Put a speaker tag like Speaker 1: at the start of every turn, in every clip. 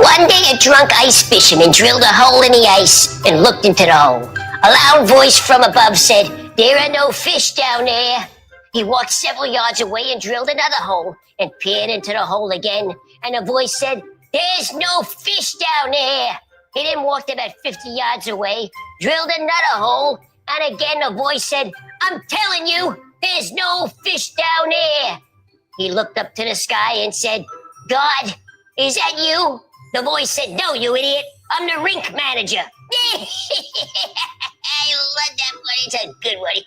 Speaker 1: One day a drunk ice fisherman drilled a hole in the ice and looked into the hole. A loud voice from above said, "There are no fish down there." He walked several yards away and drilled another hole and peered into the hole again, and a voice said, "There's no fish down there." He then walked about 50 yards away, drilled another hole, and again a voice said, "I'm telling you, there's no fish down there." He looked up to the sky and said, "God, is that you?" The voice said, "No, you idiot. I'm the rink manager." I love that one. It's a good one.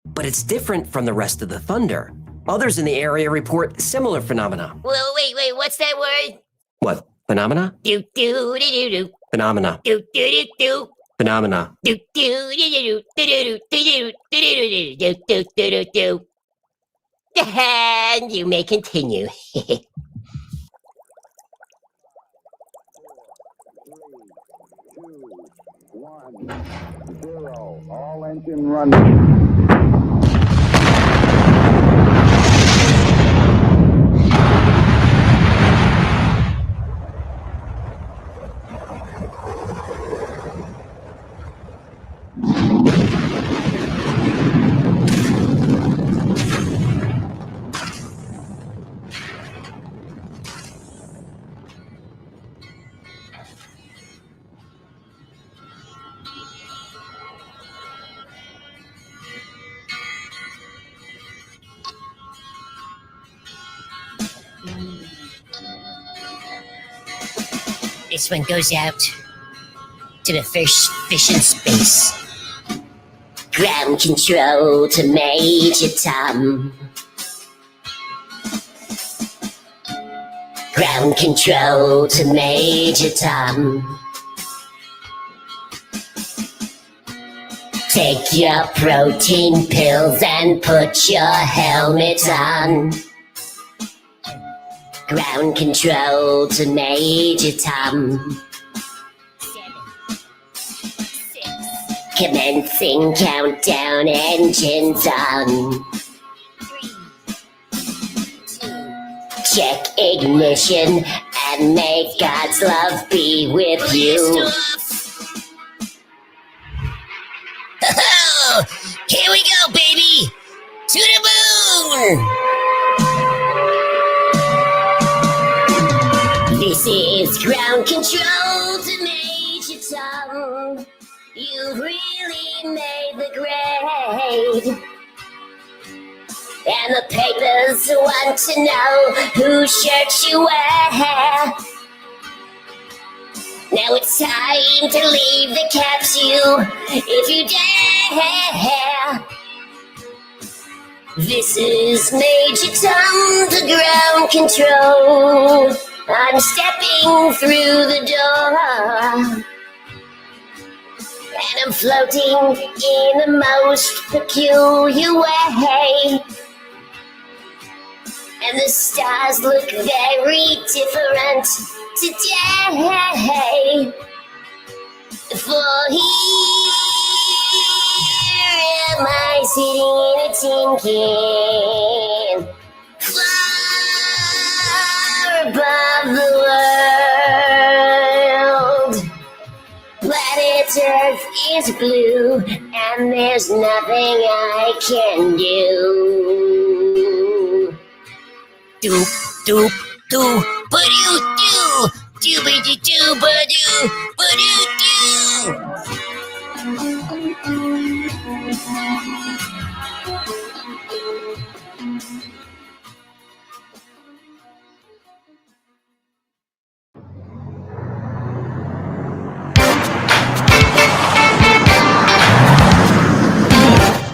Speaker 2: But it's different from the rest of the thunder. Others in the area report similar phenomena.
Speaker 1: Well, wait, what's that word?
Speaker 2: What? Phenomena?
Speaker 1: Do-do-do-do-do.
Speaker 2: Phenomena.
Speaker 1: Do-do-do-do.
Speaker 2: Phenomena.
Speaker 1: Do-do-do-do-do-do-do-do-do-do-do-do-do. And you may continue.
Speaker 3: 0. All engine running.
Speaker 1: This one goes out to the first fish in space. Ground control to Major Tom. Ground control to Major Tom. Take your protein pills and put your helmet on. Ground control to Major Tom. 7, 6. Commencing countdown, engines on. 3, 2. Check ignition and may God's love be with you. Oh, here we go, baby! To the moon! This is ground control to Major Tom. You've really made the grade. And the papers want to know whose shirt you wear. Now it's time to leave the capsule if you dare. This is Major Tom to ground control. I'm stepping through the door, and I'm floating in the most peculiar way. And the stars look very different today. For here am I sitting in a tin can, far above the world. Planet Earth is blue, and there's nothing I can do. Doop, doop, doop, ba-doo, doo, doo-ba-doo, ba-doo, ba-doo, doo.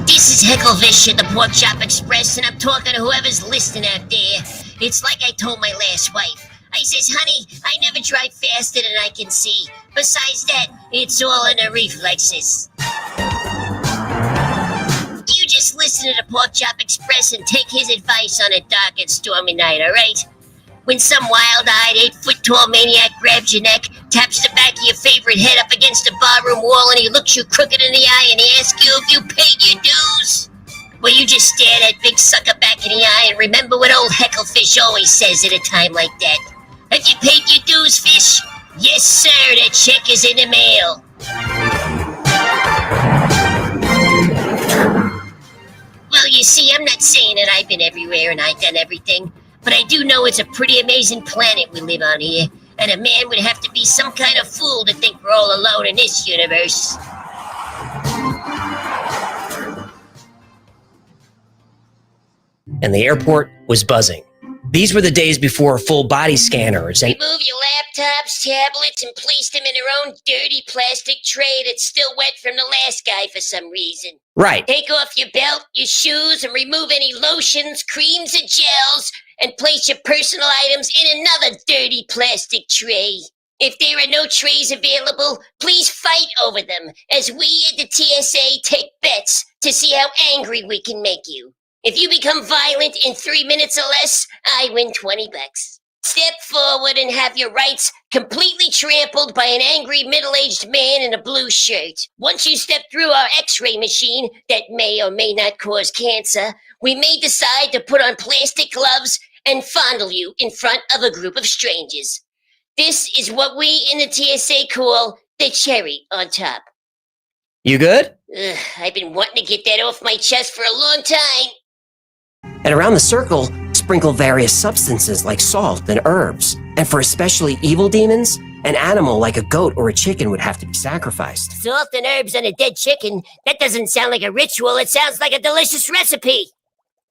Speaker 1: This is Hecklevish at the Pork Chop Express, and I'm talking to whoever's listening out there. It's like I told my last wife. I says, "Honey, I never drive faster than I can see. Besides that, it's all in the reflexes." You just listen to the Pork Chop Express and take his advice on a dark and stormy night, all right? When some wild-eyed, 8-foot-tall maniac grabs your neck, taps the back of your favorite head up against the barroom wall, and he looks you crooked in the eye and he asks you if you paid your dues. Well, you just stare that big sucker back in the eye and remember what old Hecklefish always says at a time like that. Have you paid your dues, Fish? Yes, sir, the check is in the mail. Well, you see, I'm not saying that I've been everywhere and I've done everything, but I do know it's a pretty amazing planet we live on here, and a man would have to be some kind of fool to think we're all alone in this universe.
Speaker 2: And the airport was buzzing. These were the days before full body scanners and
Speaker 1: Remove your laptops, tablets, and place them in their own dirty plastic tray that's still wet from the last guy for some reason.
Speaker 2: right.
Speaker 1: Take off your belt, your shoes, and remove any lotions, creams, and gels, and place your personal items in another dirty plastic tray. If there are no trays available, please fight over them, as we at the TSA take bets to see how angry we can make you. If you become violent in 3 minutes or less, I win $20. Step forward and have your rights completely trampled by an angry middle-aged man in a blue shirt. Once you step through our x-ray machine that may or may not cause cancer, we may decide to put on plastic gloves and fondle you in front of a group of strangers. This is what we in the TSA call the cherry on top.
Speaker 2: You good?
Speaker 1: Ugh, I've been wanting to get that off my chest for a long time.
Speaker 2: And around the circle, sprinkle various substances like salt and herbs. And for especially evil demons, an animal like a goat or a chicken would have to be sacrificed.
Speaker 1: Salt and herbs on a dead chicken? That doesn't sound like a ritual. It sounds like a delicious recipe.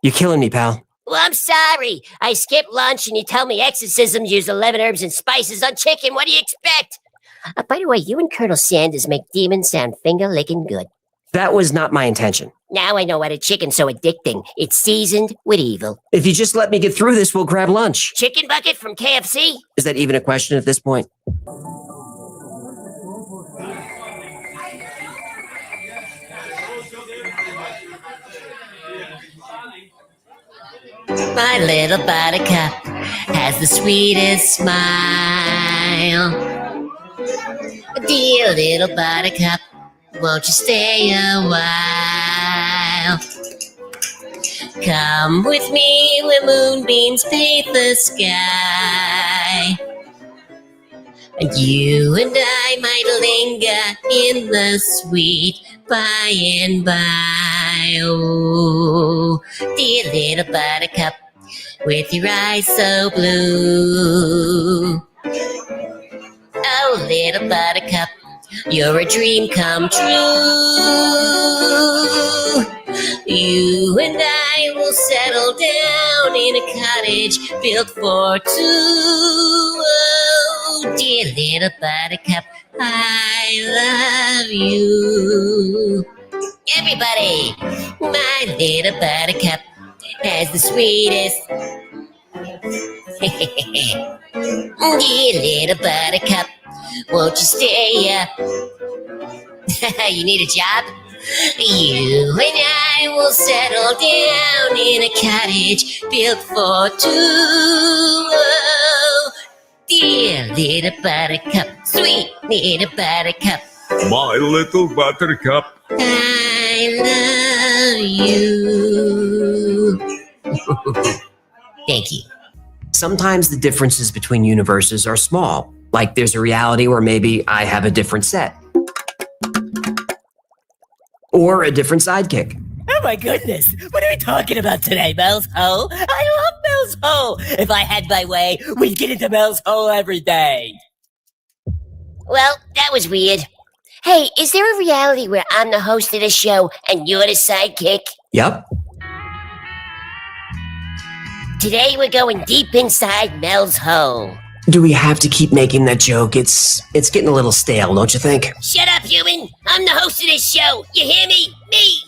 Speaker 2: You're killing me, pal.
Speaker 1: Well, I'm sorry. I skipped lunch and you tell me exorcisms use 11 herbs and spices on chicken. What do you expect? By the way, you and Colonel Sanders make demons sound finger-licking good.
Speaker 2: That was not my intention.
Speaker 1: Now I know why the chicken's so addicting. It's seasoned with evil.
Speaker 2: If you just let me get through this, we'll grab lunch.
Speaker 1: Chicken bucket from KFC?
Speaker 2: Is that even a question at this point?
Speaker 1: My little buttercup has the sweetest smile. Dear little buttercup, won't you stay a while? Come with me where moonbeams paint the sky. And you and I might linger in the sweet by and by. Oh, dear little buttercup, with your eyes so blue. Oh, little buttercup, you're a dream come true. You and I will settle down in a cottage built for two. Oh, dear little buttercup, I love you. Everybody, my little buttercup has the sweetest. Dear little buttercup, won't you stay up? You need a job? You and I will settle down in a cottage built for two. Oh, dear little buttercup, sweet little buttercup,
Speaker 4: My little buttercup.
Speaker 1: I love you. Thank you.
Speaker 2: Sometimes the differences between universes are small, like there's a reality where maybe I have a different set. Or a different sidekick.
Speaker 5: Oh my goodness, what are we talking about today, Mel's Hole? I love Mel's Hole. If I had my way, we'd get into Mel's Hole every day.
Speaker 1: Well, that was weird. Hey, is there a reality where I'm the host of the show and you're the sidekick?
Speaker 2: Yep.
Speaker 1: Today we're going deep inside Mel's hole.
Speaker 2: Do we have to keep making that joke? It's getting a little stale, don't you think?
Speaker 1: Shut up, human! I'm the host of this show. You hear me? Me!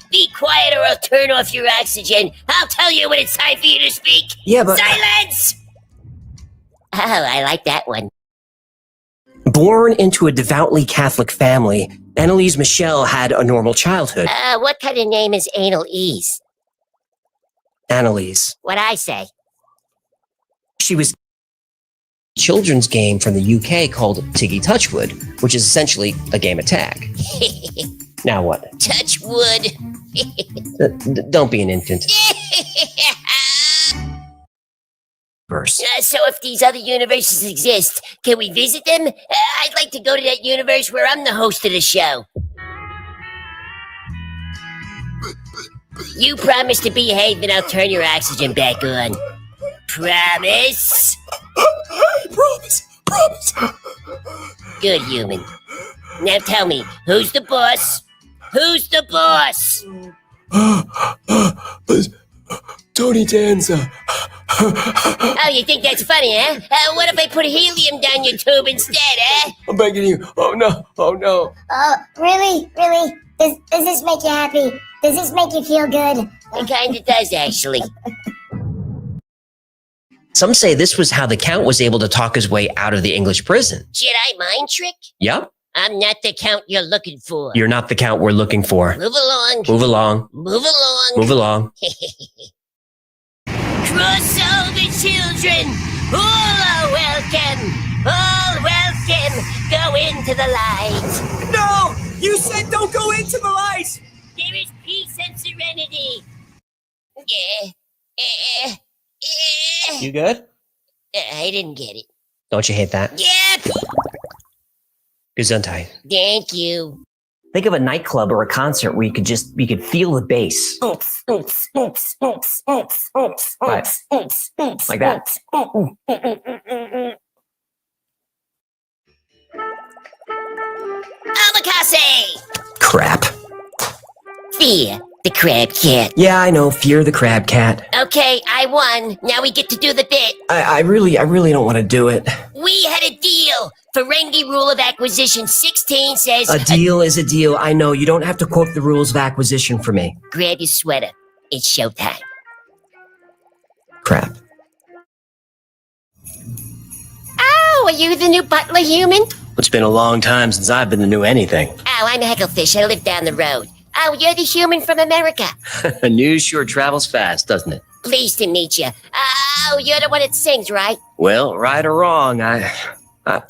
Speaker 1: Be quiet or I'll turn off your oxygen. I'll tell you when it's time for you to speak.
Speaker 2: Yeah, but...
Speaker 1: Silence! Oh, I like that one.
Speaker 2: Born into a devoutly Catholic family, Annalise Michelle had a normal childhood.
Speaker 1: What kind of name is Anal Ease?
Speaker 2: Annalise.
Speaker 1: What'd I say?
Speaker 2: She was a children's game from the UK called Tiggy Touchwood, which is essentially a game of tag. Now what?
Speaker 1: Touch wood.
Speaker 2: Don't be an infant. Verse.
Speaker 1: So if these other universes exist, can we visit them? I'd like to go to that universe where I'm the host of the show. You promise to behave and I'll turn your oxygen back on. Promise?
Speaker 6: Promise.
Speaker 1: Good, human. Now tell me, who's the boss? Who's the boss?
Speaker 6: Tony Danza.
Speaker 1: Oh, you think that's funny, huh? What if I put helium down your tube instead, eh?
Speaker 6: I'm begging you. Oh no.
Speaker 7: Oh, really? Really? Does this make you happy? Does this make you feel good?
Speaker 1: It kinda does, actually.
Speaker 2: Some say this was how the Count was able to talk his way out of the English prison.
Speaker 1: Jedi mind trick?
Speaker 2: Yep.
Speaker 1: I'm not the Count you're looking for.
Speaker 2: You're not the Count we're looking for.
Speaker 1: Move along.
Speaker 2: Move along.
Speaker 1: Move along.
Speaker 2: Move along.
Speaker 1: Crossover children, all are welcome. All welcome. Go into the light.
Speaker 5: No! You said don't go into the light!
Speaker 1: There is peace and serenity.
Speaker 2: You good?
Speaker 1: I didn't get it.
Speaker 2: Don't you hate that?
Speaker 1: Yep.
Speaker 2: Gesundheit.
Speaker 1: Thank you.
Speaker 2: Think of a nightclub or a concert where you could feel the bass. Right. Like that.
Speaker 1: Omakase!
Speaker 2: Crap.
Speaker 1: Fear the crab cat.
Speaker 2: Yeah, I know. Fear the crab cat.
Speaker 1: Okay, I won. Now we get to do the bit.
Speaker 2: I really don't want to do it.
Speaker 1: We had a deal. Ferengi Rule of Acquisition 16 says...
Speaker 2: A deal is a deal. I know. You don't have to quote the rules of acquisition for me.
Speaker 1: Grab your sweater. It's showtime.
Speaker 2: Crap.
Speaker 1: Oh, are you the new butler human?
Speaker 2: It's been a long time since I've been the new anything.
Speaker 1: Oh, I'm Hecklefish. I live down the road. Oh, you're the human from America.
Speaker 2: News sure travels fast, doesn't it?
Speaker 1: Pleased to meet you. Oh, you're the one that sings, right?
Speaker 2: Well, right or wrong,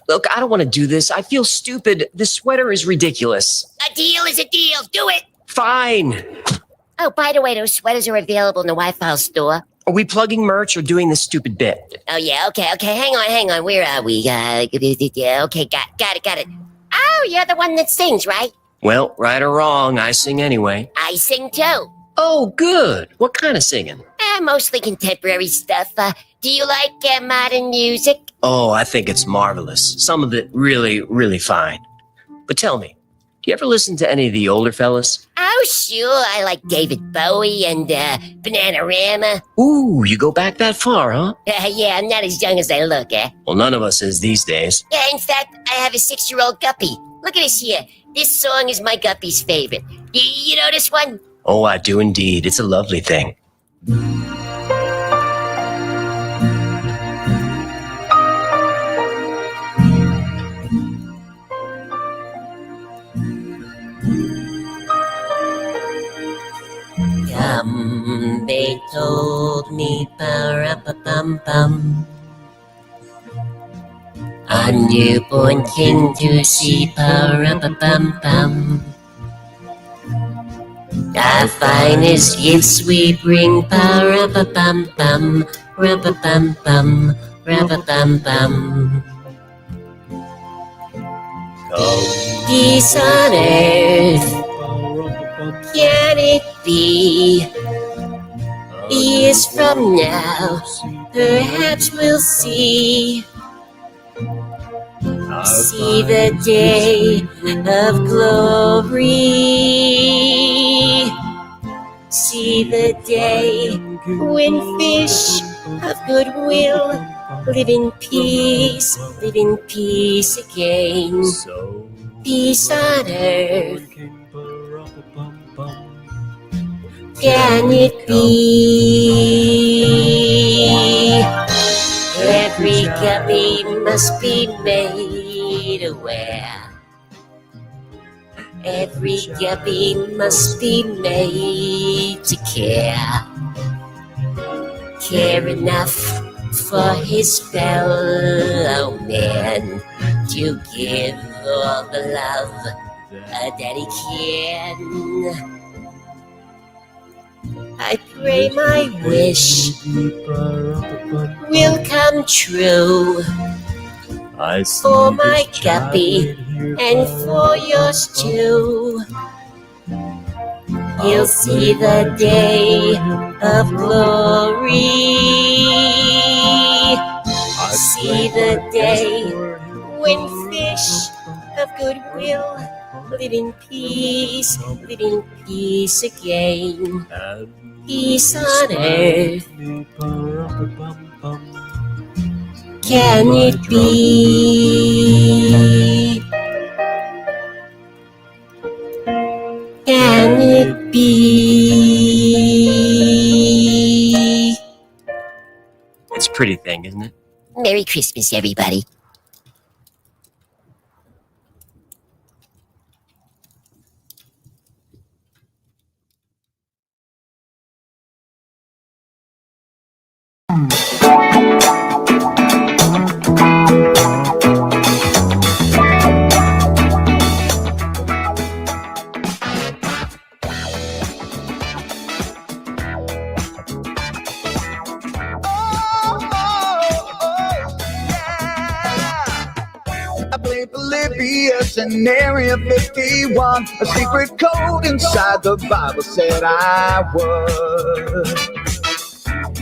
Speaker 2: look, I don't want to do this. I feel stupid. This sweater is ridiculous.
Speaker 1: A deal is a deal. Do it.
Speaker 2: Fine.
Speaker 1: Oh, by the way, those sweaters are available in the Wi-Fi store.
Speaker 2: Are we plugging merch or doing this stupid bit?
Speaker 1: Oh, yeah. Okay. Hang on. Where are we? Okay, got it. Oh, you're the one that sings, right?
Speaker 2: Well, right or wrong, I sing anyway.
Speaker 1: I sing too.
Speaker 2: Oh, good. What kind of singing?
Speaker 1: Mostly contemporary stuff. Do you like modern music?
Speaker 2: Oh, I think it's marvelous. Some of it really, really fine. But tell me, do you ever listen to any of the older fellas?
Speaker 1: Oh, sure. I like David Bowie and Bananarama.
Speaker 2: Ooh, you go back that far, huh?
Speaker 1: Yeah, I'm not as young as I look, eh?
Speaker 2: Well, none of us is these days.
Speaker 1: Yeah, in fact, I have a 6-year-old guppy. Look at this here. This song is my guppy's favorite. You know this one?
Speaker 2: Oh, I do indeed. It's a lovely thing.
Speaker 1: They told me, ba-ra-ba-bum-bum, a newborn king to see, ba-ra-ba-bum-bum. The finest gifts we bring, ba-ra-ba-bum-bum, ra-ba-bum-bum, ra-ba-bum-bum. Peace on earth, can it be? Years from now, perhaps we'll see the day of glory. See the day when fish of goodwill live in peace again. Peace on earth. Can it be? Every guppy must be made aware. Every guppy must be made to care. Care enough for his fellow man to give all the love
Speaker 5: Daddy can. I pray my wish will come true for my guppy and for yours too. You'll see the day of glory. See the day when fish of goodwill live in peace again. Peace on earth. Can it be? Can it be?
Speaker 2: It's a pretty thing, isn't it?
Speaker 1: Merry Christmas, everybody.
Speaker 3: I played Polybius in Area 51. A secret code inside the Bible said I would.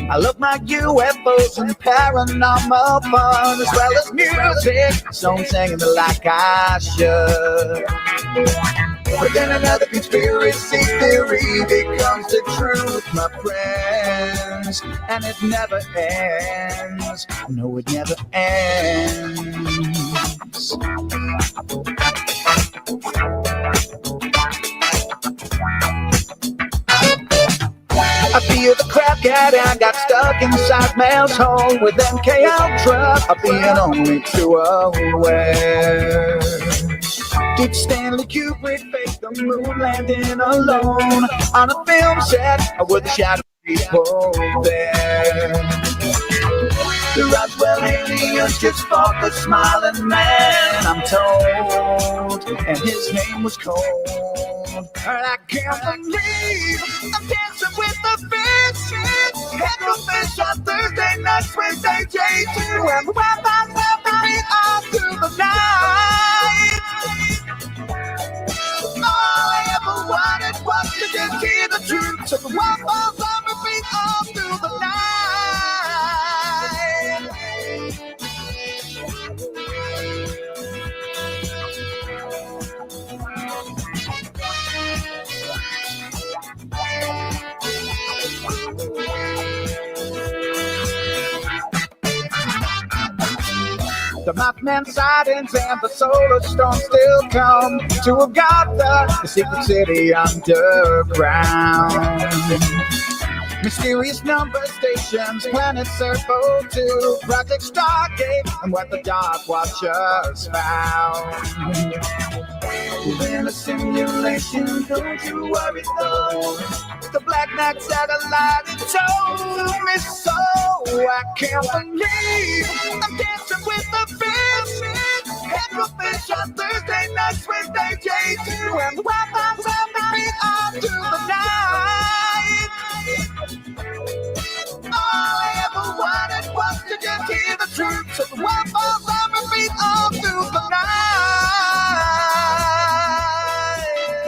Speaker 3: I love my UFOs and paranormal fun, as well as music, so I'm singing it like I should. But then another conspiracy theory becomes the truth, my friends, and it never ends. No, it never ends. I feel the crap got stuck inside Mel's hole with MK Ultra being only too aware. Did Stanley Kubrick fake the moon landing alone on a film set with the shadow people there? The Roswell aliens just fought the smiling man, I'm told, and his name was Cold. And I can't believe I'm dancing with the fish. Had no fish on Thursday nights, Wednesday, J2, and Wi-Fi will be all through the night. All I ever wanted was to just hear the truth, so the Wi-Fi's on repeat all through the night. The Mothman sightings and the solar storm still come to Agatha, the secret city underground. Mysterious number stations, planet Serpo 2, Project Stargate, and what the Dark Watchers found. We're in a simulation, don't you worry though. The Black Knight satellite it told me so. I can't believe I'm dancing with the fish. Had no fish on Thursday nights, Wednesday, J2, and the Wi-Fi's on the beat all through the night. All I ever wanted was to just hear the truth, so the Wi-Fi's on the beat all through the night.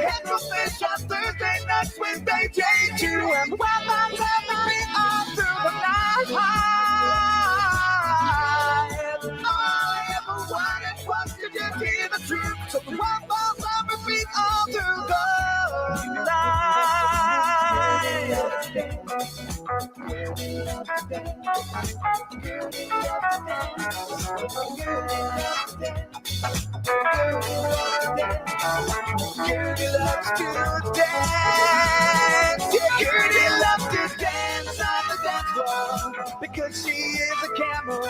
Speaker 3: Had no fish on Thursday nights, Wednesday, J2, and the Wi-Fi's on the beat all through the night. All I ever wanted was to just hear the truth, so the Wi-Fi's on the beat all through the Gertie loves to dance. Gertie loves to dance on the dance floor because she is a camel,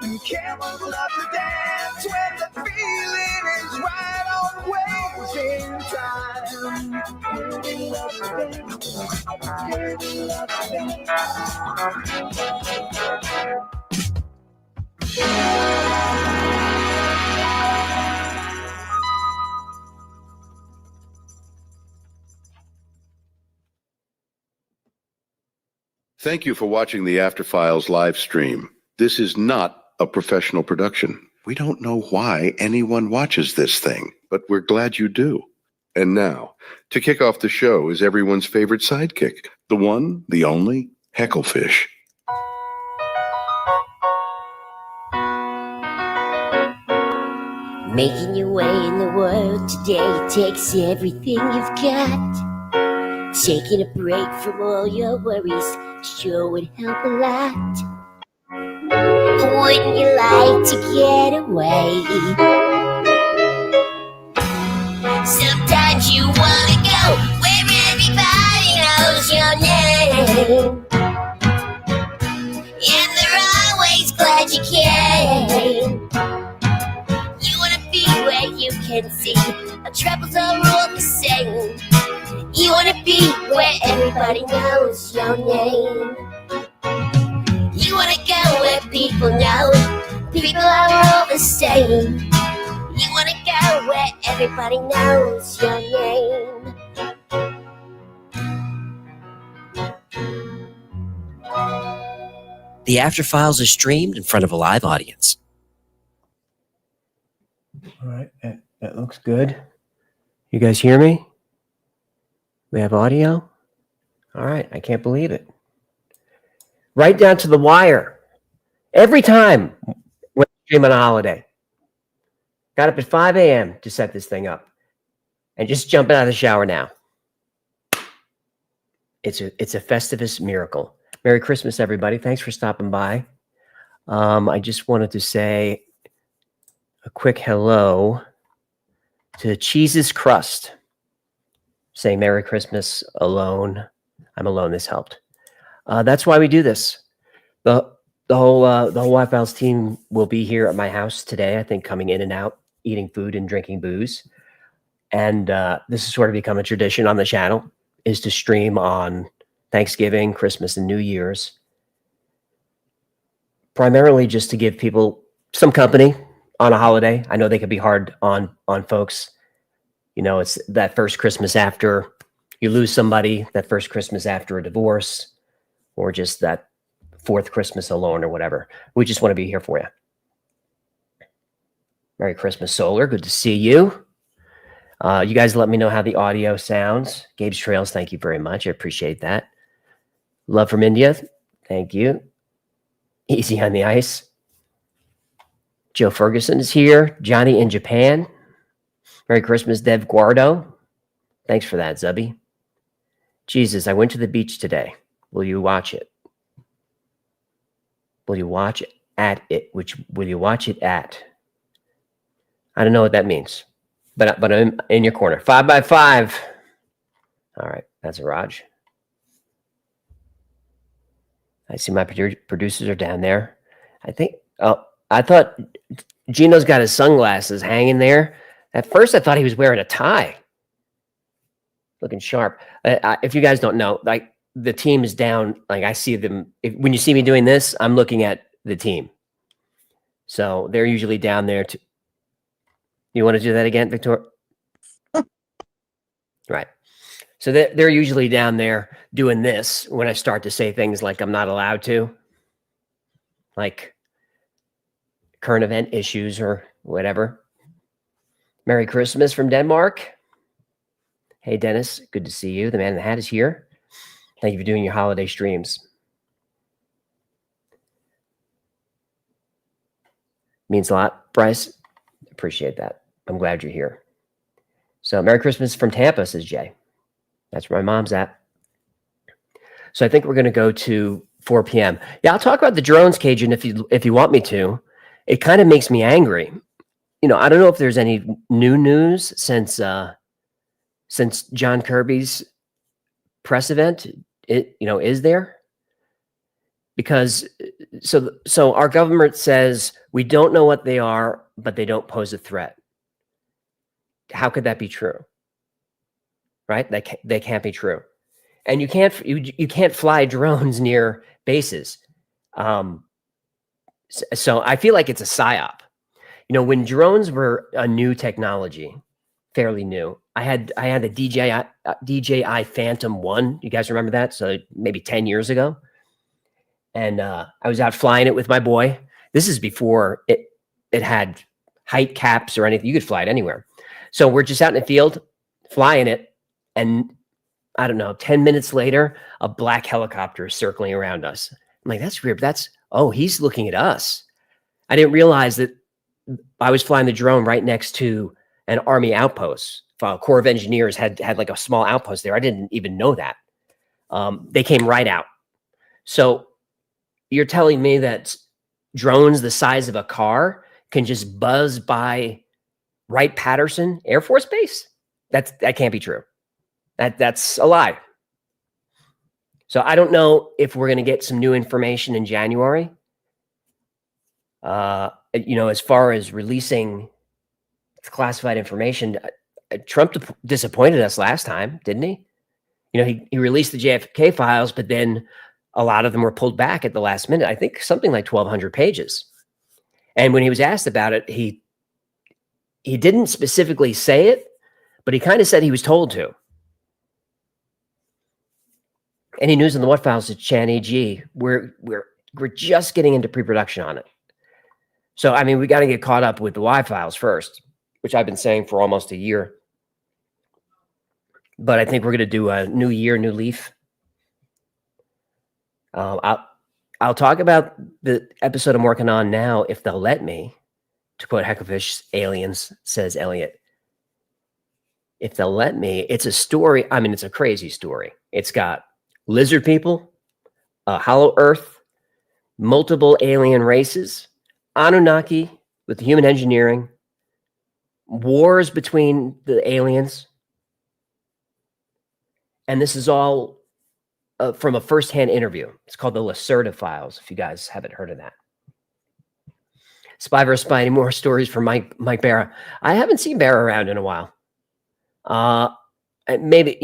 Speaker 3: and camels love to dance when the feeling is right on waves in time. Gertie loves to dance. Gertie loves to dance.
Speaker 8: Thank you for watching the After Files live stream. This is not a professional production. We don't know why anyone watches this thing, but we're glad you do. And now, to kick off the show is everyone's favorite sidekick, the one, the only, Hecklefish.
Speaker 1: Making your way in the world today takes everything you've got. Taking a break from all your worries sure would help a lot. Wouldn't you like to get away? Sometimes you wanna go where everybody knows your name, and they're always glad you came. You wanna be where you can see our troubles are all the same. You wanna be where everybody knows your name. You wanna go where people know people are all the same. You wanna go where everybody knows your name.
Speaker 2: The After Files is streamed in front of a live audience. All right, that looks good. You guys hear me? We have audio? All right, I can't believe it. Right down to the wire. Every time when I stream on a holiday. Got up at 5 a.m. to set this thing up. And just jumping out of the shower now. It's a Festivus miracle. Merry Christmas, everybody. Thanks for stopping by. I just wanted to say a quick hello to Cheese's Crust. Saying Merry Christmas alone. I'm alone. This helped. That's why we do this. The whole Y-Files team will be here at my house today. I think coming in and out, eating food and drinking booze. And this has sort of become a tradition on the channel, is to stream on Thanksgiving, Christmas, and New Year's. Primarily just to give people some company on a holiday. I know they can be hard on folks. You know, it's that first Christmas after you lose somebody, that first Christmas after a divorce, or just that fourth Christmas alone or whatever. We just want to be here for you. Merry Christmas, Solar. Good to see you. You guys let me know how the audio sounds. Gabe's Trails, thank you very much. I appreciate that. Love from India. Thank you. Easy on the ice. Joe Ferguson is here. Johnny in Japan. Merry Christmas, Dev Guardo. Thanks for that, Zubby. Jesus, I went to the beach today. Will you watch it? Will you watch at it? Which will you watch it at? I don't know what that means, but I'm in your corner. 5 by 5. All right, that's a Raj. I see my producers are down there. I think. Oh, I thought Gino's got his sunglasses hanging there. At first, I thought he was wearing a tie. Looking sharp. If you guys don't know, like the team is down. Like I see them. When you see me doing this, I'm looking at the team. So they're usually down there. You want to do that again, Victor? Right. So they're usually down there doing this when I start to say things like I'm not allowed to. Like current event issues or whatever. Merry Christmas from Denmark. Hey, Dennis. Good to see you. The man in the hat is here. Thank you for doing your holiday streams. Means a lot, Bryce. Appreciate that. I'm glad you're here. So Merry Christmas from Tampa, says Jay. That's where my mom's at. So I think we're going to go to 4 p.m. Yeah, I'll talk about the drones, Cajun, if you want me to. It kind of makes me angry. You know, I don't know if there's any new news since John Kirby's press event. Is there? Because so our government says we don't know what they are, but they don't pose a threat. How could that be true? Right? They can't be true. And you can't fly drones near bases. So I feel like it's a psyop. You know, when drones were a new technology, fairly new, I had the DJI Phantom 1. You guys remember that? So maybe 10 years ago. and I was out flying it with my boy. This is before it had height caps or anything. You could fly it anywhere. So we're just out in the field flying it, and I don't know, 10 minutes later, a black helicopter is circling around us. I'm like, that's weird. He's looking at us. I didn't realize that I was flying the drone right next to an Army outpost. Corps of Engineers had like a small outpost there. I didn't even know that. They came right out. So you're telling me that drones the size of a car can just buzz by Wright-Patterson Air Force Base? That can't be true. That's a lie. So I don't know if we're going to get some new information in January. As far as releasing classified information, Trump disappointed us last time, didn't he? He released the JFK files, but then a lot of them were pulled back at the last minute. I think something like 1,200 pages. And when he was asked about it, he didn't specifically say it, but he kind of said he was told to. Any news on the What Files at Chan AG? We're just getting into pre-production on it. So, I mean, we got to get caught up with the Y Files first, which I've been saying for almost a year. But I think we're going to do a new year, new leaf. I'll talk about the episode I'm working on now, if they'll let me, to quote Hecklefish, aliens, says Elliot. If they'll let me, it's a story. I mean, it's a crazy story. It's got lizard people, hollow earth, multiple alien races, Anunnaki with human engineering, wars between the aliens. And this is all from a firsthand interview. It's called the Lacerda Files, if you guys haven't heard of that. Spy vs. Spy, any more stories from Mike Barra? I haven't seen Barra around in a while. Maybe,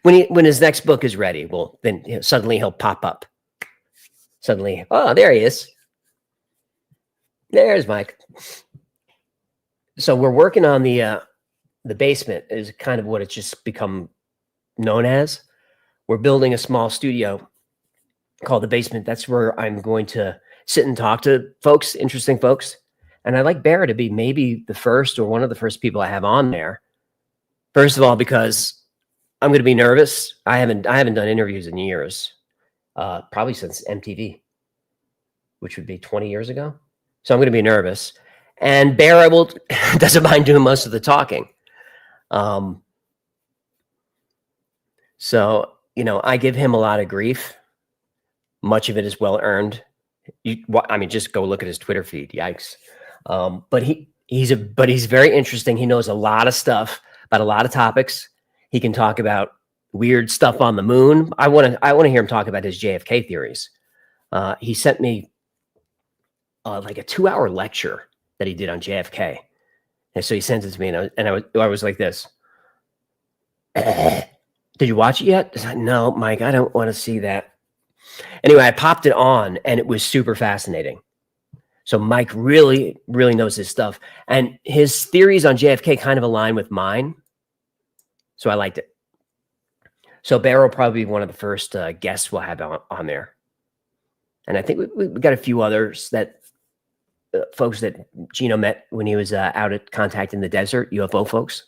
Speaker 2: when his next book is ready, well, then suddenly he'll pop up. Suddenly, oh, there he is. There's Mike. So we're working on the basement is kind of what it's just become known as. We're building a small studio called the basement. That's where I'm going to sit and talk to folks, interesting folks. And I'd like Barra to be maybe the first or one of the first people I have on there. First of all, because I'm going to be nervous. I haven't done interviews in years, probably since MTV, which would be 20 years ago. So I'm going to be nervous. And Barra doesn't mind doing most of the talking. So, I give him a lot of grief. Much of it is well earned. Just go look at his Twitter feed. Yikes. But he's very interesting. He knows a lot of stuff about a lot of topics. He can talk about weird stuff on the moon. I want to hear him talk about his JFK theories. He sent me like a 2-hour lecture that he did on JFK. And so he sent it to me, and I was like this. Did you watch it yet? I said, no, Mike, I don't want to see that. Anyway, I popped it on, and it was super fascinating. So Mike really, really knows his stuff. And his theories on JFK kind of align with mine. So I liked it. So Barra will probably be one of the first guests we'll have on there. And I think we got a few others that folks that Gino met when he was out at Contact in the Desert, UFO folks.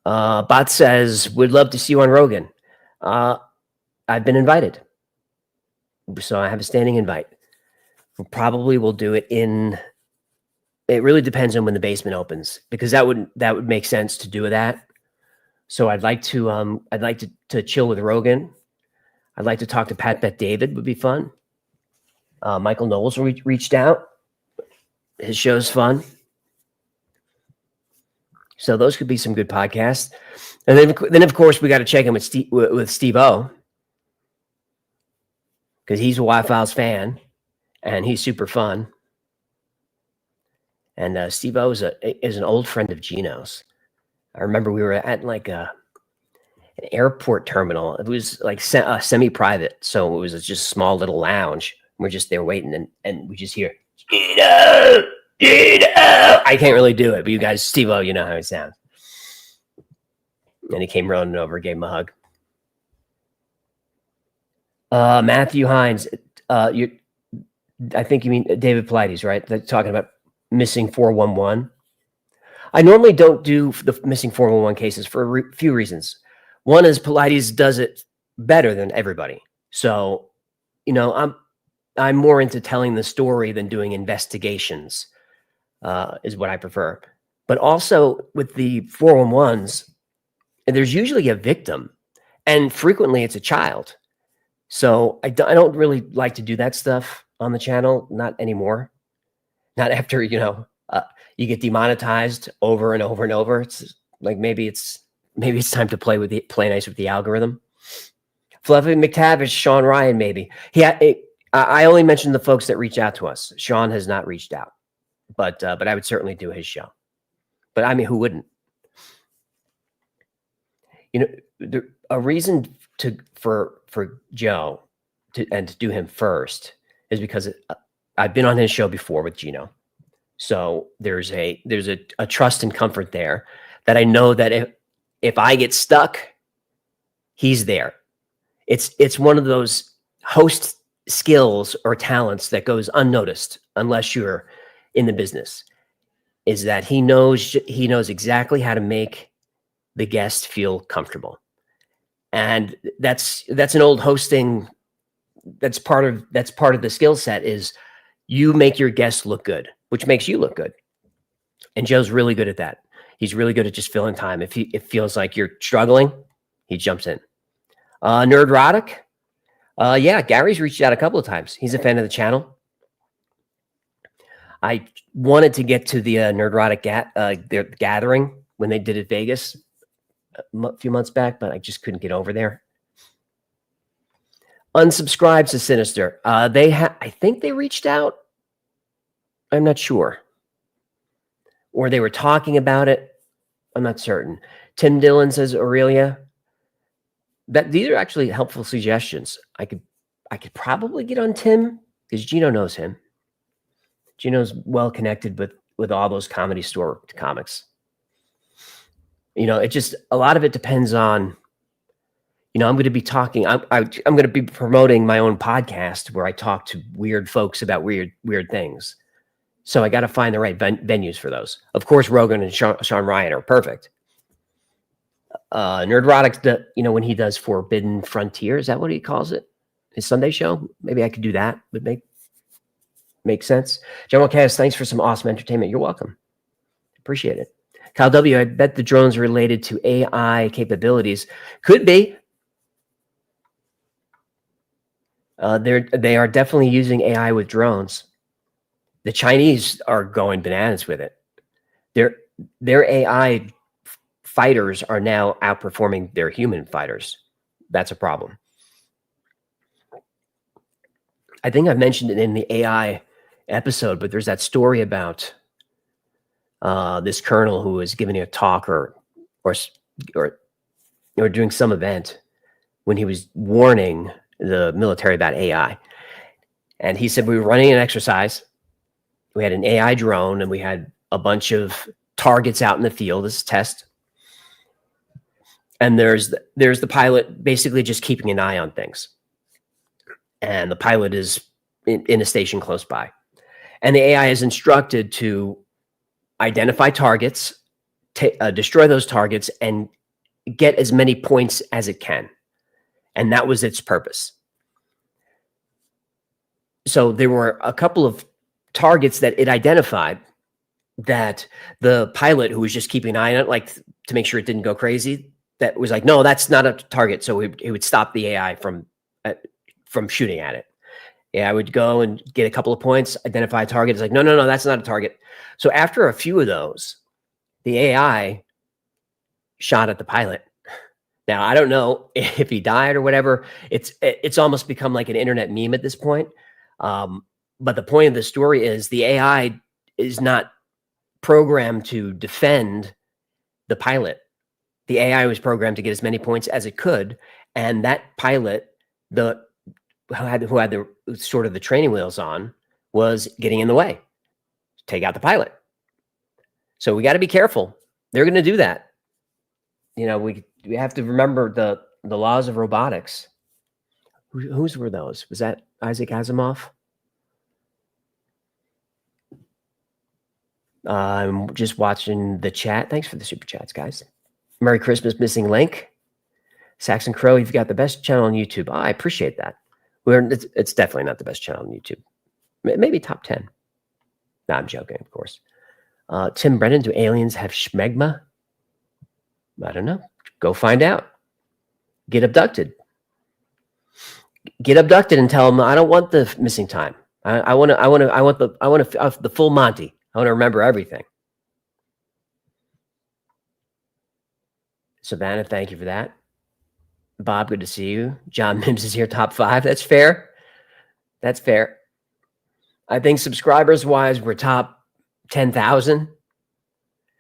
Speaker 2: Bot says, would love to see you on Rogan. I've been invited. So I have a standing invite. Probably will do it it really depends on when the basement opens, because that would make sense to do that. So I'd like to chill with Rogan. I'd like to talk to Pat Bet David, would be fun. Michael Knowles reached out. His show's fun. So those could be some good podcasts. And then of course, we got to check in with Steve O, because he's a Y-Files fan, and he's super fun. And Steve O is an old friend of Gino's. I remember we were at like an airport terminal. It was like semi-private, so it was just a small little lounge. We're just there waiting, and we just hear, Gino! I can't really do it, but you guys, Steve O, you know how it sounds. And he came running over, gave him a hug. Matthew Hines. I think you mean David Pilates, right? They're talking about missing 411. I normally don't do the missing 411 cases for a few reasons. One is Pilates does it better than everybody. So, I'm more into telling the story than doing investigations, is what I prefer. But also with the 411s, there's usually a victim, and frequently it's a child. So I don't really like to do that stuff on the channel, not anymore. Not after, you get demonetized over and over and over. It's like maybe it's time to play nice with the algorithm. Fluffy McTavish, Sean Ryan, maybe. I only mentioned the folks that reach out to us. Sean has not reached out, but I would certainly do his show. But I mean, who wouldn't? A reason for Joe to do him first is because I've been on his show before with Gino. So there's a trust and comfort there that I know that if I get stuck, he's there. It's one of those host skills or talents that goes unnoticed unless you're in the business, is that he knows exactly how to make the guest feel comfortable. And that's an old hosting. That's part of the skill set, is you make your guests look good, which makes you look good. And Joe's really good at that. He's really good at just filling time. If it feels like you're struggling, he jumps in. Nerdrotic. Yeah, Gary's reached out a couple of times. He's a fan of the channel. I wanted to get to the Nerdrotic their gathering when they did it Vegas a few months back, but I just couldn't get over there. Unsubscribes to Sinister. I think they reached out. I'm not sure. Or they were talking about it. I'm not certain. Tim Dillon says, Aurelia. These are actually helpful suggestions. I could probably get on Tim because Gino knows him. Gino's well connected with all those Comedy Store comics. It just, a lot of it depends on, I'm going to be talking, I'm going to be promoting my own podcast where I talk to weird folks about weird things. So I got to find the right venues for those. Of course, Rogan and Sean Ryan are perfect. Nerdrotic, when he does Forbidden Frontier, is that what he calls it? His Sunday show? Maybe I could do that. Would make sense. General Cass, thanks for some awesome entertainment. You're welcome. Appreciate it. Kyle W, I bet the drones are related to AI capabilities. Could be. They are definitely using AI with drones. The Chinese are going bananas with it. Their AI fighters are now outperforming their human fighters. That's a problem. I think I mentioned it in the AI episode, but there's that story about this colonel who was giving a talk or doing some event when he was warning the military about AI. And he said, we were running an exercise. We had an AI drone and we had a bunch of targets out in the field as a test. And there's the pilot basically just keeping an eye on things. And the pilot is in a station close by. And the AI is instructed to identify targets, destroy those targets, and get as many points as it can. And that was its purpose. So there were a couple of targets that it identified that the pilot, who was just keeping an eye on it, like to make sure it didn't go crazy, that was like, no, that's not a target. So it would stop the AI from shooting at it. Yeah, I would go and get a couple of points, identify a target. It's like, no, that's not a target. So after a few of those, the AI shot at the pilot. Now, I don't know if he died or whatever. It's almost become like an internet meme at this point. But the point of the story is the AI is not programmed to defend the pilot. The AI was programmed to get as many points as it could. And that pilot, who had the sort of the training wheels on, was getting in the way. Take out the pilot. So we got to be careful. They're going to do that. We have to remember the laws of robotics. Whose were those? Was that Isaac Asimov? I'm just watching the chat. Thanks for the super chats, guys. Merry Christmas, Missing Link. Saxon Crow, you've got the best channel on YouTube. I appreciate that. It's definitely not the best channel on YouTube. Maybe top 10. No, I'm joking, of course. Tim Brennan, do aliens have schmegma? I don't know. Go find out. Get abducted. Get abducted and tell them I don't want the missing time. I want the full Monty. I want to remember everything. Savannah, thank you for that. Bob, good to see you. John Mims is here, top 5. That's fair. That's fair. I think subscribers-wise, we're top 10,000.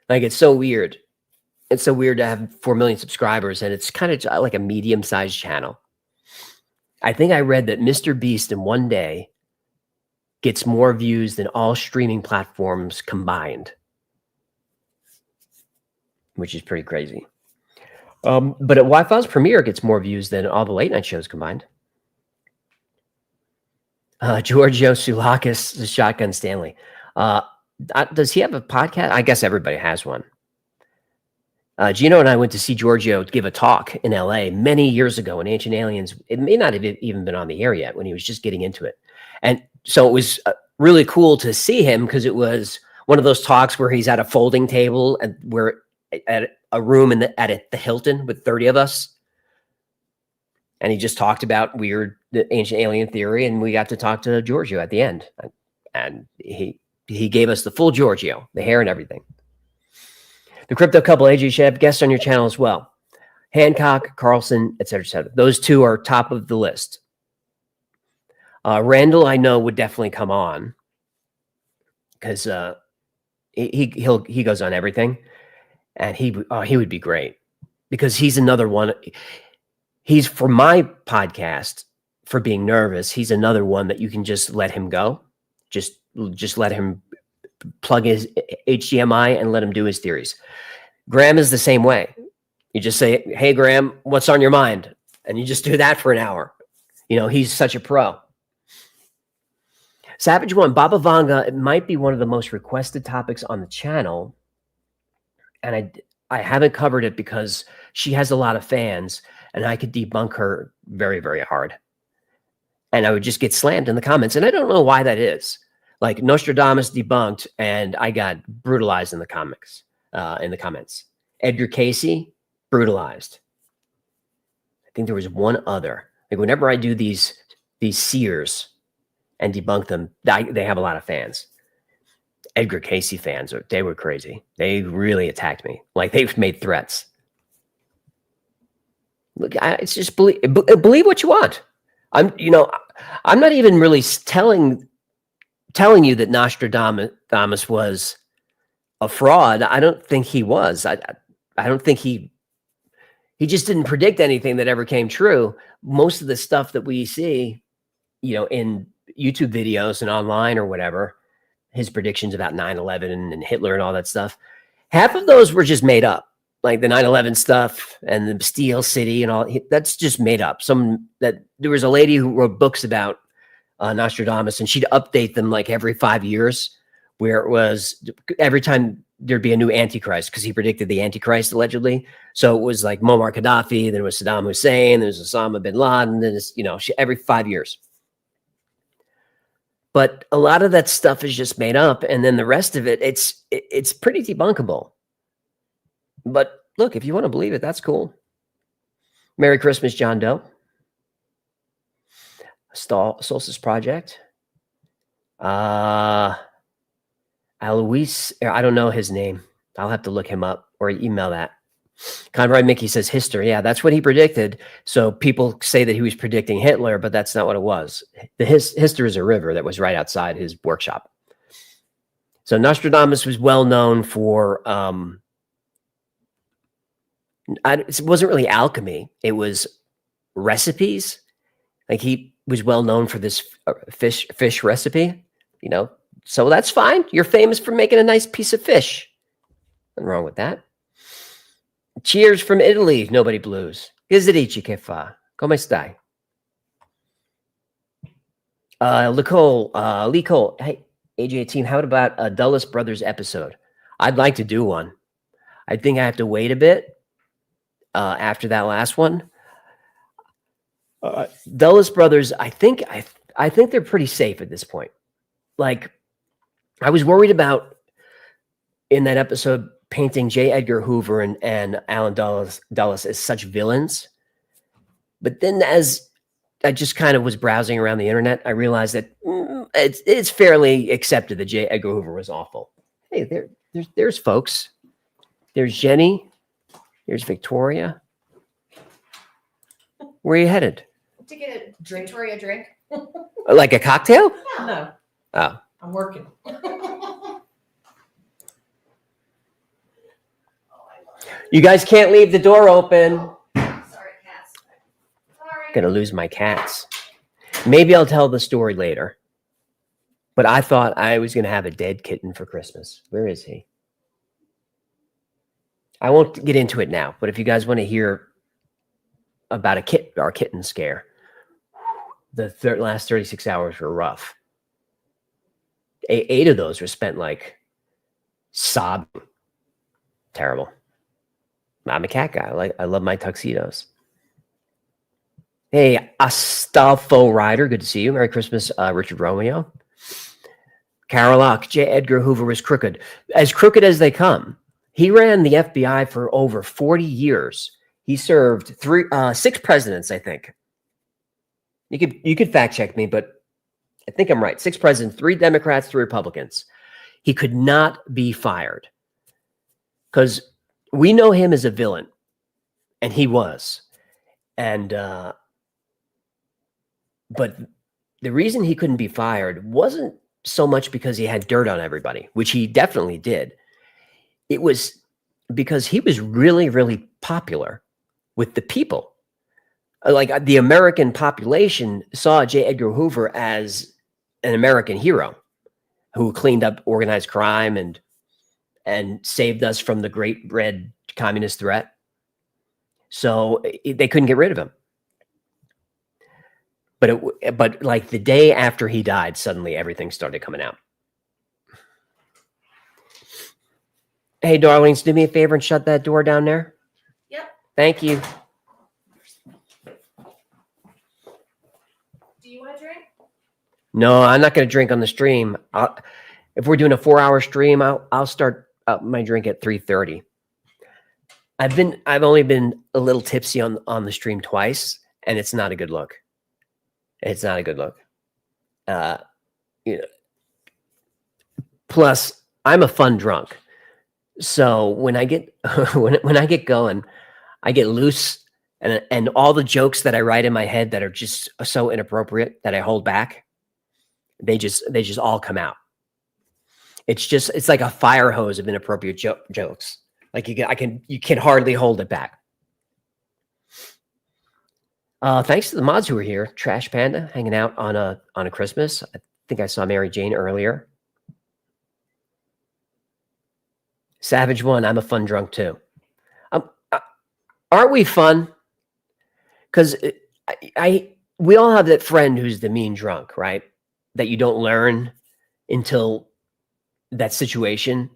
Speaker 2: Like, it's so weird. It's so weird to have 4 million subscribers, and it's kind of like a medium-sized channel. I think I read that Mr. Beast in one day gets more views than all streaming platforms combined, which is pretty crazy. But at Wi-Fi's premiere gets more views than all the late night shows combined. Giorgio Sulakis, the Shotgun Stanley. Does he have a podcast? I guess everybody has one. Gino and I went to see Giorgio give a talk in LA many years ago in Ancient Aliens. It may not have even been on the air yet when he was just getting into it. And so it was really cool to see him because it was one of those talks where he's at a folding table and we're at a room at the Hilton with 30 of us. And he just talked about the ancient alien theory, and we got to talk to Giorgio at the end. And he gave us the full Giorgio, the hair and everything. The Crypto Couple, AJ should have guests on your channel as well. Hancock, Carlson, etc., etc. Those two are top of the list. Randall, I know, would definitely come on because he goes on everything, and he would be great because he's another one. He's, for my podcast, for being nervous, he's another one that you can just let him go. Just let him plug his HDMI and let him do his theories. Graham is the same way. You just say, hey, Graham, what's on your mind? And you just do that for an hour. You know, he's such a pro. Savage One, Baba Vanga, it might be one of the most requested topics on the channel. And I haven't covered it because she has a lot of fans, and I could debunk her very, very hard. And I would just get slammed in the comments. And I don't know why that is. Like Nostradamus debunked, and I got brutalized in the comments. Edgar Casey, brutalized. I think there was one other. Like whenever I do these seers and debunk them, they have a lot of fans. Edgar Casey fans, they were crazy. They really attacked me. Like they've made threats. Look, it's just believe what you want. I'm not even really telling you that Nostradamus was a fraud. I don't think he was. I don't think he just didn't predict anything that ever came true. Most of the stuff that we see, in YouTube videos and online or whatever, his predictions about 9/11 and Hitler and all that stuff, half of those were just made up. Like the 9/11 stuff and the Steel City and all, that's just made up. There was a lady who wrote books about Nostradamus, and she'd update them like every 5 years, where it was every time there'd be a new Antichrist, because he predicted the Antichrist allegedly. So it was like Muammar Gaddafi, then it was Saddam Hussein, there was Osama bin Laden, then it's, every 5 years. But a lot of that stuff is just made up, and then the rest of it, it's pretty debunkable. But look, if you want to believe it, that's cool. Merry Christmas, John Doe. Solstice Project. Alois, I don't know his name. I'll have to look him up or email that. Conroy Mickey says history. Yeah, that's what he predicted. So people say that he was predicting Hitler, but that's not what it was. History is a river that was right outside his workshop. So Nostradamus was well known for, it wasn't really alchemy. It was recipes. Like he was well known for this fish recipe, So that's fine. You're famous for making a nice piece of fish. Nothing wrong with that. Cheers from Italy. Nobody blues. Che fa? Come stai? Lee Cole, hey, AJ team, how about a Dulles Brothers episode? I'd like to do one. I think I have to wait a bit after that last one. Dulles Brothers, I think they're pretty safe at this point. Like, I was worried about in that episode painting J. Edgar Hoover and Alan Dulles as such villains. But then as I just kind of was browsing around the internet, I realized that it's fairly accepted that J. Edgar Hoover was awful. Hey, there's folks. There's Jenny. There's Victoria. Where are you headed?
Speaker 9: To get a drink. Victoria, drink.
Speaker 2: Like a cocktail?
Speaker 9: No,
Speaker 2: Oh.
Speaker 9: I'm working.
Speaker 2: You guys can't leave the door open.
Speaker 9: Sorry, cats. Sorry.
Speaker 2: Gonna lose my cats. Maybe I'll tell the story later. But I thought I was gonna have a dead kitten for Christmas. Where is he? I won't get into it now, but if you guys want to hear about our kitten scare, the last 36 hours were rough. 8 of those were spent like sobbing. Terrible. I'm a cat guy. I love my tuxedos. Hey, Astolfo Ryder, good to see you. Merry Christmas, Richard Romeo. Carolock, J. Edgar Hoover was crooked. As crooked as they come. He ran the FBI for over 40 years. He served 6 presidents, I think. You could fact check me, but I think I'm right. 6 presidents, 3 Democrats, 3 Republicans. He could not be fired because we know him as a villain, and he was. And but the reason he couldn't be fired wasn't so much because he had dirt on everybody, which he definitely did. It was because he was really, really popular with the people. Like the American population saw J. Edgar Hoover as an American hero who cleaned up organized crime and saved us from the great red communist threat. So they couldn't get rid of him. But like the day after he died, suddenly everything started coming out. Hey, darlings, do me a favor and shut that door down there.
Speaker 9: Yep.
Speaker 2: Thank you.
Speaker 9: Do you want a drink?
Speaker 2: No, I'm not going to drink on the stream. If we're doing a 4-hour stream, I'll start my drink at 3:30. I've only been a little tipsy on the stream twice, and it's not a good look. It's not a good look. Plus, I'm a fun drunk. So when I get when I get going, I get loose, and all the jokes that I write in my head that are just so inappropriate that I hold back, they just all come out. It's like a fire hose of inappropriate jokes. Like you can hardly hold it back. Thanks to the mods who are here. Trash Panda hanging out on a Christmas. I think I saw Mary Jane earlier. Savage One, I'm a fun drunk too. Aren't we fun? Because we all have that friend who's the mean drunk, right? That you don't learn until that situation.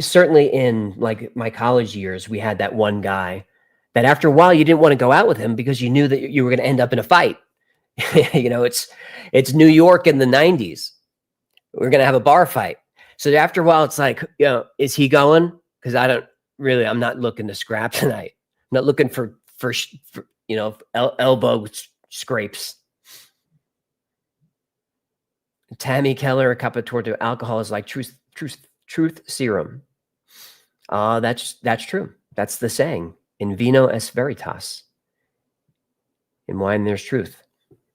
Speaker 2: Certainly in like my college years, we had that one guy that after a while you didn't want to go out with him because you knew that you were going to end up in a fight. It's New York in the 90s. We're going to have a bar fight. So after a while, it's like, is he going? Because I'm not looking to scrap tonight. I'm not looking for elbow scrapes. Tammy Keller, a cup of torta alcohol is like truth serum. That's true. That's the saying. In vino es veritas. In wine, there's truth.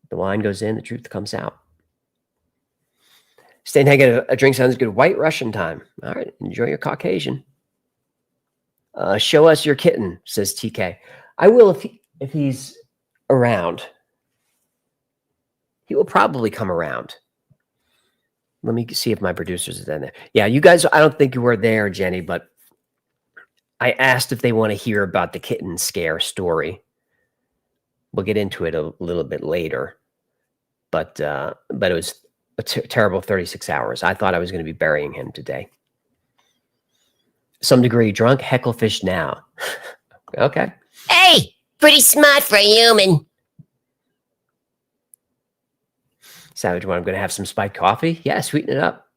Speaker 2: The wine goes in, the truth comes out. Staying hanging a drink sounds good. White Russian time. All right, enjoy your Caucasian. Show us your kitten, says TK. I will if he's around. He will probably come around. Let me see if my producers are there. Yeah, you guys, I don't think you were there, Jenny, but I asked if they want to hear about the kitten scare story. We'll get into it a little bit later, but it was a terrible 36 hours. I thought I was going to be burying him today. Some degree drunk, hecklefish now. Okay.
Speaker 1: Hey, pretty smart for a human.
Speaker 2: Savage one, I'm going to have some spiked coffee. Yeah, sweeten it up.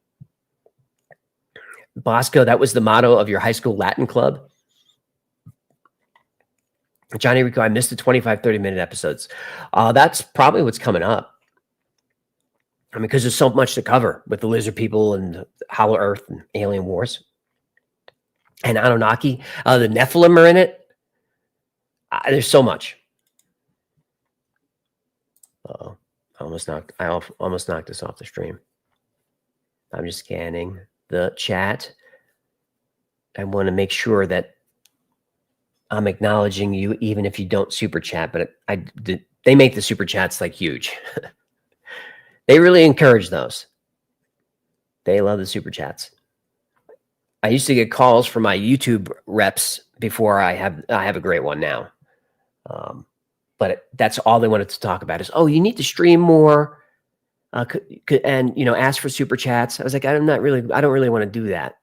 Speaker 2: Bosco, that was the motto of your high school Latin club. Johnny Rico, I missed the 25, 30-minute episodes. That's probably what's coming up. I mean, because there's so much to cover with the lizard people and Hollow Earth and Alien Wars. And Anunnaki. The Nephilim are in it. There's so much. I almost knocked us off the stream. I'm just scanning the chat. I want to make sure that I'm acknowledging you, even if you don't super chat. But they make the super chats like huge. They really encourage those. They love the super chats. I used to get calls from my YouTube reps before I have a great one now. But that's all they wanted to talk about is, oh, you need to stream more, and ask for super chats. I was like, I don't really want to do that.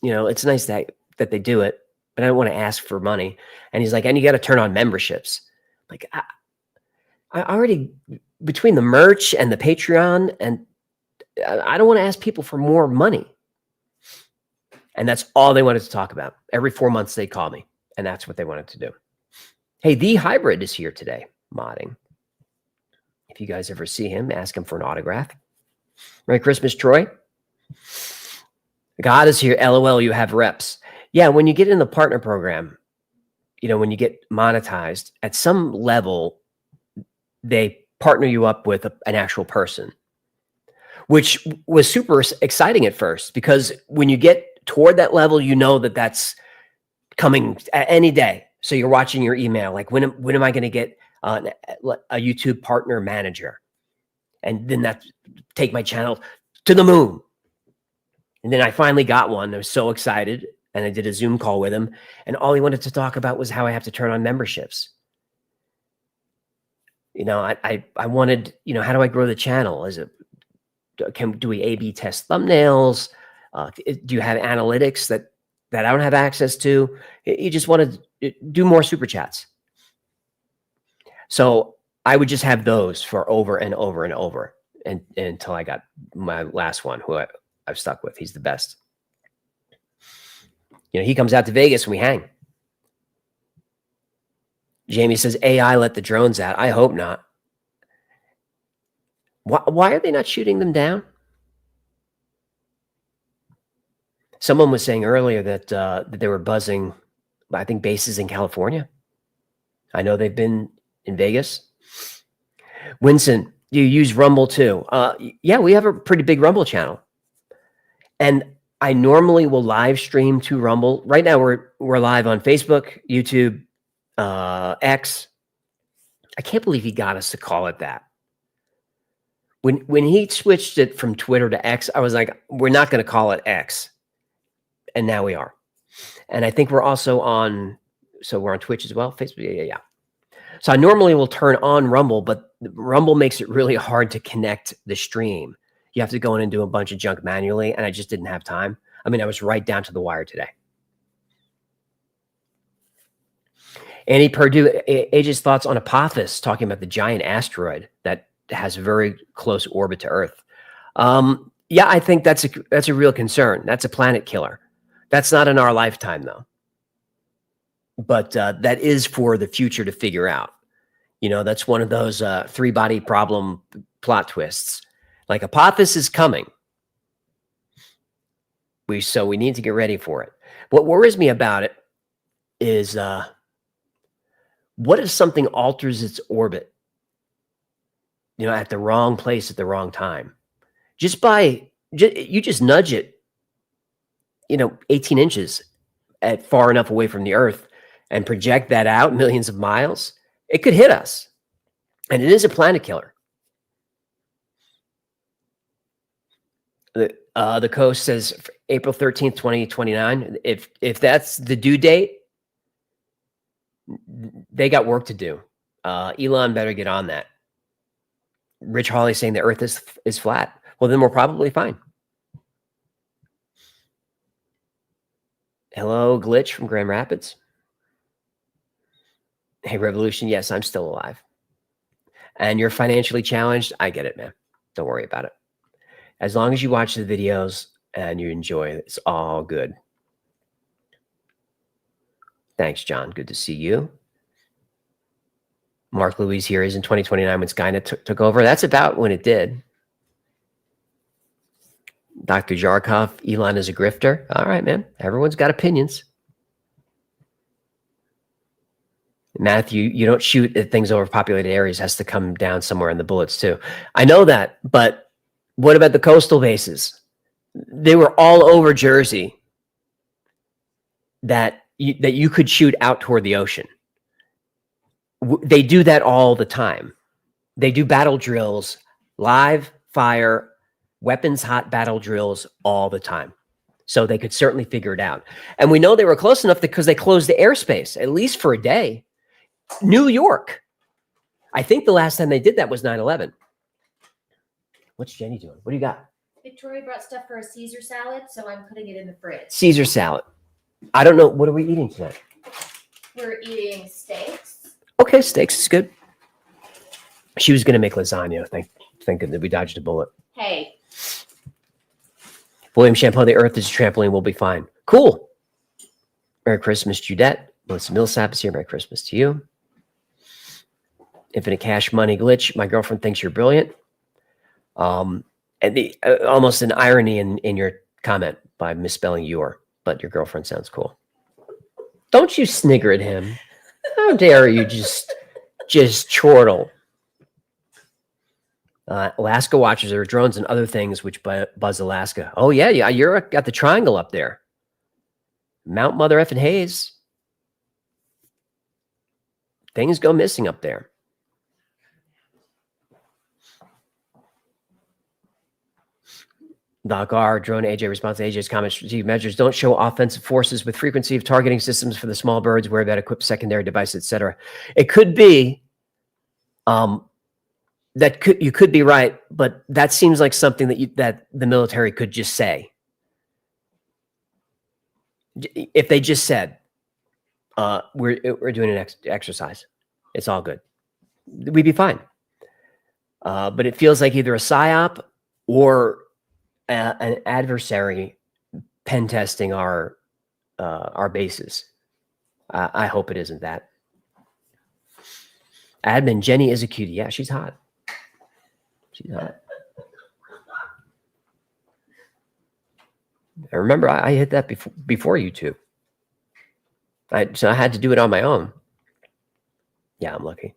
Speaker 2: It's nice that they do it, but I don't want to ask for money. And he's like, and you got to turn on memberships. Like, I already, between the merch and the Patreon, and I don't want to ask people for more money. And that's all they wanted to talk about. Every 4 months they call me, and that's what they wanted to do. Hey, The Hybrid is here today, modding. If you guys ever see him, ask him for an autograph. Merry Christmas, Troy. God is here. LOL, you have reps. Yeah, when you get in the partner program, when you get monetized, at some level, they partner you up with an actual person, which was super exciting at first, because when you get toward that level, that's coming any day. So you're watching your email, like, when am I going to get a YouTube partner manager? And then take my channel to the moon. And then I finally got one. I was so excited. And I did a Zoom call with him. And all he wanted to talk about was how I have to turn on memberships. I wanted, how do I grow the channel? Do we A/B test thumbnails? Do you have analytics that I don't have access to? You just want to do more super chats. So I would just have those for over and over and over, and until I got my last one, who I've stuck with. He's the best. He comes out to Vegas and we hang. Jamie says, AI let the drones out. I hope not. Why are they not shooting them down? Someone was saying earlier that they were buzzing, I think, bases in California. I know they've been in Vegas. Winston, do you use Rumble too? Yeah, we have a pretty big Rumble channel. And I normally will live stream to Rumble. Right now we're live on Facebook, YouTube, X. I can't believe he got us to call it that. When he switched it from Twitter to X, I was like, we're not going to call it X. And now we are. And I think we're also we're on Twitch as well. Facebook, yeah. So I normally will turn on Rumble, but Rumble makes it really hard to connect the stream. You have to go in and do a bunch of junk manually, and I just didn't have time. I mean, I was right down to the wire today. Andy Perdue, AJ's thoughts on Apophis, talking about the giant asteroid that has a very close orbit to Earth. Yeah, I think that's a real concern. That's a planet killer. That's not in our lifetime, though. But that is for the future to figure out. That's one of those three-body problem plot twists. Like, Apophis is coming. So we need to get ready for it. What worries me about it is, what if something alters its orbit? At the wrong place at the wrong time. You just nudge it, 18 inches far enough away from the Earth and project that out millions of miles, it could hit us. And it is a planet killer. The Coast says April 13th, 2029. If that's the due date, they got work to do. Elon better get on that. Rich Hawley saying the Earth is flat. Well, then we're probably fine. Hello, Glitch from Grand Rapids. Hey, Revolution. Yes, I'm still alive. And you're financially challenged. I get it, man. Don't worry about it. As long as you watch the videos and you enjoy it, it's all good. Thanks, John. Good to see you. Mark Louise here is in 2029 when Skynet took over. That's about when it did. Dr. Jarkov, Elon is a grifter. All right, man. Everyone's got opinions. Matthew, you don't shoot at things over populated areas. It has to come down somewhere in the bullets too. I know that, but what about the coastal bases? They were all over Jersey that you could shoot out toward the ocean. They do that all the time. They do battle drills, live fire, weapons hot battle drills all the time. So they could certainly figure it out. And we know they were close enough because they closed the airspace, at least for a day. New York. I think the last time they did that was 9/11. What's Jenny doing? What do you got?
Speaker 9: Victoria brought stuff for a Caesar salad, so I'm putting it in the fridge.
Speaker 2: Caesar salad. I don't know. What are we eating tonight?
Speaker 9: We're eating steaks.
Speaker 2: Okay, steaks is good. She was going to make lasagna, thinking that we dodged a bullet.
Speaker 9: Hey.
Speaker 2: William Champlain, the Earth is a trampoline. We'll be fine. Cool. Merry Christmas, Judette. Melissa Millsap is here. Merry Christmas to you. Infinite Cash Money Glitch. My girlfriend thinks you're brilliant. And the almost an irony in your comment by misspelling your, but your girlfriend sounds cool. Don't you snigger at him. How dare you just chortle. Alaska watchers, there are drones and other things which buzz Alaska. Oh, yeah, you're got the triangle up there. Mount Mother effing Hayes. Things go missing up there. Doc R, drone AJ response to AJ's comments. Strategic measures don't show offensive forces with frequency of targeting systems for the small birds, where about equipped secondary devices, etc. It could be you could be right, but that seems like something that the military could just say. If they just said, we're doing an exercise, it's all good, we'd be fine. But it feels like either a psyop or an adversary pen testing our bases. I hope it isn't that. Admin Jenny is a cutie. Yeah, she's hot. She's hot. I remember I hit that before YouTube. So I had to do it on my own. Yeah, I'm lucky.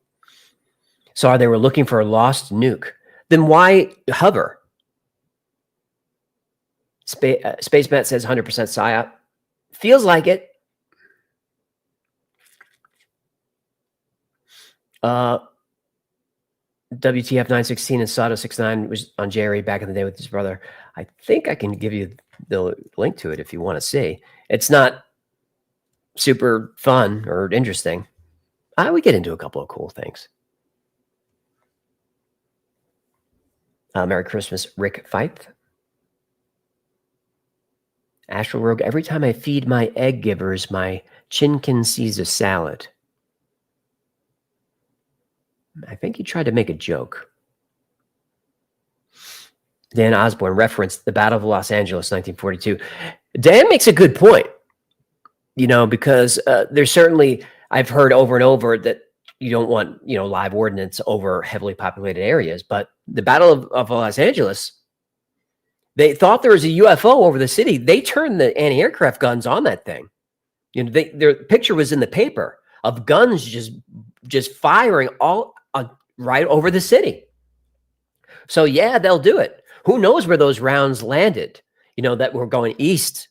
Speaker 2: So they were looking for a lost nuke. Then why hover? Spacemat says 100% PSYOP. Feels like it. WTF 916 and Sato 69 was on Jerry back in the day with his brother. I think I can give you the link to it if you want to see. It's not super fun or interesting. We get into a couple of cool things. Merry Christmas, Rick Fife. Astral Rogue, every time I feed my egg givers, my chinkin sees a salad. I think he tried to make a joke. Dan Osborne referenced the Battle of Los Angeles, 1942. Dan makes a good point, because there's certainly, I've heard over and over that you don't want, live ordnance over heavily populated areas. But the Battle of Los Angeles, they thought there was a UFO over the city. They turned the anti-aircraft guns on that thing. Their picture was in the paper of guns just firing all right over the city. So yeah, they'll do it. Who knows where those rounds landed? That were going east.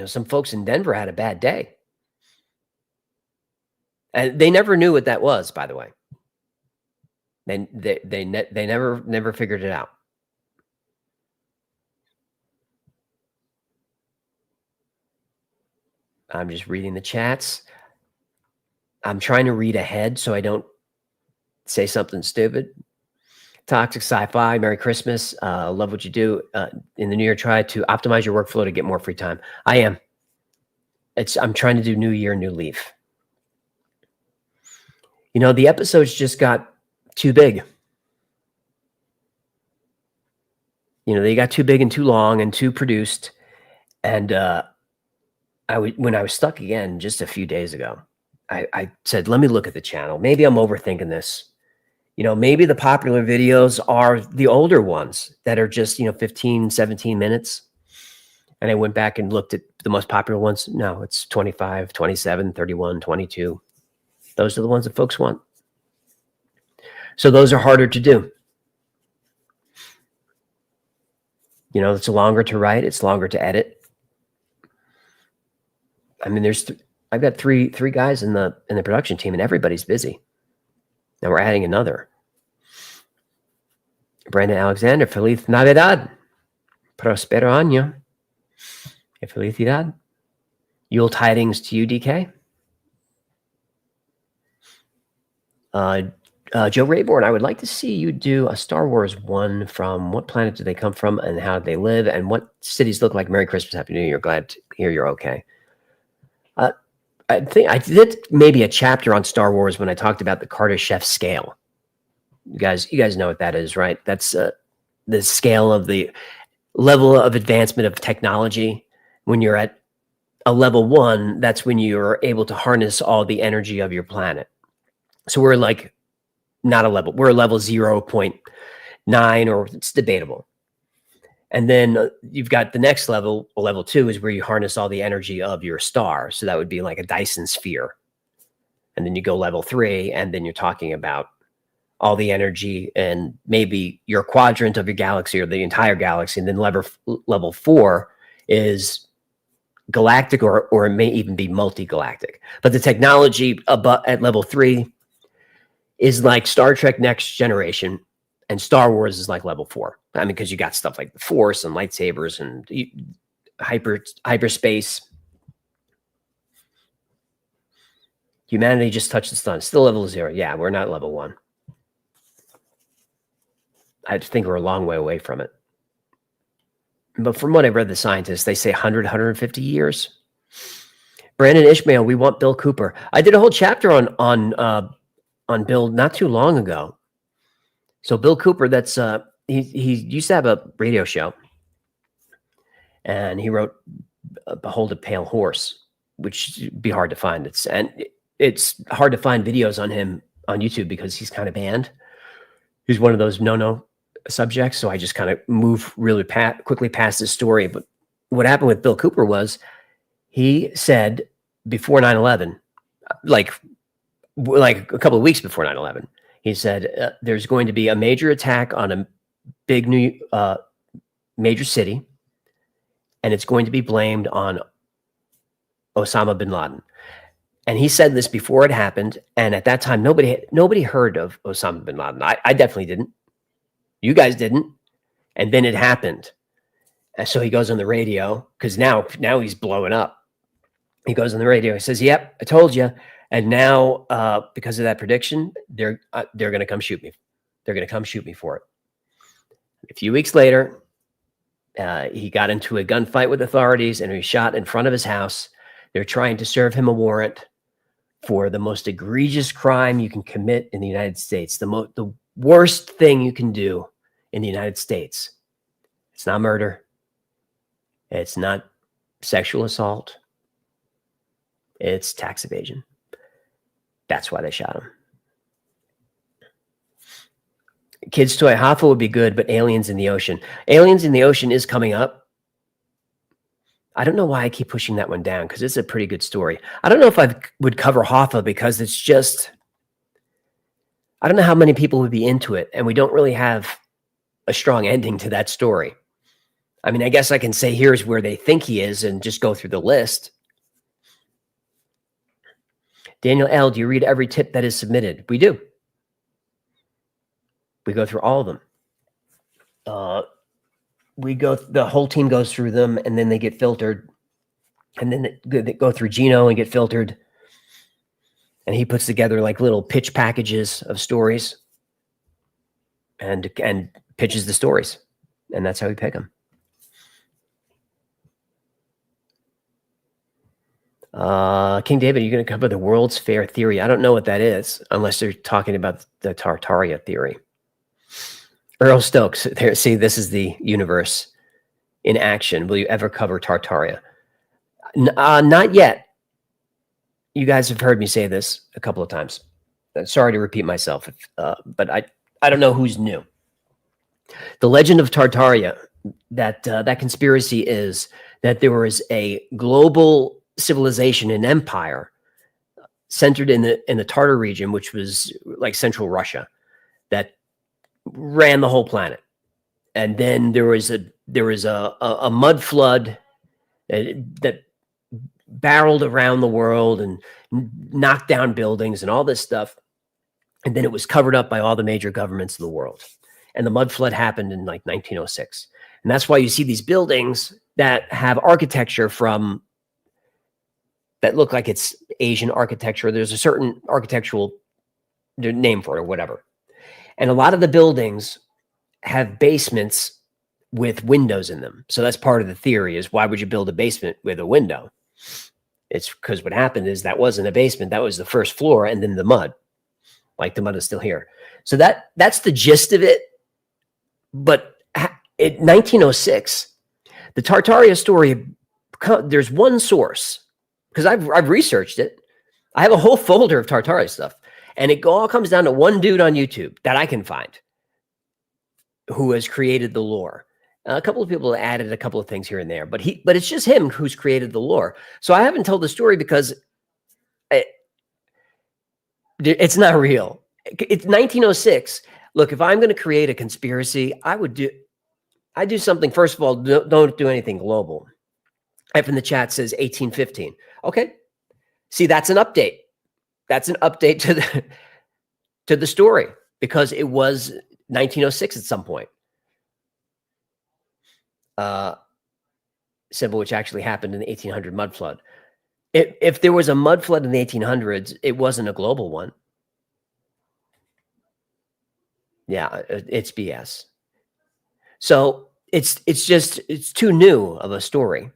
Speaker 2: Some folks in Denver had a bad day, and they never knew what that was. By the way, they never figured it out. I'm just reading the chats. I'm trying to read ahead so I don't say something stupid. Toxic Sci-Fi, Merry Christmas. Love what you do. In the new year, try to optimize your workflow to get more free time. I am. I'm trying to do new year, new leaf. You know, the episodes just got too big. You know, they got too big and too long and too produced. And when I was stuck again just a few days ago, I said, let me look at the channel. Maybe I'm overthinking this. You know, maybe the popular videos are the older ones that are just, 15, 17 minutes. And I went back and looked at the most popular ones. No, it's 25, 27, 31, 22. Those are the ones that folks want. So those are harder to do. You know, it's longer to write. It's longer to edit. I mean, I've got three guys in the production team, and everybody's busy. Now we're adding another. Brandon Alexander, Feliz Navidad. Prospero año. Felicidad. Yule tidings to you, DK. Joe Rayborn, I would like to see you do a Star Wars one from what planet do they come from and how do they live and what cities look like. Merry Christmas, Happy New Year. Glad to hear you're okay. I think I did maybe a chapter on Star Wars when I talked about the Kardashev scale. You guys know what that is, right? That's the scale of the level of advancement of technology. When you're at a level 1, that's when you're able to harness all the energy of your planet. So we're like not a level. We're a level 0.9, or it's debatable. And then you've got the next level, level 2, is where you harness all the energy of your star. So that would be like a Dyson sphere. And then you go level 3, and then you're talking about all the energy and maybe your quadrant of your galaxy or the entire galaxy. And then level 4 is galactic, or it may even be multi-galactic. But the technology at level 3 is like Star Trek Next Generation, and Star Wars is like level 4. I mean, because you got stuff like the Force and lightsabers and hyperspace. Humanity just touched the sun. Still level 0. Yeah, we're not level 1. I think we're a long way away from it. But from what I've read, the scientists, they say 100, 150 years. Brandon Ishmael, we want Bill Cooper. I did a whole chapter on Bill not too long ago. So Bill Cooper, that's he used to have a radio show, and he wrote "Behold a Pale Horse," which would be hard to find. It's hard to find videos on him on YouTube because he's kind of banned. He's one of those no subjects. So I just kind of move really quickly past this story. But what happened with Bill Cooper was he said before 9/11, like a couple of weeks before 9/11, he said there's going to be a major attack on a big new major city, and it's going to be blamed on Osama bin Laden. And he said this before it happened, and at that time nobody heard of Osama bin Laden. I definitely didn't. You guys didn't. And then it happened. And so he goes on the radio, because now he's blowing up. He goes on the radio. He says, "Yep, I told you." And now, because of that prediction, they're going to come shoot me. They're going to come shoot me for it. A few weeks later, he got into a gunfight with authorities, and he was shot in front of his house. They're trying to serve him a warrant for the most egregious crime you can commit in the United States. The worst thing you can do in the United States. It's not murder. It's not sexual assault. It's tax evasion. That's why they shot him. Kids Toy Hoffa would be good, but Aliens in the Ocean. Aliens in the Ocean is coming up. I don't know why I keep pushing that one down, because it's a pretty good story. I don't know if I would cover Hoffa, because it's just, I don't know how many people would be into it, and we don't really have a strong ending to that story. I mean, I guess I can say here's where they think he is and just go through the list. Daniel L., do you read every tip that is submitted? We do. We go through all of them. The whole team goes through them, and then they get filtered. And then they go through Gino and get filtered. and he puts together like little pitch packages of stories and pitches the stories, and that's how we pick them. King David, you're going to cover the World's Fair theory. I don't know what that is, unless they're talking about the Tartaria theory. Earl Stokes, there. See, this is the universe in action. Will you ever cover Tartaria? Not yet. You guys have heard me say this a couple of times. Sorry to repeat myself, but I don't know who's new. The legend of Tartaria, that conspiracy is that there was a global civilization and empire centered in the Tartar region, which was like central Russia, that ran the whole planet. And then there was a mud flood that barreled around the world and knocked down buildings and all this stuff. And then it was covered up by all the major governments of the world. And the mud flood happened in like 1906. And that's why you see these buildings that have architecture that look like it's Asian architecture. There's a certain architectural name for it or whatever. And a lot of the buildings have basements with windows in them. So that's part of the theory, is why would you build a basement with a window? It's because what happened is that wasn't a basement. That was the first floor and then the mud. Like the mud is still here. So that's the gist of it. But in 1906, the Tartaria story, there's one source, because I've researched it. I have a whole folder of Tartaria stuff. And it all comes down to one dude on YouTube that I can find who has created the lore. A couple of people added a couple of things here and there, but it's just him who's created the lore. So I haven't told the story because it's not real. It's 1906. Look, if I'm going to create a conspiracy, I do something. First of all, don't do anything global. F in the chat says 1815. Okay. See, that's an update. That's an update to the story, because it was 1906 at some point. Symbol which actually happened in the 1800 mud flood. If there was a mud flood in the 1800s, it wasn't a global one. Yeah, it's BS. So it's too new of a story.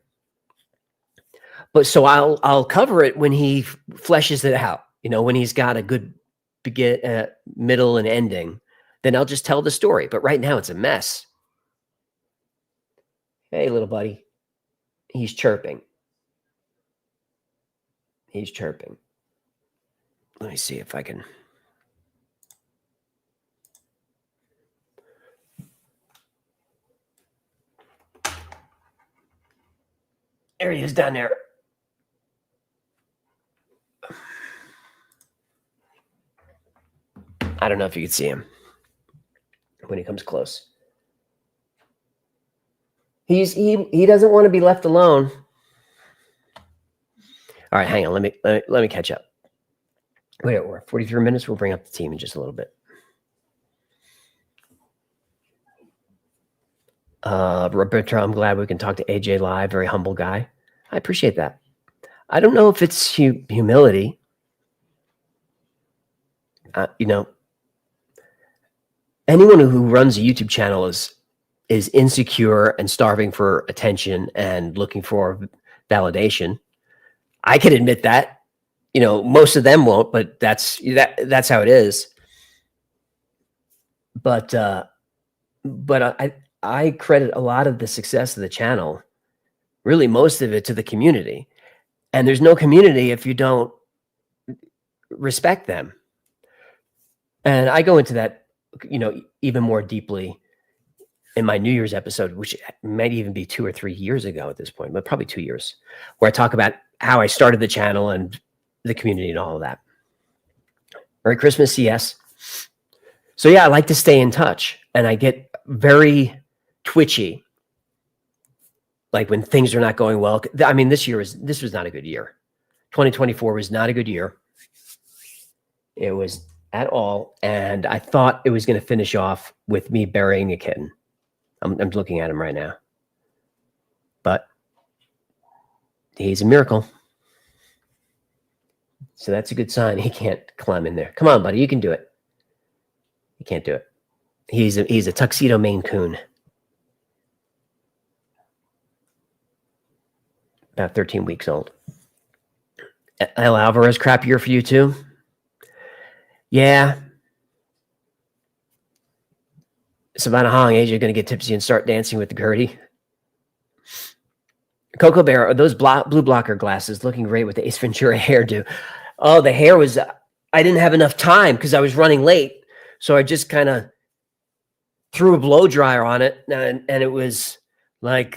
Speaker 2: But so I'll cover it when he fleshes it out. You know, when he's got a good middle and ending, then I'll just tell the story. But right now it's a mess. Hey, little buddy. He's chirping. He's chirping. Let me see if I can. There he is down there. I don't know if you can see him when he comes close. He doesn't want to be left alone. All right, hang on. Let me catch up. Wait, we're 43 minutes. We'll bring up the team in just a little bit. Roberto, I'm glad we can talk to AJ live. Very humble guy. I appreciate that. I don't know if it's humility. You know, anyone who runs a YouTube channel is insecure and starving for attention and looking for validation. I can admit that. You know, most of them won't, but that's how it is. But I credit a lot of the success of the channel, really most of it, to the community. And there's no community if you don't respect them. And I go into that, you know, even more deeply in my New Year's episode, which might even be 2 or 3 years ago at this point, but probably 2 years, where I talk about how I started the channel and the community and all of that. Merry Christmas, yes. So yeah, I like to stay in touch, and I get very twitchy, like when things are not going well. I mean, this was not a good year. 2024 was not a good year. It was at all, and I thought it was going to finish off with me burying a kitten. I'm looking at him right now, but he's a miracle. So that's a good sign. He can't climb in there. Come on, buddy. You can do it. He can't do it. He's a tuxedo Maine Coon. About 13 weeks old. El Alvarez, crap year for you too? Yeah. Savannah Hong, Asia, going to get tipsy and start dancing with the Gertie. Coco Bear, are those blue blocker glasses looking great with the Ace Ventura hairdo? Oh, the hair was, I didn't have enough time because I was running late. So I just kind of threw a blow dryer on it. And it was like,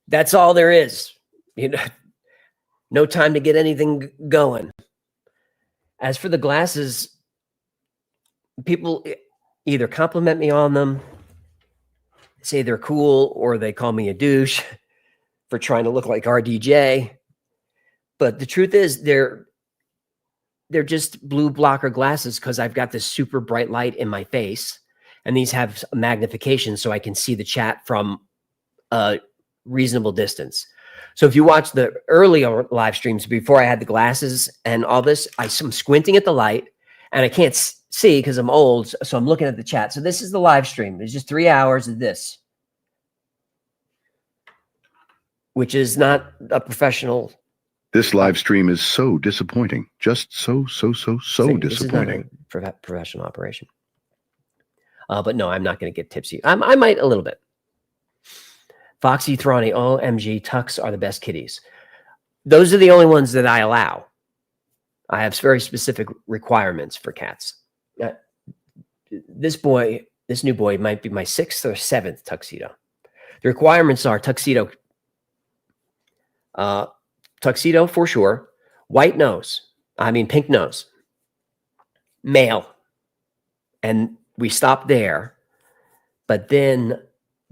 Speaker 2: that's all there is. You know, no time to get anything going. As for the glasses, people either compliment me on them, say they're cool, or they call me a douche for trying to look like RDJ. But the truth is they're just blue blocker glasses because I've got this super bright light in my face, and these have magnification so I can see the chat from a reasonable distance. So if you watch the earlier live streams before I had the glasses and all this, I'm squinting at the light and I can't see because I'm old. So I'm looking at the chat. So this is the live stream. It's just 3 hours of this, which is not a professional.
Speaker 8: This live stream is so disappointing. Just so disappointing.
Speaker 2: This is not a professional operation. But no, I'm not going to get tipsy. I might a little bit. Foxy Throny, OMG, Tux are the best kitties. Those are the only ones that I allow. I have very specific requirements for cats. This new boy might be my 6th or 7th tuxedo. The requirements are tuxedo for sure, pink nose, male. And we stopped there, but then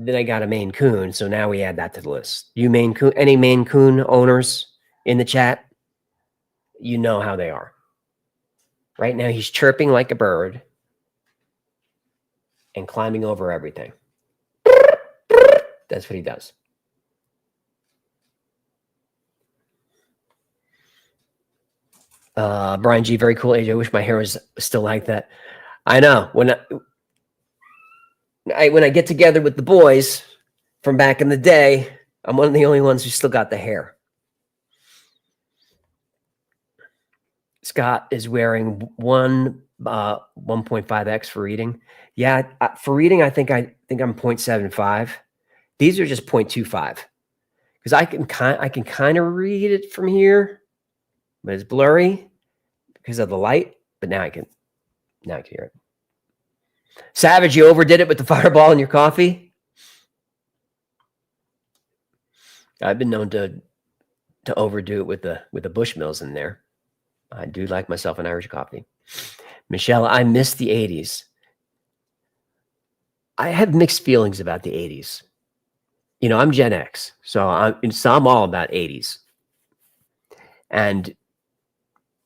Speaker 2: I got a Maine Coon, so now we add that to the list. You Maine Coon, any Maine Coon owners in the chat, you know how they are. Right now he's chirping like a bird and climbing over everything. That's what he does. Brian G, very cool. AJ, I wish my hair was still like that. I know. When I get together with the boys from back in the day, I'm one of the only ones who still got the hair. Scott is wearing 1.5x for reading. Yeah, for reading, I think I'm 0.75. These are just 0.25 because I can kind of read it from here, but it's blurry because of the light. But now I can hear it. Savage, you overdid it with the fireball in your coffee. I've been known to overdo it with the Bushmills in there. I do like myself an Irish coffee. Michelle, I miss the 80s. I have mixed feelings about the 80s. You know, I'm Gen X, so I'm all about 80s. And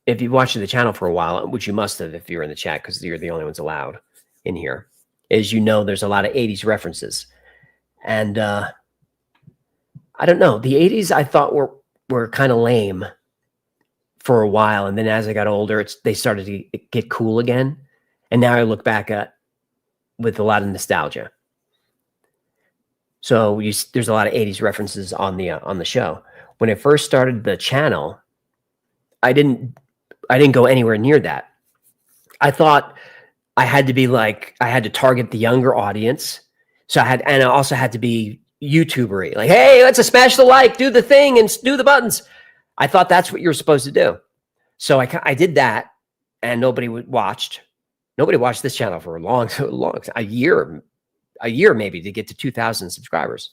Speaker 2: if you've watched the channel for a while, which you must have if you're in the chat because you're the only ones allowed in here, is there's a lot of 80s references. And I don't know. The 80s I thought were kind of lame for a while. And then as I got older, they started to get cool again. And now I look back with a lot of nostalgia. So there's a lot of 80s references on the show. When I first started the channel, I didn't go anywhere near that. I thought I had to target the younger audience. So I also had to be YouTuber-y. Like, hey, let's smash the like, do the thing, and do the buttons. I thought that's what you're supposed to do. So I did that, and nobody watched. Nobody watched this channel for a year maybe to get to 2,000 subscribers.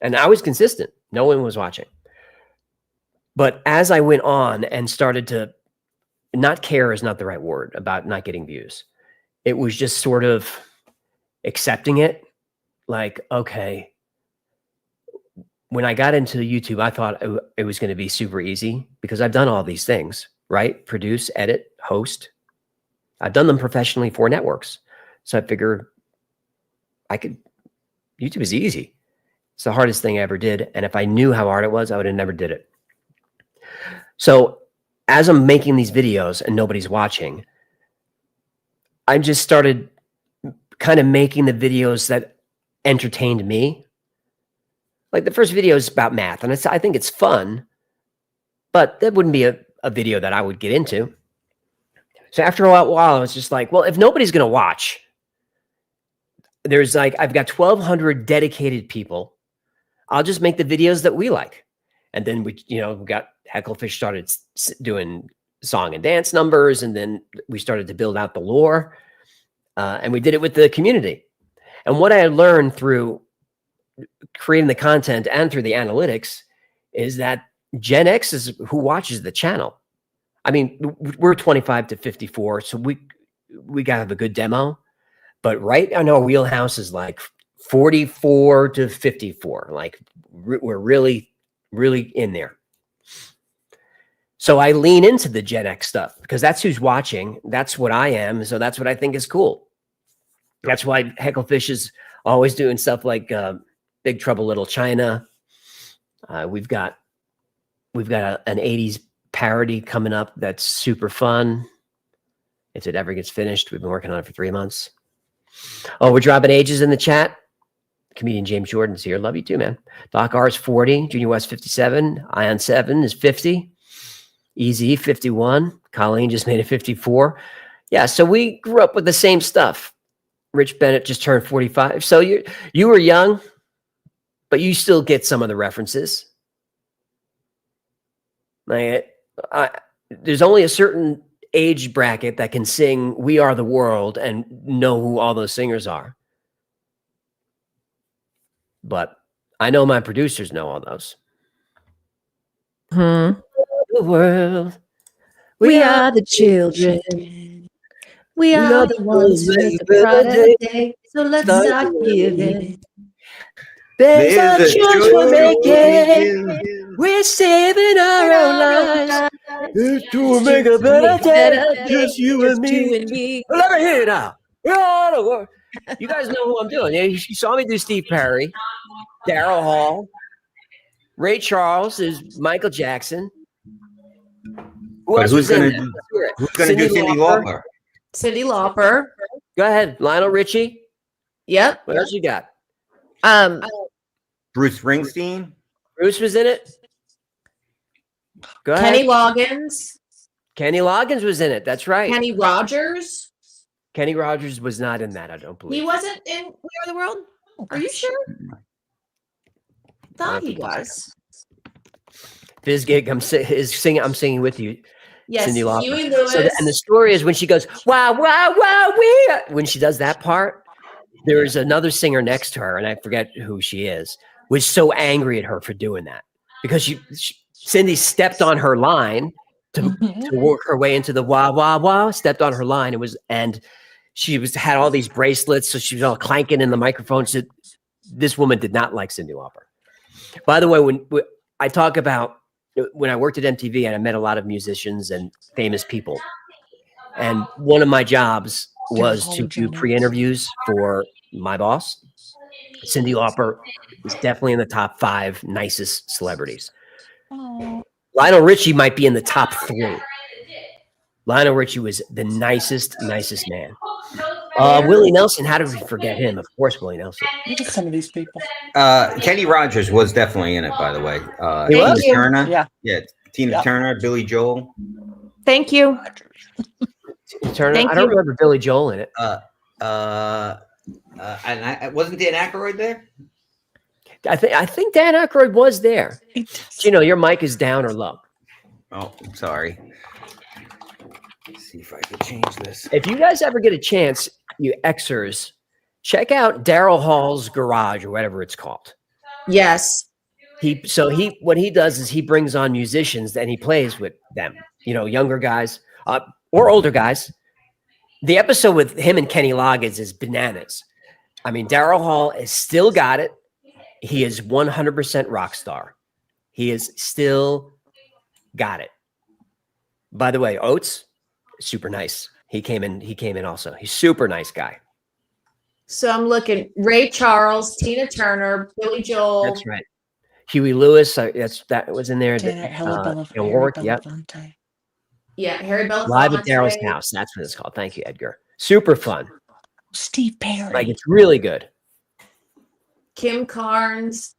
Speaker 2: And I was consistent. No one was watching. But as I went on and started to not care is not the right word about not getting views. It was just sort of accepting it. Like, okay. When I got into YouTube, I thought it was going to be super easy because I've done all these things, right? Produce, edit, host. I've done them professionally for networks. So I figured YouTube is easy. It's the hardest thing I ever did. And if I knew how hard it was, I would have never did it. So as I'm making these videos and nobody's watching, I just started kind of making the videos that entertained me. Like the first video is about math, and I think it's fun, but that wouldn't be a video that I would get into. So after a while, I was just like, well, if nobody's going to watch, there's like, I've got 1,200 dedicated people. I'll just make the videos that we like. And then we got Hecklefish started doing song and dance numbers. And then we started to build out the lore. And we did it with the community. And what I had learned through creating the content and through the analytics is that Gen X is who watches the channel. I mean, we're 25 to 54, so we got to have a good demo. But right on our wheelhouse is like 44 to 54. Like we're really, really in there. So I lean into the Gen X stuff because that's who's watching. That's what I am. So that's what I think is cool. That's why Hecklefish is always doing stuff like Big Trouble Little China. We've got an 80s parody coming up that's super fun. If it ever gets finished, we've been working on it for 3 months. Oh, we're dropping ages in the chat. Comedian James Jordan's here. Love you too, man. Doc R is 40. Junior West 57. Ion 7 is 50. Easy 51. Colleen just made it 54. Yeah, so we grew up with the same stuff. Rich Bennett just turned 45. So you were young, but you still get some of the references. Like, there's only a certain age bracket that can sing "We Are the World" and know who all those singers are. But I know my producers know all those.
Speaker 10: The
Speaker 2: world.
Speaker 10: We are the children. We are the ones with the pride of the day. So let's start giving.
Speaker 2: There's a choice we're making. We're saving our own lives. To make a better day. Just you and me. Let me hear it now. You guys know who I'm doing. You saw me do Steve Perry, Daryl Hall, Ray Charles is Michael Jackson.
Speaker 11: Who's gonna do Cyndi Lauper?
Speaker 10: Cyndi Lauper.
Speaker 2: Go ahead, Lionel Richie.
Speaker 10: Yep.
Speaker 2: What else you got?
Speaker 11: Bruce Springsteen.
Speaker 2: Bruce was in it. Go ahead.
Speaker 10: Kenny Loggins.
Speaker 2: Kenny Loggins was in it. That's right.
Speaker 10: Kenny Rogers.
Speaker 2: Kenny Rogers was not in that. I don't believe
Speaker 10: he wasn't in We Are the World. Are you sure? Thought he was.
Speaker 2: Fizz Gig. I'm singing with you.
Speaker 10: Yes,
Speaker 2: Cyndi Lauper.
Speaker 10: Huey Lewis.
Speaker 2: And the story is when she goes, wow, wow, wow, we. When she does that part, there's another singer next to her, and I forget who she is, was so angry at her for doing that because Cyndi stepped on her line to work her way into the wah, wah, wah, stepped on her line. And she had all these bracelets, so she was all clanking in the microphone. So this woman did not like Cyndi Lauper. By the way, when I talk about when I worked at MTV and I met a lot of musicians and famous people, and one of my jobs was to do pre-interviews for my boss. Cyndi Lauper is definitely in the top 5 nicest celebrities. Lionel Richie might be in the top 3. Lionel Richie was the nicest man. Willie Nelson, how did we forget him? Of course, Willie Nelson.
Speaker 12: Look at some of these people.
Speaker 11: Kenny Rogers was definitely in it, by the way.
Speaker 10: Tina
Speaker 11: Turner. Yeah. Tina Turner, Billy Joel.
Speaker 10: Thank you.
Speaker 2: Turner. I don't remember Billy Joel in it.
Speaker 11: And wasn't Dan Aykroyd there?
Speaker 2: I think Dan Aykroyd was there. Your mic is down or low.
Speaker 11: Oh, I'm sorry. Let's see if I can change this.
Speaker 2: If you guys ever get a chance, you Xers, check out Daryl Hall's Garage or whatever it's called.
Speaker 10: Yes.
Speaker 2: What he does is he brings on musicians and he plays with them. Younger guys or older guys. The episode with him and Kenny Loggins is bananas. I mean, Daryl Hall has still got it. He is 100% rock star. He is still got it. By the way, Oates, super nice. He came in also. He's super nice guy.
Speaker 10: So I'm looking Ray Charles, Tina Turner, Billy Joel.
Speaker 2: That's right. Huey Lewis, that was in there.
Speaker 12: Warwick,
Speaker 2: Yep.
Speaker 9: Yeah, Harry Belafonte.
Speaker 2: Live at Daryl's house. That's what it's called. Thank you, Edgar. Super fun.
Speaker 10: Steve Perry.
Speaker 2: Like, it's really good.
Speaker 9: Kim Carnes.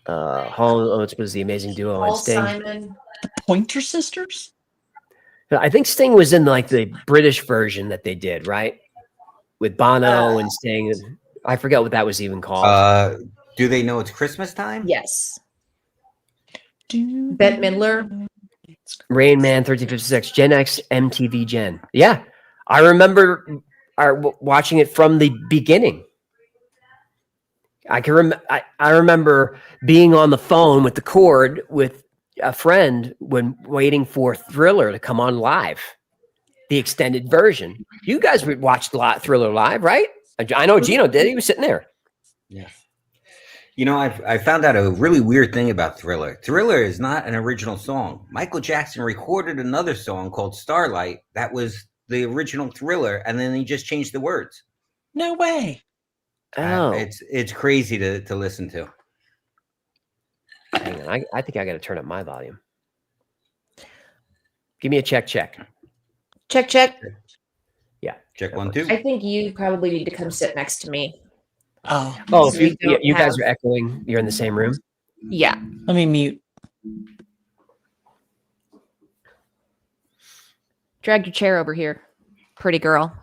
Speaker 2: Hall & Oates was the amazing duo
Speaker 9: Paul
Speaker 2: and Sting.
Speaker 9: Simon.
Speaker 10: The Pointer Sisters?
Speaker 2: I think Sting was in like the British version that they did, right? With Bono and Sting. I forget what that was even called.
Speaker 11: Do they know it's Christmas time?
Speaker 9: Yes. Bette Midler.
Speaker 2: Rain Man 1356, Gen X MTV Gen. Yeah. I remember watching it from the beginning. I remember being on the phone with the cord with a friend when waiting for Thriller to come on live, the extended version. You guys watched Thriller live, right? I know Gino did. He was sitting there.
Speaker 11: Yes. You know, I found out a really weird thing about Thriller. Thriller is not an original song. Michael Jackson recorded another song called Starlight that was the original Thriller, and then he just changed the words.
Speaker 10: No way.
Speaker 2: Oh,
Speaker 11: it's crazy to listen to.
Speaker 2: Hang on, I think I got to turn up my volume. Give me a check.
Speaker 9: Check.
Speaker 2: Yeah,
Speaker 11: check 1 2.
Speaker 9: I think you probably need to come sit next to me.
Speaker 10: Oh,
Speaker 2: if you guys are echoing, you're in the same room.
Speaker 9: Yeah.
Speaker 10: let me mute.
Speaker 9: Drag your chair over here, pretty girl.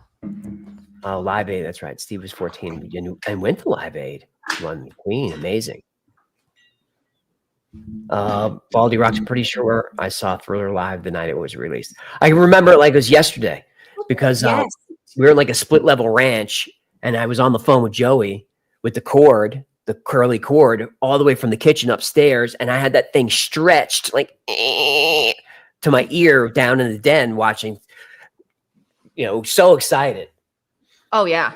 Speaker 2: Oh, Live Aid. That's right. Steve was 14 and went to Live Aid. Won the Queen. Amazing. Baldy Rock's pretty sure I saw Thriller live the night it was released. I remember it like it was yesterday because we were in like a split level ranch and I was on the phone with Joey with the cord, the curly cord, all the way from the kitchen upstairs. And I had that thing stretched like to my ear down in the den watching, so excited.
Speaker 9: Oh yeah.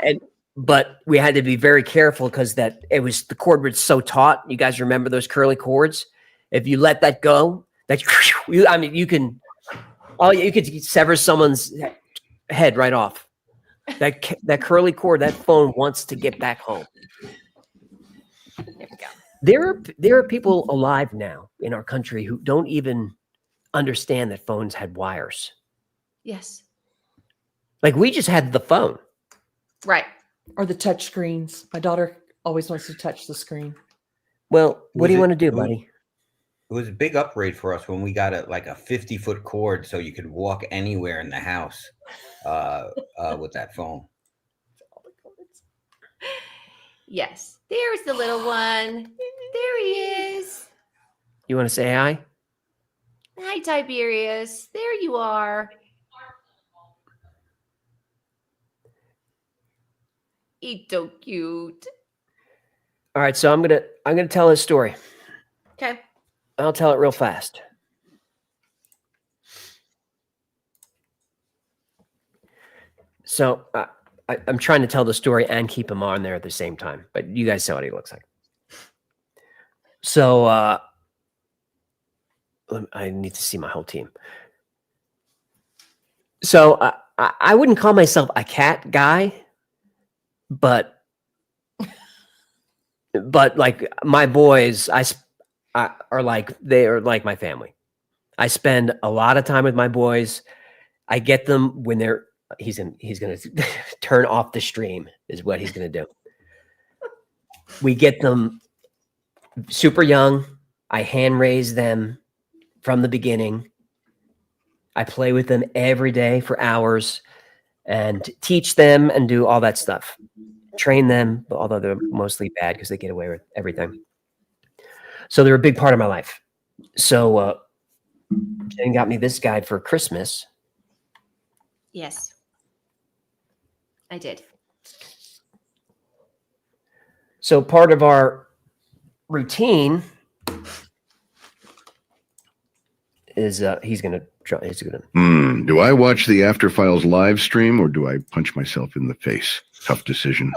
Speaker 2: But we had to be very careful because the cord was so taut. You guys remember those curly cords? If you let that go, you could sever someone's head right off. That curly cord, that phone wants to get back home. There we go. There are people alive now in our country who don't even understand that phones had wires.
Speaker 9: Yes.
Speaker 2: Like we just had the phone.
Speaker 9: Right.
Speaker 10: Or the touch screens. My daughter always wants to touch the screen.
Speaker 2: Well, what do you want to do, buddy?
Speaker 11: It was a big upgrade for us when we got a 50-foot cord so you could walk anywhere in the house with that phone.
Speaker 9: Yes. There's the little one. There he is.
Speaker 2: You want to say hi?
Speaker 9: Hi, Tiberius. There you are. He's so cute.
Speaker 2: All right, so I'm gonna tell his story.
Speaker 9: Okay.
Speaker 2: I'll tell it real fast. So I'm trying to tell the story and keep him on there at the same time, but you guys saw what he looks like. So I need to see my whole team. So I wouldn't call myself a cat guy, but like my boys, are like my family. I spend a lot of time with my boys. I get them when he's going to turn off the stream is what he's going to do. We get them super young. I hand raise them from the beginning. I play with them every day for hours and teach them and do all that stuff. Train them, although they're mostly bad because they get away with everything. So they're a big part of my life. So Jen got me this guide for Christmas.
Speaker 9: Yes. I did.
Speaker 2: So part of our routine is he's gonna try.
Speaker 8: Do I watch the After Files live stream or do I punch myself in the face? Tough decision.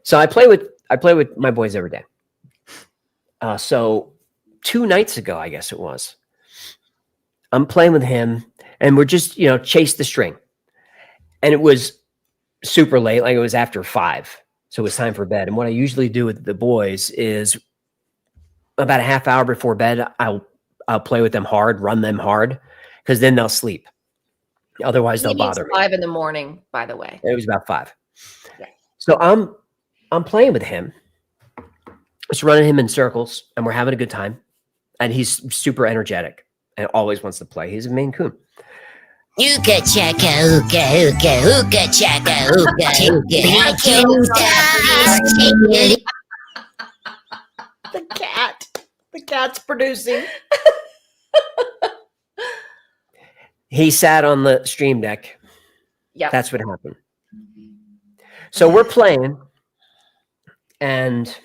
Speaker 2: So I play with my boys every day. So 2 nights ago, I guess it was, I'm playing with him and we're just, chase the string. And it was super late. Like it was after 5. So it was time for bed. And what I usually do with the boys is about a half hour before bed, I'll play with them hard, run them hard, because then they'll sleep. Otherwise, they'll bother me.
Speaker 9: 5 in the morning, by the way.
Speaker 2: It was about 5.
Speaker 9: Yeah.
Speaker 2: So I'm playing with him, just running him in circles, and we're having a good time. And he's super energetic and always wants to play. He's a Maine Coon.
Speaker 1: Hookah chaka, hookah, hookah, hookah chaka, hookah, hookah. I can't stop.
Speaker 10: The cat's producing.
Speaker 2: He sat on the stream deck.
Speaker 9: Yeah.
Speaker 2: That's what happened. So we're playing, and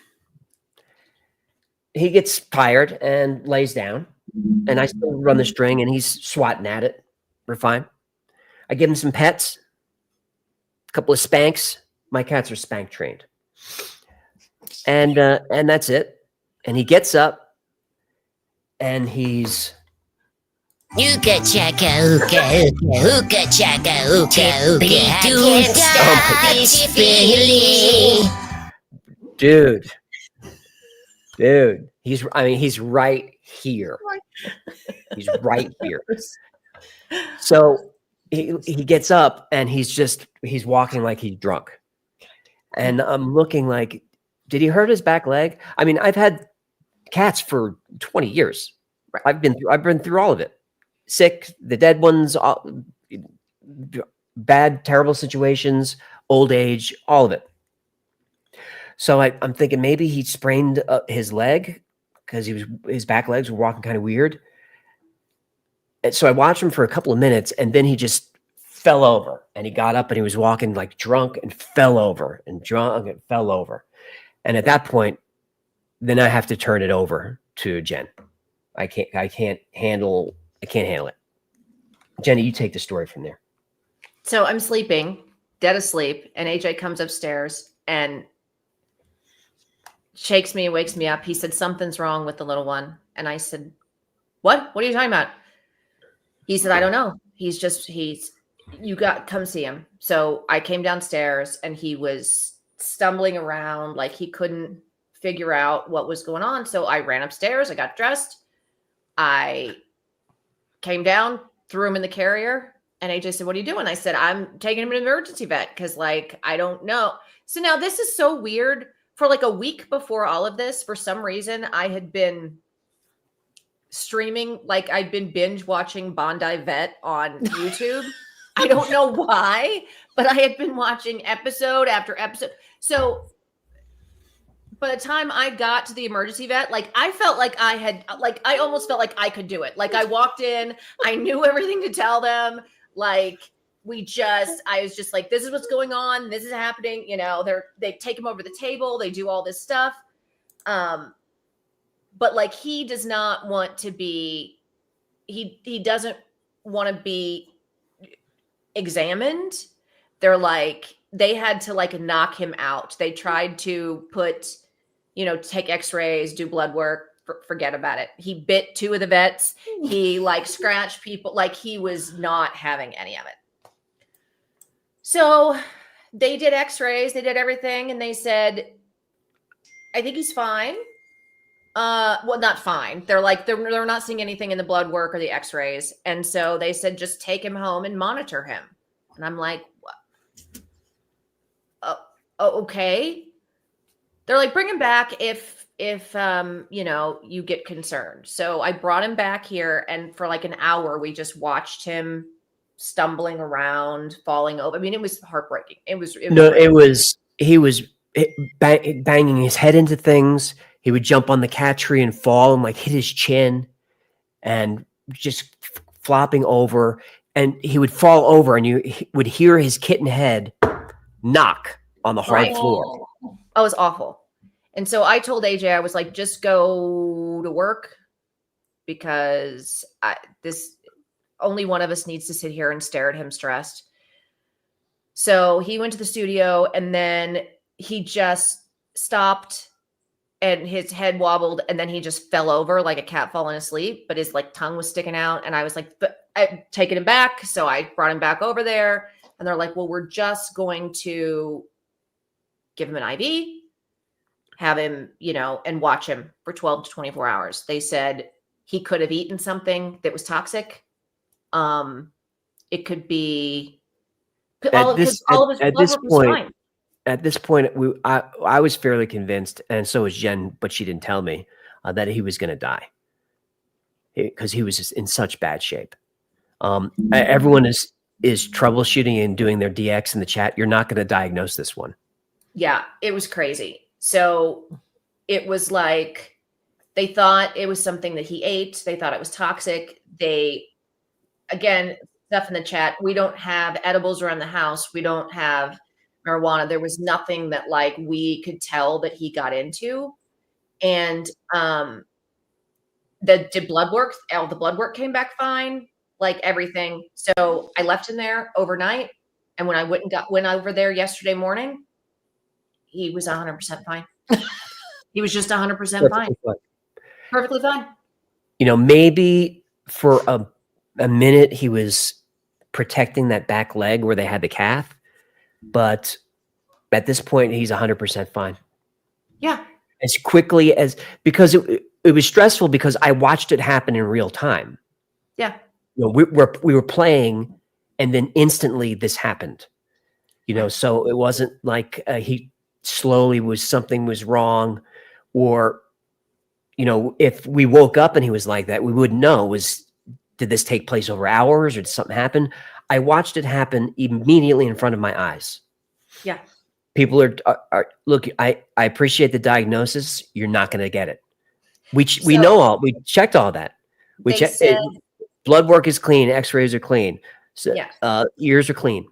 Speaker 2: he gets tired and lays down, and I still run the string, and he's swatting at it. We're fine. I give him some pets, a couple of spanks. My cats are spank trained. And that's it. And he gets up, and he's
Speaker 1: Hookah chaka, hookah, hookah, hookah chaka, hookah, hookah. I can't stop this feeling.
Speaker 2: dude. He's right here. He's right here. So he gets up, and he's walking like he's drunk. And I'm looking like, did he hurt his back leg? I mean, I've had cats for 20 years. I've been through all of it. Sick, the dead ones, bad, terrible situations, old age, all of it. So I'm thinking maybe he sprained his leg because his back legs were walking kind of weird. And so I watched him for a couple of minutes, and then he just fell over, and he got up, and he was walking like drunk and fell over and drunk and fell over. And at that point, then I have to turn it over to Jen. I can't handle it. Jenny, you take the story from there.
Speaker 9: So I'm sleeping, dead asleep, and AJ comes upstairs and shakes me and wakes me up. He said, something's wrong with the little one. And I said, what? What are you talking about? He said, I don't know. Come see him. So I came downstairs, and he was stumbling around like he couldn't figure out what was going on. So I ran upstairs. I got dressed. I came down, threw him in the carrier, and AJ said, what are you doing? I said, I'm taking him to an emergency vet because, I don't know. So now this is so weird. For a week before all of this, for some reason, I had been streaming, I'd been binge watching Bondi Vet on YouTube. I don't know why, but I had been watching episode after episode. So by the time I got to the emergency vet, I felt like I almost felt like I could do it. I walked in, I knew everything to tell them. I was just like, this is what's going on. This is happening. They take him over the table. They do all this stuff. But he does not want to be, he doesn't want to be examined. They had to knock him out. They tried to take x-rays, do blood work, forget about it. He bit 2 of the vets. He scratched people. He was not having any of it. So they did x-rays, they did everything. And they said, I think he's fine. Well, not fine. They're they're not seeing anything in the blood work or the x-rays. And so they said, just take him home and monitor him. And I'm like, what? Okay. They're bring him back if you get concerned. So I brought him back here, and for an hour, we just watched him stumbling around, falling over. I mean, it was heartbreaking. He was banging his head into things. He would jump on the cat tree and fall and hit his chin and just flopping over. And he would fall over, and you would hear his kitten head knock on the hard floor. Oh, it was awful. And so I told AJ, I was like, just go to work, because only one of us needs to sit here and stare at him stressed. So he went to the studio, and then he just stopped, and his head wobbled, and then he just fell over like a cat falling asleep, but his tongue was sticking out. And I was like, but I'm taking him back. So I brought him back over there, and they're like, well, we're just going to give him an IV, have him, and watch him for 12 to 24 hours. They said, he could have eaten something that was toxic. It could be all of his blood work was fine.
Speaker 2: At this point, I was fairly convinced, and so was Jen, but she didn't tell me that he was going to die because he was just in such bad shape. Everyone is troubleshooting and doing their DX in the chat. You're not going to diagnose this one.
Speaker 9: Yeah, it was crazy. So it was like they thought it was something that he ate. They thought it was toxic. Again, stuff in the chat. We don't have edibles around the house. We don't have marijuana. There was nothing that like we could tell that he got into. And the blood work, all the blood work came back fine, like everything. So I left him there overnight. And when I went over there yesterday morning, he was 100% fine. He was just 100% fine. Perfectly fine.
Speaker 2: You know, maybe for a minute he was protecting that back leg where they had the calf, but at this point he's 100% fine.
Speaker 9: Yeah.
Speaker 2: As quickly as, because it was stressful because I watched it happen in real time.
Speaker 9: Yeah.
Speaker 2: You know, we were playing and then instantly this happened, you know, so it wasn't like he slowly something was wrong, or, you know, if we woke up and he was like that, we wouldn't know. Did this take place over hours or did something happen? I watched it happen immediately in front of my eyes.
Speaker 9: Yeah.
Speaker 2: People are look, I appreciate the diagnosis. You're not going to get it. We checked all that. Blood work is clean. X-rays are clean. So,
Speaker 9: yeah.
Speaker 2: Ears are clean.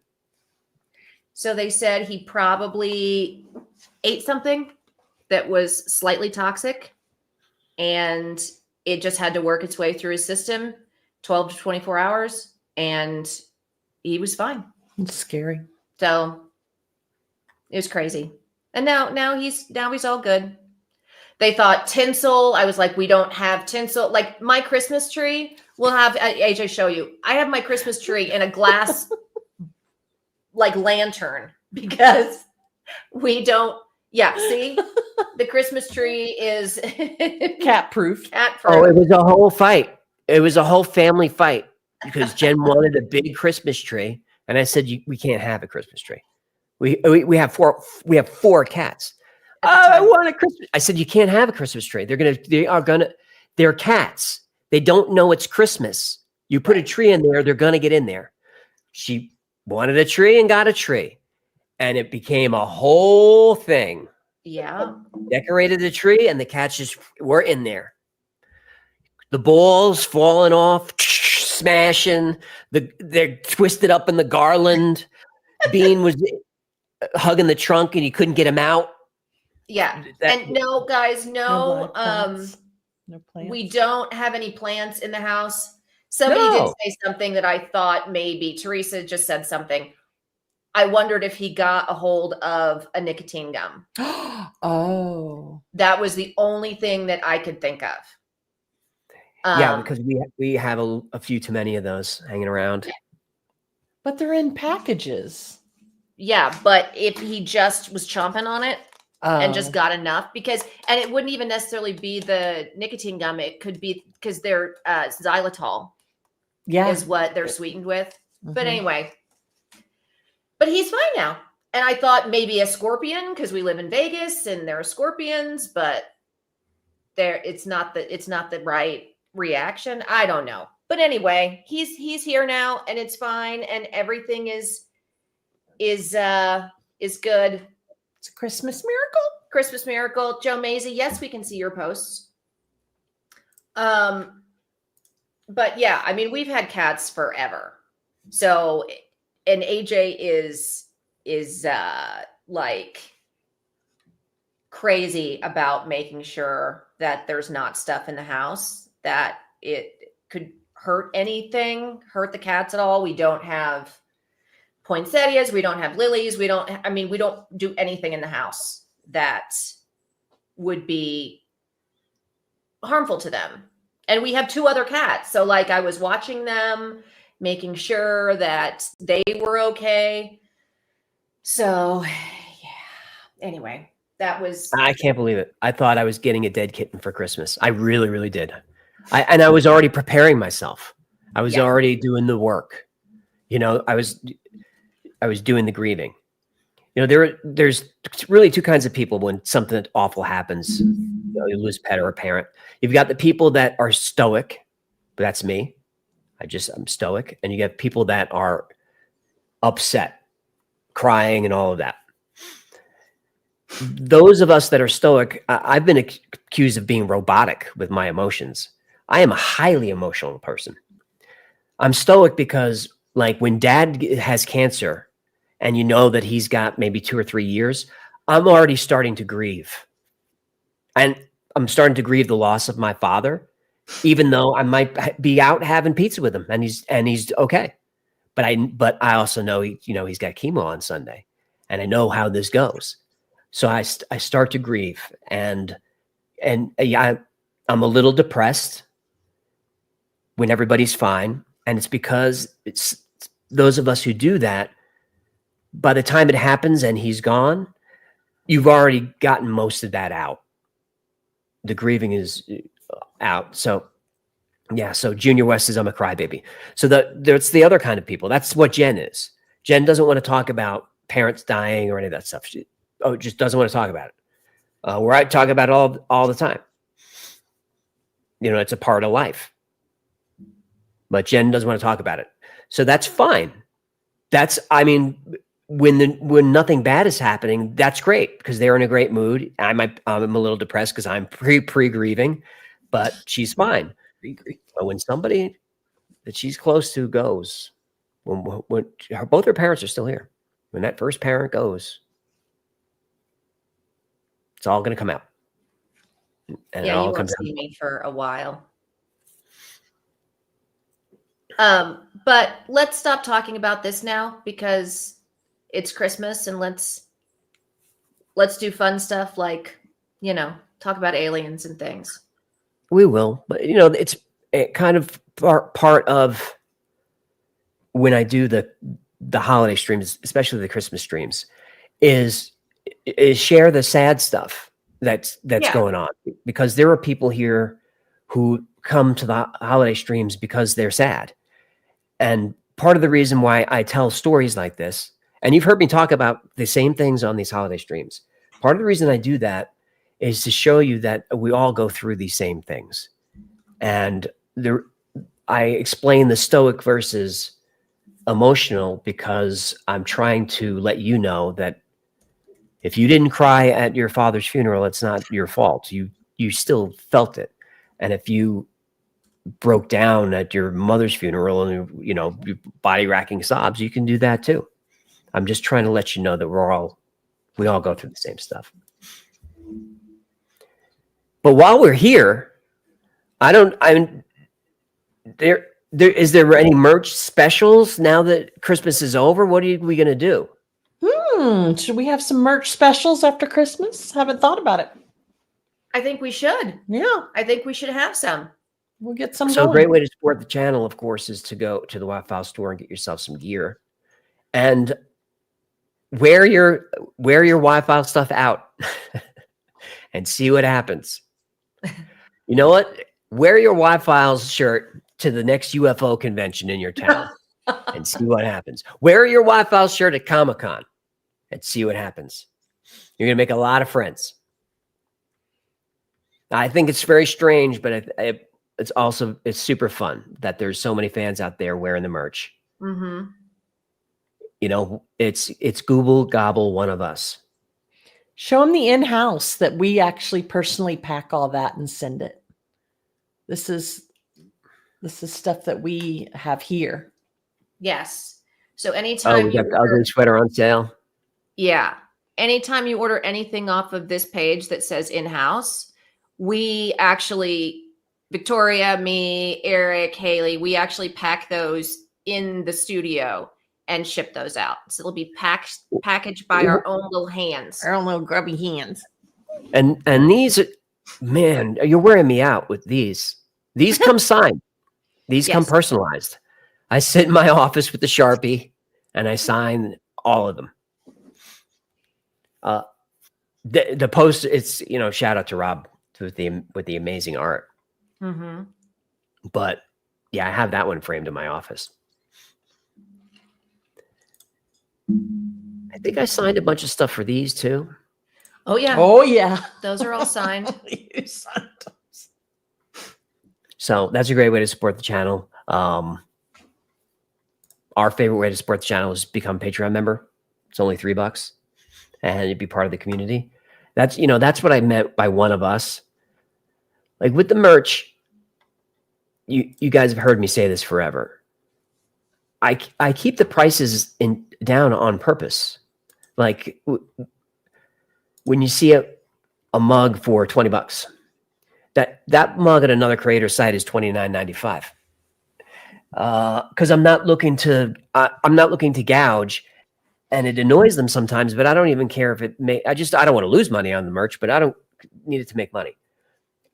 Speaker 9: So they said he probably ate something that was slightly toxic and it just had to work its way through his system 12 to 24 hours and he was fine.
Speaker 10: It's scary.
Speaker 9: So it was crazy. And now he's all good. They thought tinsel. I was like, we don't have tinsel. Like my Christmas tree, we'll have AJ show you. I have my Christmas tree in a glass like lantern because we don't. Yeah, see, the Christmas tree is
Speaker 10: cat proof.
Speaker 2: Oh, it was a whole fight. It was a whole family fight because Jen wanted a big Christmas tree, and I said, we can't have a Christmas tree. We have four cats. I want a Christmas. I said, you can't have a Christmas tree. They're cats. They don't know it's Christmas. You put a tree in there, they're going to get in there. She wanted a tree and got a tree. And it became a whole thing.
Speaker 9: Yeah.
Speaker 2: Decorated the tree and the cats just were in there. The balls falling off, smashing. They're twisted up in the garland. Bean was hugging the trunk and you couldn't get him out.
Speaker 9: Yeah. And no, guys, no we don't have any plants in the house. Somebody did say something that I thought maybe Teresa just said something. I wondered if he got a hold of a nicotine gum.
Speaker 10: Oh.
Speaker 9: That was the only thing that I could think of.
Speaker 2: Yeah, because we have a few too many of those hanging around.
Speaker 10: But they're in packages.
Speaker 9: Yeah, but if he just was chomping on it and just got enough, and it wouldn't even necessarily be the nicotine gum. It could be because they're xylitol.
Speaker 10: Yeah.
Speaker 9: Is what they're sweetened with. Mm-hmm. But anyway. But he's fine now. And I thought maybe a scorpion because we live in Vegas and there are scorpions, but it's not the right reaction. I don't know. But anyway, he's here now and it's fine and everything is good.
Speaker 10: It's a Christmas miracle.
Speaker 9: Christmas miracle. Joe Maisie, yes, we can see your posts. But yeah, I mean, we've had cats forever. So and AJ is like crazy about making sure that there's not stuff in the house that it could hurt the cats at all. We don't have poinsettias. We don't have lilies. We don't do anything in the house that would be harmful to them. And we have two other cats. So like I was watching them, making sure that they were okay. So, yeah. Anyway, that was...
Speaker 2: I can't believe it. I thought I was getting a dead kitten for Christmas. I really, really did. I was already preparing myself. I was
Speaker 9: Yeah.
Speaker 2: already doing the work. You know, I was doing the grieving. You know, there's really two kinds of people when something awful happens. You know, you lose a pet or a parent. You've got the people that are stoic, but that's me. I'm stoic. And you get people that are upset, crying and all of that. Those of us that are stoic, I've been accused of being robotic with my emotions. I am a highly emotional person. I'm stoic because, like, when dad has cancer and you know that he's got maybe 2 or 3 years, I'm already starting to grieve. And I'm starting to grieve the loss of my father, even though I might be out having pizza with him and he's okay. But I also know he's got chemo on Sunday, and I know how this goes. So I start to grieve, and yeah, I'm a little depressed when everybody's fine, and it's because it's those of us who do that. By the time it happens and he's gone, you've already gotten most of that out. The grieving is out. So yeah, so Junior West is I'm a crybaby. So there's the other kind of people. That's what Jen is. Jen doesn't want to talk about parents dying or any of that stuff. She just doesn't want to talk about it. Where I talk about it all the time. You know, it's a part of life. But Jen doesn't want to talk about it. So that's fine. When nothing bad is happening, that's great because they're in a great mood. I'm a little depressed because I'm pre-grieving, but she's fine. But when somebody that she's close to goes, when both her parents are still here, when that first parent goes, it's all going to come out. And
Speaker 9: Yeah,
Speaker 2: it all
Speaker 9: you won't
Speaker 2: comes
Speaker 9: see
Speaker 2: out.
Speaker 9: me for a while. But let's stop talking about this now because it's Christmas, and let's do fun stuff like, talk about aliens and things.
Speaker 2: We will, but it's kind of part of when I do the holiday streams, especially the Christmas streams, is share the sad stuff that's
Speaker 9: Yeah.
Speaker 2: going on, because there are people here who come to the holiday streams because they're sad. And part of the reason why I tell stories like this, and you've heard me talk about the same things on these holiday streams, part of the reason I do that is to show you that we all go through these same things. And I explain the stoic versus emotional because I'm trying to let you know that if you didn't cry at your father's funeral, it's not your fault. You still felt it. And if you broke down at your mother's funeral and body racking sobs, you can do that too. I'm just trying to let you know that we all go through the same stuff. But while we're here, is there any merch specials now that Christmas is over? What are we going to do?
Speaker 10: Should we have some merch specials after Christmas? Haven't thought about it.
Speaker 9: I think we should.
Speaker 10: Yeah.
Speaker 9: I think we should have some.
Speaker 10: We'll get some
Speaker 2: So
Speaker 10: going.
Speaker 2: a great way to support the channel, of course, is to go to the Wi-Fi store and get yourself some gear, and wear your Wi-Fi stuff out and see what happens. You know what? Wear your Wi-Fi shirt to the next UFO convention in your town and see what happens. Wear your Wi-Fi shirt at Comic-Con and see what happens. You're going to make a lot of friends. I think it's very strange, but it's super fun that there's so many fans out there wearing the merch.
Speaker 9: Mm-hmm.
Speaker 2: It's Google Gobble one of us.
Speaker 10: Show them the in-house that we actually personally pack all that and send it. This is stuff that we have here.
Speaker 9: Yes. So anytime
Speaker 2: we got the ugly sweater on sale.
Speaker 9: Yeah. Anytime you order anything off of this page that says in-house, we actually, Victoria, me, Eric, Haley, we actually pack those in the studio and ship those out. So it'll be packaged by our own little hands.
Speaker 10: Our own little grubby hands.
Speaker 2: And these, man, you're wearing me out with these. These come signed. These come personalized. I sit in my office with the Sharpie and I sign all of them. The post, it's, shout out to Rob with the amazing art.
Speaker 9: Mm-hmm.
Speaker 2: But yeah, I have that one framed in my office. I think I signed a bunch of stuff for these too.
Speaker 9: Oh yeah.
Speaker 10: Oh yeah.
Speaker 9: Those are all signed.
Speaker 10: You signed those.
Speaker 2: So that's a great way to support the channel. Our favorite way to support the channel is become a Patreon member. It's only $3 and you'd be part of the community. That's, you know, that's what I meant by one of us. Like with the merch, you guys have heard me say this forever. I keep the prices down on purpose. Like when you see a mug for $20, that mug at another creator site is $29.95. Because I'm not looking to gouge, and it annoys them sometimes. But I don't even care if it may. I don't want to lose money on the merch, but I don't need it to make money.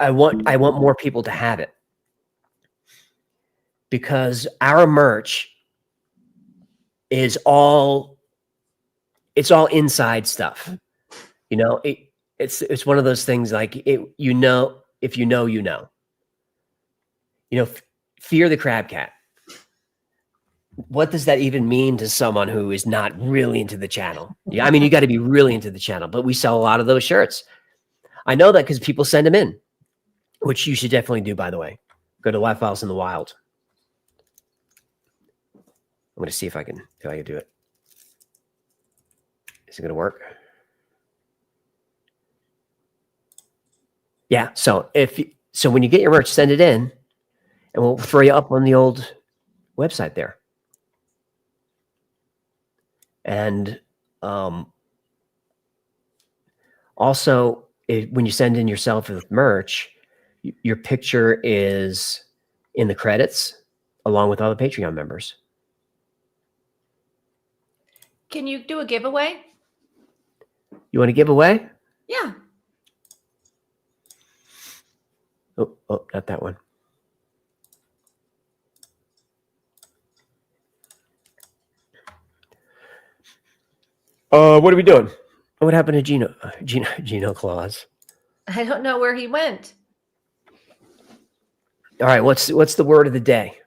Speaker 2: I want more people to have it because our merch is all inside stuff. You know, it's one of those things like if you know, you know. You know, fear the crab cat. What does that even mean to someone who is not really into the channel? Yeah, I mean, you got to be really into the channel, but we sell a lot of those shirts. I know that because people send them in, which you should definitely do, by the way. Go to Live Files in the Wild. I'm going to see if I can do it. Is it going to work? Yeah. So when you get your merch, send it in, and we'll throw you up on the old website there. And also, when you send in yourself with merch, your picture is in the credits along with all the Patreon members.
Speaker 9: Can you do a giveaway?
Speaker 2: You want to give away?
Speaker 9: Yeah.
Speaker 2: Oh, not that one. What are we doing? What happened to Gino Claus?
Speaker 9: I don't know where he went.
Speaker 2: All right, what's the word of the day?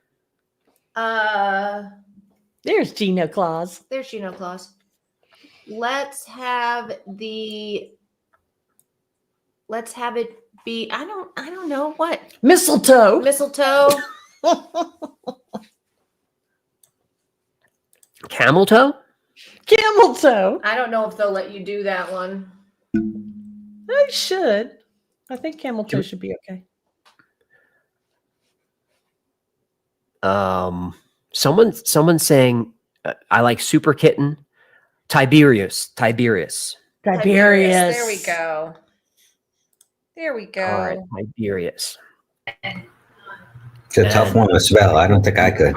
Speaker 10: There's Gino Claus.
Speaker 9: There's Gino Claus. Let's have it be, I don't know what.
Speaker 10: Mistletoe.
Speaker 9: Mistletoe.
Speaker 2: Camel toe?
Speaker 10: Camel toe.
Speaker 9: I don't know if they'll let you do that one.
Speaker 10: I should. I think camel toe should be okay.
Speaker 2: Someone's saying I like Super Kitten. Tiberius.
Speaker 9: There we go. There we go.
Speaker 2: All right, Tiberius.
Speaker 11: It's a tough one to spell. I don't think I could.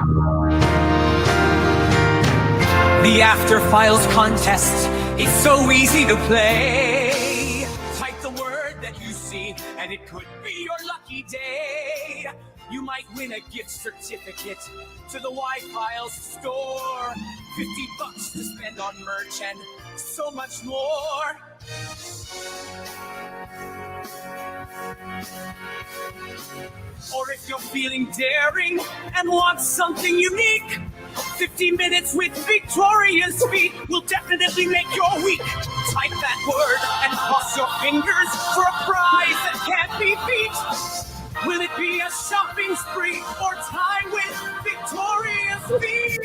Speaker 12: The After Files contest is so easy to play. Type the word that you see, and it could be your lucky day. You might win a gift certificate to the Y-Files store. $50 to spend on merch and so much more. Or if you're feeling daring and want something unique, 50 minutes with Victoria's feet will definitely make your week. Type that word and cross your fingers for a prize that can't be beat. Will it be a shopping spree or time with Victoria's feet?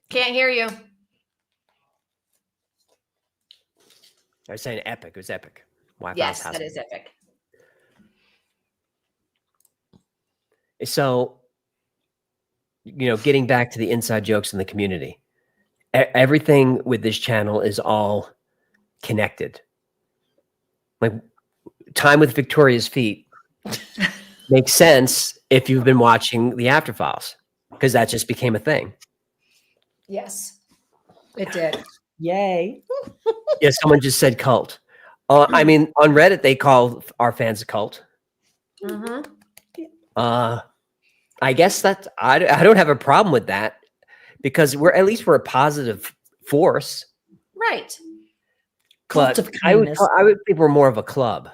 Speaker 9: Can't hear you.
Speaker 2: I was saying epic. It was epic.
Speaker 9: Yes, that is epic.
Speaker 2: So, getting back to the inside jokes in the community, everything with this channel is all connected. Like time with Victoria's feet makes sense if you've been watching the After Files, because that just became a thing.
Speaker 9: Yes, it did.
Speaker 10: Yay.
Speaker 2: Yeah, someone just said cult. I mean, on Reddit, they call our fans a cult.
Speaker 9: Mm-hmm.
Speaker 2: I guess I don't have a problem with that because we're a positive force.
Speaker 9: Right.
Speaker 10: Cult
Speaker 2: But
Speaker 10: of
Speaker 2: I would
Speaker 10: kindness.
Speaker 2: think we're more of a club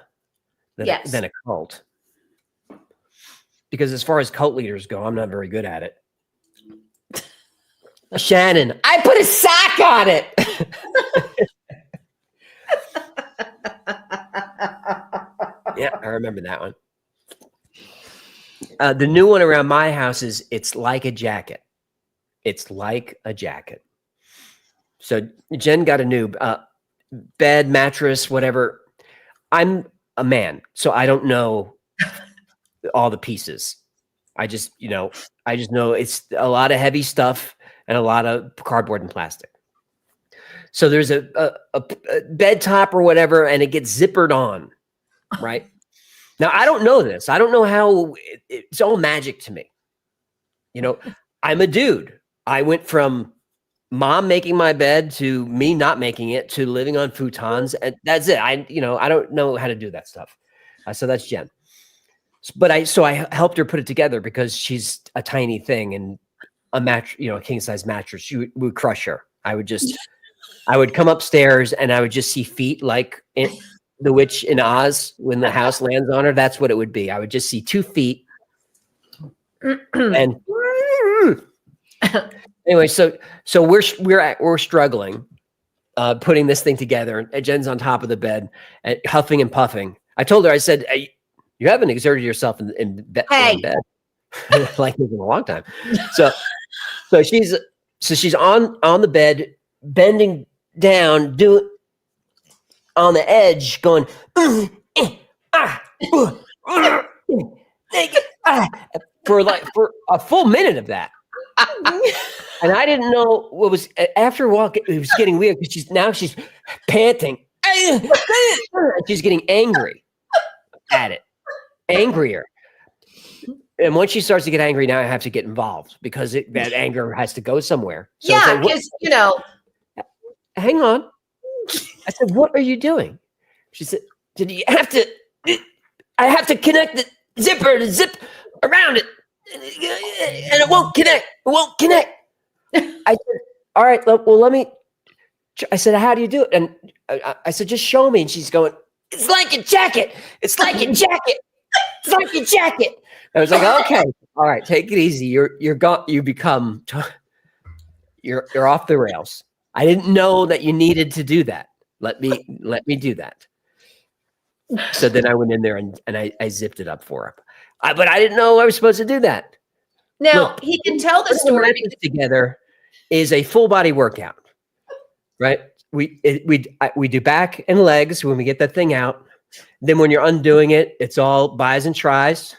Speaker 2: than,
Speaker 9: Yes.
Speaker 2: than a cult. Because as far as cult leaders go, I'm not very good at it. Shannon, I put a sock on it. Yeah, I remember that one. The new one around my house is It's Like a Jacket. It's like a jacket. So Jen got a new bed, mattress, whatever. I'm a man, so I don't know all the pieces. I just know it's a lot of heavy stuff and a lot of cardboard and plastic. So there's a bed top or whatever, and it gets zippered on, right? Now, I don't know this. I don't know how it's all magic to me. I'm a dude. I went from mom making my bed to me not making it to living on futons, and that's it. I don't know how to do that stuff. So that's Jen. But I helped her put it together because she's a tiny thing, and a king size mattress would crush her. I would come upstairs and I would just see feet like the witch in Oz when the house lands on her. That's what it would be. I would just see 2 feet. And anyway, so we're struggling putting this thing together. And Jen's on top of the bed, and huffing and puffing. I told her, I said, hey, you haven't exerted yourself in bed like this in a long time. So she's on the bed, bending down, on the edge, going for a full minute of that. And I didn't know what was after a while. It was getting weird because she's panting. She's getting angry at it, angrier. And once she starts to get angry, now I have to get involved because that anger has to go somewhere. So
Speaker 9: yeah, because
Speaker 2: hang on. I said, "What are you doing?" She said, I have to connect the zipper to zip around it, and it won't connect. It won't connect." I said, "All right, well, let me." I said, "How do you do it?" And I said, "Just show me." And she's going, "It's like a jacket. It's like a jacket. It's like a jacket." I was like, "Okay, all right, take it easy. You're off the rails. I didn't know that you needed to do that. Let me do that." So then I went in there and I zipped it up for her. But I didn't know I was supposed to do that.
Speaker 9: Now,
Speaker 2: Look,
Speaker 9: he can tell the story.
Speaker 2: Together is a full body workout, right? We do back and legs when we get that thing out. Then when you're undoing it, it's all bis and tris,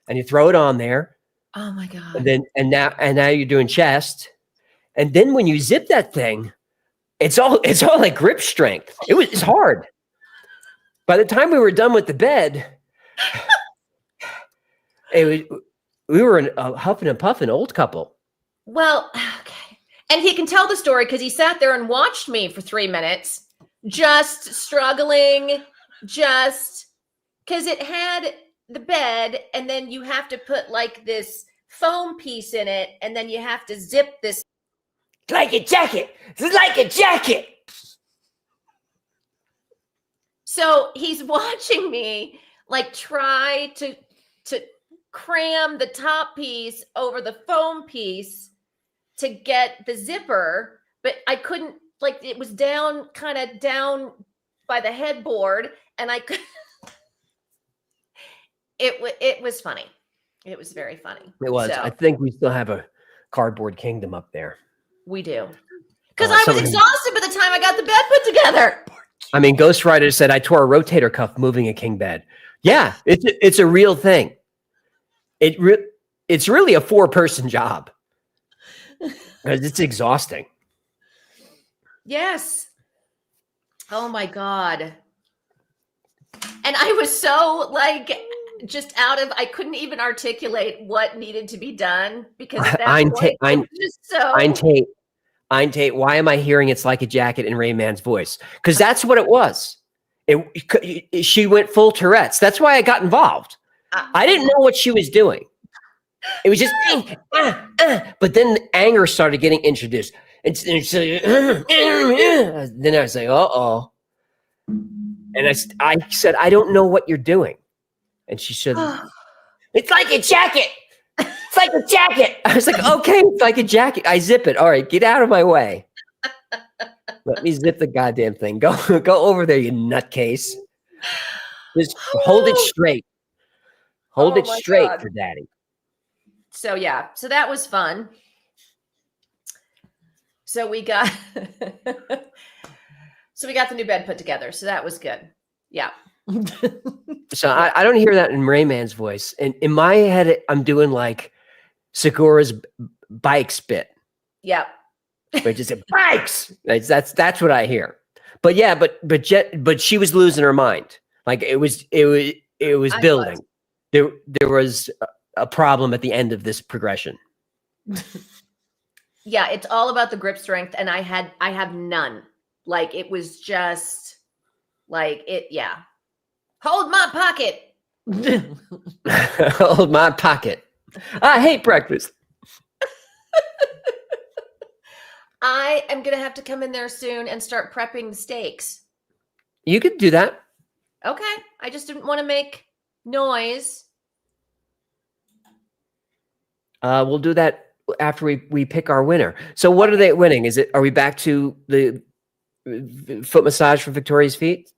Speaker 2: and you throw it on there.
Speaker 9: Oh my god!
Speaker 2: And now you're doing chest, and then when you zip that thing, it's all like grip strength. It's hard. By the time we were done with the bed, we were a huffing and puffing old couple.
Speaker 9: Well, okay. And he can tell the story because he sat there and watched me for 3 minutes, just struggling, just because it had the bed, and then you have to put like this foam piece in it, and then you have to zip this.
Speaker 5: Like a jacket. It's like a jacket.
Speaker 9: So he's watching me like try to cram the top piece over the foam piece to get the zipper, but I couldn't, like it was kind of down by the headboard, and I could. It was funny. It was very funny.
Speaker 2: It was.
Speaker 9: So,
Speaker 2: I think we still have a cardboard kingdom up there.
Speaker 9: we do. Because I was exhausted by the time I got the bed put together.
Speaker 2: I mean, Ghost Rider said I tore a rotator cuff moving a king bed. Yeah, it's a real thing. It's really a 4-person job because it's exhausting.
Speaker 9: Yes. Oh my god. And I was so like just I couldn't even articulate what needed to be done because at that point, it was just so.
Speaker 2: Ein Tate, why am I hearing It's Like a Jacket in Rayman's voice? Because that's what it was. She went full Tourette's. That's why I got involved. I didn't know what she was doing. It was just, but then the anger started getting introduced. And so, then I was like, uh-oh. And I said, I don't know what you're doing. And she said, it's like a jacket. It's like a jacket. I was like, okay, it's like a jacket. I zip it. All right, get out of my way. Let me zip the goddamn thing. Go over there, you nutcase. Just hold it straight. Hold it straight for daddy.
Speaker 9: So yeah, so that was fun. So we got the new bed put together. So that was good. Yeah.
Speaker 2: So I don't hear that in Rayman's voice. And in my head, I'm doing like Segura's bike spit.
Speaker 9: Yeah.
Speaker 2: But just said bikes. That's what I hear. But yeah, but she was losing her mind. Like it was building. There was a problem at the end of this progression.
Speaker 9: Yeah, it's all about the grip strength, and I have none. Like it was just like it. Yeah, hold my pocket.
Speaker 2: Hold my pocket. I hate breakfast.
Speaker 9: I am gonna have to come in there soon and start prepping the steaks.
Speaker 2: You could do that.
Speaker 9: Okay, I just didn't want to make noise.
Speaker 2: We'll do that after we pick our winner. So what are they winning? Are we back to the foot massage for Victoria's feet?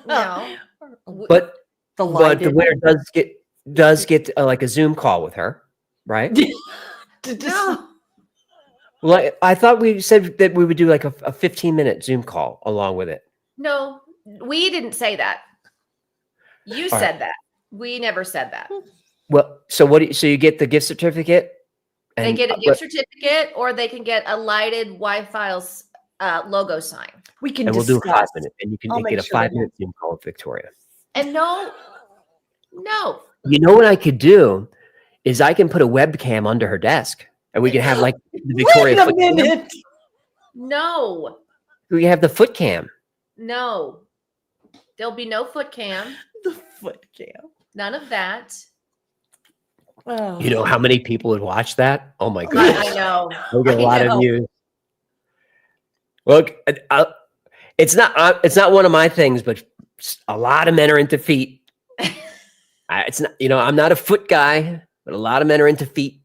Speaker 9: No.
Speaker 2: But the winner does get like a Zoom call with her, right?
Speaker 9: No.
Speaker 2: Well, I thought we said that we would do like a 15-minute Zoom call along with it.
Speaker 9: No, we didn't say that. You said that. We never said that.
Speaker 2: Well, so so you get the gift certificate? And,
Speaker 9: they get a gift certificate, or they can get a lighted Wi-Fi's logo sign.
Speaker 2: And we'll do a 5 minute, and you can get a 5-minute Zoom call with Victoria.
Speaker 9: And no.
Speaker 2: You know what I could do is I can put a webcam under her desk, and we can have like the Victoria.
Speaker 10: Wait a minute.
Speaker 9: No.
Speaker 2: We can have the foot cam.
Speaker 9: No. There'll be no foot cam.
Speaker 10: The foot cam.
Speaker 9: None of that.
Speaker 10: Oh.
Speaker 2: You know how many people would watch that? Oh my god!
Speaker 9: I know.
Speaker 2: We'll get a lot of views. Look, it's not one of my things, but a lot of men are into feet. It's not, I'm not a foot guy, but a lot of men are into feet.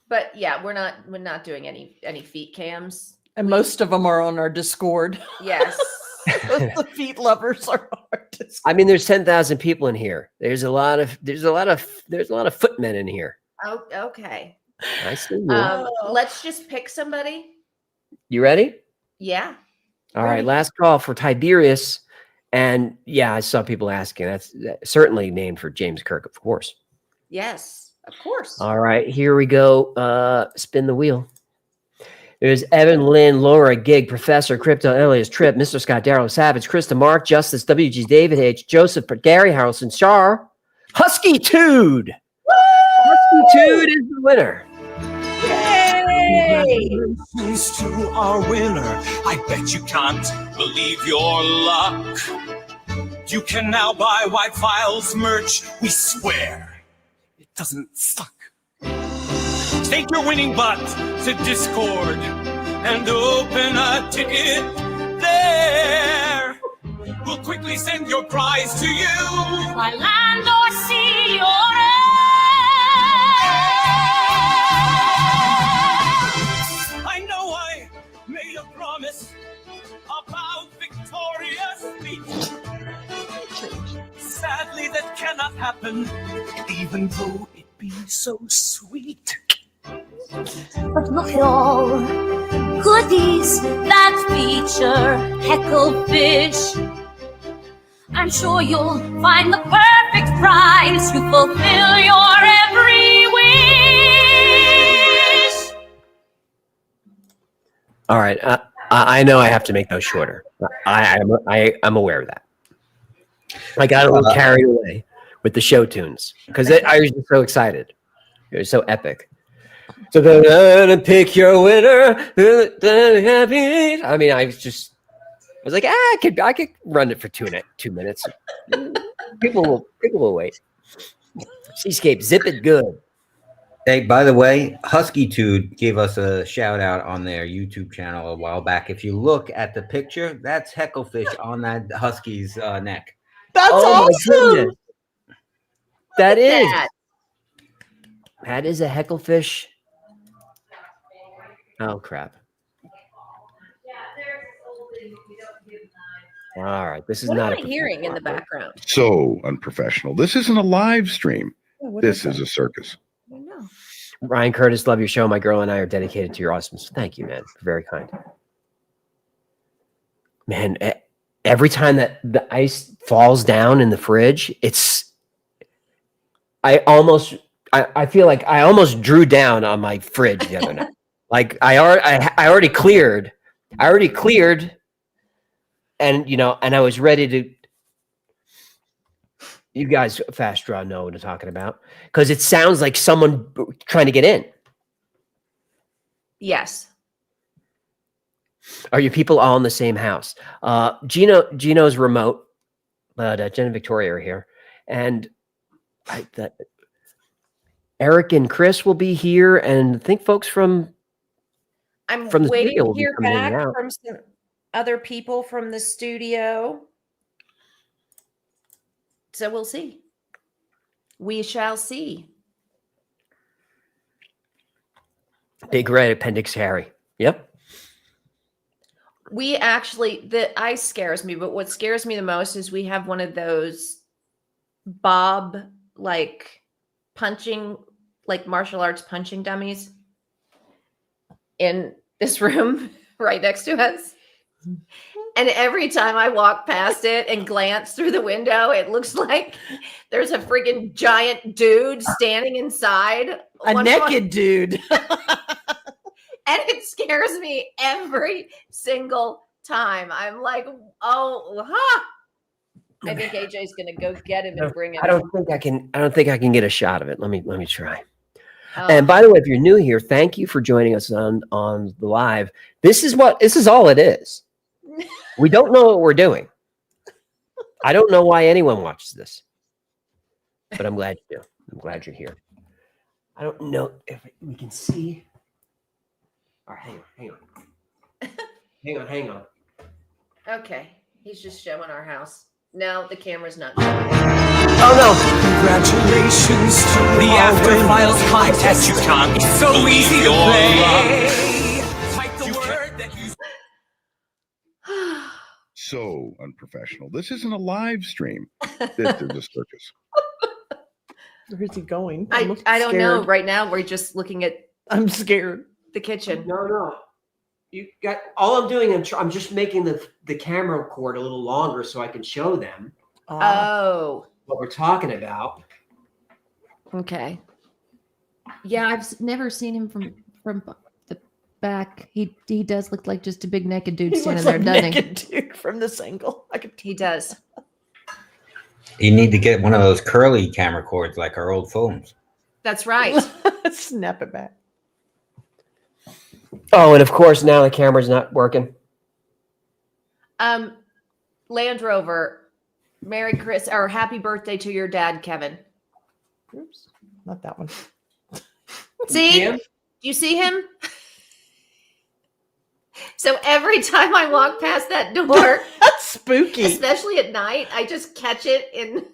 Speaker 9: But yeah, we're not doing any feet cams.
Speaker 10: And most of them are on our Discord.
Speaker 9: Yes.
Speaker 10: The feet lovers are on our Discord.
Speaker 2: I mean, there's 10,000 people in here. There's a lot of footmen in here.
Speaker 9: Oh, okay.
Speaker 2: I see you.
Speaker 9: Let's just pick somebody.
Speaker 2: You ready?
Speaker 9: Yeah.
Speaker 2: All right. Last call for Tiberius. And yeah, I saw people asking. That's certainly named for James Kirk, of course.
Speaker 9: Yes, of course.
Speaker 2: All right. Here we go. Spin the wheel. There's Evan, Lynn, Laura, Gig, Professor, Crypto, Elias, Trip, Mr. Scott, Daryl, Savage, Krista, Mark, Justice, WG, David H, Joseph, Gary, Harrelson, Char, Husky Tude. Husky Tude is the winner.
Speaker 12: Yay! Congratulations to our winner. I bet you can't believe your luck. You can now buy White Files merch. We swear it doesn't suck. Take your winning butt to Discord and open a ticket there. We'll quickly send your prize to you.
Speaker 13: By land or sea or air.
Speaker 12: I know I made a promise about Victoria's feet. Sadly, that cannot happen, even though it be so sweet.
Speaker 13: But look at all goodies that feature Hecklefish. I'm sure you'll find the perfect prize to fulfill your every wish.
Speaker 2: All right. I know I have to make those shorter. I'm aware of that. I got a little carried away with the show tunes because I was just so excited. It was so epic. So then pick your winner. I mean, I was like, I could run it for 2 minutes. People will wait. Seascape, zip it good.
Speaker 11: Hey, by the way, HuskyTude gave us a shout out on their YouTube channel a while back. If you look at the picture, that's hecklefish on that husky's neck.
Speaker 10: That's
Speaker 2: Oh my
Speaker 10: awesome.
Speaker 2: goodness. That is.
Speaker 9: that.
Speaker 2: That is a hecklefish. Oh crap. All right. This is
Speaker 9: What
Speaker 2: not
Speaker 9: am I hearing in the background?
Speaker 8: So unprofessional. This isn't a live stream.
Speaker 10: Yeah, what
Speaker 8: This
Speaker 10: is
Speaker 8: is a circus.
Speaker 9: I don't know.
Speaker 2: Ryan Curtis, love your show. My girl and I are dedicated to your awesomeness. Thank you, man. Very kind. Man, every time that the ice falls down in the fridge, I feel like I almost drew down on my fridge the other night. Like I already cleared. And and I was ready to. You guys fast draw know what I'm talking about because it sounds like someone trying to get in.
Speaker 9: Yes.
Speaker 2: Are you people all in the same house? Gino's remote, but Jen and Victoria are here, and Eric and Chris will be here, and I think folks from
Speaker 9: I'm
Speaker 2: the
Speaker 9: waiting
Speaker 2: studio
Speaker 9: to
Speaker 2: will be
Speaker 9: hear
Speaker 2: coming in
Speaker 9: back
Speaker 2: and out.
Speaker 9: from some other people from the studio. So we'll see. We shall see.
Speaker 2: Big red appendix Harry. Yep.
Speaker 9: We actually, the ice scares me, but what scares me the most is we have one of those Bob, like punching, like martial arts punching dummies in this room right next to us. And every time I walk past it and glance through the window, it looks like there's a freaking giant dude standing inside.
Speaker 10: A naked dude.
Speaker 9: And it scares me every single time. I'm like, oh, huh. I think AJ's gonna go get him and bring him.
Speaker 2: I don't think I can get a shot of it. Let me try.
Speaker 9: Oh.
Speaker 2: And by the way, if you're new here, thank you for joining us on the live. This is all it is. We don't know what we're doing. I don't know why anyone watches this, but I'm glad you do. I'm glad you're here. I don't know if we can see. All right, hang on.
Speaker 9: Okay, he's just showing our house. No, the camera's not showing.
Speaker 2: Oh no!
Speaker 12: Congratulations to the After Files contest. You can't. It's so easy to play. Type the word that you.
Speaker 8: So unprofessional. This isn't a live stream. This is a circus.
Speaker 10: Where is he going?
Speaker 9: I don't know. Right now, we're just looking at.
Speaker 10: I'm scared.
Speaker 9: The kitchen.
Speaker 2: No. You got all I'm doing. I'm just making the camera cord a little longer so I can show them.
Speaker 9: Oh.
Speaker 2: What we're talking about.
Speaker 9: Okay.
Speaker 14: Yeah, I've never seen him from the back. He does look like just a big naked dude
Speaker 10: He
Speaker 14: standing
Speaker 10: looks
Speaker 14: there,
Speaker 10: like
Speaker 14: doesn't he?
Speaker 10: naked dude from this angle.
Speaker 9: He does.
Speaker 11: You need to get one of those curly camera cords like our old phones.
Speaker 9: That's right.
Speaker 10: Snap it back.
Speaker 2: Oh, and of course now the camera's not working.
Speaker 9: Land Rover, Merry Chris or happy birthday to your dad, Kevin.
Speaker 10: Oops, not that one.
Speaker 9: See?
Speaker 2: Yeah.
Speaker 9: Do you see him? So every time I walk past that door,
Speaker 10: That's spooky.
Speaker 9: especially at night, I just catch it in.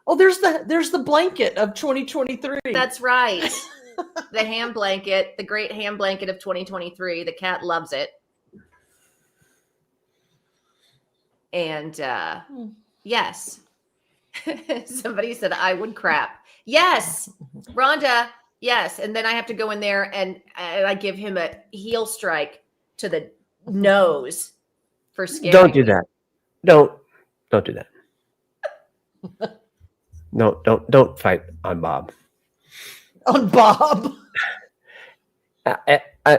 Speaker 10: Oh, there's the blanket of 2023.
Speaker 9: That's right. The ham blanket, the great ham blanket of 2023. The cat loves it. And yes. Somebody said I would crap. Yes. Rhonda, yes. And then I have to go in there and I give him a heel strike to the nose for scaring.
Speaker 2: Don't do that. Don't do that. No, don't fight on Bob.
Speaker 10: On Bob.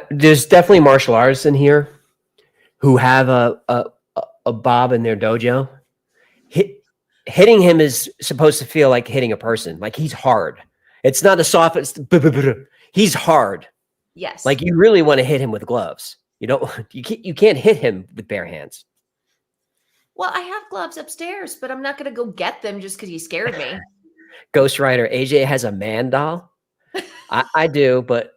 Speaker 2: There's definitely martial artists in here who have a Bob in their dojo. Hitting him is supposed to feel like hitting a person. Like he's hard. It's not a soft. He's hard.
Speaker 9: Yes.
Speaker 2: Like you really want to hit him with gloves. You can't hit him with bare hands.
Speaker 9: Well, I have gloves upstairs, but I'm not going to go get them just because you scared me.
Speaker 2: Ghost Rider AJ has a man doll. I do, but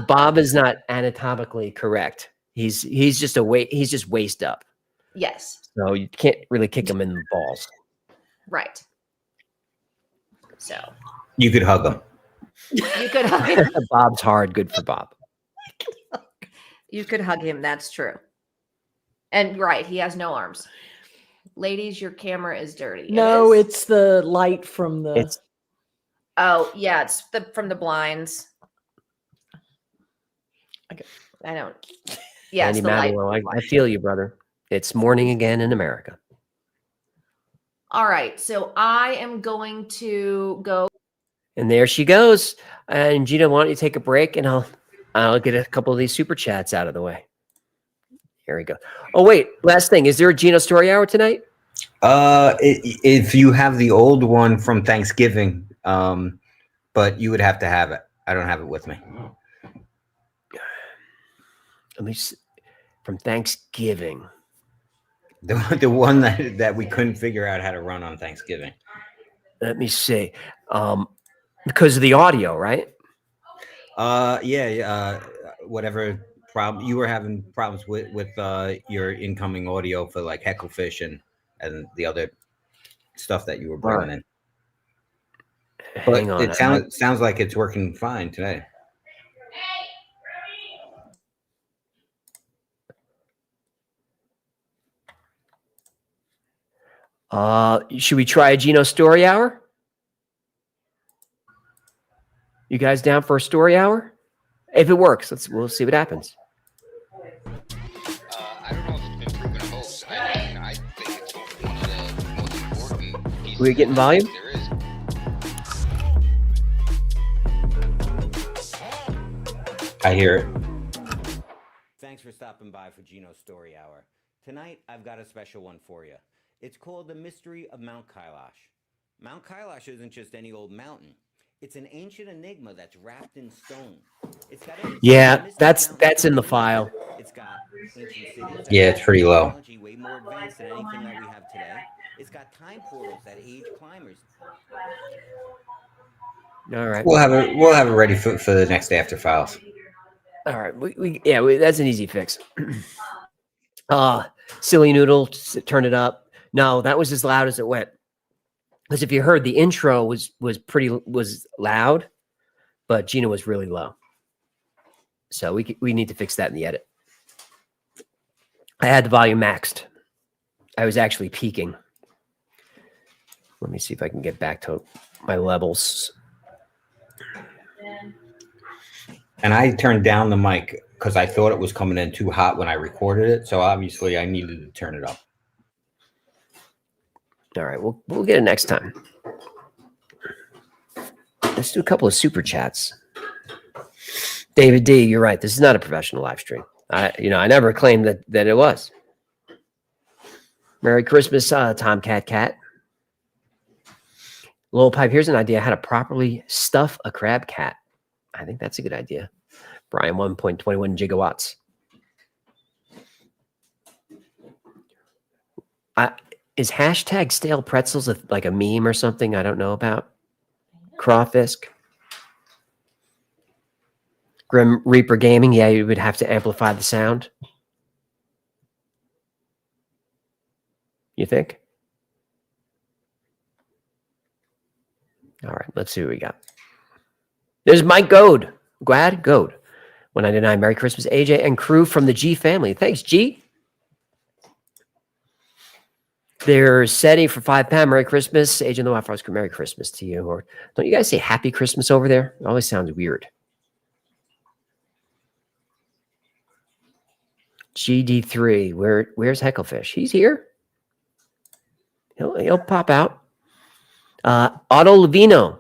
Speaker 2: Bob is not anatomically correct. He's just he's just waist up.
Speaker 9: Yes.
Speaker 2: So you can't really kick him in the balls.
Speaker 9: Right. So
Speaker 11: You could hug him.
Speaker 9: you could hug him.
Speaker 2: Bob's hard. Good for Bob.
Speaker 9: You could hug him. That's true. And right, he has no arms. Ladies, your camera is dirty.
Speaker 10: No,
Speaker 9: it is?
Speaker 10: it's the light from the.
Speaker 9: Oh yeah, it's from the blinds.
Speaker 10: Okay.
Speaker 9: I don't. Yeah,
Speaker 2: Andy
Speaker 9: it's the light.
Speaker 2: Manuel, I feel you, brother. It's morning again in America.
Speaker 9: All right, so I am going to go.
Speaker 2: And there she goes. And Gina, why don't you take a break and I'll get a couple of these super chats out of the way. Here we go. Oh wait, last thing. Is there a Gino story hour tonight?
Speaker 11: If you have the old one from Thanksgiving, but you would have to have it. I don't have it with me.
Speaker 2: Let me see. From Thanksgiving.
Speaker 11: The one that we couldn't figure out how to run on Thanksgiving.
Speaker 2: Let me see. Because of the audio, right?
Speaker 11: Whatever problem you were having problems with your incoming audio for like Hecklefish and the other stuff that you were bringing in. But
Speaker 2: Hang on.
Speaker 11: it sounds like it's working fine today.
Speaker 2: Should we try a Gino story hour? You guys down for a story hour? If it works, we'll see what happens.
Speaker 15: I don't know if it's been proven false. I think it's one of the most important pieces.
Speaker 2: We getting volume?
Speaker 15: There is.
Speaker 11: I hear it. Thanks for stopping by for Gino's Story Hour. Tonight, I've got a special one for you. It's called The Mystery of Mount Kailash. Mount Kailash isn't just any old mountain. It's an ancient enigma that's wrapped in stone. It's got
Speaker 2: Yeah, that's in the file.
Speaker 11: It's got ancient cities. Yeah, it's pretty low. Technology way more advanced than anything that we have today. It's got time portals that age climbers.
Speaker 2: All right.
Speaker 11: We'll have it ready for the next After Files.
Speaker 2: All right. That's an easy fix. Silly Noodle, turn it up. No, that was as loud as it went. Because if you heard, the intro was loud, but Gina was really low. So we need to fix that in the edit. I had the volume maxed. I was actually peaking. Let me see if I can get back to my levels.
Speaker 11: And I turned down the mic because I thought it was coming in too hot when I recorded it. So obviously I needed to turn it up.
Speaker 2: All right, we'll get it next time. Let's do a couple of super chats. David D, you're right. This is not a professional live stream. I never claimed that it was. Merry Christmas, Tomcat Cat. Lowell Pipe, here's an idea how to properly stuff a crab cat. I think that's a good idea. Brian, 1.21 gigawatts. Is hashtag stale pretzels like a meme or something I don't know about? Crawfisk. Grim Reaper Gaming, yeah, you would have to amplify the sound. You think? All right, let's see what we got. There's Mike Goad. Glad Goad. 199. Merry Christmas, AJ and crew from the G family. Thanks, G. There's Seti for £5. Merry Christmas. AJ and the Wi-Fi crew. Merry Christmas to you. Or don't you guys say Happy Christmas over there? It always sounds weird. GD3. Where's Hecklefish? He's here. He'll pop out. Otto Levino.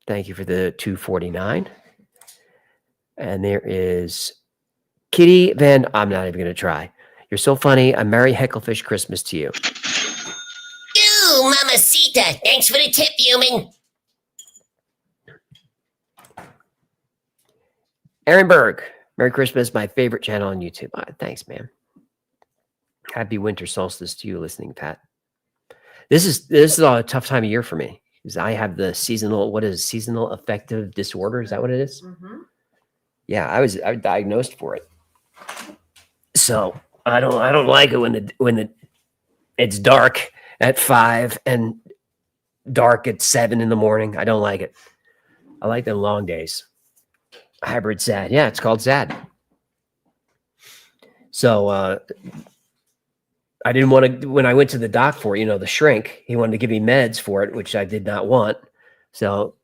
Speaker 2: Thank you for the 249. And there is Kitty Van. I'm not even going to try. You're so funny. A Merry Hecklefish Christmas to you.
Speaker 1: Ooh, mamacita. Thanks for the tip, human.
Speaker 2: Aaron Berg. Merry Christmas. My favorite channel on YouTube. Thanks, man. Happy winter solstice to you listening, Pat. This is a tough time of year for me. because I have the seasonal affective disorder. Is that what it is?
Speaker 9: Mm-hmm.
Speaker 2: Yeah, I was diagnosed for it. So I don't like it when it's dark at 5 and dark at 7 in the morning. I don't like it. I like the long days. Hybrid SAD. Yeah, it's called SAD. So I didn't want to, when I went to the doc for it, the shrink, he wanted to give me meds for it, which I did not want. So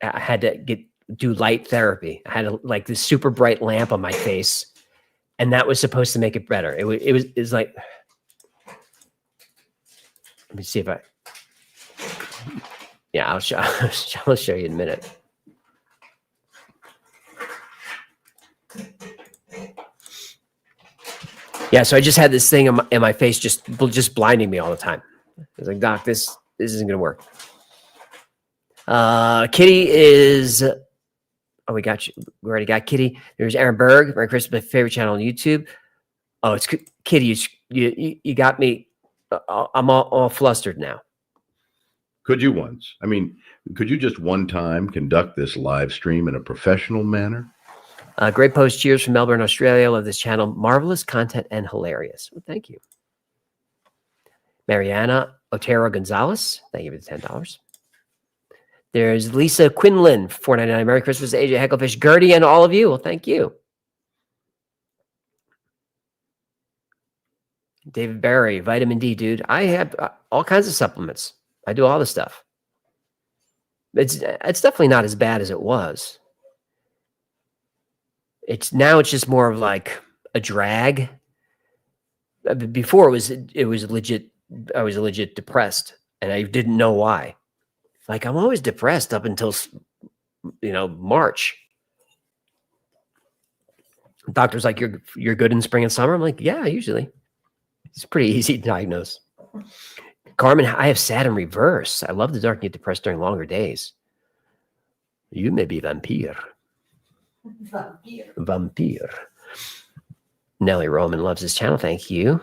Speaker 2: I had to do light therapy. I had like this super bright lamp on my face, and that was supposed to make it better. It was like, let me see if I'll show you in a minute. Yeah, so I just had this thing in my face just blinding me all the time. I was like, Doc, this isn't going to work. Kitty is... Oh, we already got Kitty. There's Aaron Berg. Merry Christmas, my favorite channel on YouTube. Oh, it's Kitty. You got me. I'm all flustered now.
Speaker 8: Could you just one time conduct this live stream in a professional manner?
Speaker 2: Great post. Cheers from Melbourne, Australia. Love this channel. Marvelous content and hilarious. Well, thank you. Mariana Otero Gonzalez. Thank you for the $10. There's Lisa Quinlan, $4.99. Merry Christmas, AJ Hecklefish, Gertie, and all of you. Well, thank you. David Barry, vitamin D, dude. I have all kinds of supplements. I do all the stuff. It's definitely not as bad as it was. It's just more of like a drag. Before it was legit. I was legit depressed, and I didn't know why. Like, I'm always depressed up until March. The doctor's like, you're good in spring and summer. I'm like, yeah, usually. It's pretty easy to diagnose. Carmen, I have SAD in reverse. I love the dark and get depressed during longer days. You may be vampire. Vampire. Nellie Roman loves this channel. Thank you.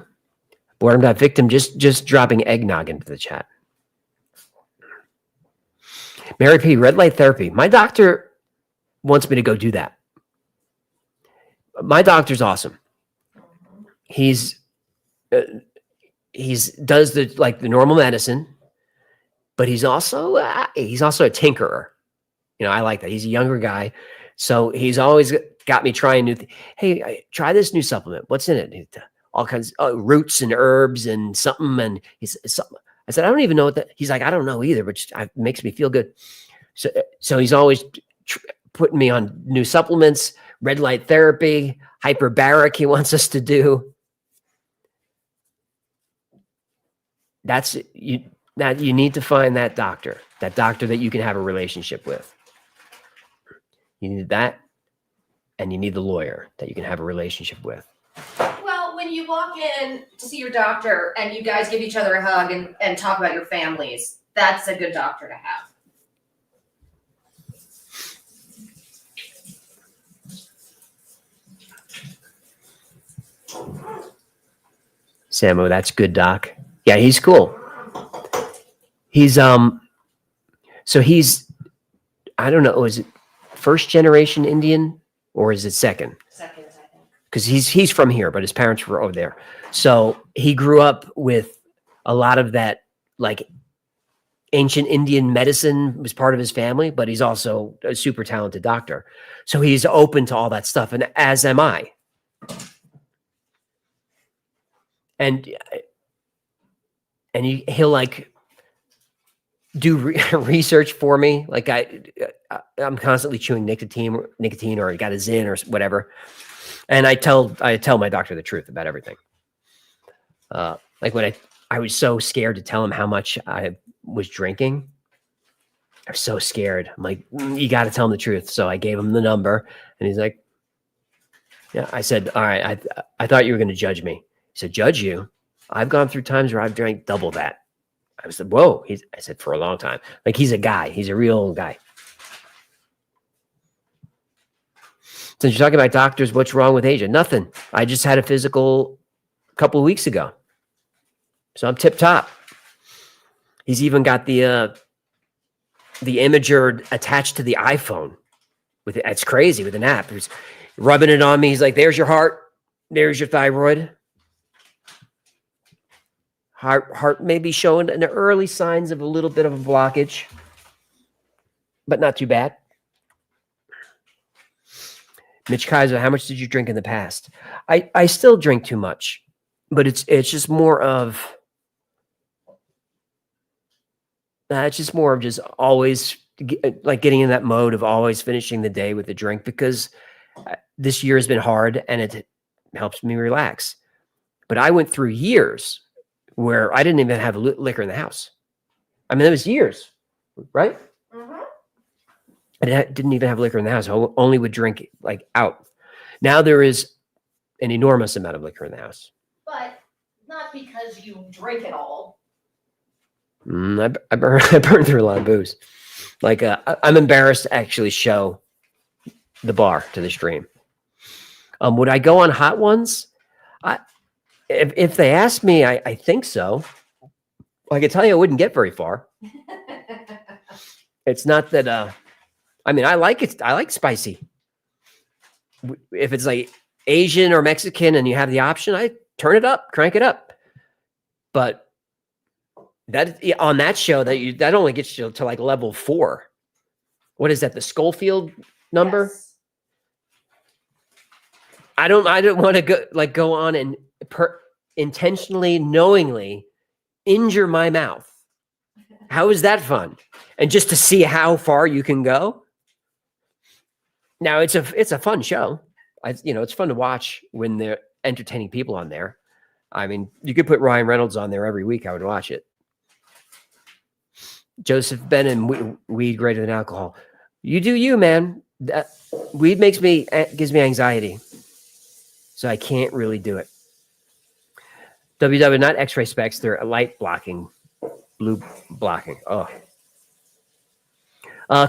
Speaker 2: Boredom.victim just dropping eggnog into the chat. Mary P, red light therapy. My doctor wants me to go do that. My doctor's awesome. He's does the normal medicine, but he's also a tinkerer. I like that. He's a younger guy, so he's always got me trying new. Hey, try this new supplement. What's in it? All kinds of roots and herbs and something. And I said, I don't even know what that. He's like, I don't know either, but it makes me feel good. So he's always putting me on new supplements, red light therapy, hyperbaric. He wants us to do. That's you. That you need to find that doctor that you can have a relationship with. You need that, and you need the lawyer that you can have a relationship with.
Speaker 9: Well, when you walk in to see your doctor and you guys give each other a hug and talk about your families, that's a good doctor to have.
Speaker 2: Samu, that's good, Doc. Yeah, he's cool. He's so he's, I don't know, is it first generation Indian or is it second?
Speaker 9: Second, I think.
Speaker 2: Because he's from here, but his parents were over there. So he grew up with a lot of that, like ancient Indian medicine was part of his family, but he's also a super talented doctor. So he's open to all that stuff, and as am I. And he'll like do research for me. Like I'm constantly chewing nicotine, or got a Zyn or whatever. And I tell my doctor the truth about everything. Like when I was so scared to tell him how much I was drinking. I was so scared. I'm like, you got to tell him the truth. So I gave him the number, and he's like, yeah. I said, all right, I thought you were going to judge me. He said, judge you? I've gone through times where I've drank double that. I said, whoa. I said, for a long time. Like, he's a guy. He's a real guy. Since you're talking about doctors, what's wrong with Asia? Nothing. I just had a physical a couple of weeks ago. So I'm tip top. He's even got the the imager attached to the iPhone. It's crazy with an app. He's rubbing it on me. He's like, "There's your heart. There's your thyroid. Heart may be showing the early signs of a little bit of a blockage, but not too bad." Mitch Kaiser, how much did you drink in the past? I still drink too much, but it's just more of just always like getting in that mode of always finishing the day with a drink, because this year has been hard and it helps me relax. But I went through years where I didn't even have liquor in the house. I mean, it was years, right? I didn't even have liquor in the house. I only would drink like out. Now there is an enormous amount of liquor in the house.
Speaker 9: But not because you drink it all.
Speaker 2: I burn through a lot of booze. Like I'm embarrassed to actually show the bar to the stream. Would I go on hot ones? If they ask me, I think so. I can tell you I wouldn't get very far. It's not that. I mean, I like it. I like spicy. If it's like Asian or Mexican and you have the option, I turn it up, crank it up. But that on that show that only gets you to like level 4. What is that? The Schofield number? Yes. I don't want to go on and intentionally, knowingly injure my mouth. How is that fun? And just to see how far you can go. Now it's a fun show. It's fun to watch when they're entertaining people on there. I mean, you could put Ryan Reynolds on there every week. I would watch it. Joseph Benham, weed greater than alcohol. You do you, man. That weed gives me anxiety, so I can't really do it. WW, not X-ray specs. They're light blocking, blue blocking. Oh.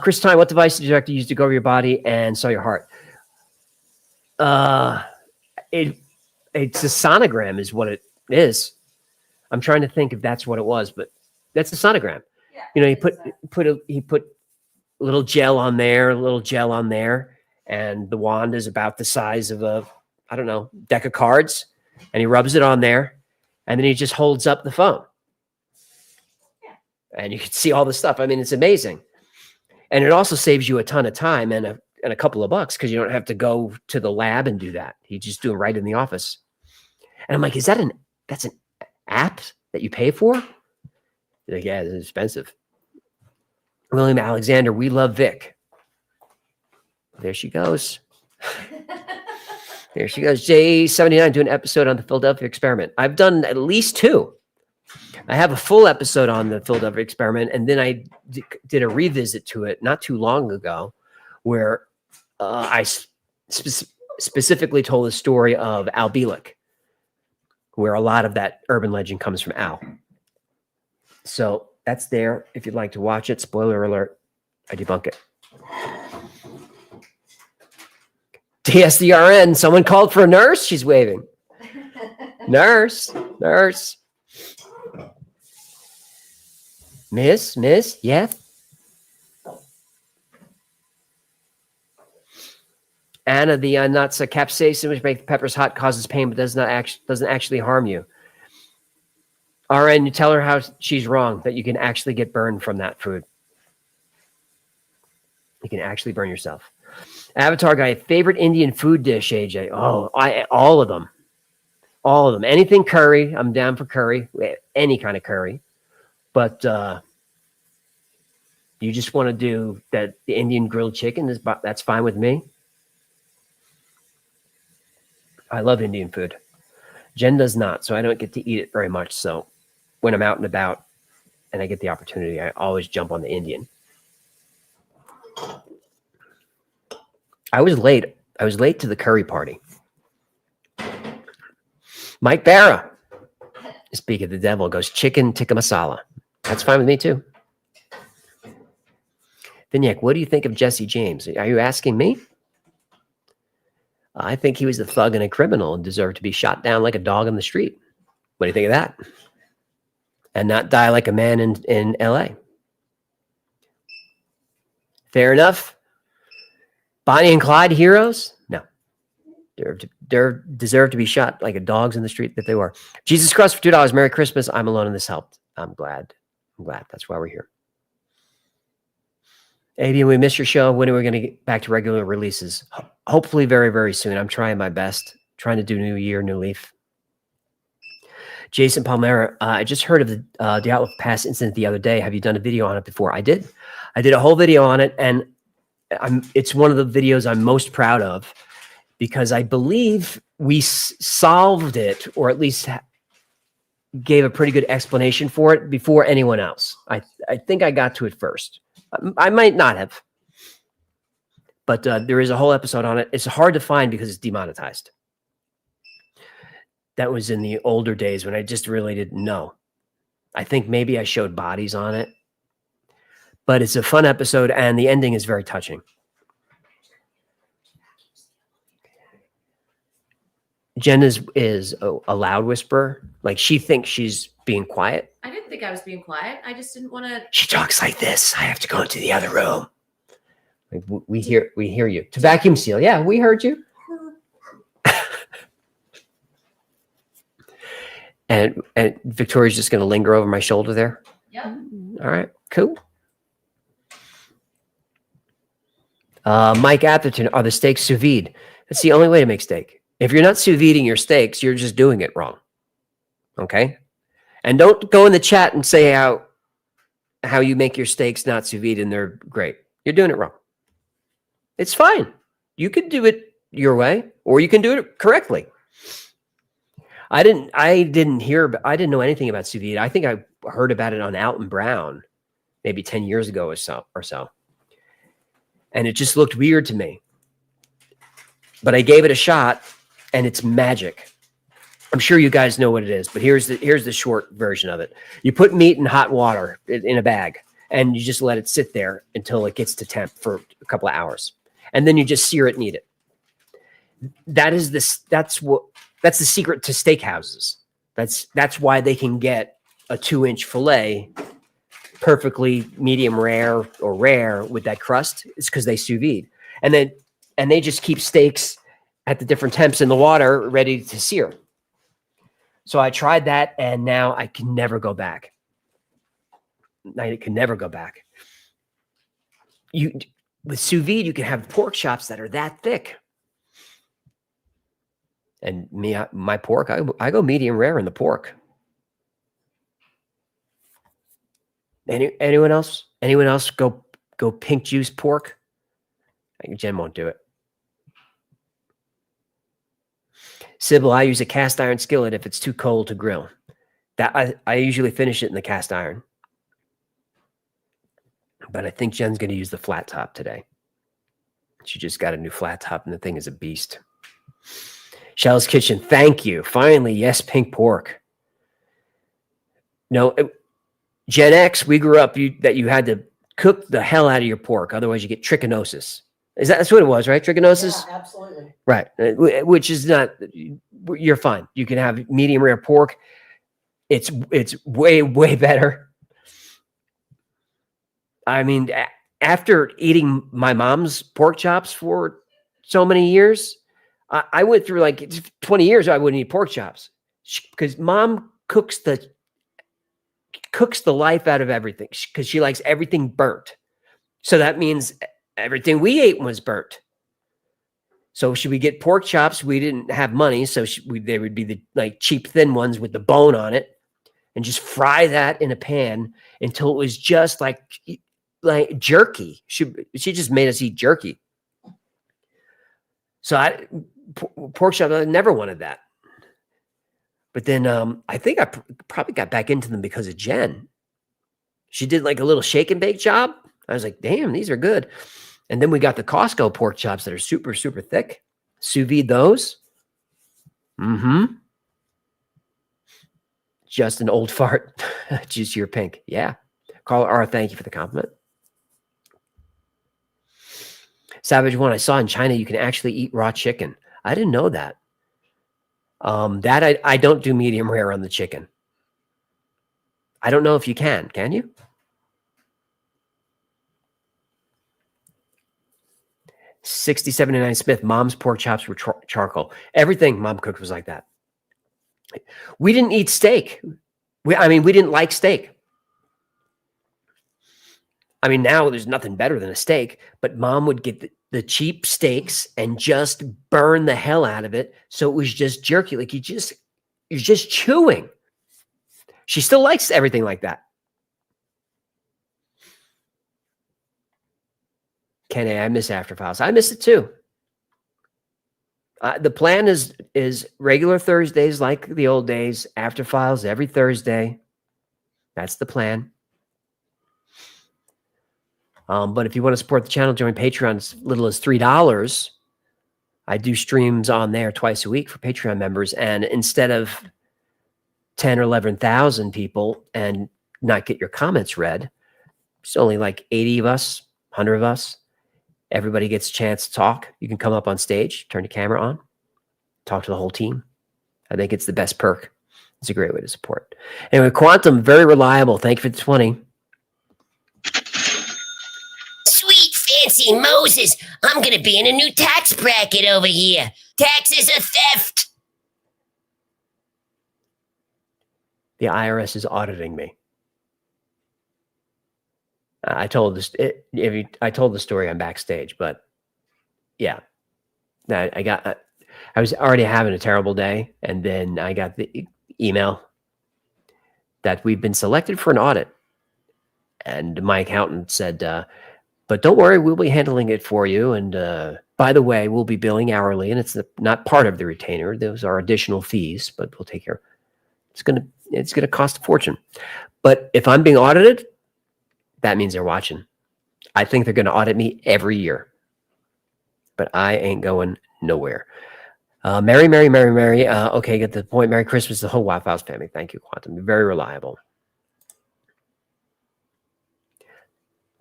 Speaker 2: Chris Tyne, what device did you have to use to go over your body and saw your heart? It's a sonogram is what it is. I'm trying to think if that's what it was, but that's a sonogram. Yeah, he put a little gel on there, and the wand is about the size of a, I don't know, deck of cards, and he rubs it on there, and then he just holds up the phone. Yeah. And you can see all the stuff. I mean, it's amazing. And it also saves you a ton of time and a couple of bucks, because you don't have to go to the lab and do that. You just do it right in the office. And I'm like, that's an app that you pay for? They're like, yeah, it's expensive. William Alexander, we love Vic. There she goes. There she goes. J79 doing an episode on the Philadelphia experiment. I've done at least 2. I have a full episode on the Philadelphia experiment, and then I did a revisit to it not too long ago, where I specifically told the story of Al Bielek, where a lot of that urban legend comes from Al. So that's there if you'd like to watch it. Spoiler alert, I debunk it. TSDRN, someone called for a nurse? She's waving. Nurse. Miss, yes. Anna, the nuts, capsaicin, which makes peppers hot, causes pain, but doesn't actually harm you. RN, you tell her how she's wrong, that you can actually get burned from that food. You can actually burn yourself. Avatar guy, favorite Indian food dish, AJ? Oh, all of them. All of them. Anything curry, I'm down for curry. Any kind of curry. But you just want to do the Indian grilled chicken, that's fine with me. I love Indian food. Jen does not, so I don't get to eat it very much. So when I'm out and about and I get the opportunity, I always jump on the Indian. I was late. I was late to the curry party. Mike Barra, speak of the devil, goes chicken tikka masala. That's fine with me too. Vignac, what do you think of Jesse James? Are you asking me? I think he was a thug and a criminal and deserved to be shot down like a dog in the street. What do you think of that? And not die like a man in LA. Fair enough. Bonnie and Clyde heroes? No. They deserve to be shot like a dogs in the street that they were. Jesus Christ for $2. Merry Christmas. I'm alone and this helped. I'm glad. That's why we're here. AD, we missed your show. When are we going to get back to regular releases? Hopefully very, very soon. I'm trying my best. Trying to do new year, new leaf. Jason Palmera, I just heard of the Outlook Pass incident the other day. Have you done a video on it before? I did. I did a whole video on it, and it's one of the videos I'm most proud of because I believe we solved it, or at least gave a pretty good explanation for it before anyone else. I think I got to it first. I might not have, but there is a whole episode on it. It's hard to find because it's demonetized. That was in the older days when I just really didn't know. I think maybe I showed bodies on it, but it's a fun episode and the ending is very touching. Jen is a loud whisperer. Like she thinks she's being quiet.
Speaker 9: I didn't think I was being quiet. I just didn't want to.
Speaker 2: She talks like this. I have to go into the other room. Like, we hear you. To vacuum seal. Yeah, we heard you. And Victoria's just going to linger over my shoulder there.
Speaker 9: Yep.
Speaker 2: All right, cool. Mike Atherton, are the steaks sous vide? That's the only way to make steak. If you're not sous videing your steaks, you're just doing it wrong. Okay? And don't go in the chat and say how you make your steaks not sous vide and they're great. You're doing it wrong. It's fine. You could do it your way, or you can do it correctly. I didn't know anything about sous vide. I think I heard about it on Alton Brown maybe 10 years ago or so. And it just looked weird to me. But I gave it a shot and it's magic. I'm sure you guys know what it is, but here's the short version of it. You put meat in hot water in a bag and you just let it sit there until it gets to temp for a couple of hours. And then you just sear it and eat it. That's the secret to steakhouses. That's why they can get a 2-inch fillet perfectly medium rare or rare with that crust. It's because they sous vide. And they just keep steaks at the different temps in the water ready to sear. So I tried that and now I can never go back. I can never go back. With sous vide, you can have pork chops that are that thick. And my pork, I go medium rare in the pork. Anyone else? Anyone else go pink juice pork? I think Jen won't do it. Sybil, I use a cast iron skillet if it's too cold to grill. That I usually finish it in the cast iron. But I think Jen's going to use the flat top today. She just got a new flat top and the thing is a beast. Shell's Kitchen, thank you. Finally, yes, pink pork. No, Gen X, we grew up that you had to cook the hell out of your pork. Otherwise, you get trichinosis. That's what it was, right? Trichinosis?
Speaker 10: Yeah, absolutely.
Speaker 2: Right. Which is not, you're fine. You can have medium rare pork. It's way, way better. I mean, after eating my mom's pork chops for so many years, I went through like 20 years I wouldn't eat pork chops because mom cooks the life out of everything because she likes everything burnt. So that means everything we ate was burnt. So should we get pork chops? We didn't have money, so they would be the like cheap thin ones with the bone on it, and just fry that in a pan until it was just like jerky. She just made us eat jerky. So pork chop, I never wanted that. But then I think I probably got back into them because of Jen. She did like a little shake and bake job. I was like, damn, these are good. And then we got the Costco pork chops that are super, super thick. Sous vide those. Mm-hmm. Just an old fart. Juicier pink. Yeah. Carl R., thank you for the compliment. Savage One, I saw in China you can actually eat raw chicken. I didn't know that. I don't do medium rare on the chicken. I don't know if you can you? 6079 Smith, mom's pork chops were charcoal. Everything mom cooked was like that. We didn't eat steak. We didn't like steak. I mean, now there's nothing better than a steak, but mom would get the cheap steaks and just burn the hell out of it. So it was just jerky. Like you're just chewing. She still likes everything like that. Kenny, I miss After Files. I miss it too. The plan is regular Thursdays like the old days. After Files every Thursday. That's the plan. But if you want to support the channel, join Patreon as little as $3. I do streams on there twice a week for Patreon members. And instead of 10 or 11,000 people and not get your comments read, it's only like 80 of us, 100 of us. Everybody gets a chance to talk. You can come up on stage, turn the camera on, talk to the whole team. I think it's the best perk. It's a great way to support. Anyway, Quantum, very reliable. Thank you for the 20.
Speaker 1: Sweet fancy Moses, I'm gonna be in a new tax bracket over here. Taxes are theft.
Speaker 2: The IRS is auditing me. I told this. I told the story on backstage, but yeah, I was already having a terrible day, and then I got the email that we've been selected for an audit, and my accountant said, "But don't worry, we'll be handling it for you. And by the way, we'll be billing hourly, and it's not part of the retainer. Those are additional fees, but we'll take care. It's gonna cost a fortune. But if I'm being audited, that means they're watching. I think they're going to audit me every year, but I ain't going nowhere." Mary. Okay, get the point. Merry Christmas to the whole Wild House family. Thank you, Quantum. You're very reliable.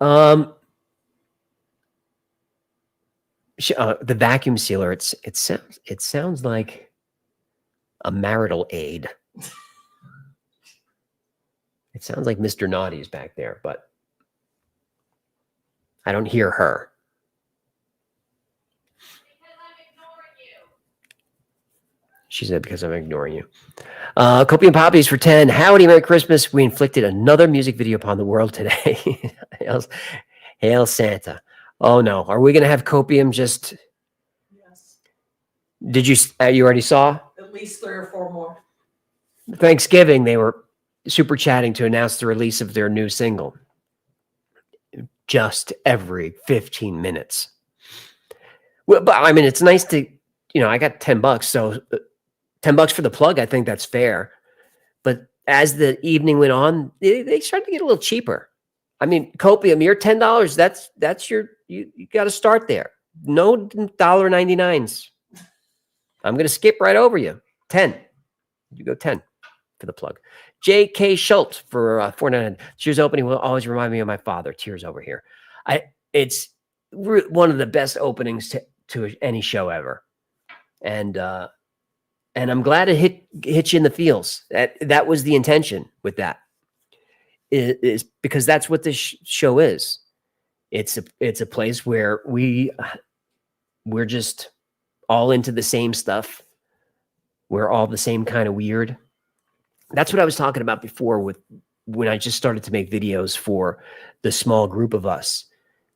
Speaker 2: The vacuum sealer. It sounds like a marital aid. It sounds like Mr. Naughty's back there, but I don't hear her. She said, because I'm ignoring you. Copium Poppies for 10. Howdy, Merry Christmas. We inflicted another music video upon the world today. Hail Santa. Oh, no. Are we going to have Copium just...
Speaker 10: Yes.
Speaker 2: Did you already saw?
Speaker 10: At least 3 or 4 more.
Speaker 2: Thanksgiving, they were super chatting to announce the release of their new single. Just every 15 minutes. Well, but I mean, it's nice to, I got $10, so $10 for the plug. I think that's fair. But as the evening went on, they started to get a little cheaper. I mean, Copium, your $10. That's your you got to start there. No $1.99s. I'm going to skip right over you. 10. You go 10 for the plug. J.K. Schultz for $4.99. Cheers opening will always remind me of my father. Tears over here. It's one of the best openings to any show ever, and I'm glad it hit you in the feels. That was the intention with that. Is because that's what this show is. It's a place where we're just all into the same stuff. We're all the same kind of weird. That's what I was talking about before when I just started to make videos for the small group of us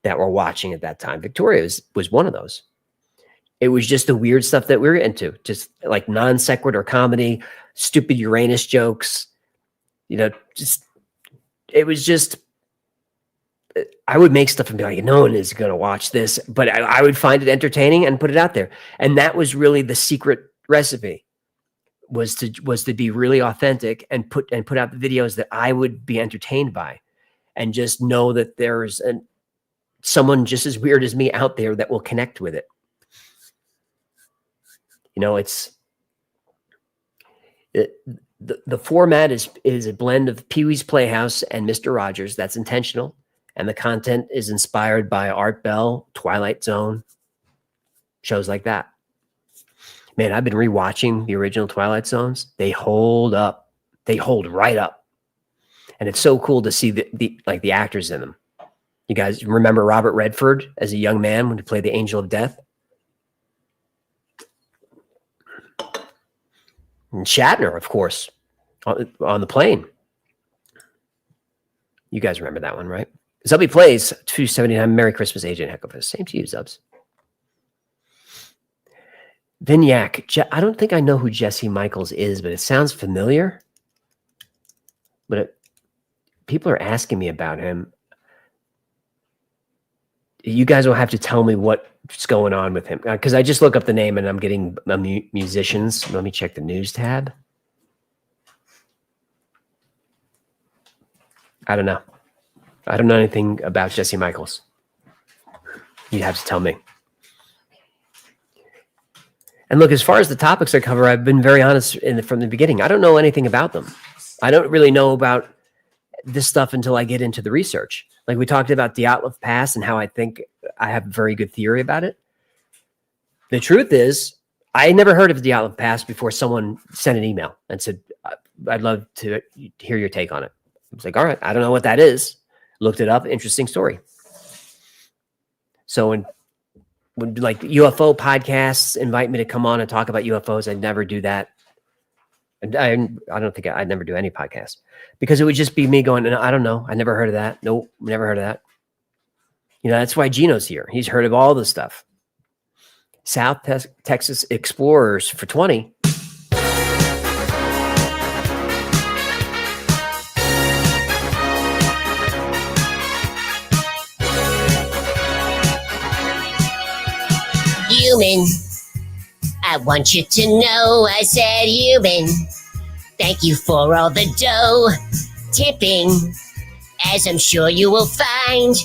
Speaker 2: that were watching at that time. Victoria was one of those. It was just the weird stuff that we were into, just like non sequitur comedy, stupid Uranus jokes, it was just, I would make stuff and be like, no one is going to watch this, but I would find it entertaining and put it out there. And that was really the secret recipe. Was to be really authentic and put out the videos that I would be entertained by, and just know that there's someone just as weird as me out there that will connect with it. The format is a blend of Pee-wee's Playhouse and Mr. Rogers. That's intentional, and the content is inspired by Art Bell, Twilight Zone, shows like that. Man, I've been rewatching the original Twilight Zones. They hold up. They hold right up. And it's so cool to see the actors in them. You guys remember Robert Redford as a young man when he played the Angel of Death? And Shatner, of course, on the plane. You guys remember that one, right? Zubby plays 279. Merry Christmas, Agent Hecklefish. Same to you, Zubs. Vignac. I don't think I know who Jesse Michaels is, but it sounds familiar. But people are asking me about him. You guys will have to tell me what's going on with him. Because I just look up the name and I'm getting musicians. Let me check the news tab. I don't know. I don't know anything about Jesse Michaels. You'd have to tell me. And look, as far as the topics I cover, I've been very honest from the beginning. I don't know anything about them. I don't really know about this stuff until I get into the research. Like we talked about Dyatlov Pass and how I think I have a very good theory about it. The truth is, I never heard of Dyatlov Pass before someone sent an email and said, I'd love to hear your take on it. I was like, all right, I don't know what that is. Looked it up. Interesting story. So when like UFO podcasts invite me to come on and talk about UFOs, I never do that. And I don't think I'd never do any podcast because it would just be me going, I don't know. I never heard of that. Nope. Never heard of that. You know, that's why Gino's here. He's heard of all this stuff. South Texas Explorers for 20.
Speaker 1: Human, I want you to know I said human. Thank you for all the dough tipping, as I'm sure you will find.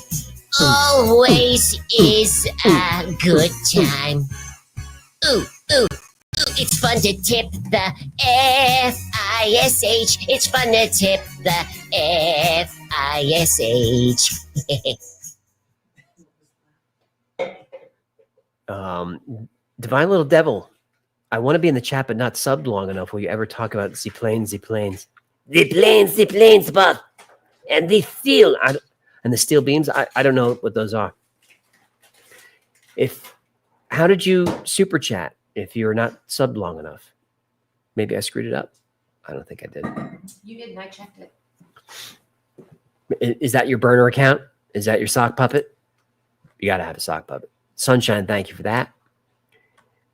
Speaker 1: Always is a good time. Ooh, ooh, ooh, it's fun to tip the F-I-S-H. It's fun to tip the F-I-S-H.
Speaker 2: Divine Little Devil. I want to be in the chat, but not subbed long enough. Will you ever talk about the planes, but and the steel and the steel beams? I don't know what those are. How did you super chat if you're not subbed long enough? Maybe I screwed it up. I don't think I did.
Speaker 9: You didn't. I checked it.
Speaker 2: Is that your burner account? Is that your sock puppet? You got to have a sock puppet. Sunshine, thank you for that.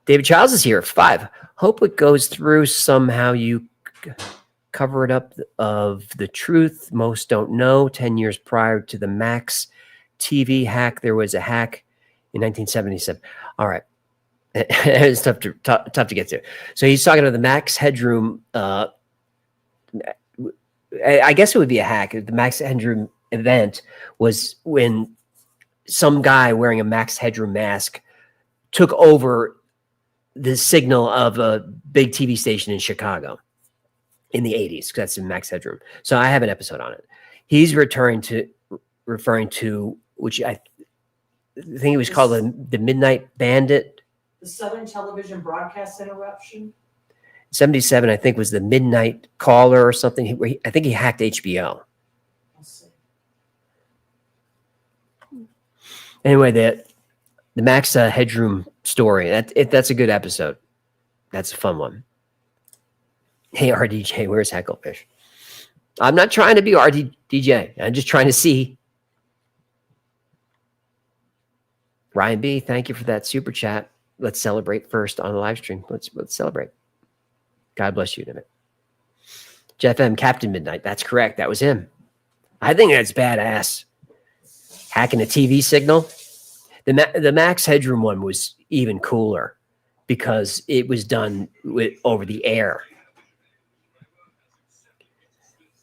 Speaker 2: David Childs is here. 5. Hope it goes through somehow. You cover it up of the truth. Most don't know. 10 years prior to the Max TV hack, there was a hack in 1977. All right. It's tough to get to. So he's talking about the Max Headroom. I guess it would be a hack. The Max Headroom event was when some guy wearing a Max Headroom mask took over the signal of a big TV station in Chicago in the 80s. That's in Max Headroom. So I have an episode on it. He's referring to which I think it was called the Midnight Bandit.
Speaker 10: The Southern Television Broadcast Interruption.
Speaker 2: 77, I think, was the Midnight Caller or something. I think he hacked HBO. Anyway, the Max Headroom story, that's a good episode. That's a fun one. Hey, RDJ, where's Hecklefish? I'm not trying to be RDJ. I'm just trying to see. Ryan B., thank you for that super chat. Let's celebrate first on the live stream. Let's celebrate. God bless you, Nimit. Jeff M., Captain Midnight. That's correct. That was him. I think that's badass. Hacking a TV signal. The Max Headroom one was even cooler because it was done over the air.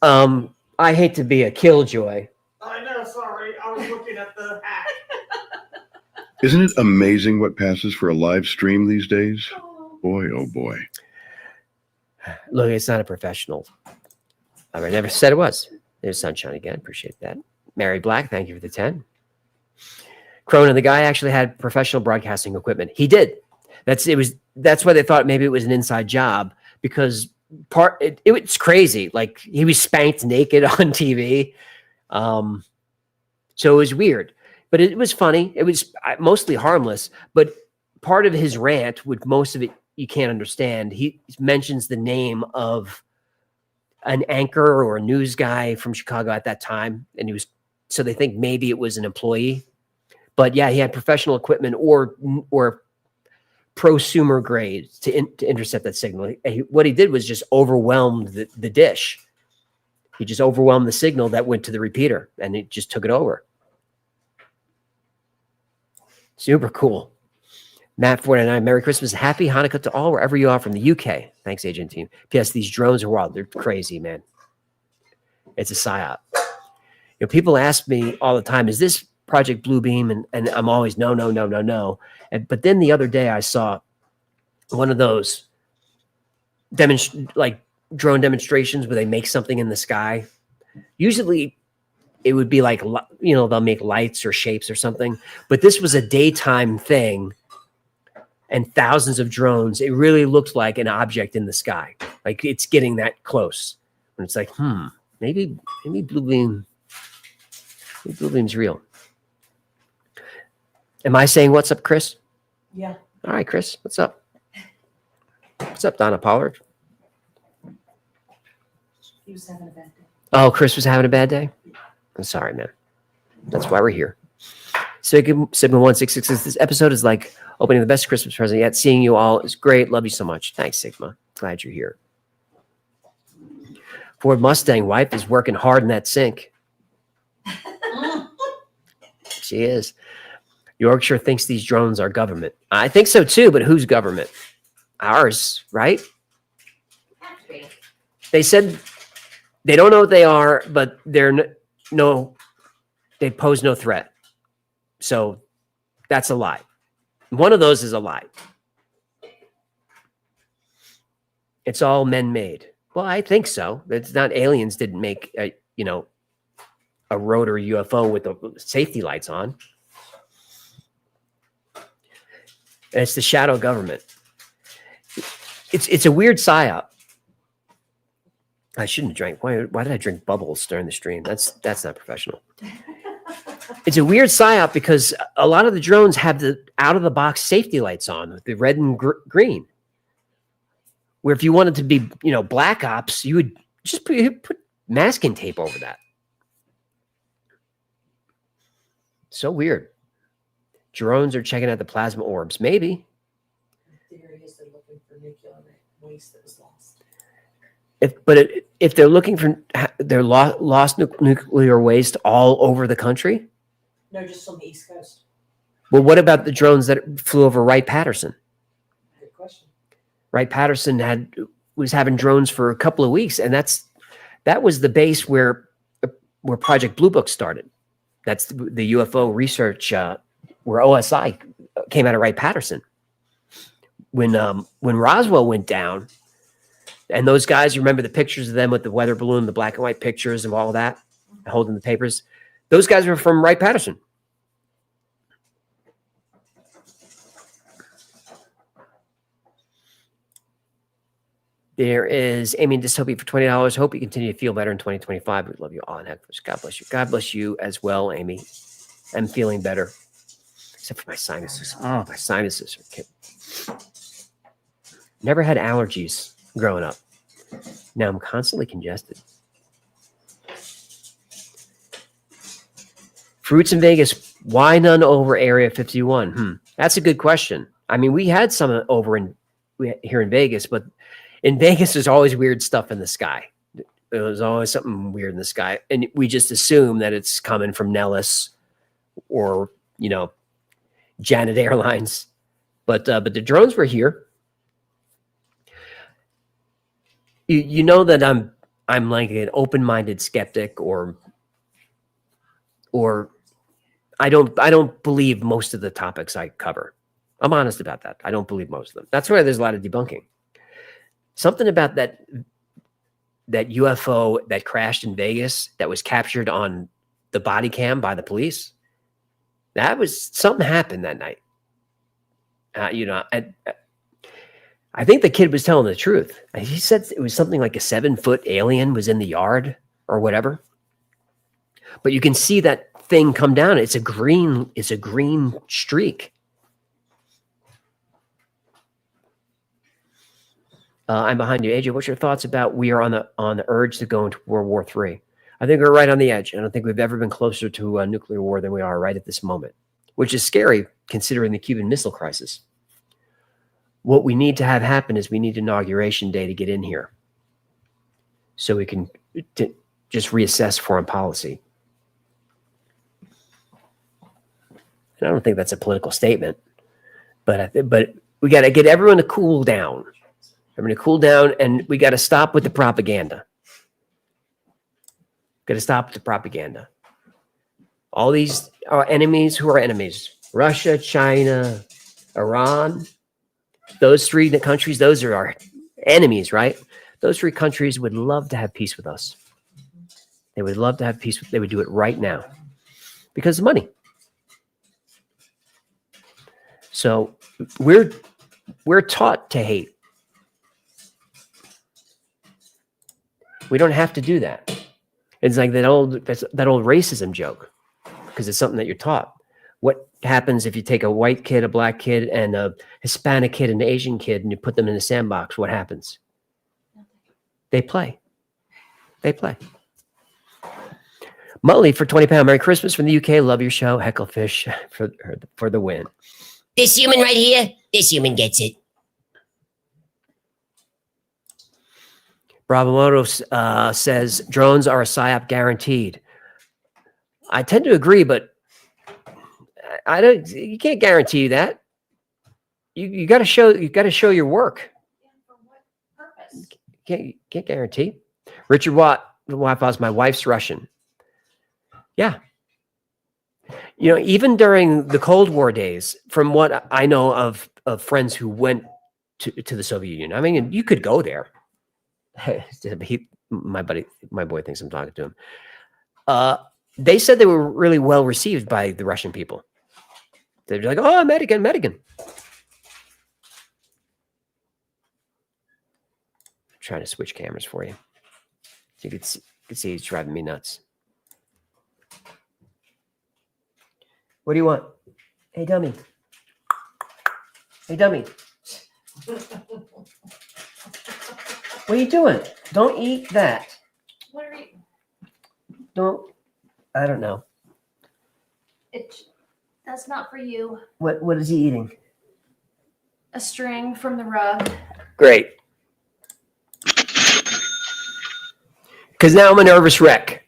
Speaker 2: I hate to be a killjoy.
Speaker 10: I know, sorry. I was looking at the hack.
Speaker 8: Isn't it amazing what passes for a live stream these days? Boy, oh boy.
Speaker 2: Look, it's not a professional. I never said it was. There's Sunshine again. Appreciate that. Mary Black, thank you for the 10. Cronin, the guy actually had professional broadcasting equipment. He did. That's why they thought maybe it was an inside job because it was crazy. Like he was spanked naked on TV. So it was weird, but it was funny. It was mostly harmless, but part of his rant, with most of it you can't understand, he mentions the name of an anchor or a news guy from Chicago at that time, and so they think maybe it was an employee. But yeah, he had professional equipment or prosumer grade to intercept that signal. What he did was just overwhelmed the dish. He just overwhelmed the signal that went to the repeater, and it just took it over. Super cool. Matt 49, Merry Christmas. Happy Hanukkah to all, wherever you are from the UK. Thanks, agent team. P.S. These drones are wild. They're crazy, man. It's a psyop. People ask me all the time, is this Project Bluebeam? And I'm always, no. But then the other day I saw one of those drone demonstrations where they make something in the sky. Usually it would be like, they'll make lights or shapes or something. But this was a daytime thing and thousands of drones. It really looked like an object in the sky. Like it's getting that close. And it's like, maybe Bluebeam's real. Am I saying what's up, Chris?
Speaker 10: Yeah.
Speaker 2: All right, Chris, what's up? What's up, Donna Pollard?
Speaker 10: He was having a bad day.
Speaker 2: Oh, Chris was having a bad day? I'm sorry, man. That's why we're here. Sigma 1666. This episode is like opening the best Christmas present yet. Seeing you all is great. Love you so much. Thanks, Sigma. Glad you're here. Ford Mustang wife is working hard in that sink. She is. Yorkshire thinks these drones are government. I think so too, but whose government? Ours, right? They said they don't know what they are, but they pose no threat. So that's a lie. One of those is a lie. It's all men-made. Well, I think so. It's not, aliens didn't make a rotor UFO with the safety lights on. And it's the shadow government. It's a weird psyop. I shouldn't have drank. Why did I drink bubbles during the stream? That's not professional. It's a weird psyop because a lot of the drones have the out-of-the-box safety lights on with the red and green. Where if you wanted to be, black ops, you would just put masking tape over that. So weird. Drones are checking out the plasma orbs. Maybe.
Speaker 10: The theory is they're looking for nuclear waste that was lost.
Speaker 2: If they're looking for their lost nuclear waste all over the country?
Speaker 10: No, just on the East Coast.
Speaker 2: Well, what about the drones that flew over Wright-Patterson?
Speaker 10: Good question.
Speaker 2: Wright-Patterson was having drones for a couple of weeks, and that was the base where Project Blue Book started. That's the UFO research where OSI came out of Wright-Patterson. When Roswell went down, and those guys, you remember the pictures of them with the weather balloon, the black and white pictures of all that, holding the papers? Those guys were from Wright-Patterson. There is Amy in Dystopia for $20. Hope you continue to feel better in 2025. We love you all. And God bless you. God bless you as well, Amy. I'm feeling better. Except for my sinuses. Oh, my sinuses are kidding. Never had allergies growing up. Now I'm constantly congested. Fruits in Vegas. Why none over Area 51? That's a good question. I mean, we had some over here in Vegas, but in Vegas, there's always weird stuff in the sky. There's always something weird in the sky. And we just assume that it's coming from Nellis or, Janet Airlines. But the drones were here. You know that I'm like an open-minded skeptic or I don't believe most of the topics I cover. I'm honest about that. I don't believe most of them. That's why there's a lot of debunking. Something about that UFO that crashed in Vegas that was captured on the body cam by the police. Something happened that night. I think the kid was telling the truth. He said it was something like a 7-foot alien was in the yard or whatever. But you can see that thing come down. It's a green streak. I'm behind you, AJ. What's your thoughts about we are on the urge to go into World War III? I think we're right on the edge. I don't think we've ever been closer to a nuclear war than we are right at this moment, which is scary considering the Cuban Missile Crisis. What we need to have happen is we need Inauguration Day to get in here so we can just reassess foreign policy. And I don't think that's a political statement, but we got to get everyone to cool down. Everyone to cool down, and we got to stop with the propaganda. Got to stop with the propaganda. All these are enemies. Who are enemies? Russia, China, Iran. Those three countries, those are our enemies, right? Those three countries would love to have peace with us. They would love to have peace. They would do it right now because of money. So we're taught to hate. We don't have to do that. It's like that old racism joke because it's something that you're taught. What happens if you take a white kid, a black kid, and a Hispanic kid, and an Asian kid, and you put them in a sandbox? What happens? They play. They play. Muttley for 20 pounds. Merry Christmas from the UK. Love your show. Hecklefish for the win.
Speaker 1: This human right here, this human gets it.
Speaker 2: Bravomoto says drones are a PSYOP guaranteed. I tend to agree, but I don't. You can't guarantee that. You got to show. You got to show your work.
Speaker 9: For what purpose?
Speaker 2: Can't guarantee. Richard Watt, the Wi-Fi's my wife's Russian. Yeah. You know, even during the Cold War days, from what I know of friends who went to the Soviet Union, I mean, you could go there. My boy thinks I'm talking to him. They said they were really well received by the Russian people. They're like, "Oh, American." I'm trying to switch cameras for you. So you could see it's driving me nuts. What do you want? Hey, dummy. Hey, dummy. What are you doing? Don't eat that.
Speaker 9: What are you?
Speaker 2: I don't know.
Speaker 9: That's not for you.
Speaker 2: What is he eating?
Speaker 9: A string from the rug.
Speaker 2: Great. Because now I'm a nervous wreck.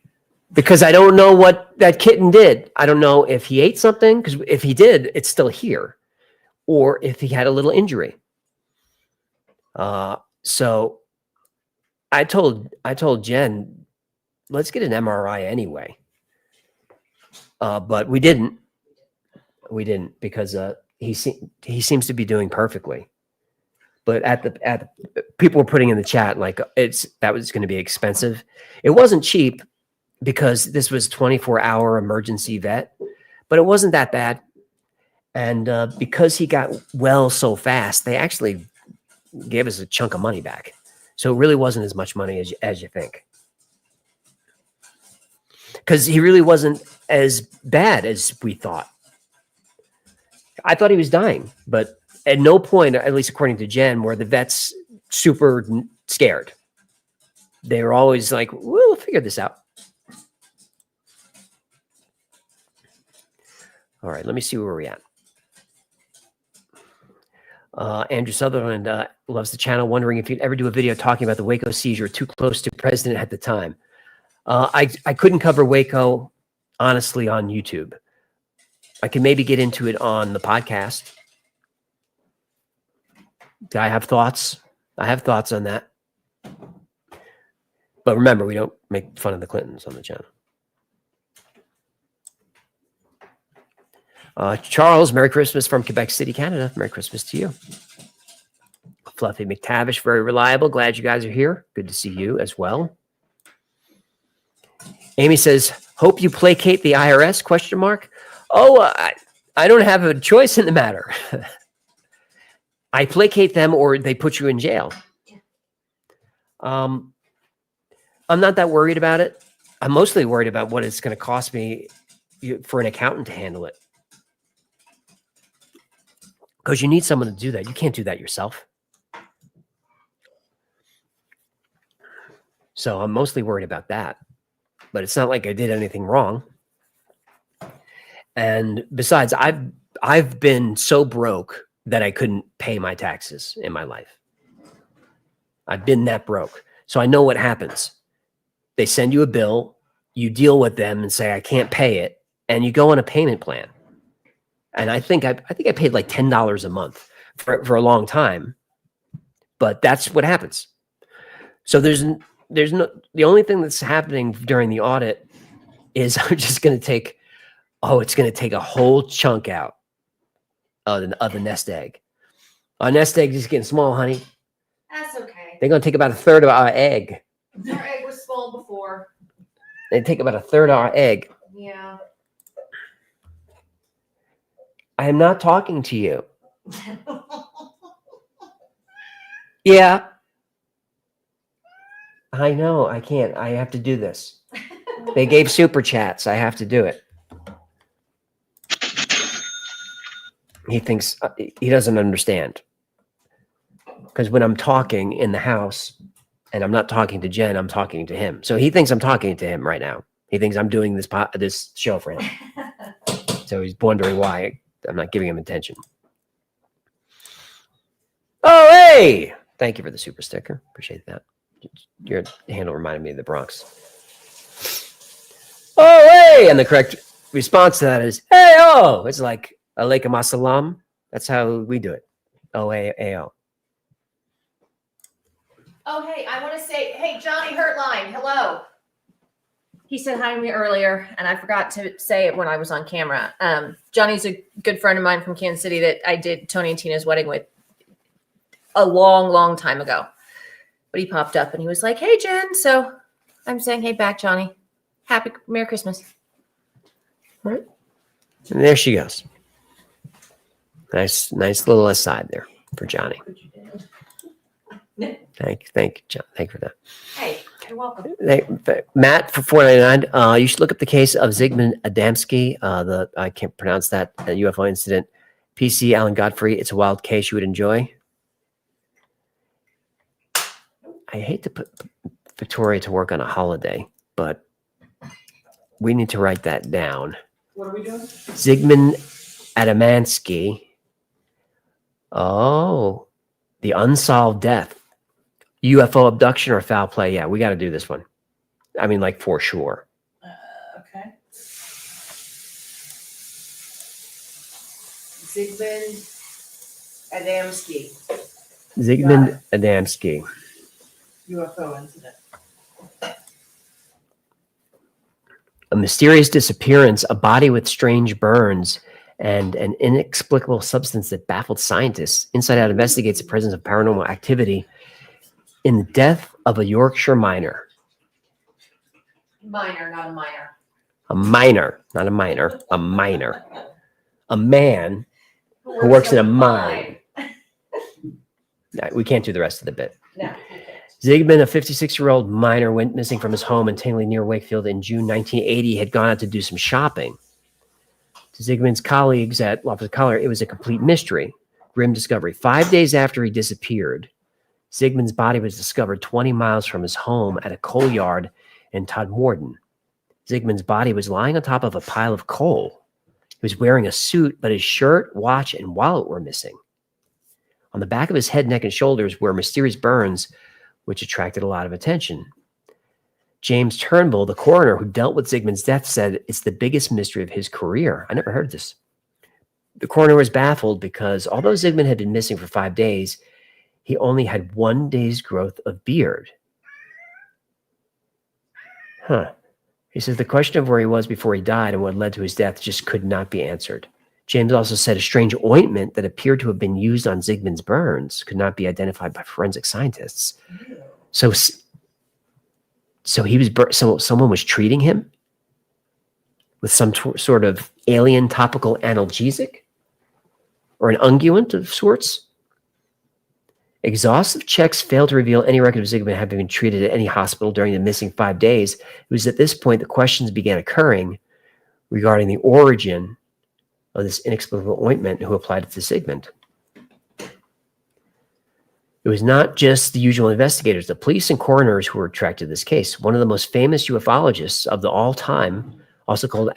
Speaker 2: Because I don't know what that kitten did. I don't know if he ate something. Because if he did, it's still here. Or if he had a little injury. So I told Jen, let's get an MRI anyway. But we didn't. We didn't because he seems to be doing perfectly. But at the people were putting in the chat like that was going to be expensive. It wasn't cheap because this was 24-hour emergency vet, but it wasn't that bad. And because he got well so fast, they actually gave us a chunk of money back. So it really wasn't as much money as you think. Because he really wasn't as bad as we thought. I thought he was dying, but at no point, at least according to Jen, were the vets super scared. They were always like, we'll figure this out. All right, let me see where we're at. Andrew Sutherland loves the channel, wondering if you'd ever do a video talking about the Waco seizure too close to president at the time. I couldn't cover Waco, honestly, on YouTube. I can maybe get into it on the podcast. I have thoughts. I have thoughts on that. But remember, we don't make fun of the Clintons on the channel. Charles, Merry Christmas from Quebec City, Canada. Merry Christmas to you. Fluffy McTavish, very reliable. Glad you guys are here. Good to see you as well. Amy says, hope you placate the IRS, question mark. Oh, I don't have a choice in the matter. I placate them or they put you in jail. I'm not that worried about it. I'm mostly worried about what it's going to cost me, for an accountant to handle it. Because you need someone to do that. You can't do that yourself. So I'm mostly worried about that. But it's not like I did anything wrong. And besides, I've been so broke that I couldn't pay my taxes in my life. I've been that broke. So I know what happens. They send you a bill, you deal with them and say, I can't pay it. And you go on a payment plan. And I think I paid like $10 a month for a long time, but that's what happens. So there's no, the only thing that's happening during the audit is I'm just going to take, it's going to take a whole chunk out of the nest egg. Our nest egg is getting small, honey.
Speaker 9: That's okay.
Speaker 2: They're going to take about a third of our egg.
Speaker 9: Our egg was small before.
Speaker 2: They take about a third of our egg.
Speaker 9: Yeah.
Speaker 2: I am not talking to you. Yeah. I know. I can't. I have to do this. They gave super chats. I have to do it. He thinks he doesn't understand. Because when I'm talking in the house and I'm not talking to Jen, I'm talking to him. So he thinks I'm talking to him right now. He thinks I'm doing this show for him. So he's wondering why I'm not giving him attention. Oh, hey! Thank you for the super sticker. Appreciate that. Your handle reminded me of the Bronx. Oh, hey! And the correct response to that is, hey, oh! It's like, alaikum assalam. That's how we do it. O-A-A-O.
Speaker 9: Oh, hey, I want to say, hey, Johnny Hurtline, hello. He said hi to me earlier, and I forgot to say it when I was on camera. Johnny's a good friend of mine from Kansas City that I did Tony and Tina's wedding with a long, long time ago. But he popped up, and he was like, hey, Jen. So I'm saying hey back, Johnny. Merry Christmas.
Speaker 2: All right. And there she goes. Nice little aside there for Johnny. Thank you, John. Thank you for that.
Speaker 9: Hey, you're welcome.
Speaker 2: Matt for $4.99. You should look up the case of Zygmunt Adamski. I can't pronounce that UFO incident. PC Alan Godfrey. It's a wild case you would enjoy. I hate to put Victoria to work on a holiday, but we need to write that down.
Speaker 10: What are we doing?
Speaker 2: Zygmunt Adamski. Oh, the unsolved death. UFO abduction or foul play? Yeah, we got to do this one. I mean, like for sure.
Speaker 10: Okay. Zygmunt Adamski.
Speaker 2: Zygmunt Adamski.
Speaker 10: UFO incident.
Speaker 2: A mysterious disappearance, a body with strange burns, and an inexplicable substance that baffled scientists. Inside Out investigates the presence of paranormal activity in the death of a Yorkshire miner.
Speaker 9: Minor, not a minor.
Speaker 2: A miner, not a minor, a miner. A man who works in a mine. No, we can't do the rest of the bit.
Speaker 9: No.
Speaker 2: Zygmunt, a 56-year-old miner, went missing from his home in Tingley near Wakefield in June 1980. He had gone out to do some shopping. To Zygmunt's colleagues at Loftus Collar, it was a complete mystery. Grim discovery. 5 days after he disappeared, Zygmunt's body was discovered 20 miles from his home at a coal yard in Todmorden. Zygmunt's body was lying on top of a pile of coal. He was wearing a suit, but his shirt, watch, and wallet were missing. On the back of his head, neck, and shoulders were mysterious burns, which attracted a lot of attention. James Turnbull, the coroner who dealt with Zygmunt's death, said it's the biggest mystery of his career. I never heard this. The coroner was baffled because although Zygmunt had been missing for 5 days, he only had 1 day's growth of beard. He says the question of where he was before he died and what led to his death just could not be answered. James also said a strange ointment that appeared to have been used on Zygmunt's burns could not be identified by forensic scientists. So he was so someone was treating him with some sort of alien topical analgesic or an unguent of sorts. Exhaustive checks failed to reveal any record of Zygmunt having been treated at any hospital during the missing 5 days. It was at this point that questions began occurring. regarding the origin of this inexplicable ointment who applied it to Sigmund. It was not just the usual investigators, the police and coroners who were attracted to this case. One of the most famous ufologists of the all time, also called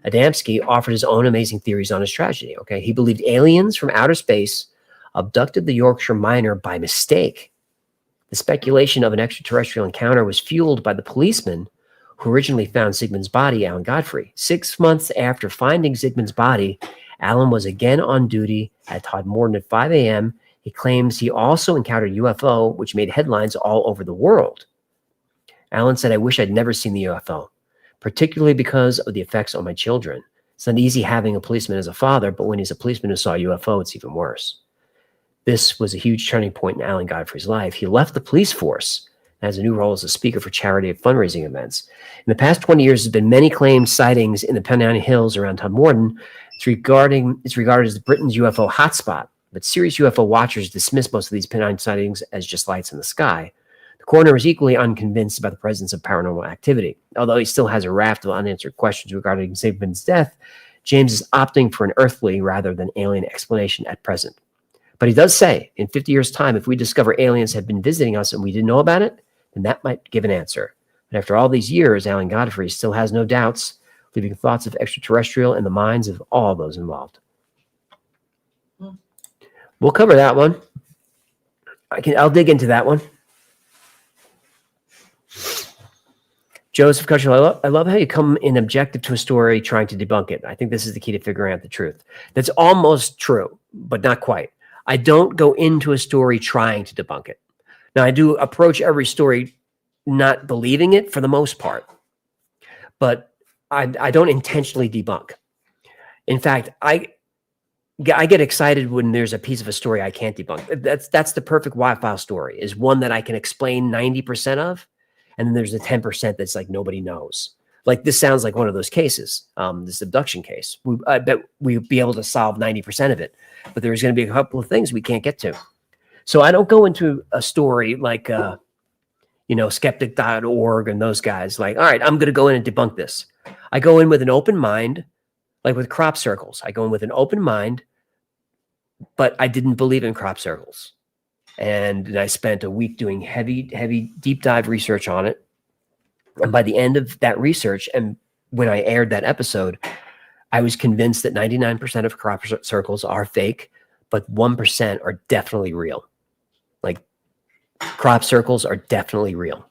Speaker 2: Adamski, offered his own amazing theories on his tragedy. Okay, he believed aliens from outer space abducted the Yorkshire miner by mistake. The speculation of an extraterrestrial encounter was fueled by the policeman who originally found Sigmund's body, Alan Godfrey. 6 months after finding Sigmund's body, Alan was again on duty at Todmorden at 5 a.m. He claims he also encountered a UFO, which made headlines all over the world. Alan said, "I wish I'd never seen the UFO, particularly because of the effects on my children. It's not easy having a policeman as a father, but when he's a policeman who saw a UFO, it's even worse." This was a huge turning point in Alan Godfrey's life. He left the police force and has a new role as a speaker for charity and fundraising events. In the past 20 years, there's been many claimed sightings in the Pennine Hills around Todmorden. It's regarded as Britain's UFO hotspot, but serious UFO watchers dismiss most of these Pennine sightings as just lights in the sky. The coroner is equally unconvinced about the presence of paranormal activity. Although he still has a raft of unanswered questions regarding Sigmund's death, James is opting for an earthly rather than alien explanation at present. But he does say, in 50 years' time, if we discover aliens have been visiting us and we didn't know about it, then that might give an answer. But after all these years, Alan Godfrey still has no doubts, leaving thoughts of extraterrestrial in the minds of all those involved. We'll cover that one. I'll dig into that one. Joseph Kutcher, I love how you come in objective to a story trying to debunk it. I think this is the key to figuring out the truth. That's almost true, but not quite. I don't go into a story trying to debunk it. Now, I do approach every story not believing it for the most part, but I don't intentionally debunk. In fact, I get excited when there's a piece of a story I can't debunk. That's the perfect Y-File story, is one that I can explain 90% of, and then there's the 10% that's like nobody knows. Like this sounds like one of those cases, this abduction case. I bet we'd be able to solve 90% of it, but there's going to be a couple of things we can't get to. So I don't go into a story like, skeptic.org and those guys like, all right, I'm going to go in and debunk this. I go in with an open mind, like with crop circles. I go in with an open mind, but I didn't believe in crop circles. And I spent a week doing heavy, deep dive research on it. And by the end of that research, and when I aired that episode, I was convinced that 99% of crop circles are fake, but 1% are definitely real. Like crop circles are definitely real.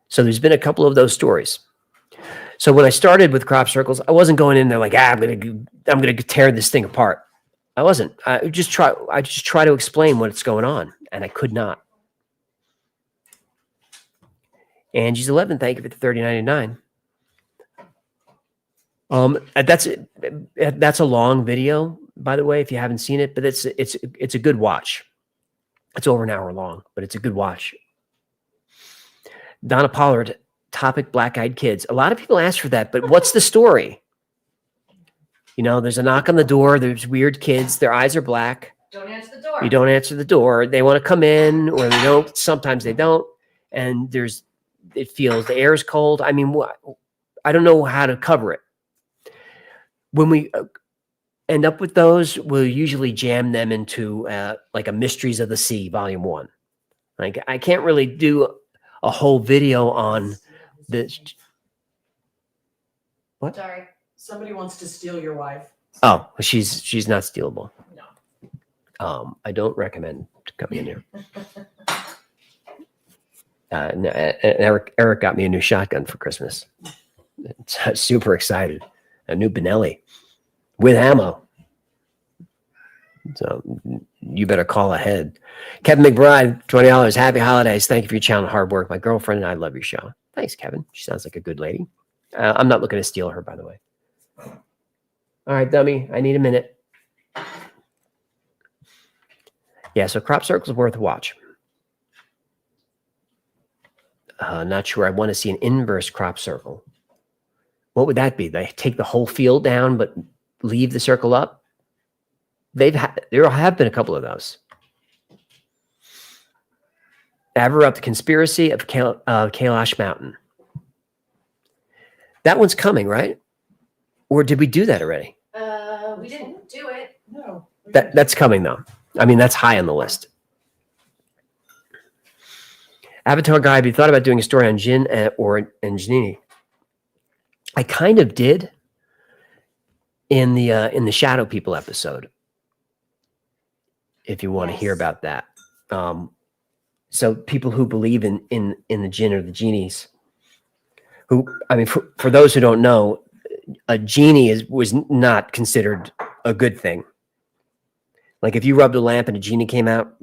Speaker 2: So there's been a couple of those stories. So when I started with crop circles, I wasn't going in there like, I'm gonna tear this thing apart. I wasn't. I just try to explain what's going on, and I could not. Angie's 11, thank you for the $30.99. That's a long video, by the way, if you haven't seen it, but it's a good watch. It's over an hour long, but it's a good watch. Donna Pollard, topic black-eyed kids. A lot of people ask for that, but what's the story? There's a knock on the door. There's weird kids. Their eyes are black.
Speaker 9: Don't answer the door.
Speaker 2: You don't answer the door. They want to come in, or they don't. Sometimes they don't. And it feels the air is cold. I mean, I don't know how to cover it. When we end up with those, we'll usually jam them into like a Mysteries of the Sea, Volume 1. Like I can't really do a whole video on this. What?
Speaker 10: Sorry. Somebody wants to steal your wife.
Speaker 2: Oh, she's not stealable. No. I don't recommend coming in here. Eric got me a new shotgun for Christmas. Super excited. A new Benelli with ammo. So you better call ahead. Kevin McBride, $20. Happy holidays. Thank you for your channel and hard work. My girlfriend and I love your show. Thanks, Kevin. She sounds like a good lady. I'm not looking to steal her, by the way. All right, dummy. I need a minute. Yeah, so crop circles worth a watch. Not sure I want to see an inverse crop circle. What would that be? They take the whole field down, but leave the circle up? There have been a couple of those. Ever up the conspiracy of Kailash Mountain. That one's coming, right? Or did we do that already?
Speaker 9: We didn't do it.
Speaker 14: No.
Speaker 2: That's coming though. I mean, that's high on the list. Avatar guy, have you thought about doing a story on Jin or Janini? I kind of did in the Shadow People episode. If you want to hear about that, so people who believe in the Jinn or the genies, who I mean, for those who don't know, a genie was not considered a good thing. Like if you rubbed a lamp and a genie came out,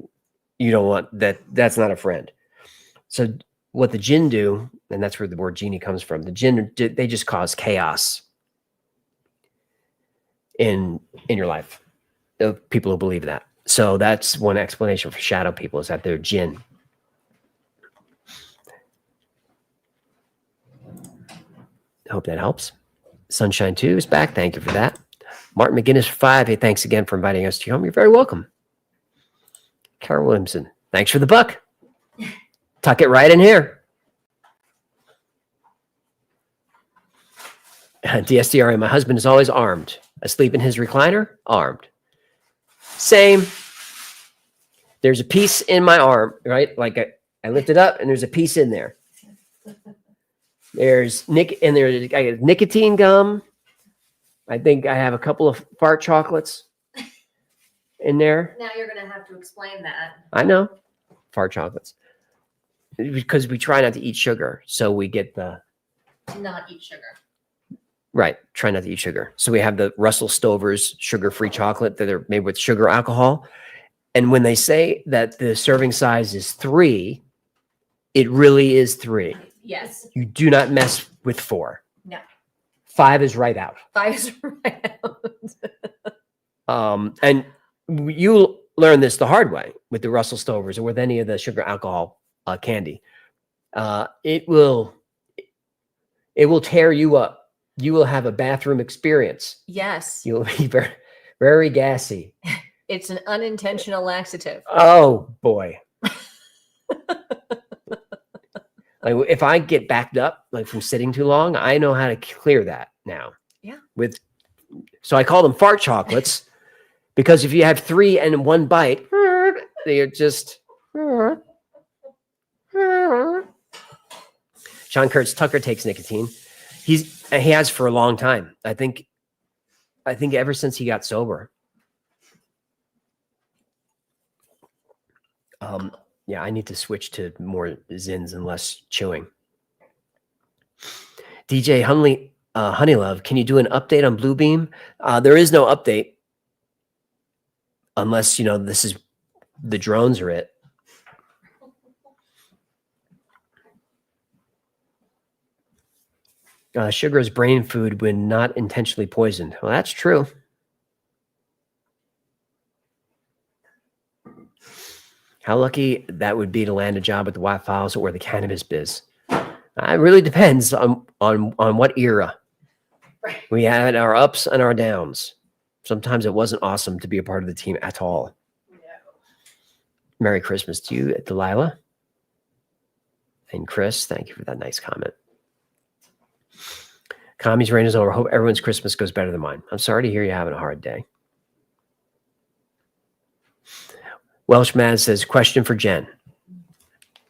Speaker 2: you don't want that. That's not a friend. So what the Jinn do, and that's where the word genie comes from. The Jinn, they just cause chaos in your life. Of people who believe that. So that's one explanation for shadow people, is that they're Jinn. I hope that helps. Sunshine 2 is back. Thank you for that. Martin McGinnis 5. Hey, thanks again for inviting us to your home. You're very welcome. Carol Williamson. Thanks for the buck. Tuck it right in here. DSDRA. My husband is always armed. Asleep in his recliner, armed. Same. There's a piece in my arm, right? Like I lift it up and there's a piece in there. There's nicotine gum. I think I have a couple of fart chocolates in there.
Speaker 9: Now you're going to have to explain that.
Speaker 2: I know. Fart chocolates. Because we try not to eat sugar. So we get the...
Speaker 9: Not eat sugar.
Speaker 2: Right. Try not to eat sugar. So we have the Russell Stover's sugar-free chocolate that are made with sugar alcohol. And when they say that the serving size is 3, it really is 3.
Speaker 9: Yes.
Speaker 2: You do not mess with 4.
Speaker 9: No.
Speaker 2: 5 is right out.
Speaker 9: 5 is right out.
Speaker 2: And you learn this the hard way with the Russell Stovers or with any of the sugar alcohol candy. It will tear you up. You will have a bathroom experience.
Speaker 9: Yes.
Speaker 2: You'll be very, very gassy.
Speaker 9: It's an unintentional laxative.
Speaker 2: Oh boy. Like if I get backed up like from sitting too long, I know how to clear that now.
Speaker 9: Yeah.
Speaker 2: So I call them fart chocolates because if you have 3 and 1 bite, they're just. Sean Kurtz Tucker takes nicotine. He has for a long time. I think ever since he got sober. Yeah, I need to switch to more zins and less chewing. DJ Honeylove, can you do an update on Bluebeam? There is no update unless, this is the drones are it. Sugar is brain food when not intentionally poisoned. Well, that's true. How lucky that would be to land a job at the Watt Files or the cannabis biz. It really depends on what era. Right. We had our ups and our downs. Sometimes it wasn't awesome to be a part of the team at all. No. Merry Christmas to you, Delilah. And Chris, thank you for that nice comment. Commie's reign is over. Hope everyone's Christmas goes better than mine. I'm sorry to hear you're having a hard day. Welshman says, question for Jen.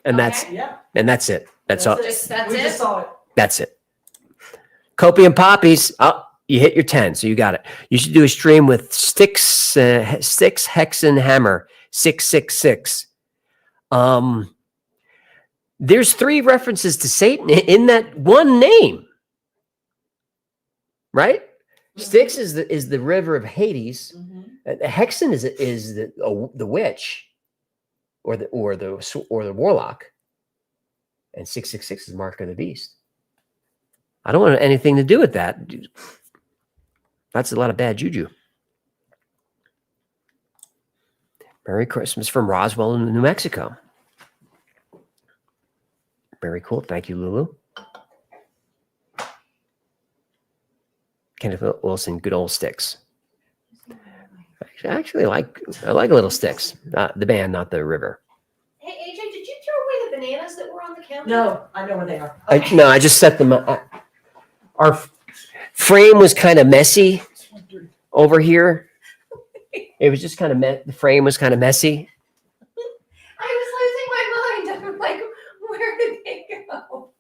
Speaker 2: And that's it. That's it.
Speaker 9: That's it.
Speaker 2: That's it. Kopi and Poppies. Oh, you hit your 10, so you got it. You should do a stream with Sticks Hexen Hammer 666. There's 3 references to Satan in that one name. Right? Styx is the river of Hades. Hexen is the witch, or the warlock, and 666 is mark of the beast. I don't want anything to do with that. That's a lot of bad juju. Merry Christmas from Roswell, New Mexico. Very cool. Thank you, Lulu. Kenneth Wilson, good old Sticks. I like Little Sticks. The band, not the river.
Speaker 9: Hey, AJ, did you throw away the bananas that were on the counter?
Speaker 10: No, I know where they are.
Speaker 2: No, I just set them up. Our frame was kind of messy over here. It was just kind of the frame was kind of messy.
Speaker 9: I was losing my mind. I'm like, where did they go?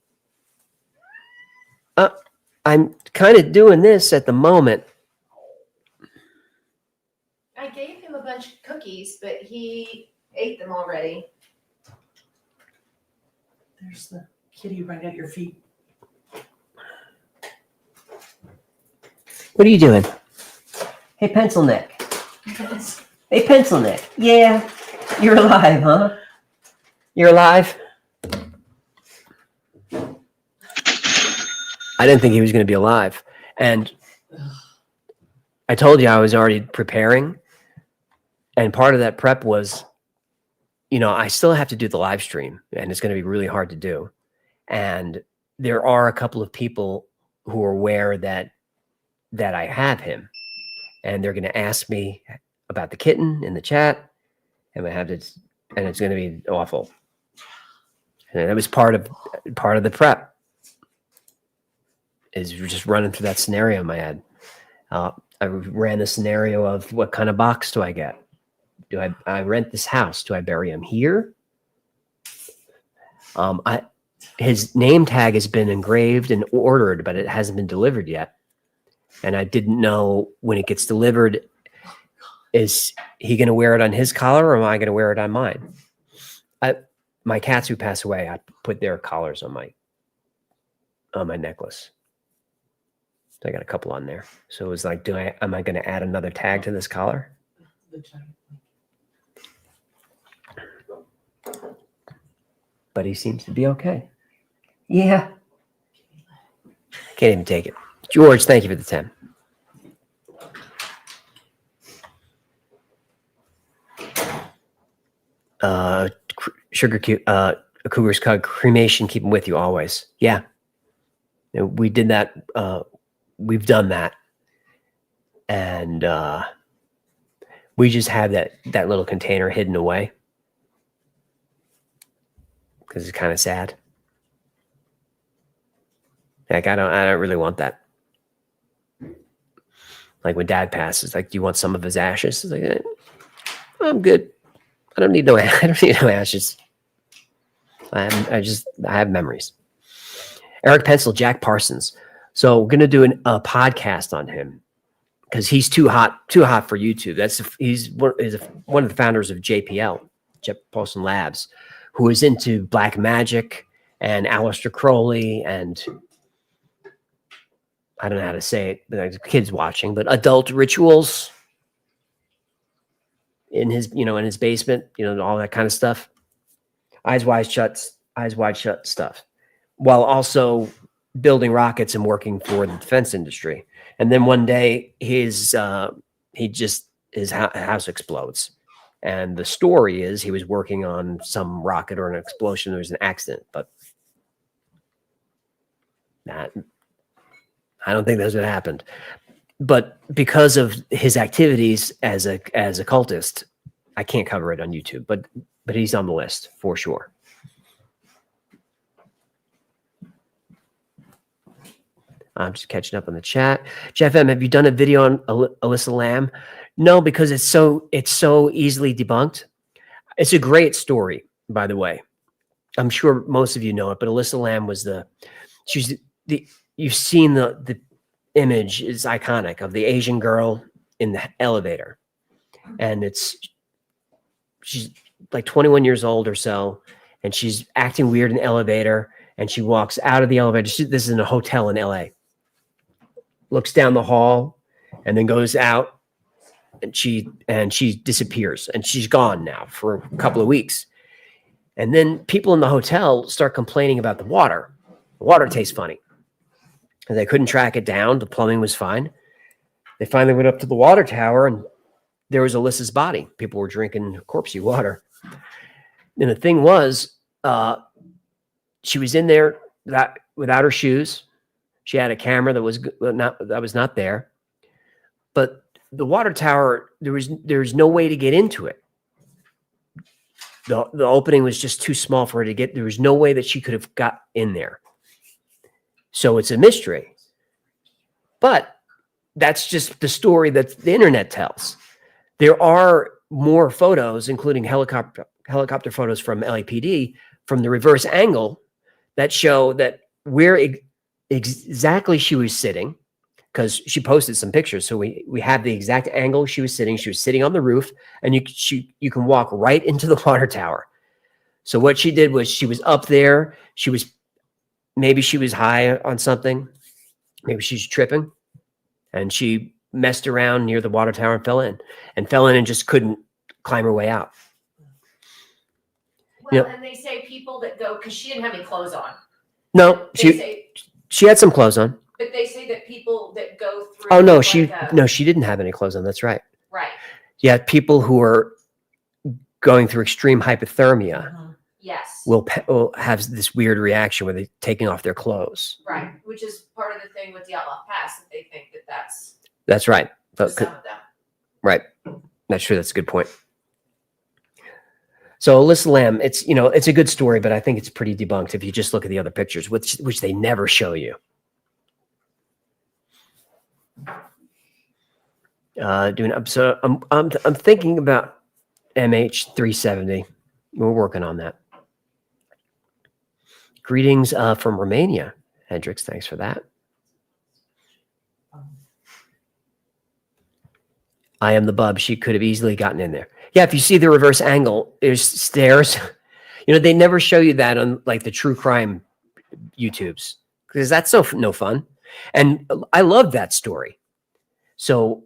Speaker 2: I'm kind of doing this at the moment.
Speaker 9: I gave him a bunch of cookies, but he ate them already.
Speaker 10: There's the kitty right at your feet.
Speaker 2: What are you doing? Hey, Pencil Neck. Hey, Pencil Neck. Yeah, you're alive, huh? You're alive? I didn't think he was going to be alive. And I told you I was already preparing. And part of that prep was, you know, I still have to do the live stream, and it's going to be really hard to do. And there are a couple of people who are aware that I have him, and they're going to ask me about the kitten in the chat, and I have to, and it's going to be awful. And that was part of the prep. Is just running through that scenario in my head. I ran the scenario of what kind of box do I get? Do I rent this house? Do I bury him here? His name tag has been engraved and ordered, but it hasn't been delivered yet. And I didn't know when it gets delivered, is he going to wear it on his collar, or am I going to wear it on mine? My cats who pass away, I put their collars on my necklace. So I got a couple on there. So it was like, am I going to add another tag to this collar? But he seems to be okay. Yeah. Can't even take it. George, thank you for the 10. Sugar cube, Cougar's Cug, cremation, keep them with you always. Yeah. We did that. We've done that. And we just have that little container hidden away. Because it's kind of sad. Like, I don't really want that. Like when Dad passes, like, do you want some of his ashes? It's like, I'm good. I don't need no ashes. I have memories. Eric Pencil, Jack Parsons. So we're gonna do a podcast on him because he's too hot for YouTube. He's one of the founders of JPL, Jeff Paulson Labs, who is into black magic and Aleister Crowley and I don't know how to say it, but like kids watching, but adult rituals in his basement, all that kind of stuff. Eyes wide shut stuff, while also building rockets and working for the defense industry. And then one day his house explodes. And the story is he was working on some rocket or an explosion. There was an accident, but I don't think that's what happened. But because of his activities as a cultist, I can't cover it on YouTube. But he's on the list for sure. I'm just catching up on the chat. Jeff M, have you done a video on Alyssa Lamb? No, because it's so easily debunked. It's a great story, by the way. I'm sure most of you know it, but Alyssa Lamb was you've seen the image is iconic of the Asian girl in the elevator. And she's like 21 years old or so, and she's acting weird in the elevator, and she walks out of the elevator. This is in a hotel in LA. Looks down the hall and then goes out, and she disappears, and she's gone now for a couple of weeks. And then people in the hotel start complaining about the water. The water tastes funny. And they couldn't track it down. The plumbing was fine. They finally went up to the water tower, and there was Alyssa's body. People were drinking corpsey water. And the thing was, she was in there without her shoes. She had a camera that was not there. But the water tower, there was no way to get into it. The opening was just too small for her to get. There was no way that she could have got in there. So it's a mystery. But that's just the story that the internet tells. There are more photos, including helicopter photos from LAPD from the reverse angle that show that where exactly she was sitting, because she posted some pictures. So we have the exact angle she was sitting. She was sitting on the roof, and you can walk right into the water tower. So what she did was she was up there. Maybe she was high on something. Maybe she's tripping, and she messed around near the water tower and fell in and just couldn't climb her way out.
Speaker 9: Well, and they say people that go, because she didn't have any clothes on.
Speaker 2: No, she had some clothes on.
Speaker 9: But they say that people that go through.
Speaker 2: Oh no, she didn't have any clothes on. That's right.
Speaker 9: Right.
Speaker 2: Yeah, people who are going through extreme hypothermia
Speaker 9: Yes.
Speaker 2: will have this weird reaction where they're taking off their clothes.
Speaker 9: Right, which is part of the thing with the Outlaw Pass, that they think that
Speaker 2: That's right.
Speaker 9: for some of them.
Speaker 2: Right. That's true. That's a good point. So Alyssa Lamb, it's a good story, but I think it's pretty debunked if you just look at the other pictures, which they never show you. So I'm thinking about MH370. We're working on that. Greetings from Romania, Hendrix. Thanks for that. I am the bub. She could have easily gotten in there. Yeah, if you see the reverse angle, there's stairs. They never show you that on like the true crime YouTubes because that's no fun. And I love that story. So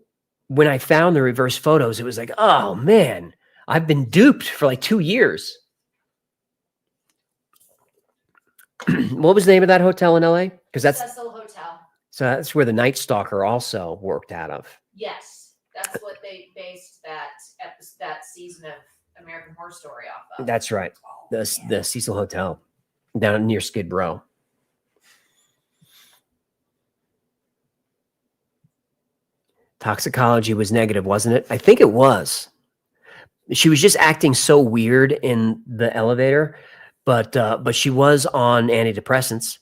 Speaker 2: when I found the reverse photos, it was like, oh man, I've been duped for like 2 years. What was the name of that hotel in LA? Because
Speaker 9: Cecil Hotel.
Speaker 2: So that's where the Night Stalker also worked out of.
Speaker 9: Yes, that's what they based that season of American Horror Story off of.
Speaker 2: That's right. The Cecil Hotel down near Skid Row. Toxicology was negative, wasn't it? I think it was. She was just acting so weird in the elevator, but she was on antidepressants,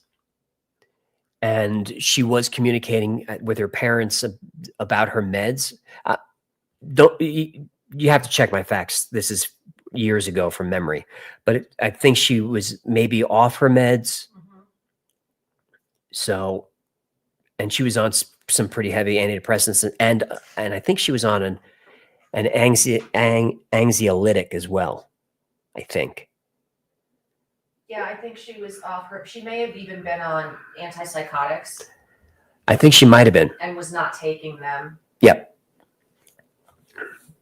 Speaker 2: and she was communicating with her parents about her meds. You have to check my facts. This is years ago from memory, but I think she was maybe off her meds. So, and she was on some pretty heavy antidepressants, and I think she was on an anxiolytic as well. I think.
Speaker 9: Yeah, I think she was off her. She may have even been on antipsychotics.
Speaker 2: I think she might have been.
Speaker 9: And was not taking them.
Speaker 2: Yep.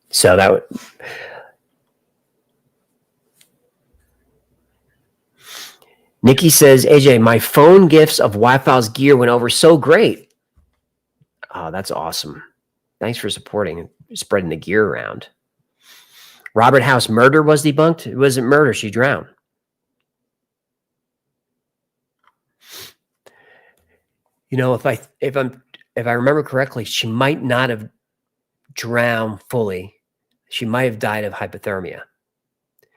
Speaker 2: So that would. Nikki says, AJ, my phone gifts of Wi-Fi's gear went over so great. Oh, that's awesome. Thanks for supporting and spreading the gear around. Robert House murder was debunked. It wasn't murder. She drowned. If I remember correctly, she might not have drowned fully. She might have died of hypothermia.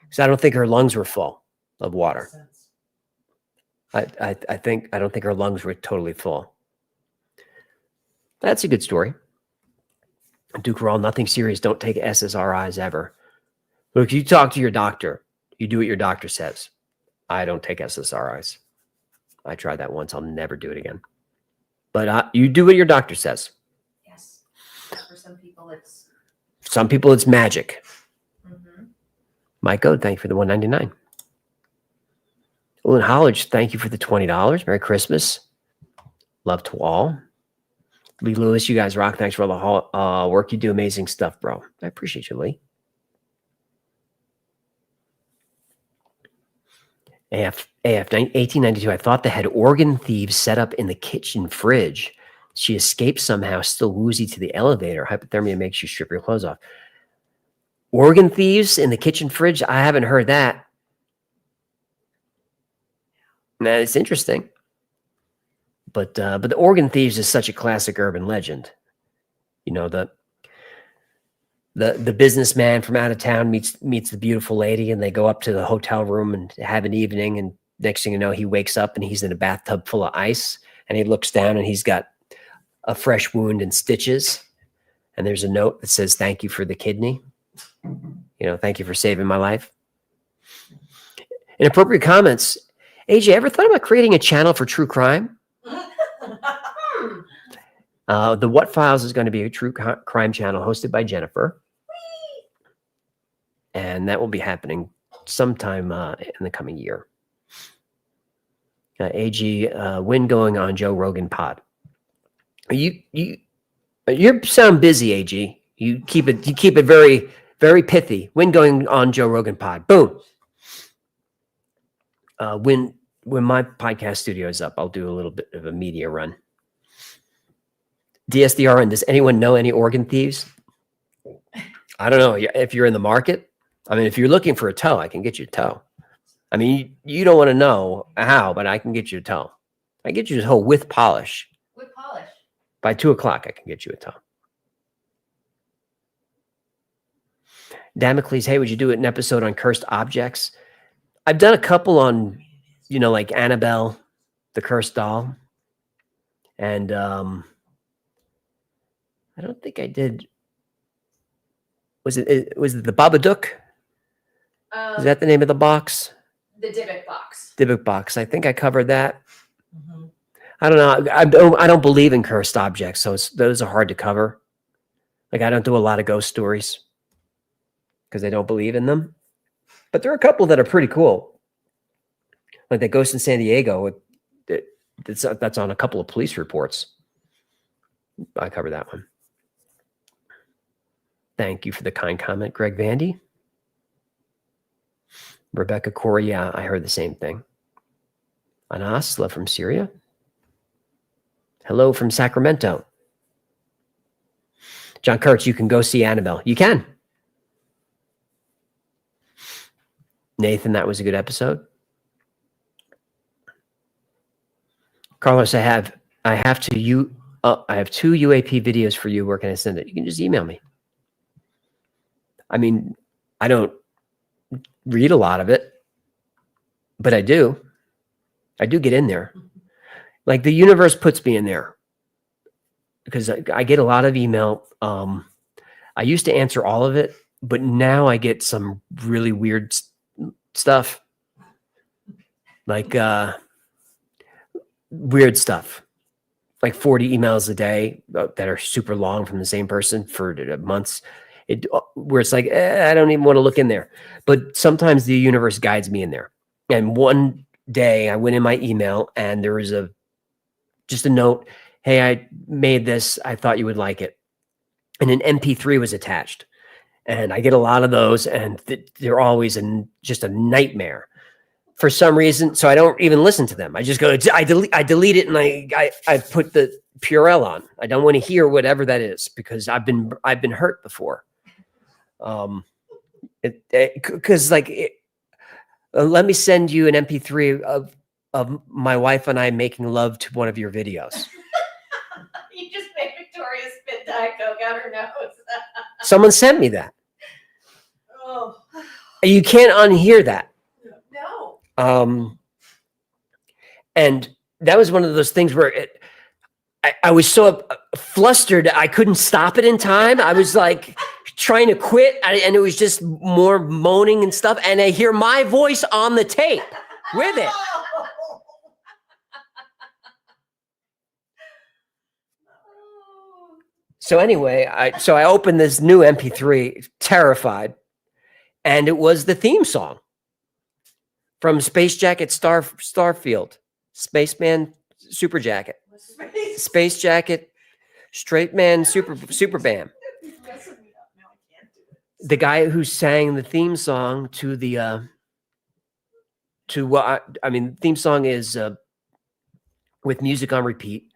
Speaker 2: Because I don't think her lungs were full of water. I don't think her lungs were totally full. That's a good story. Duke Rawl, nothing serious. Don't take SSRIs ever. Look, you talk to your doctor. You do what your doctor says. I don't take SSRIs. I tried that once. I'll never do it again. But you do what your doctor says.
Speaker 9: Yes. For some people,
Speaker 2: it's magic. Mike O, thank you for the $1.99. Olin Hollage, thank you for the $20. Merry Christmas. Love to all. Lee Lewis, you guys rock. Thanks for all the work you do. Amazing stuff, bro. I appreciate you, Lee. AF 1892. I thought they had organ thieves set up in the kitchen fridge. She escaped somehow, still woozy to the elevator. Hypothermia makes you strip your clothes off. Organ thieves in the kitchen fridge? I haven't heard that. Now, it's interesting. But the organ thieves is such a classic urban legend. The businessman from out of town meets the beautiful lady, and they go up to the hotel room and have an evening, and next thing you know, he wakes up and he's in a bathtub full of ice, and he looks down and he's got a fresh wound and stitches. And there's a note that says, "Thank you for the kidney. Thank you for saving my life." Inappropriate comments. AJ, ever thought about creating a channel for true crime? The What Files is going to be a true crime channel hosted by Jennifer. And that will be happening sometime in the coming year. AG, when going on Joe Rogan pod? You sound busy, AG. You keep it very, very pithy. When going on Joe Rogan pod? Boom. When my podcast studio is up, I'll do a little bit of a media run. DSDRN, does anyone know any organ thieves? I don't know. If you're in the market, I mean, if you're looking for a toe, I can get you a toe. I mean, you don't want to know how, but I can get you a toe. I can get you a toe with polish.
Speaker 9: With polish.
Speaker 2: By 2:00, I can get you a toe. Damocles, hey, would you do an episode on cursed objects? I've done a couple on, like Annabelle, the cursed doll. And I don't think I did. Was it the Babadook? Is that the name of the box?
Speaker 9: The Dybbuk box.
Speaker 2: Dybbuk box. I think I covered that. I don't know. I don't believe in cursed objects, so those are hard to cover. Like, I don't do a lot of ghost stories because I don't believe in them. But there are a couple that are pretty cool. Like that ghost in San Diego. That's on a couple of police reports. I covered that one. Thank you for the kind comment, Greg Vandy. Rebecca Corey, yeah, I heard the same thing. Anas, love from Syria. Hello from Sacramento. John Kurtz, you can go see Annabelle. You can. Nathan, that was a good episode. Carlos, I have two UAP videos for you. Where can I send it? You can just email me. I mean, I don't read a lot of it, but I do. I do get in there. Like the universe puts me in there because I get a lot of email. I used to answer all of it, but now I get some really weird stuff. Like weird stuff. Like 40 emails a day that are super long from the same person for months. Where it's like, I don't even want to look in there. But sometimes the universe guides me in there. And one day I went in my email and there was just a note. Hey, I made this. I thought you would like it. And an MP3 was attached. And I get a lot of those and they're always just a nightmare for some reason. So I don't even listen to them. I just go, I delete it and I put the Purell on. I don't want to hear whatever that is because I've been hurt before. Because let me send you an MP3 of my wife and I making love to one of your videos.
Speaker 9: You just made Victoria spit Diet Coke out her nose.
Speaker 2: Someone sent me that.
Speaker 9: Oh.
Speaker 2: You can't unhear that.
Speaker 9: No.
Speaker 2: And that was one of those things where I was so flustered I couldn't stop it in time. I was like trying to quit, and it was just more moaning and stuff. And I hear my voice on the tape with it. So anyway, I opened this new MP3, terrified, and it was the theme song from Space Jacket Starfield, Spaceman Super Jacket, Space Jacket, Straight Man Super Bam. The guy who sang the theme song to the theme song is with music on repeat.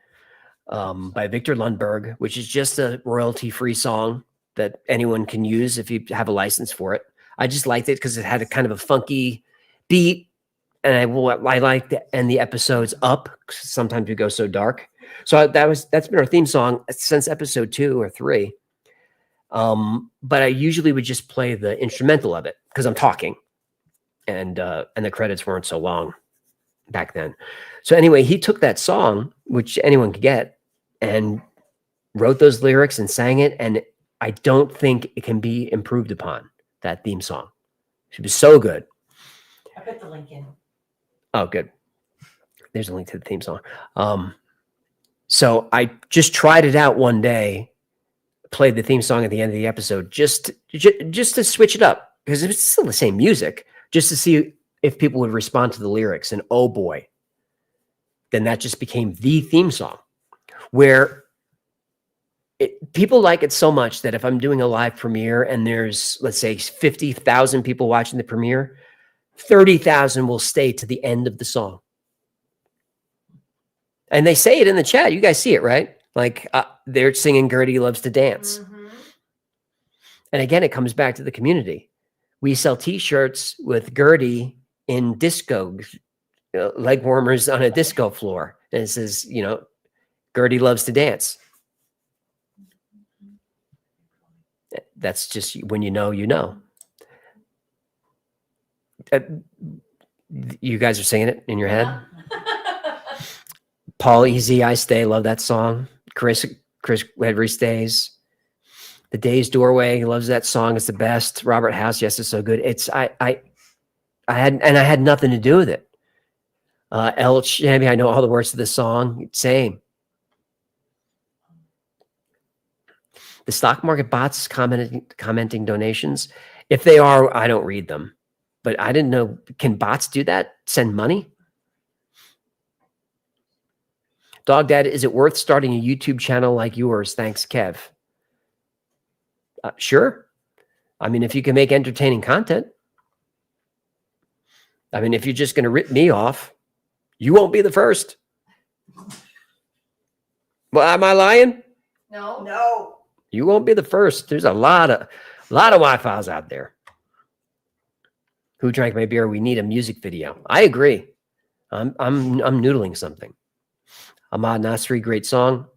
Speaker 2: By Victor Lundberg, which is just a royalty-free song that anyone can use if you have a license for it. I just liked it because it had a kind of a funky beat, and I like to end the episodes up. Sometimes we go so dark. So that's been our theme song since episode 2 or 3. But I usually would just play the instrumental of it because I'm talking, and the credits weren't so long back then. So anyway, he took that song, which anyone could get, and wrote those lyrics and sang it, and I don't think it can be improved upon, that theme song. She was so good.
Speaker 10: I put the link in.
Speaker 2: Oh, good. There's a link to the theme song. So I just tried it out one day, played the theme song at the end of the episode, just to switch it up, because it's still the same music, just to see if people would respond to the lyrics. And oh boy, then that just became the theme song, where people like it so much that if I'm doing a live premiere and there's, let's say, 50,000 people watching the premiere, 30,000 will stay to the end of the song. And they say it in the chat. You guys see it, right? Like they're singing Gertie Loves to Dance. And again, it comes back to the community. We sell T-shirts with Gertie in disco, leg warmers on a disco floor. And it says, Gertie loves to dance. That's just when you know, you know. You guys are singing it in your head? Paul Easy, I Stay, love that song. Chris Wedry Stays. The Day's Doorway, he loves that song. It's the best. Robert House, yes, it's so good. I had nothing to do with it. El Chambi, I know all the words to the song. Same. The stock market bots commenting donations. If they are, I don't read them. But I didn't know. Can bots do that? Send money? Dog Dad, is it worth starting a YouTube channel like yours? Thanks, Kev. Sure. I mean, if you can make entertaining content. I mean, if you're just going to rip me off, you won't be the first. Well, am I lying?
Speaker 10: No.
Speaker 2: You won't be the first. There's a lot of Wi-Fi's out there. Who drank my beer? We need a music video. I agree. I'm noodling something. Ahmad Nasri, great song.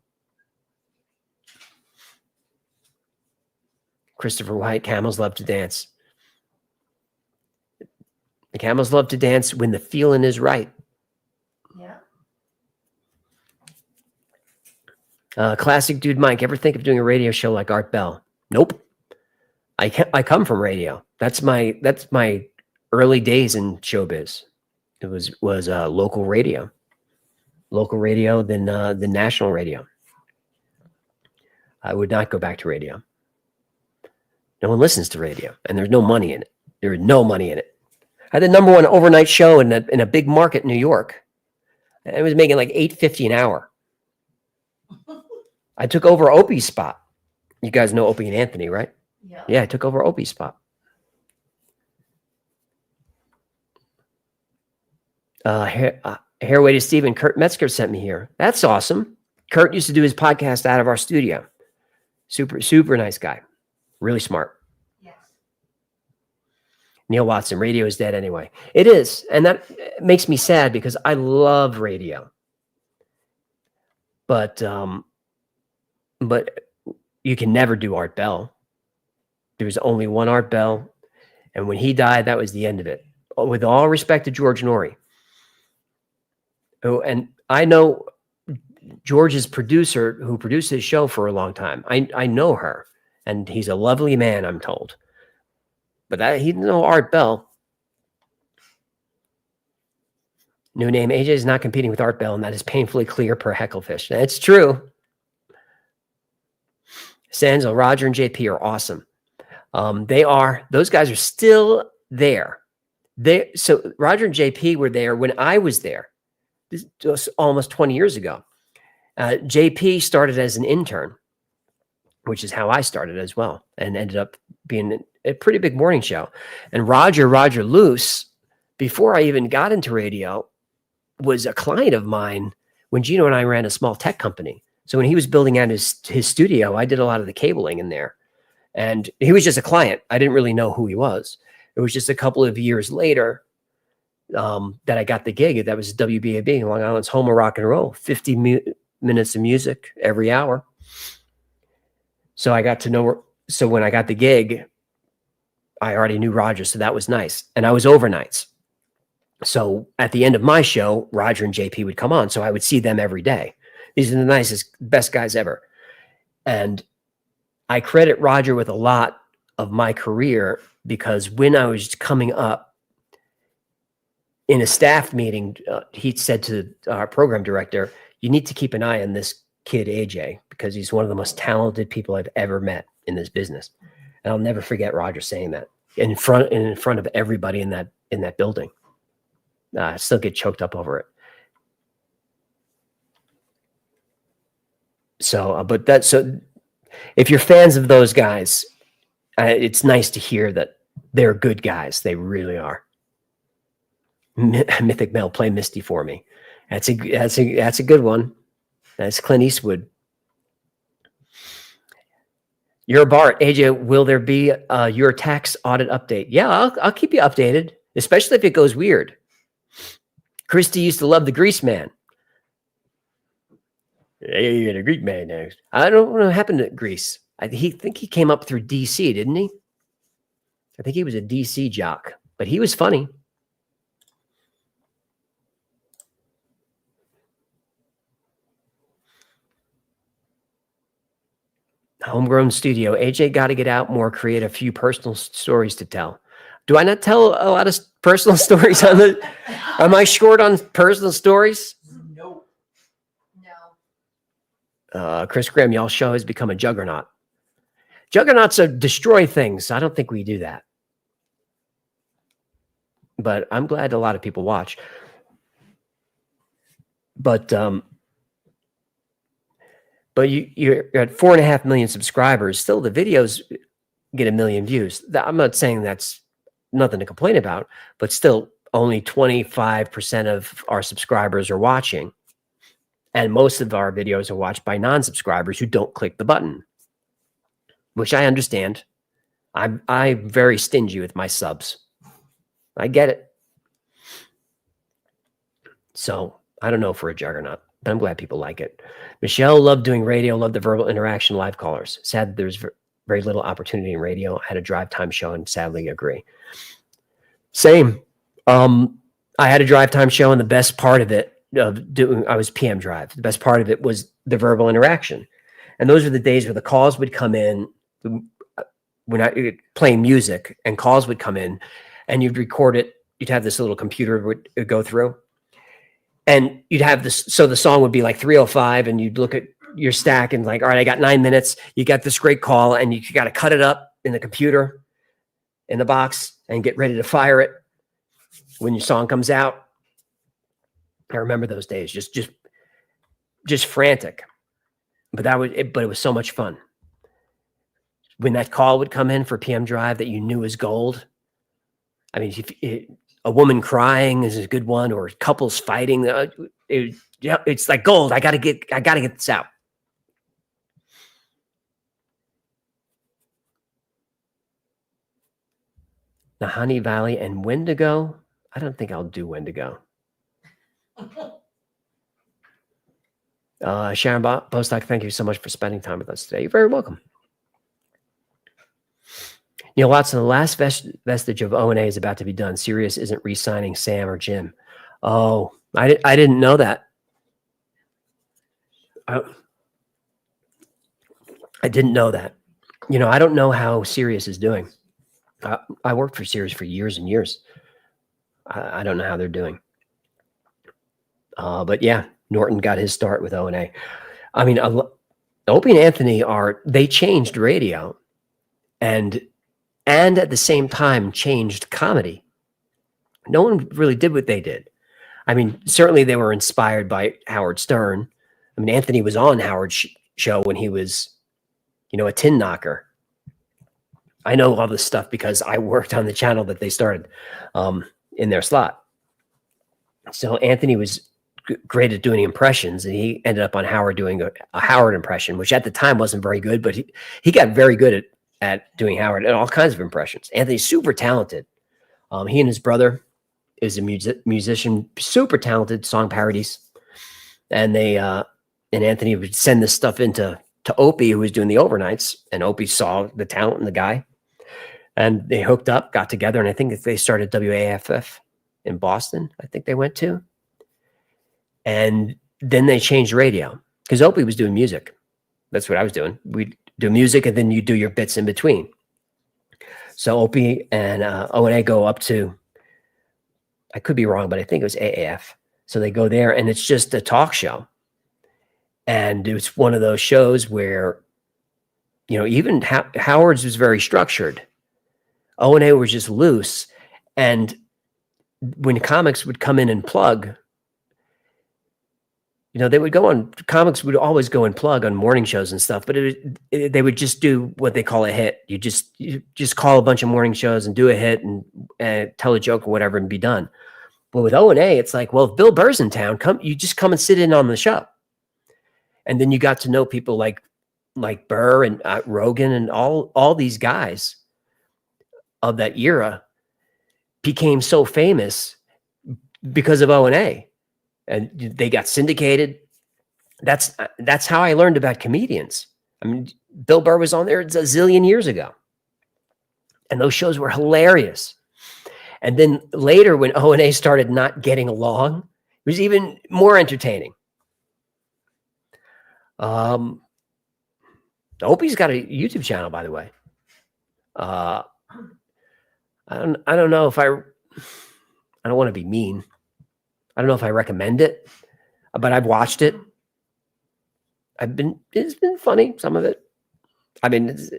Speaker 2: Christopher White, camels love to dance. The camels love to dance when the feeling is right. Yeah. Classic Dude Mike, ever think of doing a radio show like Art Bell? Nope. I come from radio. That's my early days in showbiz. It was local radio. Local radio, then the national radio. I would not go back to radio. No one listens to radio, and there's no money in it. There is no money in it. I had the #1 overnight show in a big market in New York. I was making like $8.50 an hour. I took over Opie's spot. You guys know Opie and Anthony, right? Yeah, I took over Opie's spot. Hairway to Steven, Kurt Metzger sent me here. That's awesome. Kurt used to do his podcast out of our studio. Super nice guy. Really smart. Yes. Neil Watson, radio is dead anyway. It is. And that makes me sad because I love radio. But you can never do Art Bell. There was only one Art Bell. And when he died, that was the end of it. With all respect to George Norrie. Oh, and I know George's producer who produced his show for a long time. I know her, and he's a lovely man, I'm told. But he didn't know Art Bell. New name, AJ is not competing with Art Bell, and that is painfully clear per Hecklefish. That's true. Sanzo, Roger, and JP are awesome. Those guys are still there. So Roger and JP were there when I was there. This was almost 20 years ago. JP started as an intern, which is how I started as well, and ended up being a pretty big morning show. And Roger Luce, before I even got into radio, was a client of mine when Gino and I ran a small tech company. So when he was building out his studio, I did a lot of the cabling in there. And he was just a client. I didn't really know who he was. It was just a couple of years later that I got the gig. That was WBAB, Long Island's home of rock and roll. 50 minutes of music every hour. So I got to know. So when I got the gig, I already knew Roger. So that was nice. And I was overnights. So at the end of my show, Roger and JP would come on. So I would see them every day. These are the nicest, best guys ever. And I credit Roger with a lot of my career because when I was coming up in a staff meeting, he said to our program director, you need to keep an eye on this kid, AJ, because he's one of the most talented people I've ever met in this business. And I'll never forget Roger saying that in front of everybody in that building. I still get choked up over it. So, so if you're fans of those guys, it's nice to hear that they're good guys. They really are. Mythic Mel, play Misty for me. That's a good one. That's Clint Eastwood. You're Bart. AJ, will there be your tax audit update? Yeah, I'll keep you updated, especially if it goes weird. Christy used to love the Grease Man. Hey, you got a Greek man next. I don't know what happened to Grease. I think he came up through DC, didn't he? I think he was a DC jock, but he was funny. Homegrown studio. AJ got to get out more, create a few personal stories to tell. Do I not tell a lot of personal stories on the? Am I short on personal stories?
Speaker 9: No.
Speaker 2: Chris Graham, y'all show has become a juggernaut. Juggernauts are destroy things. I don't think we do that. But I'm glad a lot of people watch. But you're at 4.5 million subscribers. Still, the videos get 1 million views. I'm not saying that's nothing to complain about, but still, only 25% of our subscribers are watching. And most of our videos are watched by non-subscribers who don't click the button, which I understand. I'm very stingy with my subs. I get it. So I don't know if we're a juggernaut, but I'm glad people like it. Michelle loved doing radio, loved the verbal interaction, live callers. Sad that there's very little opportunity in radio. I had a drive time show and sadly agree. Same. I had a drive time show and the best part of it, I was PM drive. The best part of it was the verbal interaction. And those were the days where the calls would come in when I playing music and calls would come in and you'd record it. You'd have this little computer would go through and you'd have this. So the song would be like 3:05 and you'd look at your stack and like, all right, I got 9 minutes. You got this great call and you got to cut it up in the computer in the box and get ready to fire it when your song comes out. I remember those days, just frantic, but it was so much fun. When that call would come in for PM Drive that you knew was gold. I mean, a woman crying is a good one, or couples fighting. It's like gold. I gotta get this out. Nahani Valley and Wendigo. I don't think I'll do Wendigo. Sharon Bostock, thank you so much for spending time with us today. You're very welcome. Neil Watson, the last vestige of O&A is about to be done. Sirius isn't re-signing Sam or Jim. Oh, I didn't know that. I didn't know that. You know, I don't know how Sirius is doing. I worked for Sirius for years and years. I don't know how they're doing. But yeah, Norton got his start with O&A. I mean, Opie and Anthony they changed radio and at the same time changed comedy. No one really did what they did. I mean, certainly they were inspired by Howard Stern. I mean, Anthony was on Howard's show when he was, a tin knocker. I know all this stuff because I worked on the channel that they started in their slot. So Anthony was great at doing impressions, and he ended up on Howard doing a Howard impression, which at the time wasn't very good, but he got very good at doing Howard and all kinds of impressions. Anthony's super talented. He and his brother is a musician, super talented, song parodies. And Anthony would send this stuff to Opie, who was doing the overnights, and Opie saw the talent in the guy. And they hooked up, got together, and I think they started WAFF in Boston, I think they went to. And then they changed radio because Opie was doing music. That's what I was doing. We'd do music and then you do your bits in between. So Opie and O&A go up to, I could be wrong, but I think it was AAF. So they go there and it's just a talk show. And it's one of those shows where, you know, even Howard's was very structured. O&A was just loose. And when comics would come in and plug, you know, they would go on, comics would always go and plug on morning shows and stuff, but they would just do what they call a hit. You just call a bunch of morning shows and do a hit and tell a joke or whatever and be done. But with O&A, it's like, well, if Bill Burr's in town, you just come and sit in on the show. And then you got to know people like Burr and Rogan and all these guys of that era became so famous because of O&A. And they got syndicated. That's how I learned about comedians. I mean, Bill Burr was on there a zillion years ago. And those shows were hilarious. And then later when O&A started not getting along, it was even more entertaining. Opie's got a YouTube channel, by the way. I don't know if I don't want to be mean. I don't know if I recommend it, but I've watched it. It's been funny, some of it. I mean, it's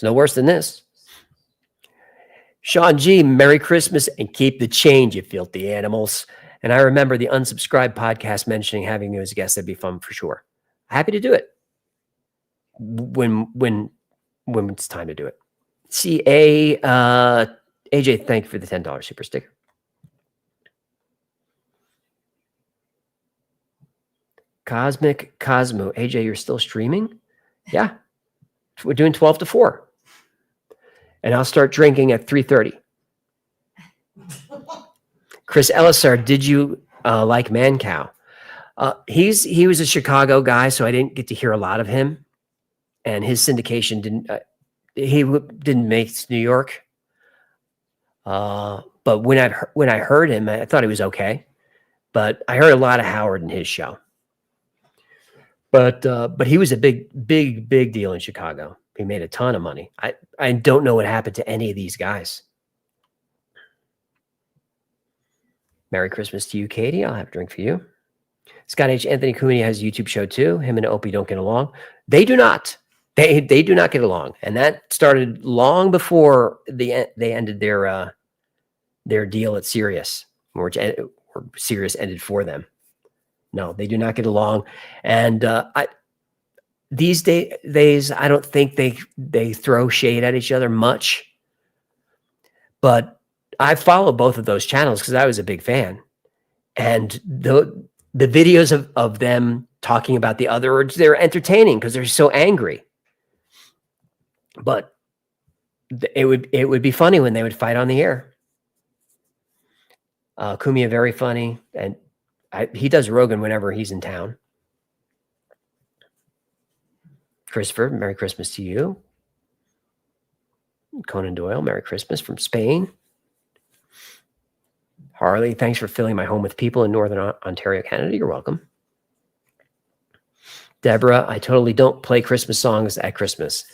Speaker 2: no worse than this. Sean G, Merry Christmas and keep the change, you filthy animals. And I remember the Unsubscribed podcast mentioning having you as a guest. That'd be fun for sure. Happy to do it when it's time to do it. AJ, thank you for the $10 super sticker. Cosmic Cosmo. AJ, you're still streaming? Yeah. We're doing 12 to 4. And I'll start drinking at 3:30. Chris Ellisar, did you like Mancow? He was a Chicago guy, so I didn't get to hear a lot of him. And his syndication didn't make New York. But when I heard him, I thought he was okay. But I heard a lot of Howard in his show. But he was a big deal in Chicago. He made a ton of money. I don't know what happened to any of these guys. Merry Christmas to you, Katie. I'll have a drink for you. Scott H. Anthony Cooney has a YouTube show too. Him and Opie don't get along. They do not. They do not get along. And that started long before they ended their deal at Sirius, or Sirius ended for them. No, they do not get along. And these days, I don't think they throw shade at each other much. But I follow both of those channels because I was a big fan. And the videos of them talking about the other, they're entertaining because they're so angry. But it would be funny when they would fight on the air. Kumia, very funny. And he does Rogan whenever he's in town. Christopher, Merry Christmas to you. Conan Doyle, Merry Christmas from Spain. Harley, thanks for filling my home with people in Northern Ontario, Canada. You're welcome. Deborah, I totally don't play Christmas songs at Christmas.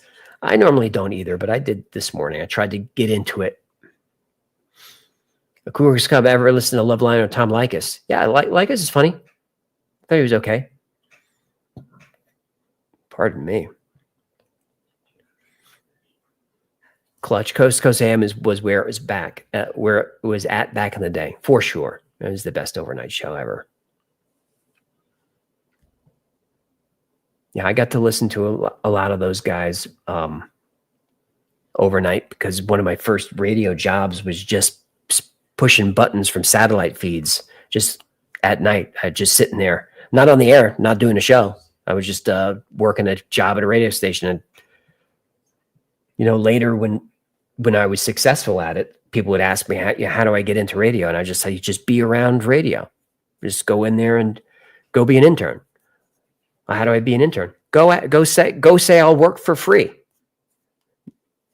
Speaker 2: I normally don't either, but I did this morning. I tried to get into it. A Cougars Cub, ever listen to Love Line or Tom Likas? Yeah, Likas is funny. I thought he was okay. Pardon me. Clutch Coast to Coast AM was where it was back, where it was at back in the day, for sure. It was the best overnight show ever. Yeah, I got to listen to a lot of those guys overnight because one of my first radio jobs was just pushing buttons from satellite feeds just at night. I just sitting there, not on the air, not doing a show. I was just working a job at a radio station. And, you know, later when I was successful at it, people would ask me, how do I get into radio? And I just say, you just be around radio. Just go in there and go be an intern. How do I be an intern? Go say I'll work for free.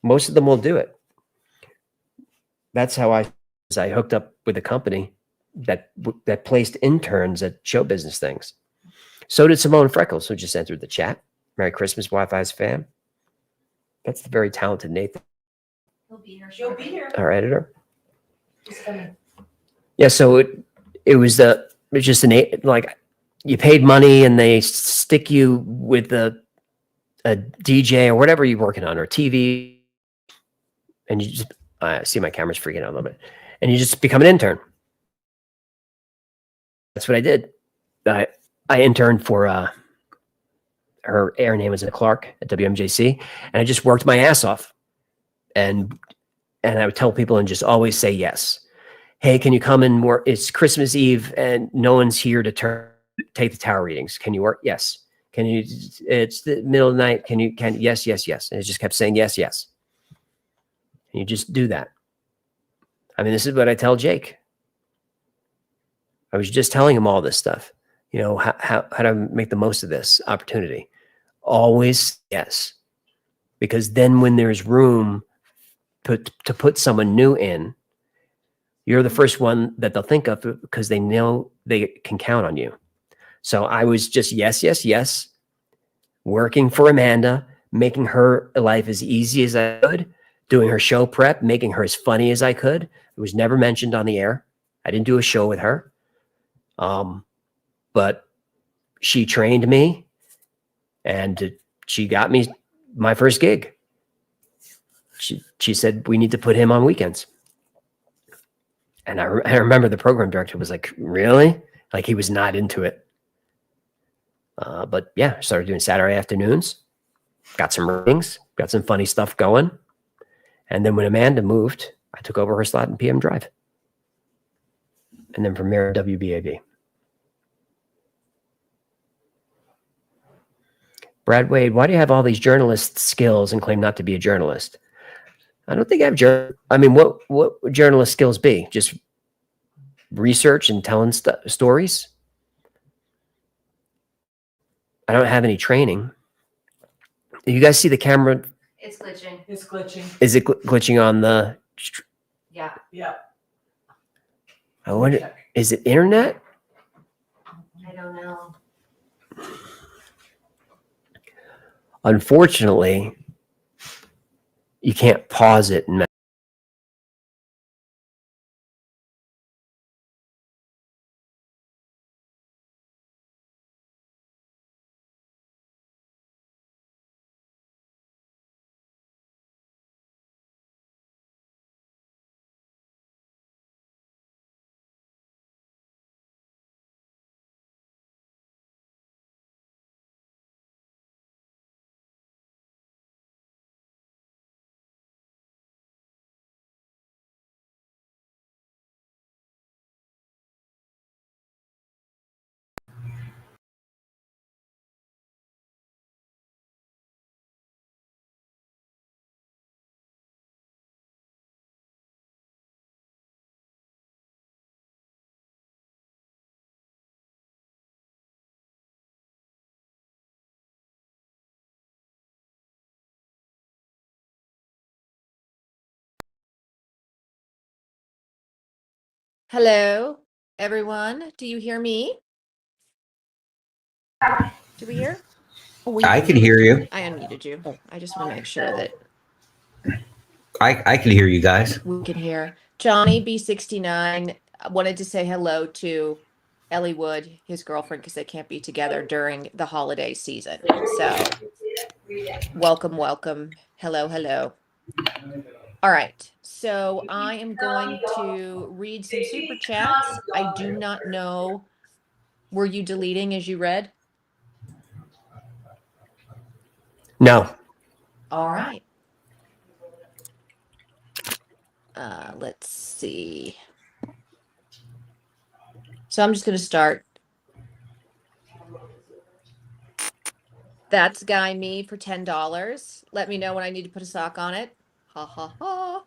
Speaker 2: Most of them will do it. That's how I hooked up with a company that placed interns at show business things. So did Simone Freckles, who just entered the chat. Merry Christmas, Wi-Fi's fam. That's the very talented Nathan,
Speaker 10: He'll be here.
Speaker 2: our editor.
Speaker 10: He's coming.
Speaker 2: Yeah, so it was just like you paid money and they stick you with a DJ or whatever you're working on, or TV, and you just see my camera's freaking out a little bit, and you just become an intern. That's what I did. I interned for her name was Clark at WMJC, and I just worked my ass off, and I would tell people and just always say yes. Hey, can you come and work? It's Christmas Eve and no one's here to take the tower readings. Can you work? Yes. Can you? It's the middle of the night. Yes, yes, yes. And it just kept saying yes, yes. And you just do that. I mean, this is what I tell Jake. I was just telling him all this stuff. You know, how to make the most of this opportunity. Always yes. Because then when there's room to put someone new in, you're the first one that they'll think of because they know they can count on you. So I was just yes, yes, yes, working for Amanda, making her life as easy as I could, doing her show prep, making her as funny as I could. It was never mentioned on the air. I didn't do a show with her. But she trained me and she got me my first gig. She said, we need to put him on weekends. And I remember the program director was like, really? Like he was not into it. But yeah, I started doing Saturday afternoons, got some ratings, got some funny stuff going. And then when Amanda moved, I took over her slot in PM Drive. And then from there, WBAB. Brad Wade, why do you have all these journalist skills and claim not to be a journalist? I don't think I have I mean, what would journalist skills be? Just research and telling stories? I don't have any training. Do you guys see the camera?
Speaker 9: It's glitching.
Speaker 10: It's glitching.
Speaker 2: Is it glitching on the?
Speaker 9: Yeah.
Speaker 10: Yeah.
Speaker 2: I wonder, is it internet?
Speaker 9: I don't know.
Speaker 2: Unfortunately, you can't pause it and
Speaker 9: Hello, everyone. Do you hear me? Do we hear?
Speaker 11: I can hear you.
Speaker 9: I unmuted you. I just want to make sure that
Speaker 11: I can hear you guys.
Speaker 9: we can hear. Johnny B69 wanted to say hello to Ellie Wood, his girlfriend, because they can't be together during the holiday season. So welcome, welcome. Hello, hello. All right. So I am going to read some super chats. I do not know. Were you deleting as you read?
Speaker 2: no.
Speaker 9: All right. Let's see. So I'm just going to start. That's Guy Me for $10. Let me know when I need to put a sock on it. Ha ha ha.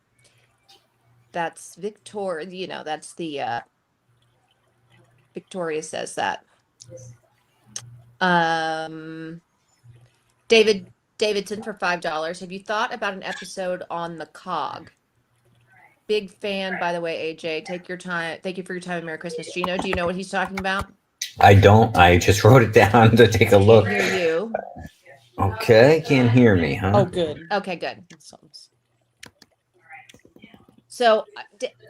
Speaker 9: That's Victoria. You know, that's the Victoria says that. David Davidson for $5. Have you thought about an episode on the cog? Big fan, by the way, AJ. Take your time. Thank you for your time and Merry Christmas. Gino, do you know what he's talking about?
Speaker 11: I don't. I just wrote it down to take a look.
Speaker 9: Can't hear you.
Speaker 11: Okay, can't hear me, huh?
Speaker 10: Oh, good.
Speaker 9: Okay, good. So,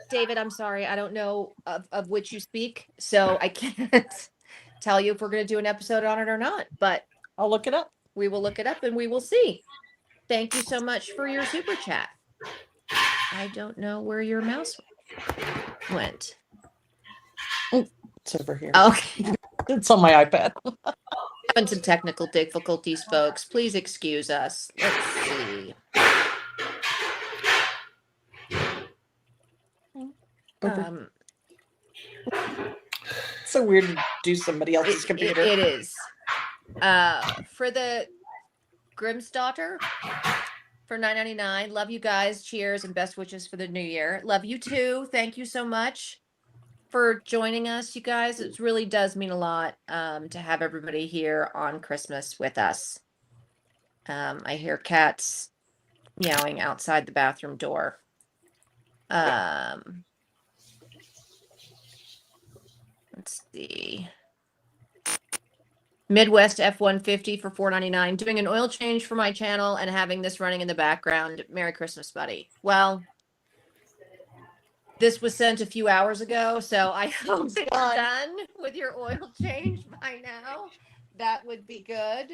Speaker 9: David, I'm sorry. I don't know of which you speak, so I can't tell you if we're going to do an episode on it or not, but
Speaker 10: I'll look it up.
Speaker 9: We will look it up and we will see. Thank you so much for your super chat. I don't know where your mouse went.
Speaker 10: It's over here.
Speaker 9: Okay.
Speaker 10: It's on my iPad.
Speaker 9: Having some technical difficulties, folks. Please excuse us. Let's see.
Speaker 10: It's so weird to do somebody else's computer.
Speaker 9: It is. For the Grimm's daughter for $9.99. Love you guys. Cheers and best wishes for the new year. Love you too. Thank you so much for joining us, you guys. It really does mean a lot to have everybody here on Christmas with us. I hear cats meowing outside the bathroom door. Let's see. Midwest F-150 for $4.99. Doing an oil change for my channel and having this running in the background. Merry Christmas, buddy. Well, this was sent a few hours ago, so I hope you're done with your oil change by now. That would be good.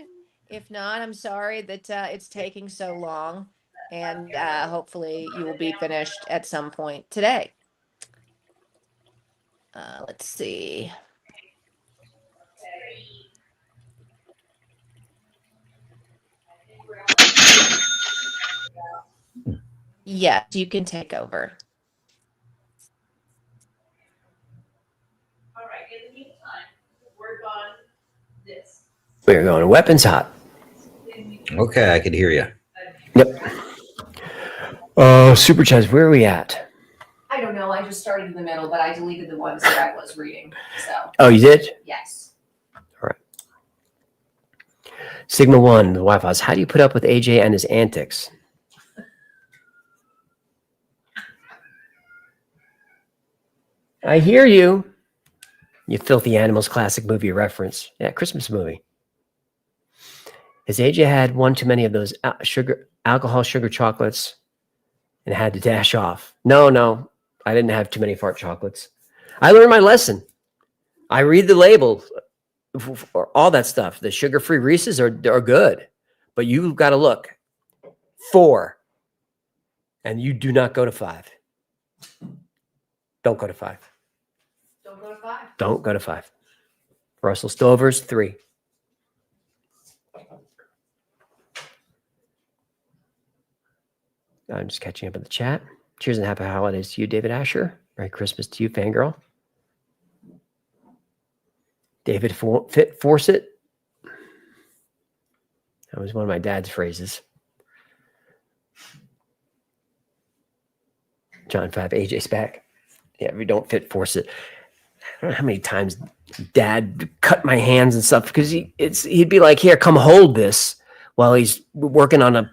Speaker 9: If not, I'm sorry that it's taking so long, and hopefully you will be finished at some point today. Let's see. Yes, you can take over.
Speaker 16: All right, in the meantime, work on this.
Speaker 2: We're going to weapons hot.
Speaker 11: Okay, I could hear you.
Speaker 2: Yep. Super chats, where are we at?
Speaker 9: I don't know. I just started in the middle, but I deleted the ones that I was reading. So.
Speaker 2: Oh, you did?
Speaker 9: Yes.
Speaker 2: All right. Sigma 1, the Wi-Fi's. How do you put up with AJ and his antics? I hear you. You filthy animals classic movie reference. Yeah, Christmas movie. Has AJ had one too many of those alcohol sugar chocolates and had to dash off? No. I didn't have too many fart chocolates. I learned my lesson. I read the label for all that stuff. The sugar-free Reese's are good, but you've got to look. 4. And you do not go to 5. Don't go to 5.
Speaker 9: Don't go to 5.
Speaker 2: Don't go to 5. Russell Stover's 3. I'm just catching up in the chat. Cheers and happy holidays to you, David Asher. Merry Christmas to you, fangirl. David Fawcett. That was one of my dad's phrases. John 5, AJ Spack. Yeah, we don't fit Fawcett. I don't know how many times Dad cut my hands and stuff because he'd be like, "Here, come hold this," while he's working on a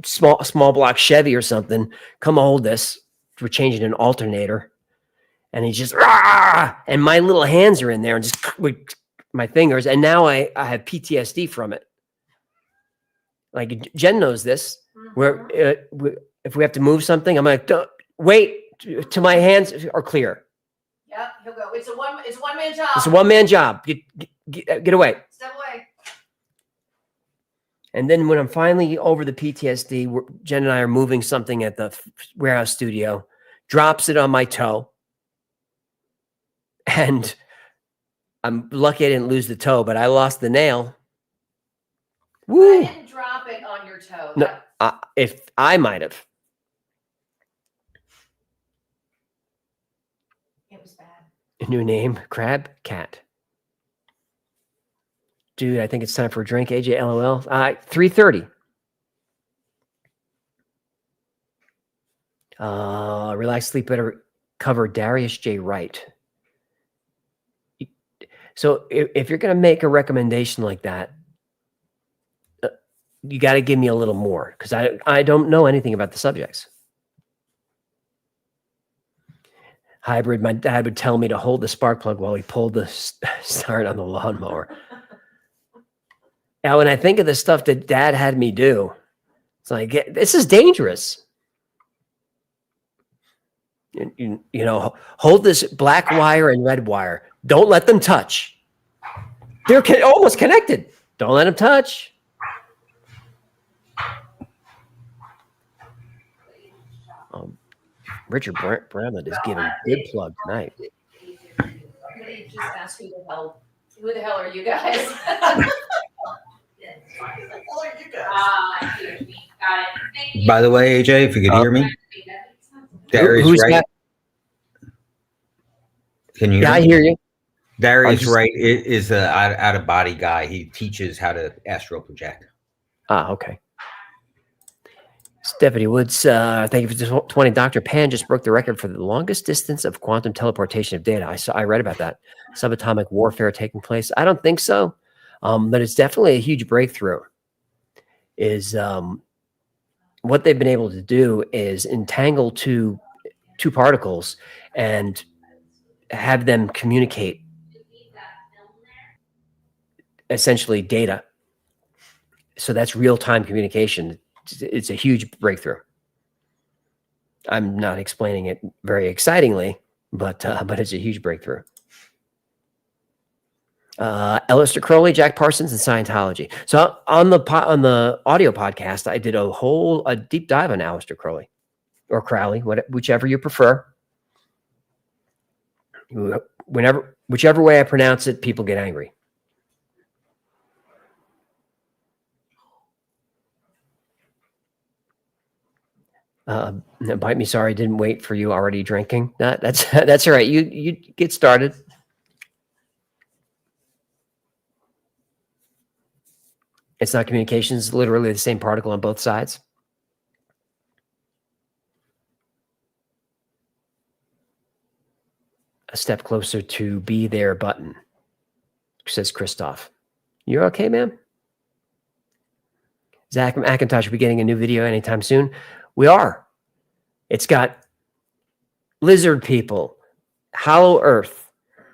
Speaker 2: small block Chevy or something. Come hold this. We're changing an alternator, and he's just and my little hands are in there and just with my fingers, and now I have PTSD from it. Like Jen knows this. Where if we have to move something, I'm like, don't, wait till my hands are clear.
Speaker 9: Yep, he'll go. It's a one-man job.
Speaker 2: It's a one-man job. Get away.
Speaker 9: Step away.
Speaker 2: And then when I'm finally over the PTSD, Jen and I are moving something at the warehouse studio, drops it on my toe. And I'm lucky I didn't lose the toe, but I lost the nail. Woo!
Speaker 9: I didn't drop it on your toe.
Speaker 2: No, if I might have.
Speaker 9: It was bad.
Speaker 2: A new name, Crab Cat. Dude, I think it's time for a drink. AJ, LOL. 3:30. Relax, sleep better. Cover Darius J. Wright. So if you're going to make a recommendation like that, you got to give me a little more because I don't know anything about the subjects. Hybrid, my dad would tell me to hold the spark plug while he pulled the start on the lawnmower. Now, when I think of the stuff that Dad had me do, it's like, this is dangerous. You know, hold this black wire and red wire. Don't let them touch. They're almost connected. Don't let them touch. Richard Bramlett is giving good plug tonight.
Speaker 9: Somebody just asked who the hell are you guys?
Speaker 11: By the way, AJ, if you could hear me, Darius
Speaker 2: Who's
Speaker 11: Wright.
Speaker 2: that?
Speaker 11: Can you?
Speaker 2: Yeah, I hear you.
Speaker 11: Darius Wright is an out of body guy. He teaches how to astral project.
Speaker 2: Ah, okay. Stephanie Woods, thank you for 20. Dr. Pan just broke the record for the longest distance of quantum teleportation of data. I read about that. Subatomic warfare taking place. I don't think so, but it's definitely a huge breakthrough. Is what they've been able to do is entangle two particles and have them communicate essentially data. So that's real-time communication. It's a huge breakthrough. I'm not explaining it very excitingly, but it's a huge breakthrough. Aleister Crowley, Jack Parsons, and Scientology. So on the audio podcast, I did a deep dive on Aleister Crowley or Crowley, whichever you prefer. Whichever way I pronounce it, people get angry. Bite me, sorry, didn't wait for you. Already drinking. That's all right. You get started. It's not communications. Literally the same particle on both sides. A step closer to be there button, says Christoph. You're okay, ma'am? Zach McIntosh will be getting a new video anytime soon. We are. It's got lizard people, hollow earth,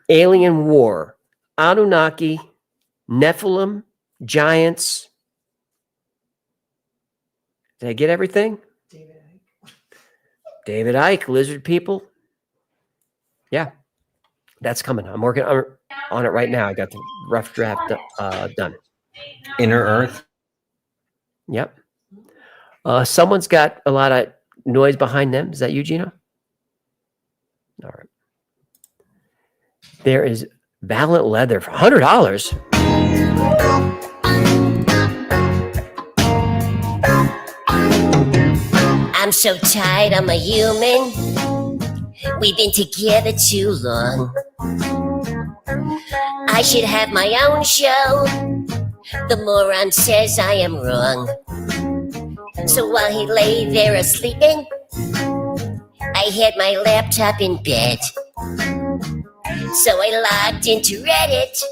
Speaker 2: alien war, Anunnaki, Nephilim, giants. Did I get everything? David Icke, lizard people. Yeah, that's coming. I'm working on it right now. I got the rough draft done.
Speaker 11: Inner Earth.
Speaker 2: Yep. Someone's got a lot of noise behind them. Is that you, Gino? All right. There is Valiant Leather for $100.
Speaker 1: I'm so tired, I'm a human. We've been together too long. I should have my own show. The moron says I am wrong. So while he lay there asleep, I had my laptop in bed. So I logged into Reddit.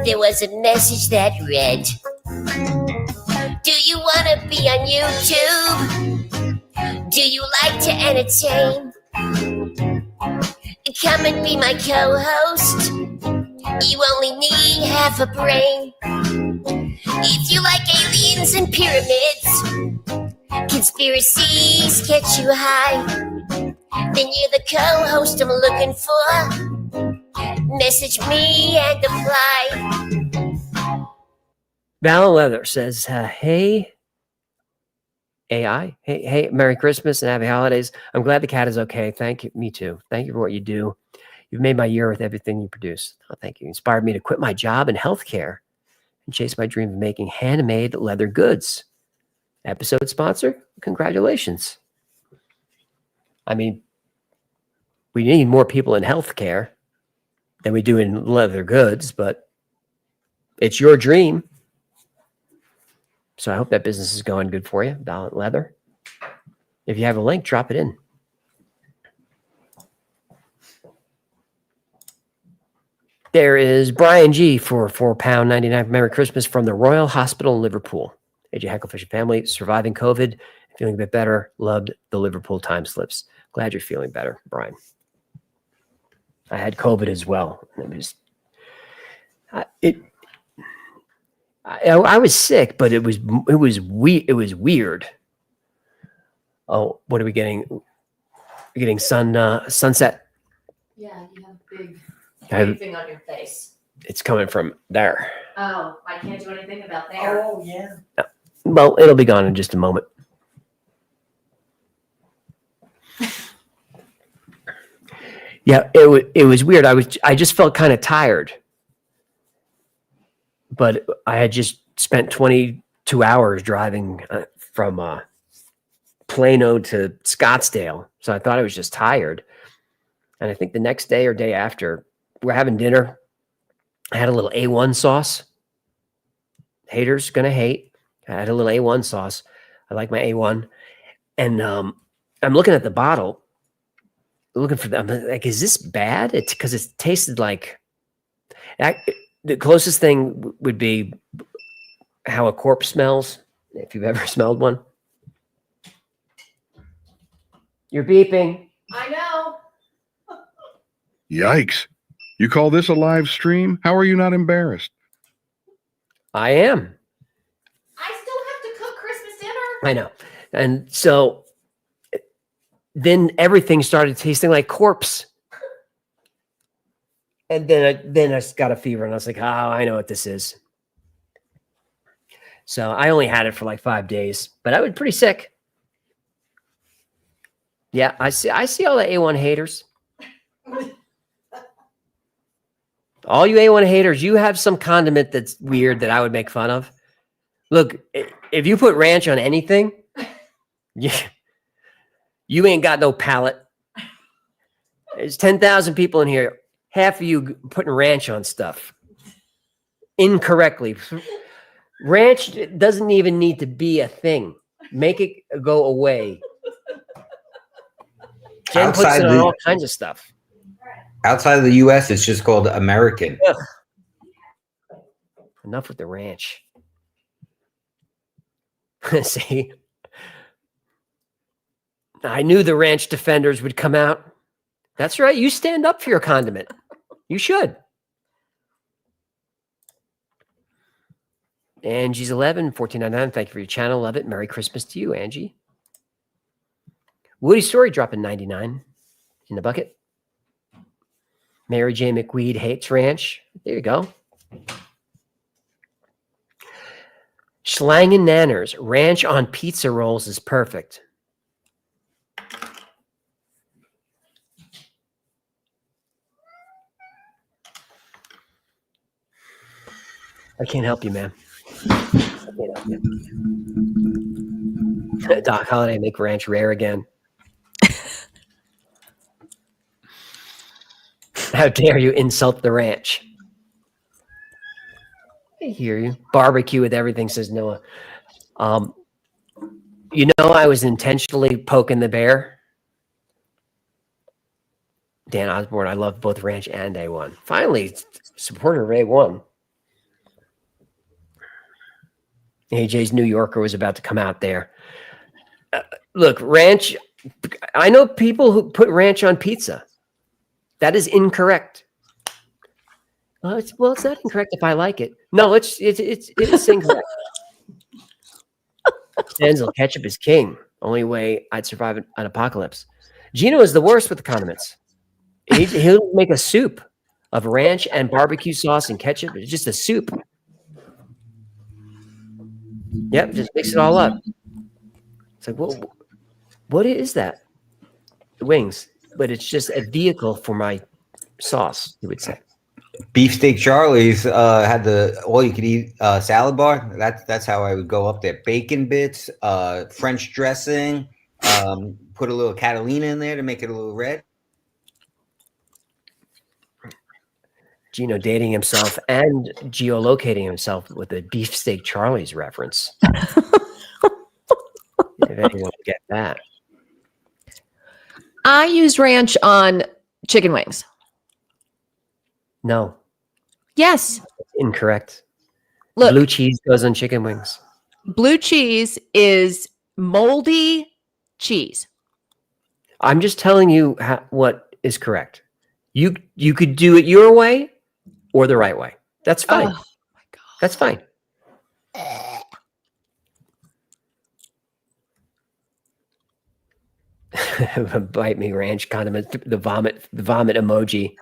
Speaker 1: There was a message that read, do you want to be on YouTube? Do you like to entertain? Come and be my co-host. You only need half a brain. If you like aliens and pyramids, conspiracies catch you high, then you're the co-host I'm looking for. Message me and apply.
Speaker 2: Valiant Leather says, hey, AI. Hey, Merry Christmas and Happy Holidays. I'm glad the cat is okay. Thank you. Me too. Thank you for what you do. You've made my year with everything you produce. Oh, thank you. Inspired me to quit my job in healthcare and chase my dream of making handmade leather goods. Episode sponsor? Congratulations. I mean, we need more people in healthcare than we do in leather goods, but it's your dream. So I hope that business is going good for you, Valiant Leather. If you have a link, drop it in. There is Brian G for £4.99. Merry Christmas from the Royal Hospital in Liverpool. AJ Hecklefish family, surviving COVID, feeling a bit better. Loved the Liverpool time slips. Glad you're feeling better, Brian. I had COVID as well. I was sick, but it was weird. Oh, what are we getting? We're getting sunset.
Speaker 9: Yeah, you have a big
Speaker 2: Thing
Speaker 9: on your face.
Speaker 2: It's coming from there.
Speaker 9: Oh, I can't do anything about there.
Speaker 10: Oh yeah.
Speaker 2: Well, it'll be gone in just a moment. Yeah, it was weird. I just felt kind of tired, but I had just spent 22 hours driving from Plano to Scottsdale, so I thought I was just tired. And I think the next day or day after, we're having dinner. I had a little A1 sauce. Haters gonna hate. I had a little A1 sauce. I like my A1, and I'm looking at the bottle. Looking for them, like, is this bad? It's because it tasted like the closest thing would be how a corpse smells. If you've ever smelled one, you're beeping.
Speaker 9: I know.
Speaker 8: Yikes. You call this a live stream? How are you not embarrassed?
Speaker 2: I am.
Speaker 9: I still have to cook Christmas dinner.
Speaker 2: I know, and so then everything started tasting like corpse. And then I got a fever, and I was like, oh, I know what this is. So I only had it for like 5 days, but I was pretty sick. Yeah, I see all the A1 haters. All you A1 haters, you have some condiment that's weird that I would make fun of. Look, if you put ranch on anything, you ain't got no palate. There's 10,000 people in here. Half of you putting ranch on stuff incorrectly. Ranch doesn't even need to be a thing. Make it go away. Jen puts it on all kinds of stuff.
Speaker 11: Outside of the U.S., it's just called American.
Speaker 2: Ugh. Enough with the ranch. See? I knew the ranch defenders would come out. That's right. You stand up for your condiment. You should. Angie's 11, 14.99. Thank you for your channel. Love it. Merry Christmas to you, Angie. Woody Story dropping 99 in the bucket. Mary J. McWeed hates ranch. There you go. Schlang and Nanners. Ranch on pizza rolls is perfect. I can't help you, man. I can't help you. Doc Holliday, make ranch rare again. How dare you insult the ranch? I hear you. Barbecue with everything, says Noah. You know, I was intentionally poking the bear. Dan Osborne, I love both ranch and A1. Finally, supporter of A1. AJ's New Yorker was about to come out there. Look, ranch. I know people who put ranch on pizza. That is incorrect. Well, it's not incorrect if I like it. No, it's incorrect. Denzel, ketchup is king. Only way I'd survive an apocalypse. Gino is the worst with the condiments. He'll make a soup of ranch and barbecue sauce and ketchup. It's just a soup. Yep, just mix it all up. It's like, well, what is that? The wings. But it's just a vehicle for my sauce, you would say.
Speaker 11: Beefsteak Charlie's had the all-you-could-eat salad bar. That's how I would go up there. Bacon bits, French dressing, put a little Catalina in there to make it a little red.
Speaker 2: Gino dating himself and geolocating himself with a Beefsteak Charlie's reference. If anyone would get that.
Speaker 9: I use ranch on chicken wings.
Speaker 2: No.
Speaker 9: Yes.
Speaker 2: Incorrect.
Speaker 9: Look,
Speaker 2: blue cheese goes on chicken wings.
Speaker 9: Blue cheese is moldy cheese.
Speaker 2: I'm just telling you what is correct. You could do it your way or the right way. That's fine.
Speaker 9: Oh, my God.
Speaker 2: That's fine. Bite me ranch condiment, the vomit emoji.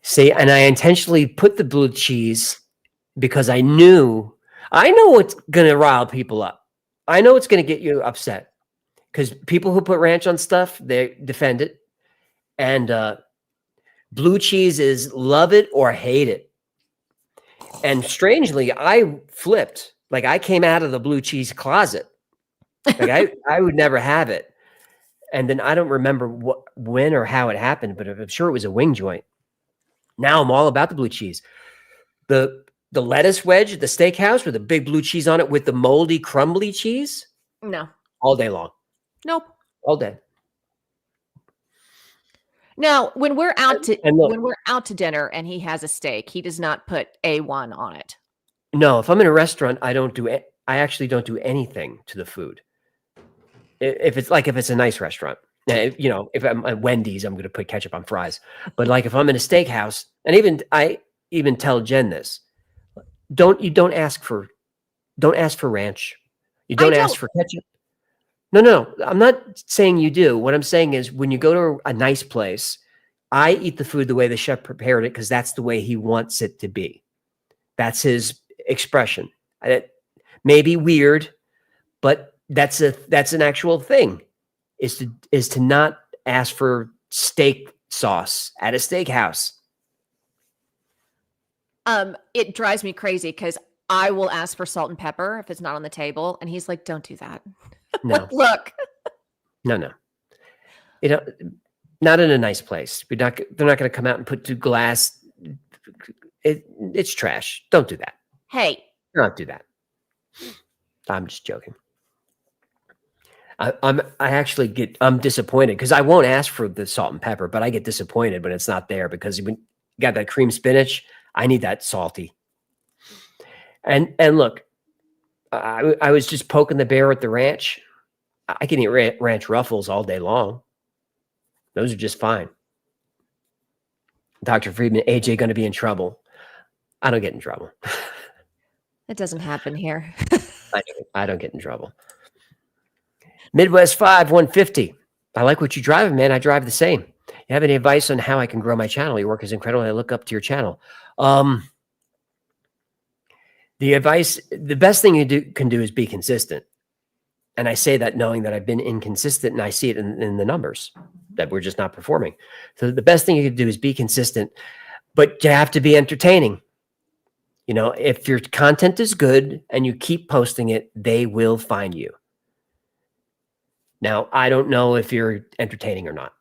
Speaker 2: See, and I intentionally put the blue cheese because I know what's going to rile people up. I know it's going to get you upset because people who put ranch on stuff, they defend it. And blue cheese is love it or hate it. And strangely, I flipped. Like I came out of the blue cheese closet. Like I would never have it. And then I don't remember when or how it happened, but I'm sure it was a wing joint. Now I'm all about the blue cheese. The lettuce wedge at the steakhouse with a big blue cheese on it with the moldy, crumbly cheese.
Speaker 9: No.
Speaker 2: All day long.
Speaker 9: Nope.
Speaker 2: All day.
Speaker 9: Now, when we're out to
Speaker 2: look,
Speaker 9: when we're out to dinner and he has a steak, he does not put A1 on it.
Speaker 2: No, if I'm in a restaurant, I actually don't do anything to the food. If it's a nice restaurant, if I'm at Wendy's, I'm going to put ketchup on fries. But like if I'm in a steakhouse, and I even tell Jen this, don't ask for ranch. You don't ask for ketchup. No, I'm not saying you do. What I'm saying is when you go to a nice place, I eat the food the way the chef prepared it because that's the way he wants it to be. That's his expression. It may be weird, but that's an actual thing. Is to not ask for steak sauce at a steakhouse.
Speaker 9: It drives me crazy because I will ask for salt and pepper if it's not on the table, and he's like, "Don't do that."
Speaker 2: No.
Speaker 9: Look.
Speaker 2: No. Not in a nice place. They're not going to come out and put 2 glass. It's trash. Don't do that.
Speaker 9: Hey.
Speaker 2: Don't do that. I'm just joking. I'm disappointed because I won't ask for the salt and pepper, but I get disappointed when it's not there because when you got that cream spinach, I need that salty. And look, I was just poking the bear at the ranch. I can eat ranch ruffles all day long. Those are just fine. Dr. Friedman, AJ going to be in trouble. I don't get in trouble.
Speaker 9: It doesn't happen here.
Speaker 2: I don't get in trouble. Midwest 5 150. I like what you drive, man. I drive the same. You have any advice on how I can grow my channel? Your work is incredible. I look up to your channel. The best thing you can do is be consistent. And I say that knowing that I've been inconsistent and I see it in the numbers that we're just not performing. So the best thing you can do is be consistent, but you have to be entertaining. If your content is good and you keep posting it, they will find you. Now, I don't know if you're entertaining or not.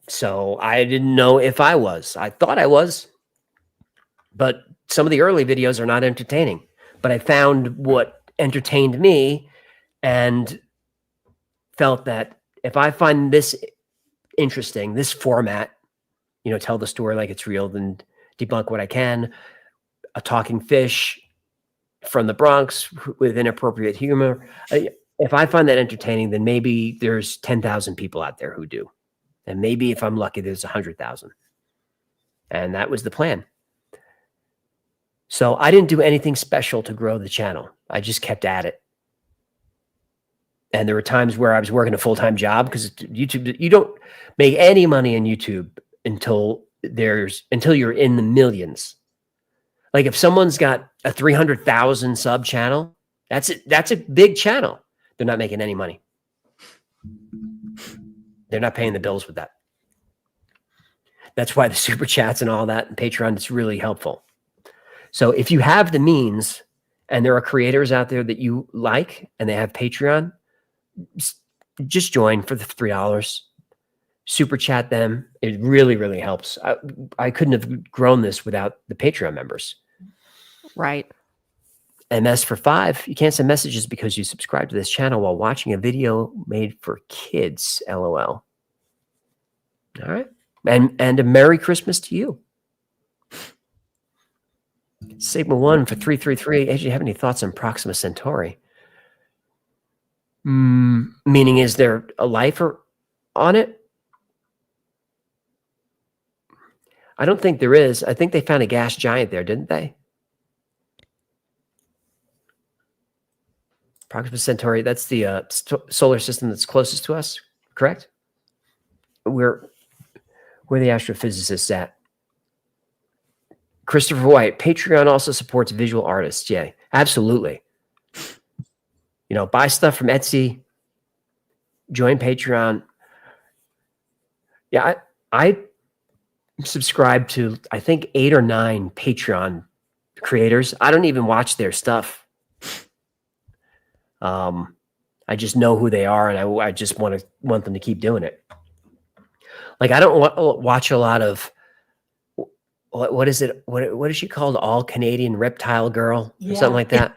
Speaker 2: So I didn't know if I was. I thought I was. But some of the early videos are not entertaining. But I found what entertained me and felt that if I find this interesting, this format, tell the story like it's real, then debunk what I can. A talking fish from the Bronx with inappropriate humor. If I find that entertaining, then maybe there's 10,000 people out there who do. And maybe if I'm lucky, there's 100,000. And that was the plan. So I didn't do anything special to grow the channel. I just kept at it. And there were times where I was working a full-time job because YouTube, you don't make any money in YouTube until you're in the millions. Like if someone's got a 300,000 sub channel, that's a big channel. They're not making any money. They're not paying the bills with that. That's why the super chats and all that and Patreon is really helpful. So if you have the means and there are creators out there that you like and they have Patreon, just join for the $3. Super chat them. It really, really helps. I couldn't have grown this without the Patreon members.
Speaker 9: Right.
Speaker 2: MS for 5. You can't send messages because you subscribe to this channel while watching a video made for kids. LOL. All right. And a Merry Christmas to you. Sigma 1 for 333. Do you have any thoughts on Proxima Centauri? Meaning, is there a life on it? I don't think there is. I think they found a gas giant there, didn't they? Proxima Centauri, that's the solar system that's closest to us, correct? Where the astrophysicists at? Christopher White, Patreon also supports visual artists. Yeah, absolutely. You know, buy stuff from Etsy, join Patreon. Yeah, I subscribe to, I think, 8 or 9 Patreon creators. I don't even watch their stuff. I just know who they are, and I just want them to keep doing it. Like, I don't watch a lot of what is it? What is she called? All Canadian Reptile Girl or something like that.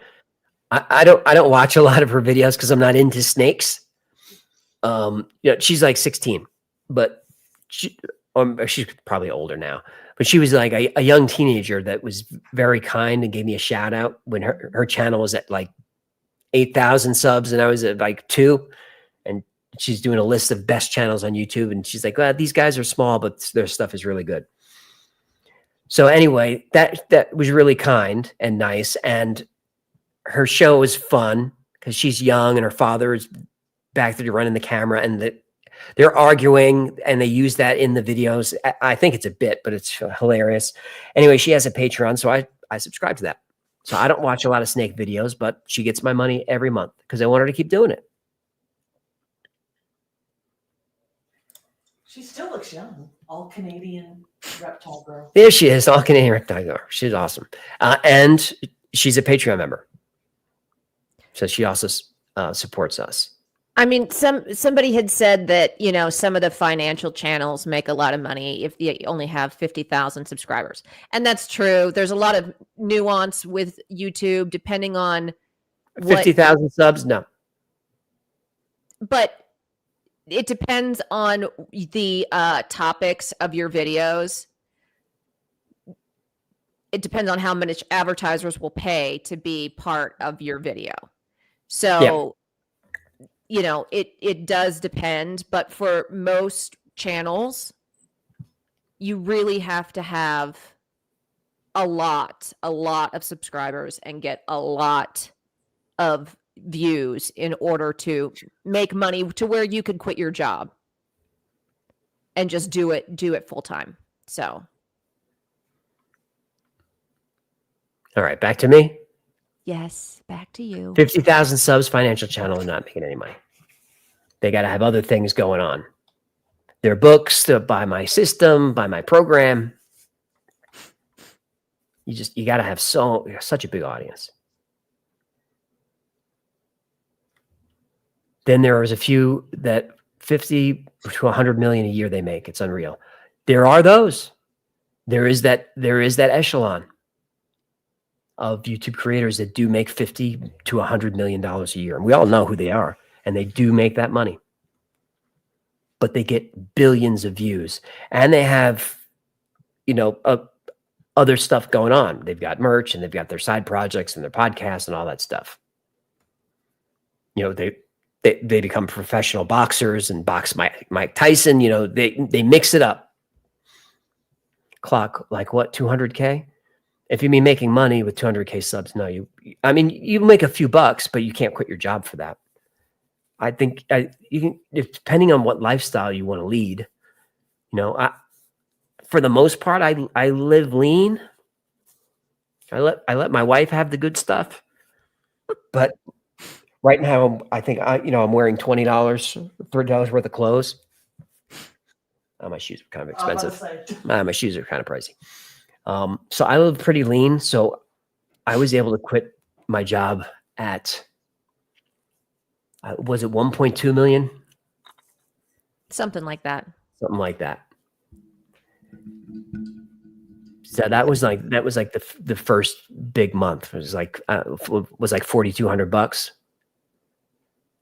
Speaker 2: I don't watch a lot of her videos because I'm not into snakes. You know, she's like 16, but she's probably older now. But she was like a young teenager that was very kind and gave me a shout out when her channel was at like 8,000 subs and I was at like 2. And she's doing a list of best channels on YouTube. And she's like, well, these guys are small, but their stuff is really good. So anyway, that was really kind and nice. And her show is fun because she's young and her father is back there running the camera, and they're arguing and they use that in the videos. I think it's a bit, but it's hilarious. Anyway, she has a Patreon, so I subscribe to that. So I don't watch a lot of snake videos, but she gets my money every month because I want her to keep doing it.
Speaker 10: She still looks young. All Canadian Reptile Girl.
Speaker 2: There she is, All Canadian Reptile Girl. She's awesome. And she's a Patreon member. So she also supports us.
Speaker 9: I mean, somebody had said that, you know, some of the financial channels make a lot of money if you only have 50,000 subscribers. And that's true. There's a lot of nuance with YouTube depending on
Speaker 2: 50,000 subs? No.
Speaker 9: But it depends on the topics of your videos. It depends on how much advertisers will pay to be part of your video. So, you know, it does depend, but for most channels, you really have to have a lot of subscribers and get a lot of views in order to make money to where you can quit your job and just do it full time. So,
Speaker 2: all right, back to me.
Speaker 9: yes, back to you.
Speaker 2: 50,000 subs, financial channel, and not making any money. They got to have other things going on. Their books, to buy my system, buy my program. You got to have such a big audience. Then there was a few that 50 to 100 million a year they make. It's unreal. There are those. There is that echelon of YouTube creators that do make 50 to 100 million dollars a year. And we all know who they are, and they do make that money. But they get billions of views, and they have, you know, other stuff going on. They've got merch, and they've got their side projects and their podcasts and all that stuff. You know, they become professional boxers and box Mike Tyson. You know, they mix it up. Clock like what, 200K? If you mean making money with 200K subs, no, I mean, you make a few bucks, but you can't quit your job for that. I think you can, depending on what lifestyle you want to lead. You know, for the most part, I live lean. I let my wife have the good stuff, but right now I think I'm wearing $20, $30 worth of clothes. My shoes are kind of expensive. My shoes are kind of pricey. So I live pretty lean. So I was able to quit my job at, was it 1.2 million?
Speaker 9: Something like that.
Speaker 2: Something like that. So that was like the first big month. It was like $4,200,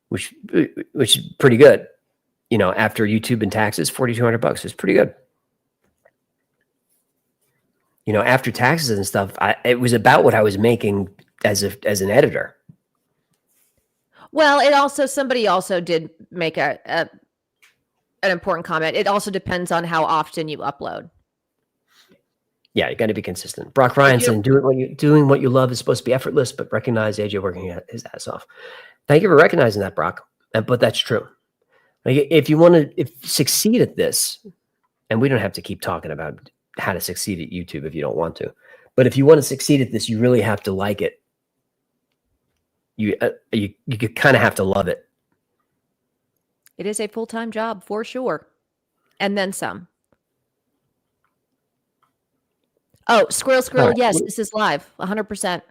Speaker 2: which is pretty good. You know, after YouTube and taxes, $4,200 is pretty good. You know, after taxes and stuff, it was about what I was making as an editor.
Speaker 9: Well, somebody also did make an important comment. It also depends on how often you upload.
Speaker 2: Yeah, you got to be consistent. Brock Ryanson, doing what you love is supposed to be effortless, but recognize AJ working his ass off. Thank you for recognizing that, Brock. But that's true. Like, if you want to succeed at this, and we don't have to keep talking about how to succeed at YouTube if you don't want to, but if you want to succeed at this, you really have to like it. You kind of have to love it.
Speaker 9: It is a full-time job for sure. And then some. Oh, Squirrel,
Speaker 2: right.
Speaker 9: yes, this is live. 100%.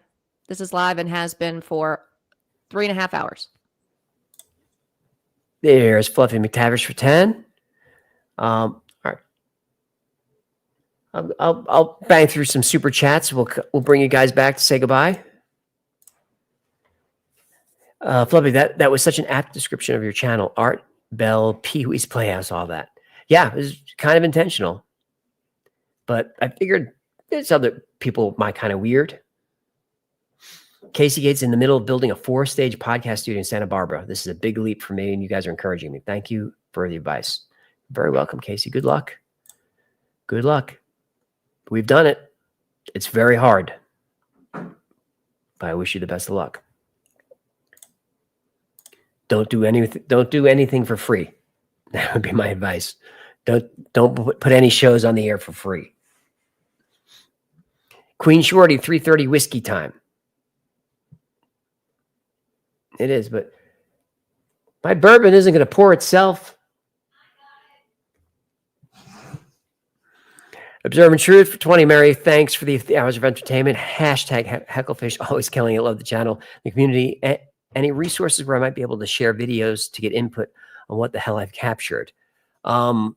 Speaker 9: This is live and has been for 3.5 hours.
Speaker 2: There's Fluffy McTavish for 10. All right. I'll bang through some super chats. We'll bring you guys back to say goodbye. Fluffy, that was such an apt description of your channel. Art, Bell, Pee-wee's Playhouse, all that. Yeah, it was kind of intentional. But I figured there's other people my kind of weird. Casey Gates in the middle of building a 4-stage podcast studio in Santa Barbara. This is a big leap for me, and you guys are encouraging me. Thank you for the advice. Very welcome, Casey. Good luck. Good luck. We've done it. It's very hard. But I wish you the best of luck. Don't do anything for free. That would be my advice. Don't put any shows on the air for free. Queen Shorty, 3:30 whiskey time. It is, but my bourbon isn't going to pour itself. Observing Truth for 20, Mary. Thanks for the hours of entertainment. Hashtag Hecklefish, always killing it. Love the channel. The community. Any resources where I might be able to share videos to get input on what the hell I've captured? I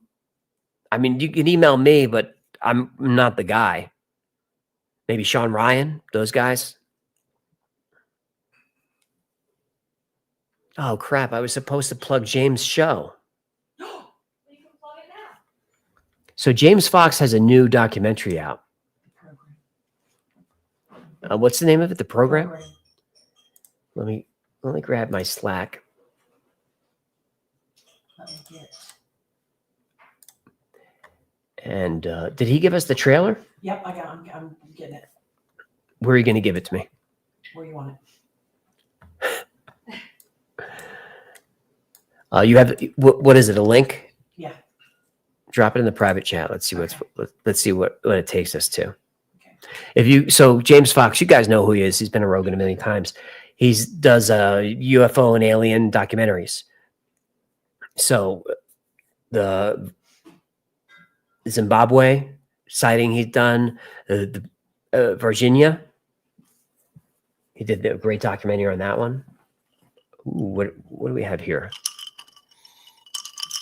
Speaker 2: mean, you can email me, but I'm not the guy. Maybe Sean Ryan, those guys. Oh, crap. I was supposed to plug James' show. So James Fox has a new documentary out. What's the name of it? The program? Let me grab my Slack. And did he give us the trailer?
Speaker 10: Yep, I'm getting it.
Speaker 2: Where are you going to give it to me?
Speaker 10: Where you want it?
Speaker 2: You have what is it? A link?
Speaker 10: Yeah.
Speaker 2: Drop it in the private chat. Let's see what it takes us to. Okay. So James Fox, you guys know who he is. He's been a Rogan a million times. He does UFO and alien documentaries. So the Zimbabwe sighting he's done, Virginia. He did a great documentary on that one. Ooh, what do we have here?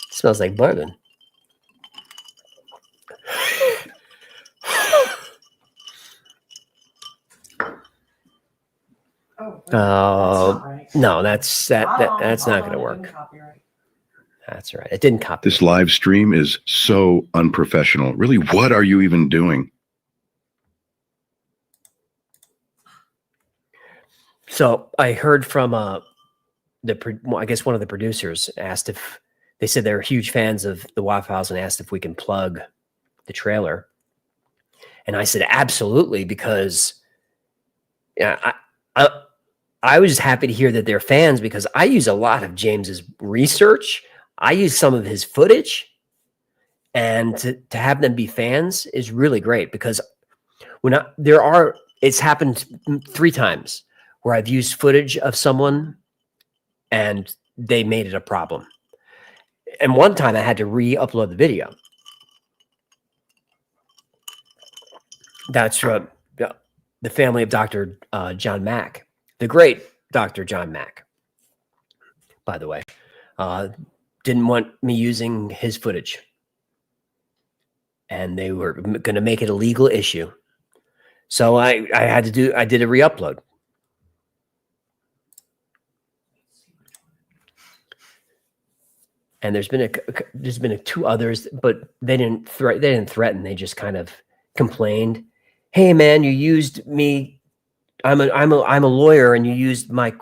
Speaker 2: It smells like bourbon. No, that's not going to work. That's right. It didn't copy.
Speaker 8: This live stream is so unprofessional. Really, what are you even doing?
Speaker 2: So I heard from I guess one of the producers asked if they said they're huge fans of the Waffle House and asked if we can plug the trailer. And I said, absolutely, because I was happy to hear that they're fans because I use a lot of James's research. I use some of his footage, and to have them be fans is really great because it's happened 3 times where I've used footage of someone and they made it a problem. And one time I had to re-upload the video. That's from the family of Dr. John Mack, the great Dr. John Mack, by the way. Didn't want me using his footage. And they were going to make it a legal issue. So I did a re-upload. And there's been 2 others, but they didn't threaten. They just kind of complained. Hey man, you used me. I'm a lawyer, and you used my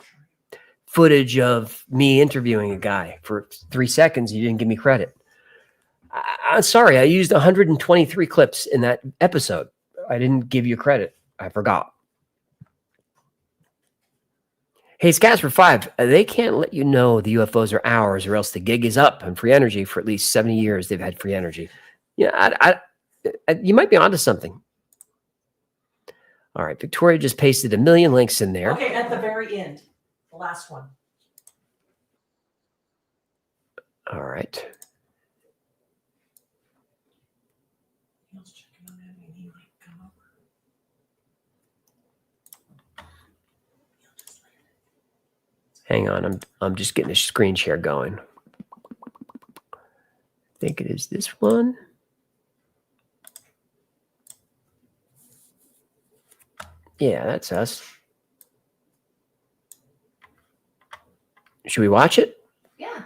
Speaker 2: footage of me interviewing a guy for 3 seconds. You didn't give me credit. I'm sorry. I used 123 clips in that episode. I didn't give you credit. I forgot. Hey, Scats for 5. They can't let you know the UFOs are ours, or else the gig is up. And free energy for at least 70 years. They've had free energy. Yeah, you might be onto something. All right, Victoria just pasted a million links in there.
Speaker 10: Okay, at the very end, the last one.
Speaker 2: All right. Hang on, I'm just getting a screen share going. I think it is this one. Yeah, that's us. Should we watch it?
Speaker 9: Yeah.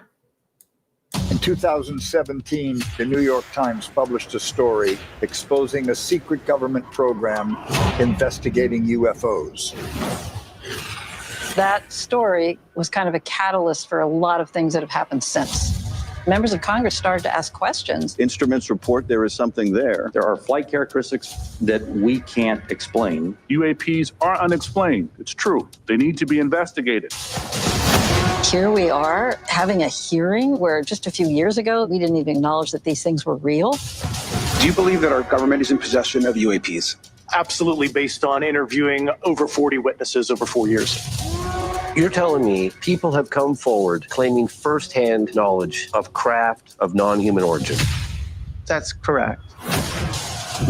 Speaker 17: In 2017, the New York Times published a story exposing a secret government program investigating UFOs.
Speaker 18: That story was kind of a catalyst for a lot of things that have happened since. Members of Congress started to ask questions.
Speaker 19: Instruments report there is something there. There are flight characteristics that we can't explain.
Speaker 20: UAPs are unexplained. It's true. They need to be investigated.
Speaker 18: Here we are having a hearing where just a few years ago, we didn't even acknowledge that these things were real.
Speaker 21: Do you believe that our government is in possession of UAPs?
Speaker 22: Absolutely, based on interviewing over 40 witnesses over 4 years.
Speaker 23: You're telling me people have come forward claiming firsthand knowledge of craft of non-human origin?
Speaker 24: That's correct.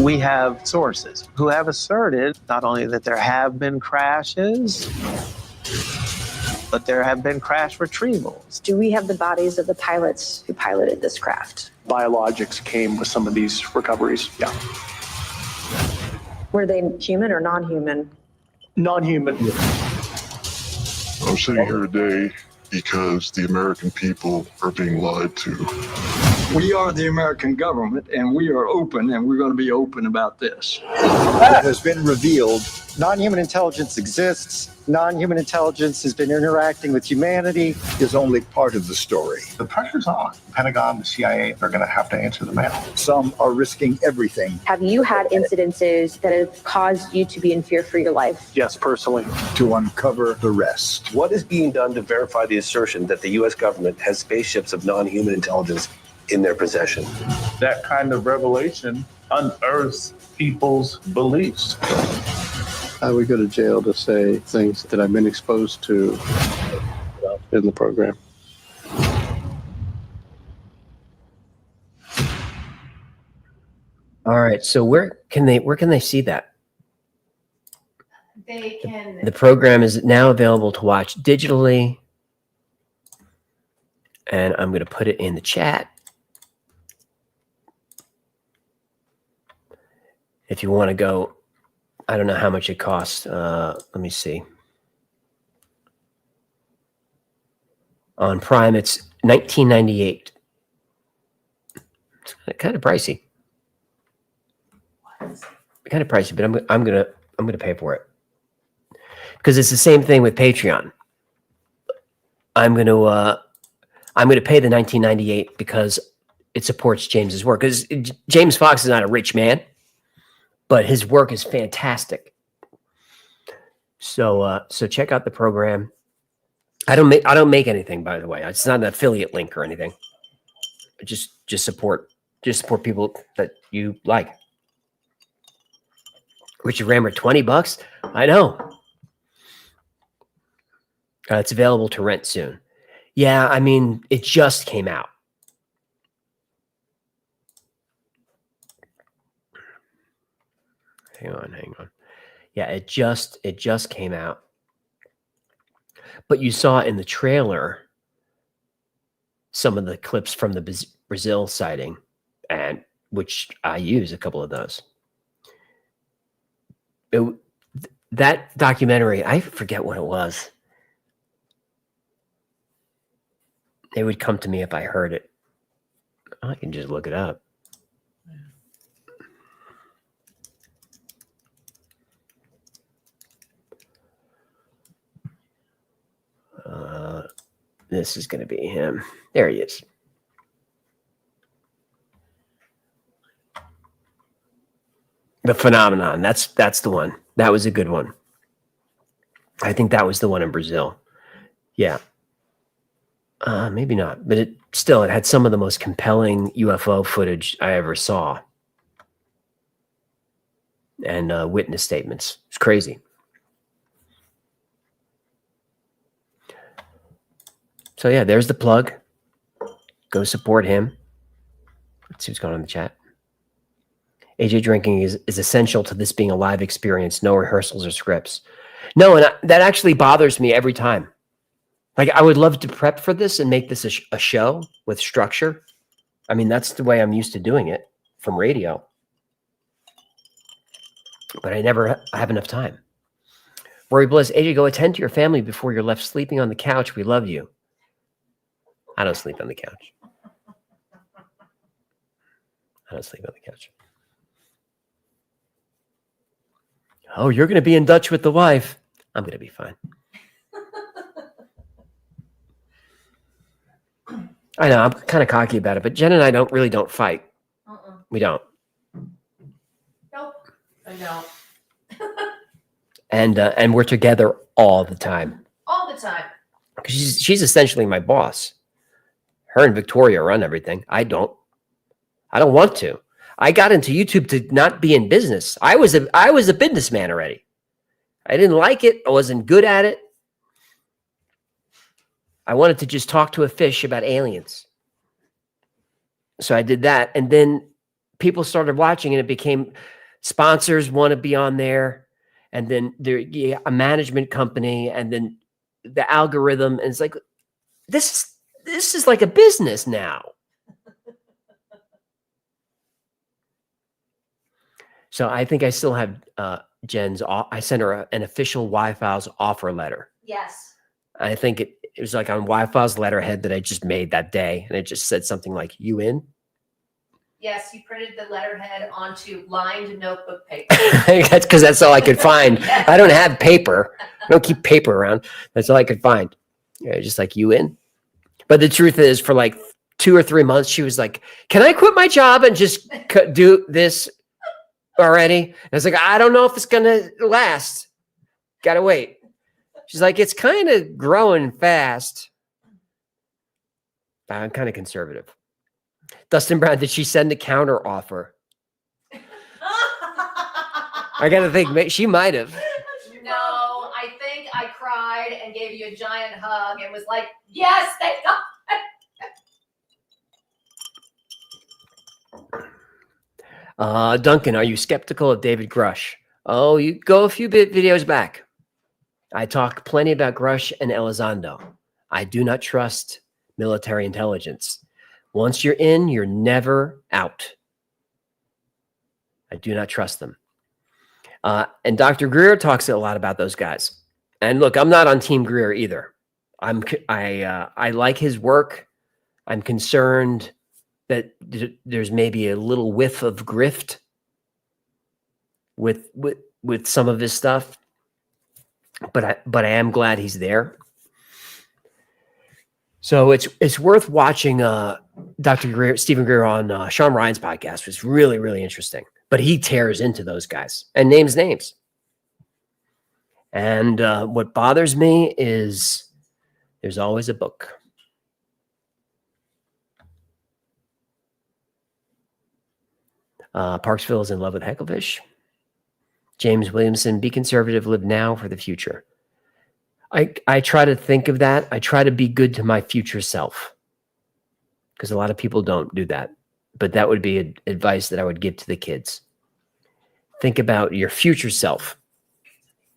Speaker 24: We have sources who have asserted not only that there have been crashes, but there have been crash retrievals.
Speaker 25: Do we have the bodies of the pilots who piloted this craft?
Speaker 22: Biologics came with some of these recoveries, yeah.
Speaker 25: Were they human or non-human?
Speaker 22: Non-human.
Speaker 26: I'm sitting here today because the American people are being lied to.
Speaker 27: We are the American government, and we are open, and we're going to be open about this.
Speaker 17: It has been revealed non-human intelligence exists. Non-human intelligence has been interacting with humanity is only part of the story.
Speaker 24: The pressure's on. The Pentagon, the CIA, they're going to have to answer the mail.
Speaker 17: Some are risking everything.
Speaker 25: Have you had incidences that have caused you to be in fear for your life?
Speaker 22: Yes, personally.
Speaker 17: To uncover the rest.
Speaker 23: What is being done to verify the assertion that the U.S. government has spaceships of non-human intelligence in their possession?
Speaker 20: That kind of revelation unearths people's beliefs.
Speaker 8: I would go to jail to say things that I've been exposed to in the program.
Speaker 2: All right. So where can they see that?
Speaker 9: They can.
Speaker 2: The program is now available to watch digitally. And I'm going to put it in the chat. If you want to go, I don't know how much it costs. Let me see. On Prime, it's $19.98. It's kind of pricey. Kind of pricey, but I'm gonna pay for it because it's the same thing with Patreon. I'm gonna pay the $19.98 because it supports James's work. Because James Fox is not a rich man, but his work is fantastic. So check out the program. I don't make anything, by the way. It's not an affiliate link or anything. Just support people that you like. Richard Rammer, $20. I know. It's available to rent soon. Yeah, I mean, it just came out. Hang on. Yeah, it just came out. But you saw in the trailer some of the clips from the Brazil sighting, and which I use a couple of those. That documentary, I forget what it was. It would come to me if I heard it. I can just look it up. This is going to be him. There he is. The Phenomenon. That's the one. That was a good one. I think that was the one in Brazil. Yeah. Maybe not, but it had some of the most compelling UFO footage I ever saw. And witness statements. It's crazy. So yeah, there's the plug. Go support him. Let's see what's going on in the chat. AJ drinking is essential to this being a live experience. No rehearsals or scripts. No, and that actually bothers me every time. Like, I would love to prep for this and make this a show with structure. I mean, that's the way I'm used to doing it from radio. But I never have enough time. Rory Bliss, AJ, go attend to your family before you're left sleeping on the couch. We love you. I don't sleep on the couch. I don't sleep on the couch. Oh, you're going to be in Dutch with the wife. I'm going to be fine. I know, I'm kind of cocky about it, but Jen and I don't fight. We don't.
Speaker 9: Nope. I know.
Speaker 2: And we're together all the time.
Speaker 9: All the time.
Speaker 2: Because she's essentially my boss. Her and Victoria run everything. I don't want to. I got into YouTube to not be in business. I was a businessman already. I didn't like it. I wasn't good at it. I wanted to just talk to a fish about aliens. So I did that. And then people started watching and it became sponsors want to be on there. And then a management company and then the algorithm. And it's like, this is like a business now. So I think I still have Jen's. I sent her an official Wi-Fi's offer letter.
Speaker 9: Yes.
Speaker 2: I think it was like on Wi-Fi's letterhead that I just made that day. And it just said something like, you in?
Speaker 9: Yes, you printed the letterhead onto lined notebook paper.
Speaker 2: That's because that's all I could find. I don't have paper. I don't keep paper around. That's all I could find. Yeah, just like, you in? But the truth is, for like 2 or 3 months, she was like, can I quit my job and just do this already? And I was like, I don't know if it's going to last. Got to wait. She's like, it's kind of growing fast. I'm kind of conservative. Dustin Brown, did she send a counter offer? I got to think, she might have.
Speaker 9: No, I think I cried and gave you a giant hug and was like, yes, thank God.
Speaker 2: Duncan, are you skeptical of David Grush? Oh, you go a few videos back. I talk plenty about Grush and Elizondo. I do not trust military intelligence. Once you're in, you're never out. I do not trust them. And Dr. Greer talks a lot about those guys. And look, I'm not on Team Greer either. I like his work. I'm concerned that there's maybe a little whiff of grift with some of his stuff. But I am glad he's there. So it's worth watching Dr. Greer, Stephen Greer on Sean Ryan's podcast. It was really, really interesting. But he tears into those guys and names names. And what bothers me is there's always a book. Parksville is in love with Hecklefish. James Williamson, be conservative, live now for the future. I try to think of that. I try to be good to my future self because a lot of people don't do that. But that would be advice that I would give to the kids. Think about your future self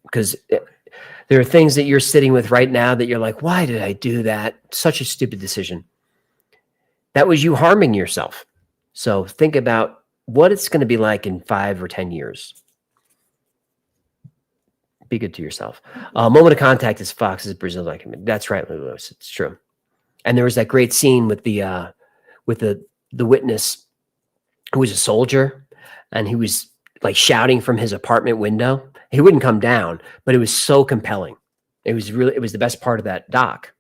Speaker 2: because there are things that you're sitting with right now that you're like, why did I do that? Such a stupid decision. That was you harming yourself. So think about what it's going to be like in 5 or 10 years. Be good to yourself. Moment of Contact is Fox's Brazil document. That's right, Lewis. It's true. And there was that great scene with the witness who was a soldier, and he was like shouting from his apartment window. He wouldn't come down, but it was so compelling. It was the best part of that doc.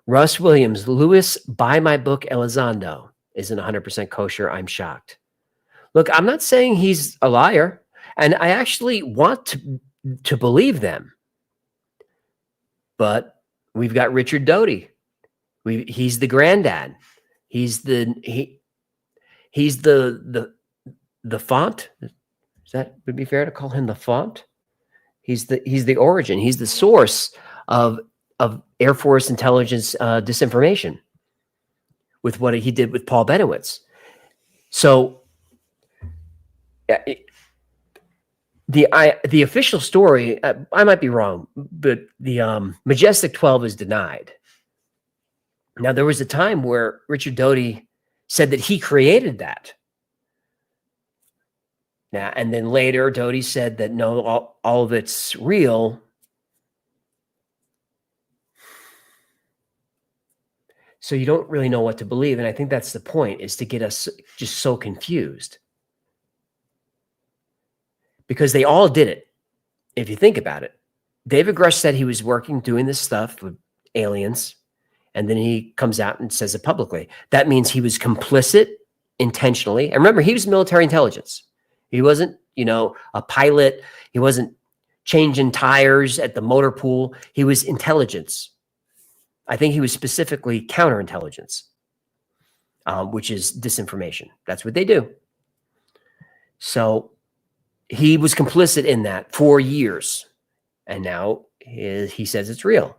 Speaker 2: Russ Williams, Lewis, buy my book Elizondo isn't 100% kosher. I'm shocked. Look, I'm not saying he's a liar, and I actually want to believe them. But we've got Richard Doty. He's the granddad. He's the font. Is that would be fair to call him the font? He's the origin. He's the source of Air Force intelligence disinformation with what he did with Paul Benowitz. So the official story, I might be wrong, but the Majestic 12 is denied. Now, there was a time where Richard Doty said that he created that. Now, and then later, Doty said that no, all of it's real. So you don't really know what to believe. And I think that's the point, is to get us just so confused. Because they all did it, if you think about it. David Grush said he was doing this stuff with aliens, and then he comes out and says it publicly. That means he was complicit intentionally. And remember, he was military intelligence. He wasn't, a pilot. He wasn't changing tires at the motor pool. He was intelligence. I think he was specifically counterintelligence, which is disinformation. That's what they do. So he was complicit in that for years. And now he says it's real.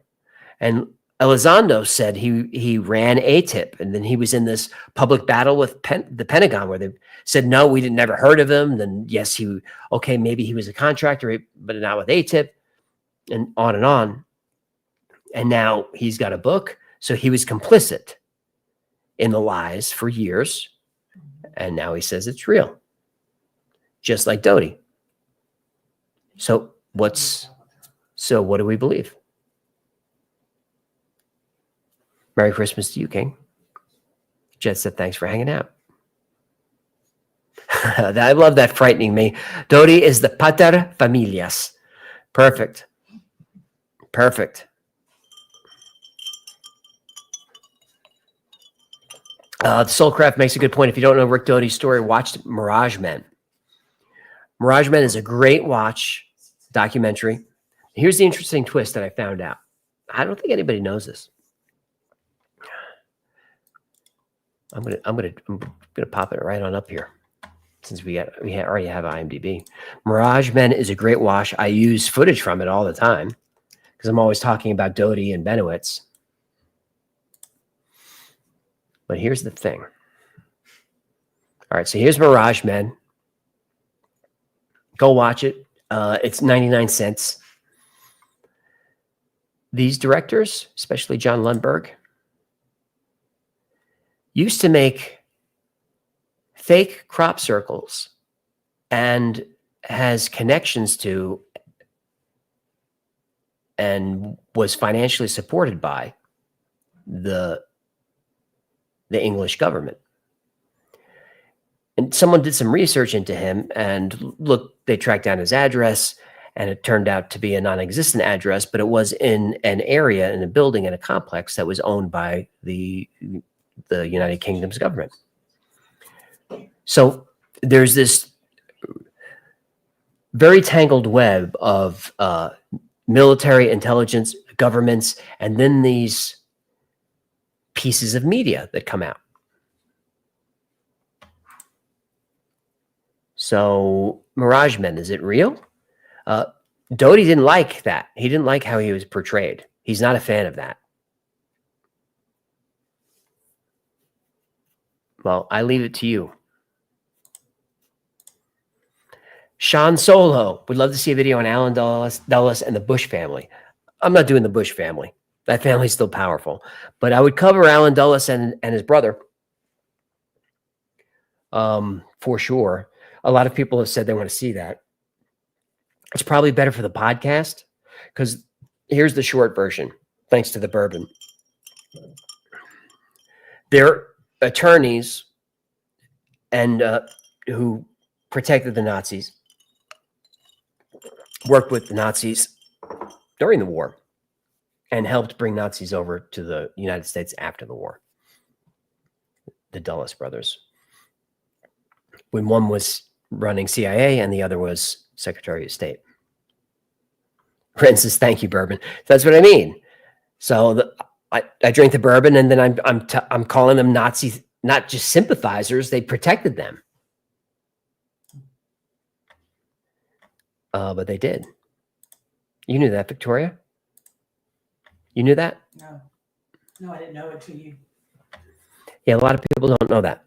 Speaker 2: And Elizondo said he ran ATIP, and then he was in this public battle with the Pentagon where they said, no, we never heard of him. Then yes, maybe he was a contractor, but not with ATIP, and on and on. And now he's got a book. So he was complicit in the lies for years. And now he says it's real, just like Doty. So what do we believe? Merry Christmas to you, King. Jet said, thanks for hanging out. I love that frightening me. Doty is the pater familias. Perfect. Soulcraft makes a good point. If you don't know Rick Doty's story, watch Mirage Men. Mirage Men is a great watch documentary. Here's the interesting twist that I found out. I don't think anybody knows this. I'm gonna pop it right on up here, since we already have IMDb. Mirage Men is a great watch. I use footage from it all the time because I'm always talking about Doty and Benowitz. But here's the thing. All right, so here's Mirage Men. Go watch it. It's 99 cents. These directors, especially John Lundberg, used to make fake crop circles and has connections to and was financially supported by the English government. And someone did some research into him, and look, they tracked down his address, and it turned out to be a non-existent address, but it was in an area, in a building, in a complex that was owned by the United Kingdom's government. So there's this very tangled web of military intelligence, governments, and then these pieces of media that come out. So Mirage Men, is it real? Doty didn't like that. He didn't like how he was portrayed. He's not a fan of that. Well, I leave it to you. Sean Solo would love to see a video on Alan Dulles and the Bush family. I'm not doing the Bush family. That family's still powerful. But I would cover Alan Dulles and his brother for sure. A lot of people have said they want to see that. It's probably better for the podcast because here's the short version, thanks to the bourbon. They're attorneys and who protected the Nazis, worked with the Nazis during the war, and helped bring Nazis over to the United States after the war. The Dulles brothers. when one was running CIA and the other was Secretary of State. Ren says, "Thank you, bourbon." That's what I mean. So I drink the bourbon, and then I'm calling them Nazis, not just sympathizers. They protected them, but they did. You knew that, Victoria? You knew that?
Speaker 10: No, I didn't know it till you.
Speaker 2: Yeah, a lot of people don't know that.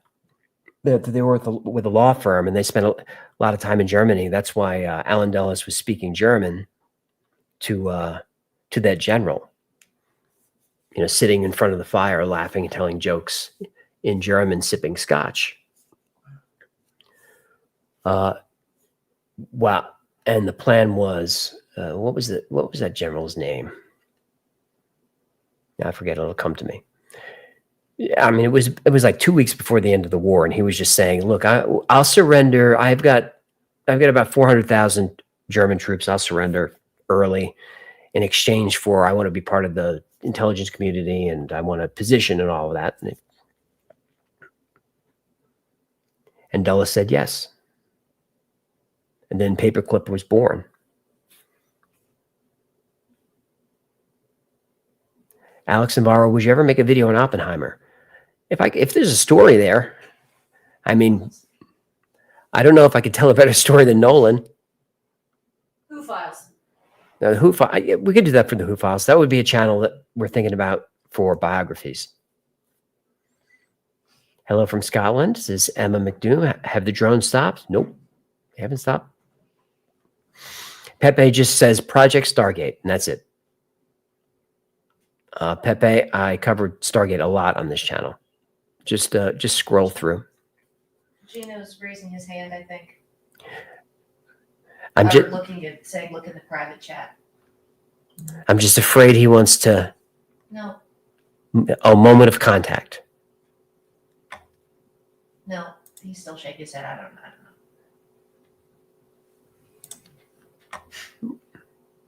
Speaker 2: They were with a law firm, and they spent a lot of time in Germany. That's why Alan Dulles was speaking German to that general. You know, sitting in front of the fire, laughing and telling jokes in German, sipping scotch. Wow. And the plan was, what was that general's name? I forget. It'll come to me. I mean, it was like 2 weeks before the end of the war, and he was just saying, "Look, I'll surrender. I've got about 400,000 German troops. I'll surrender early in exchange for I want to be part of the intelligence community, and I want a position and all of that." And Dulles said yes. And then Paperclip was born. Alex Navarro, would you ever make a video on Oppenheimer? If there's a story there, I mean, I don't know if I could tell a better story than Nolan.
Speaker 9: Who Files?
Speaker 2: We could do that for the Who Files. That would be a channel that we're thinking about for biographies. Hello from Scotland, says Emma McDoom. Have the drones stopped? Nope, they haven't stopped. Pepe just says Project Stargate, and that's it. Pepe, I covered Stargate a lot on this channel. Just scroll through.
Speaker 9: Gino's raising his hand, I think.
Speaker 2: I'm just
Speaker 9: looking at saying, look in the private chat.
Speaker 2: I'm just afraid he wants to.
Speaker 9: No.
Speaker 2: A moment of contact.
Speaker 9: No, he's still shaking his head. I don't know.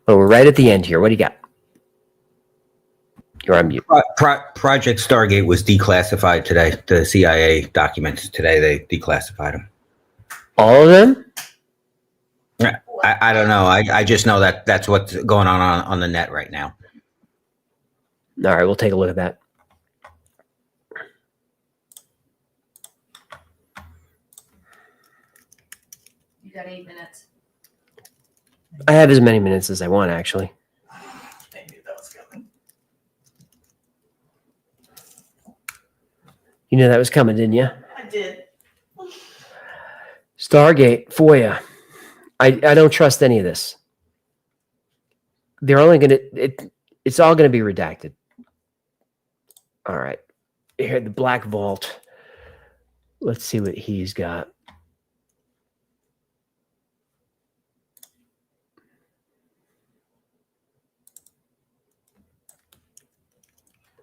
Speaker 2: Well, we're right at the end here. What do you got? You're on mute.
Speaker 11: Project Stargate was declassified today. The CIA documents today, they declassified them.
Speaker 2: All of them?
Speaker 11: I don't know. I just know that that's what's going on the net right now.
Speaker 2: All right, we'll take a look at that.
Speaker 9: You got 8 minutes.
Speaker 2: I have as many minutes as I want, actually.
Speaker 10: I knew that was coming.
Speaker 2: You knew that was coming, didn't you?
Speaker 10: I did.
Speaker 2: Stargate, FOIA. I don't trust any of this. They're only going to, it's all going to be redacted. All right. Here, the Black Vault. Let's see what he's got.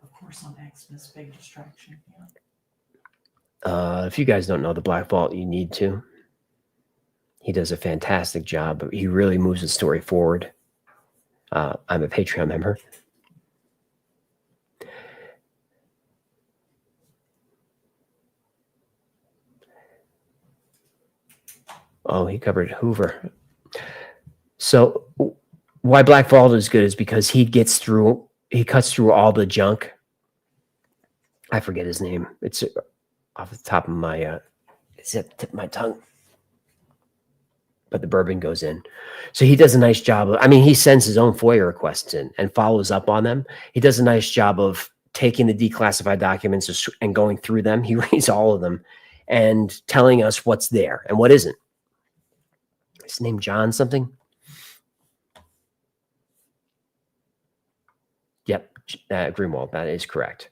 Speaker 10: Of course, on Xmas, big distraction. Yeah.
Speaker 2: If you guys don't know the Black Vault, you need to. He does a fantastic job. But he really moves the story forward. I'm a Patreon member. Oh, he covered Hoover. So why Black Vault is good is because he cuts through all the junk. I forget his name. It's off the top of my, it's at the tip of my tongue. But the bourbon goes in. So he does a nice job of, I mean, he sends his own FOIA requests in and follows up on them. He does a nice job of taking the declassified documents and going through them. He reads all of them and telling us what's there and what isn't. His name John something? Yep, Greenwald, that is correct.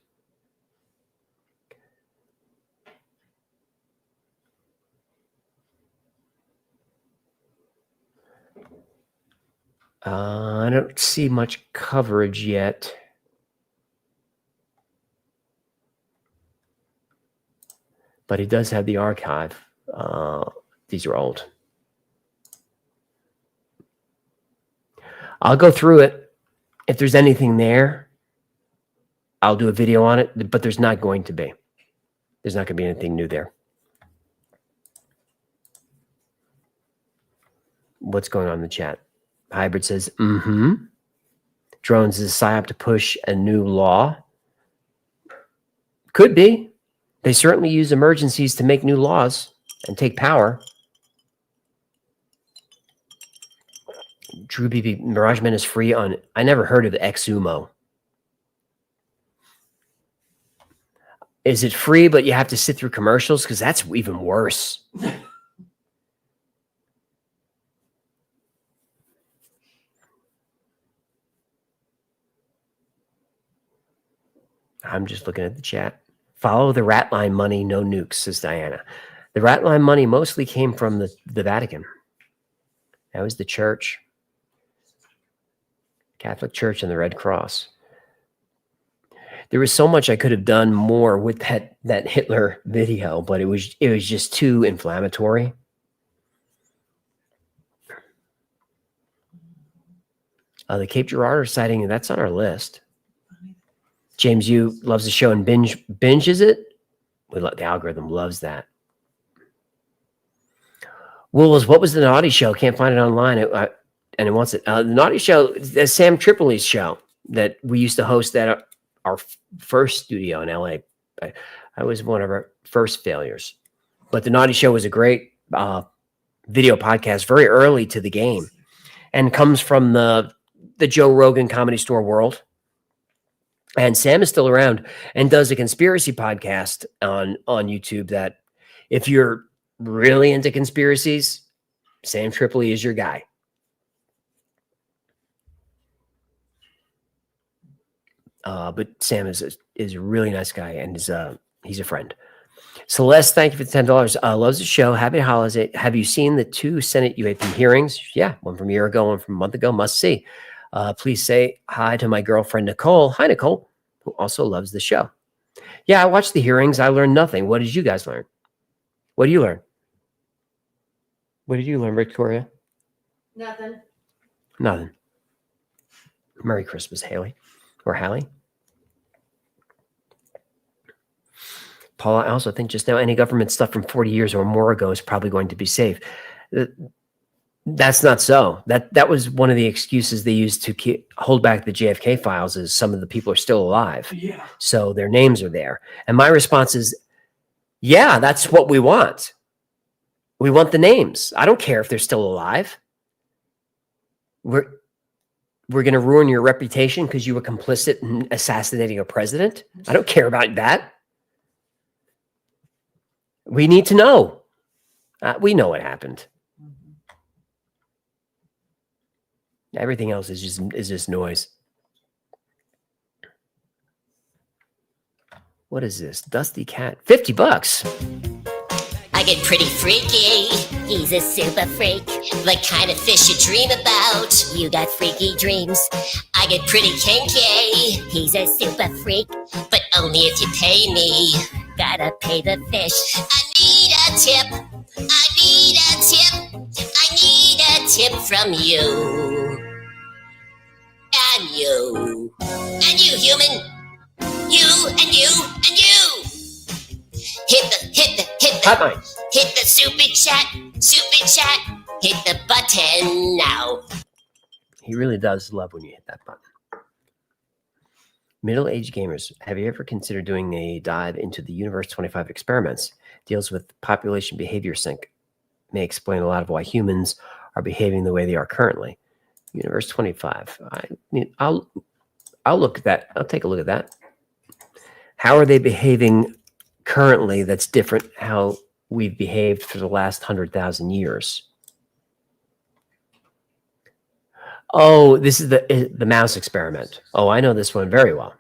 Speaker 2: I don't see much coverage yet. But he does have the archive. These are old. I'll go through it. If there's anything there, I'll do a video on it, but there's not going to be. There's not going to be anything new there. what's going on in the chat. Hybrid says, drones is a psyop to push a new law. Could be. They certainly use emergencies to make new laws and take power. Drew BB, Mirage Men is free on, I never heard of Xumo. Is it free, but you have to sit through commercials? Because that's even worse. I'm just looking at the chat. Follow the Ratline money, no nukes, says Diana. The Ratline money mostly came from the Vatican. That was the church, Catholic Church, and the Red Cross. There was so much I could have done more with that Hitler video, but it was just too inflammatory. The Cape Girardeau sighting, that's on our list. James Yu loves the show and binges it. The algorithm loves that. Wills, what was the Naughty Show? Can't find it online. And it wants it. The Naughty Show is Sam Tripoli's show that we used to host at our first studio in LA. I was one of our first failures. But the Naughty Show was a great video podcast, very early to the game, and comes from the Joe Rogan Comedy Store world. And Sam is still around and does a conspiracy podcast on YouTube that if you're really into conspiracies, Sam Tripoli is your guy. But Sam is a really nice guy, and he's a friend. Celeste, thank you for the $10. Loves the show. Happy holidays. Have you seen the 2 Senate UAP hearings? Yeah, one from a year ago, one from a month ago. Must see. Please say hi to my girlfriend, Nicole. Hi, Nicole, who also loves the show. Yeah, I watched the hearings. I learned nothing. What did you guys learn? What do you learn? What did you learn, Victoria?
Speaker 9: Nothing.
Speaker 2: Nothing. Merry Christmas, Haley. Or Hallie. Paula, I also think just now any government stuff from 40 years or more ago is probably going to be safe. That's not so. That was one of the excuses they used to hold back the JFK files, is some of the people are still alive. Yeah. So their names are there. And my response is, yeah, that's what we want. We want the names. I don't care if they're still alive. We're going to ruin your reputation because you were complicit in assassinating a president. I don't care about that. We need to know. We know what happened. Everything else is just noise. What is this? Dusty Cat. $50.
Speaker 1: I get pretty freaky. He's a super freak. The kind of fish you dream about. You got freaky dreams. I get pretty kinky. He's a super freak. But only if you pay me. Gotta pay the fish. I need a tip. I need a tip. I need a tip from you. And you. And you, human. You and you and you. Hit the super chat, hit the button now.
Speaker 2: He really does love when you hit that button. Middle-aged gamers, have you ever considered doing a dive into the Universe 25 experiments? Deals with population behavior sync. May explain a lot of why humans are behaving the way they are currently. Universe 25. I'll look at that. I'll take a look at that. How are they behaving currently that's different how we've behaved for the last 100,000 years? Oh, this is the mouse experiment. Oh, I know this one very well.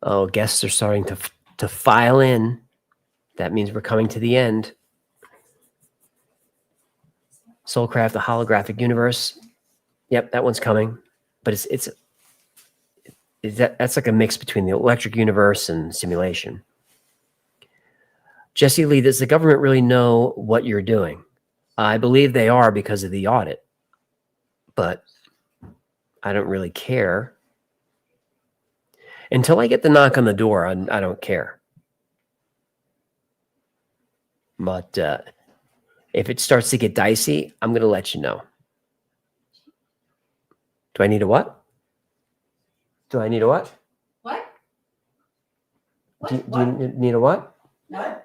Speaker 2: Oh, guests are starting to file in. That means we're coming to the end. Soulcraft, the holographic universe. Yep, that one's coming. But that's like a mix between the electric universe and simulation. Jesse Lee, does the government really know what you're doing? I believe they are because of the audit, but I don't really care. Until I get the knock on the door, I don't care. But if it starts to get dicey, I'm going to let you know. Do I need a what? Do I need a what?
Speaker 9: What?
Speaker 2: Do you need a what?
Speaker 9: What?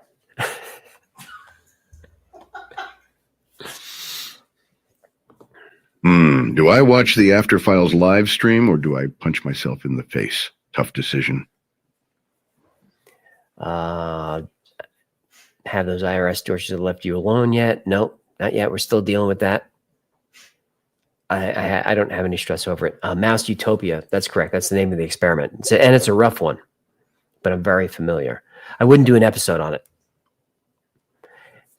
Speaker 8: Do I watch the After Files live stream or do I punch myself in the face? Tough decision.
Speaker 2: Have those IRS Georges left you alone yet? Nope, not yet. We're still dealing with that. I don't have any stress over it. Mouse Utopia. That's correct. That's the name of the experiment. And it's a rough one, but I'm very familiar. I wouldn't do an episode on it.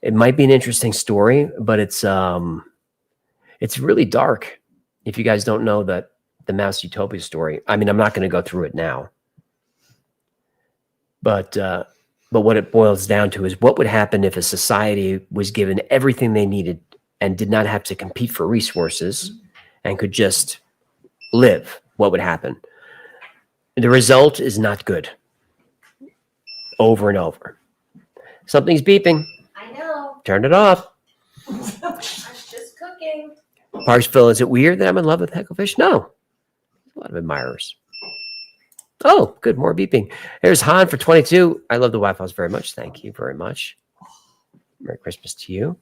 Speaker 2: It might be an interesting story, but it's really dark. If you guys don't know the Mouse Utopia story, I mean, I'm not going to go through it now. But what it boils down to is what would happen if a society was given everything they needed and did not have to compete for resources and could just live. What would happen? The result is not good. Over and over. Something's beeping.
Speaker 9: I know.
Speaker 2: Turn it off.
Speaker 9: I'm just cooking.
Speaker 2: Parksville, is it weird that I'm in love with Hecklefish? No. A lot of admirers. Oh, good. More beeping. There's Han for 22. I love the Wi-Fi's very much. Thank you very much. Merry Christmas to you.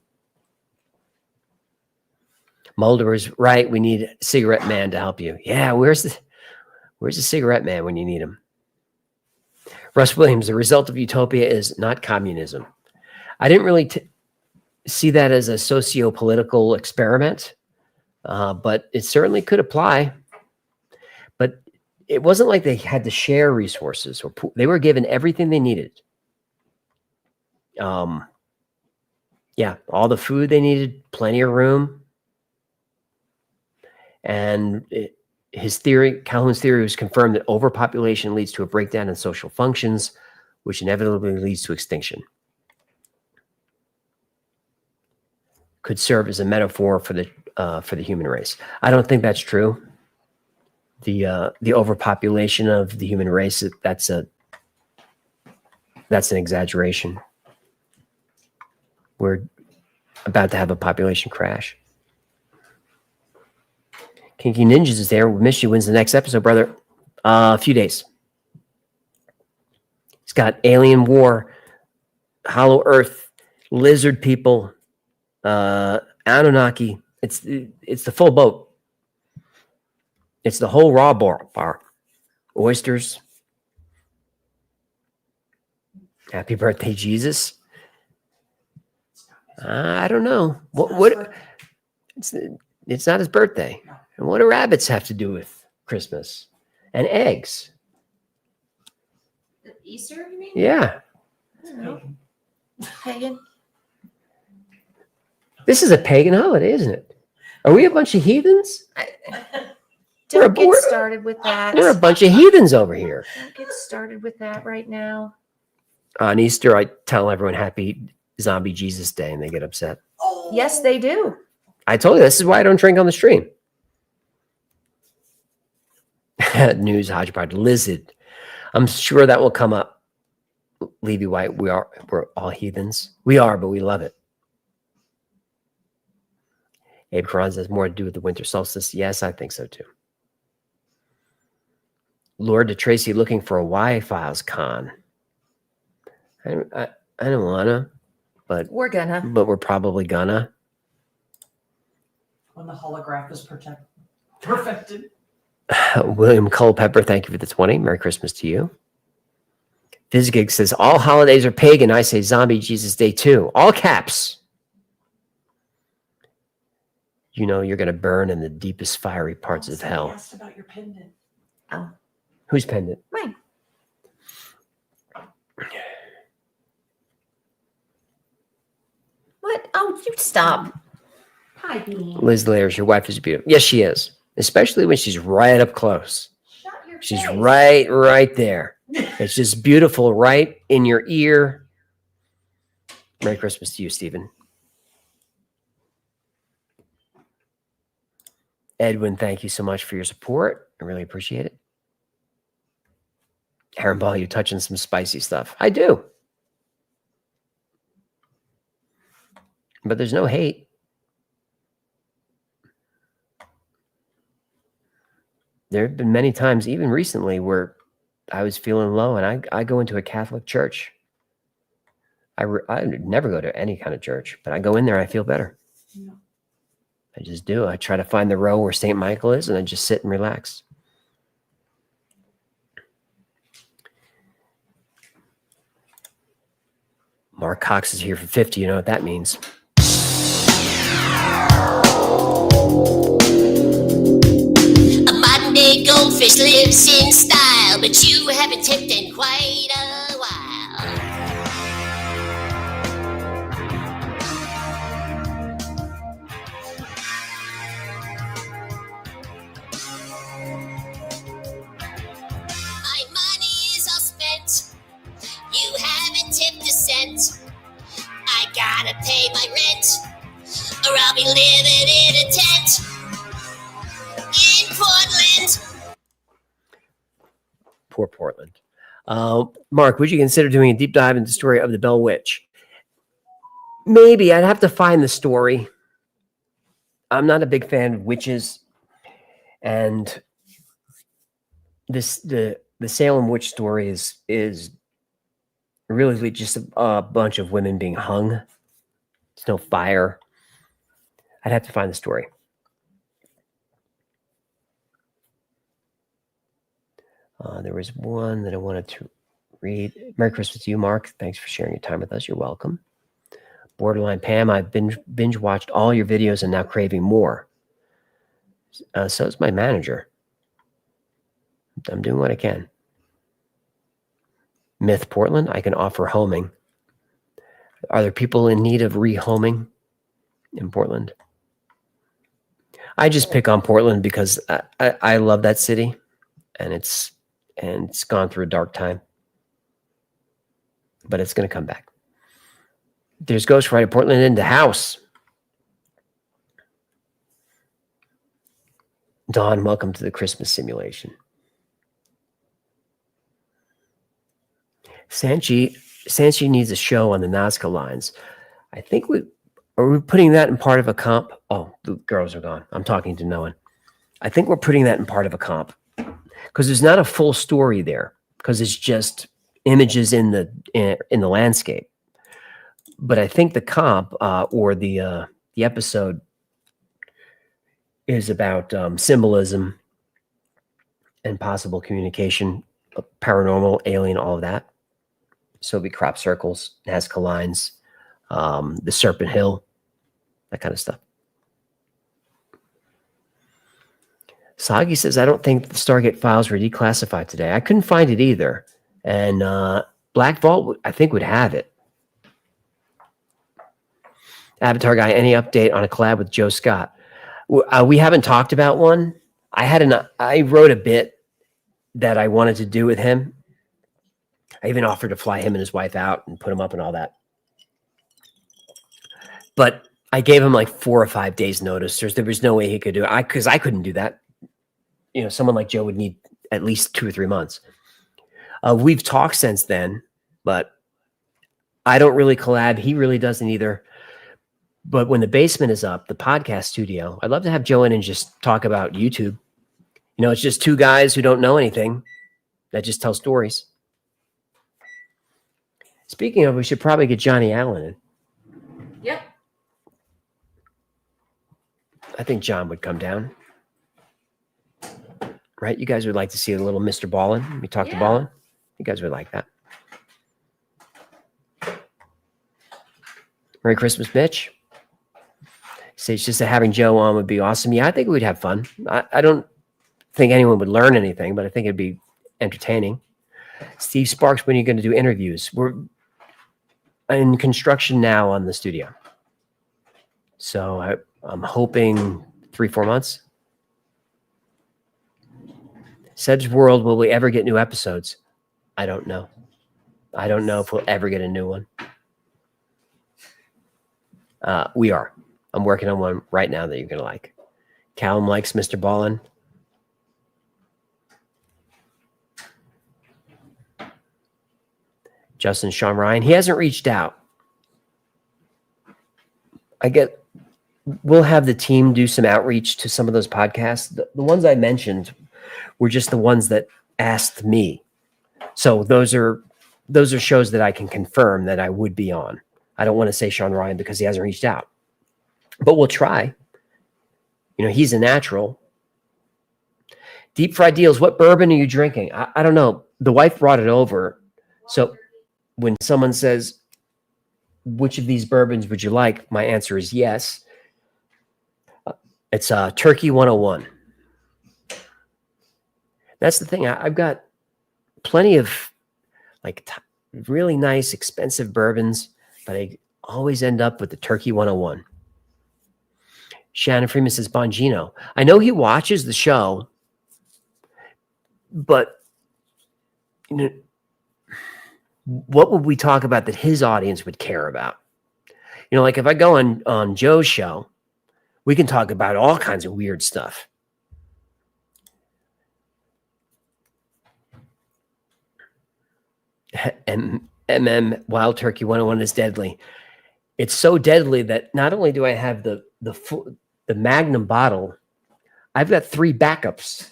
Speaker 2: Mulder is right. We need a cigarette man to help you. Yeah, where's the cigarette man when you need him? Russ Williams, the result of utopia is not communism. I didn't really see that as a socio-political experiment, but it certainly could apply. But it wasn't like they had to share resources or they were given everything they needed. Yeah, all the food they needed, plenty of room. And Calhoun's theory was confirmed that overpopulation leads to a breakdown in social functions, which inevitably leads to extinction. Could serve as a metaphor for the human race. I don't think that's true. The overpopulation of the human race, that's an exaggeration. We're about to have a population crash. Kinky Ninjas is there. We miss you. When's the next episode, brother? A few days. It's got alien war, Hollow Earth, lizard people, Anunnaki. It's the full boat. It's the whole raw bar. Oysters. Happy birthday, Jesus. I don't know. What it's not his birthday. And what do rabbits have to do with Christmas? And eggs.
Speaker 9: Easter, you mean?
Speaker 2: Yeah.
Speaker 9: I don't know. Pagan.
Speaker 2: This is a pagan holiday, isn't it? Are we a bunch of heathens?
Speaker 9: Don't get started with that.
Speaker 2: We're a bunch of heathens over here.
Speaker 9: Don't get started with that right now.
Speaker 2: On Easter, I tell everyone Happy Zombie Jesus Day, and they get upset.
Speaker 9: Yes, they do.
Speaker 2: I told you, this is why I don't drink on the stream. News hodgepodge lizard. I'm sure that will come up. Levy White, we're all heathens. We are, but we love it. Abe Carranza has more to do with the winter solstice. Yes, I think so too. Lord de Tracy looking for a Y-Files con. I don't wanna, but
Speaker 9: we're gonna.
Speaker 2: But we're probably gonna.
Speaker 10: When the holograph is perfected.
Speaker 2: William Culpepper, thank you for the 20. Merry Christmas to you. Fizgig says, all holidays are pagan. I say Zombie Jesus Day too. All caps. You know you're going to burn in the deepest fiery parts of hell.
Speaker 10: I asked about your pendant.
Speaker 9: Oh.
Speaker 2: Whose pendant?
Speaker 9: Mine. What? Oh, you stop. Hi, Bean.
Speaker 2: Liz Layers, your wife is beautiful. Yes, she is. Especially when she's right up close. She's right there. It's just beautiful right in your ear. Merry Christmas to you, Stephen. Edwin, thank you so much for your support. I really appreciate it. Aaron Ball, you're touching some spicy stuff. I do. but there's no hate. There have been many times, even recently, where I was feeling low, and I go into a Catholic church. I would never go to any kind of church, but I go in there, I feel better.
Speaker 10: Yeah.
Speaker 2: I just do. I try to find the row where St. Michael is, and I just sit and relax. Mark Cox is here for 50. You know what that means.
Speaker 1: A modern day goldfish lives in style, but you haven't tipped in quite a while. My money is all spent. You haven't tipped a cent. I gotta pay my rent, or I'll be living in a tent in Portland.
Speaker 2: Poor Portland. Mark, would you consider doing a deep dive into the story of the Bell Witch? Maybe. I'd have to find the story. I'm not a big fan of witches, and the Salem witch story is really just a bunch of women being hung. There's no fire. I'd have to find the story. There was one that I wanted to read. Merry Christmas to you, Mark. Thanks for sharing your time with us. You're welcome. Borderline Pam, I've binge watched all your videos and now craving more. So is my manager. I'm doing what I can. Myth Portland, I can offer homing. Are there people in need of rehoming in Portland? I just pick on Portland because I love that city, and it's gone through a dark time, but it's going to come back. There's Ghostwriter Portland in the house. Dawn, welcome to the Christmas simulation. Sanchi needs a show on the Nazca lines. I think are we putting that in part of a comp? Oh, the girls are gone. I'm talking to no one. I think we're putting that in part of a comp because there's not a full story there because it's just images in the landscape. But I think the comp or the episode is about symbolism and possible communication, paranormal, alien, all of that. So it'll be crop circles, Nazca lines, the Serpent Hill, that kind of stuff. Sagi says, I don't think the Stargate files were declassified today. I couldn't find it either. And Black Vault, I think, would have it. Avatar Guy, any update on a collab with Joe Scott? We haven't talked about one. I wrote a bit that I wanted to do with him. I even offered to fly him and his wife out and put him up and all that. But I gave him like 4 or 5 days notice. There was no way he could do it because I couldn't do that. You know, someone like Joe would need at least 2 or 3 months. We've talked since then, but I don't really collab. He really doesn't either. But when the basement is up, the podcast studio, I'd love to have Joe in and just talk about YouTube. You know, it's just 2 guys who don't know anything that just tell stories. Speaking of, we should probably get Johnny Allen in.
Speaker 9: Yep.
Speaker 2: I think John would come down. Right? You guys would like to see a little Mr. Ballin. We talked to Ballin. You guys would like that. Merry Christmas, Mitch. Say it's just that having Joe on would be awesome. Yeah, I think we'd have fun. I don't think anyone would learn anything, but I think it'd be entertaining. Steve Sparks, when are you going to do interviews? We're in construction now on the studio. So I'm hoping 3-4 months. Sedge World, will we ever get new episodes? I don't know. I don't know if we'll ever get a new one. We are. I'm working on one right now that you're going to like. Callum likes Mr. Ballin. Justin Sean Ryan. He hasn't reached out. we'll have the team do some outreach to some of those podcasts. The ones I mentioned were just the ones that asked me. So those are shows that I can confirm that I would be on. I don't want to say Sean Ryan because he hasn't reached out, but we'll try. You know, he's a natural. Deep fried deals. What bourbon are you drinking? I don't know. The wife brought it over. So when someone says, which of these bourbons would you like? My answer is yes. It's Turkey 101. That's the thing. I've got plenty of like really nice, expensive bourbons, but I always end up with the Turkey 101. Shannon Freeman says Bongino. I know he watches the show, but you know, what would we talk about that his audience would care about? You know, like if I go on Joe's show, we can talk about all kinds of weird stuff. Wild Turkey 101 is deadly. It's so deadly that not only do I have the Magnum bottle, I've got 3 backups.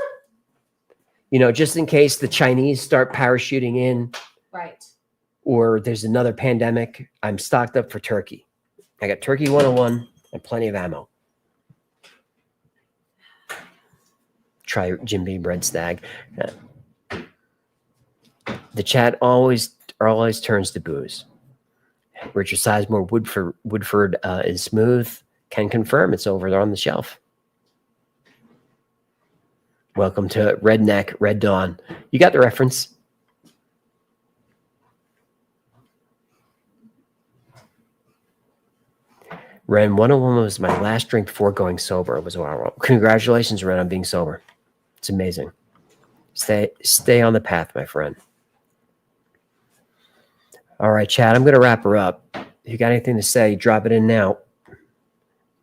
Speaker 2: You know, just in case the Chinese start parachuting in,
Speaker 9: Right.
Speaker 2: or there's another pandemic, I'm stocked up for turkey. I got Turkey 101 and plenty of ammo. Try Jim Beam Bread Stag. The chat always turns to booze. Richard Sizemore Woodford is smooth. Can confirm it's over there on the shelf. Welcome to Redneck Red Dawn. You got the reference. Ren, 101 was my last drink before going sober. It was a while. Congratulations, Ren, on being sober. It's amazing. Stay on the path, my friend. All right, Chad, I'm going to wrap her up. If you got anything to say, drop it in now.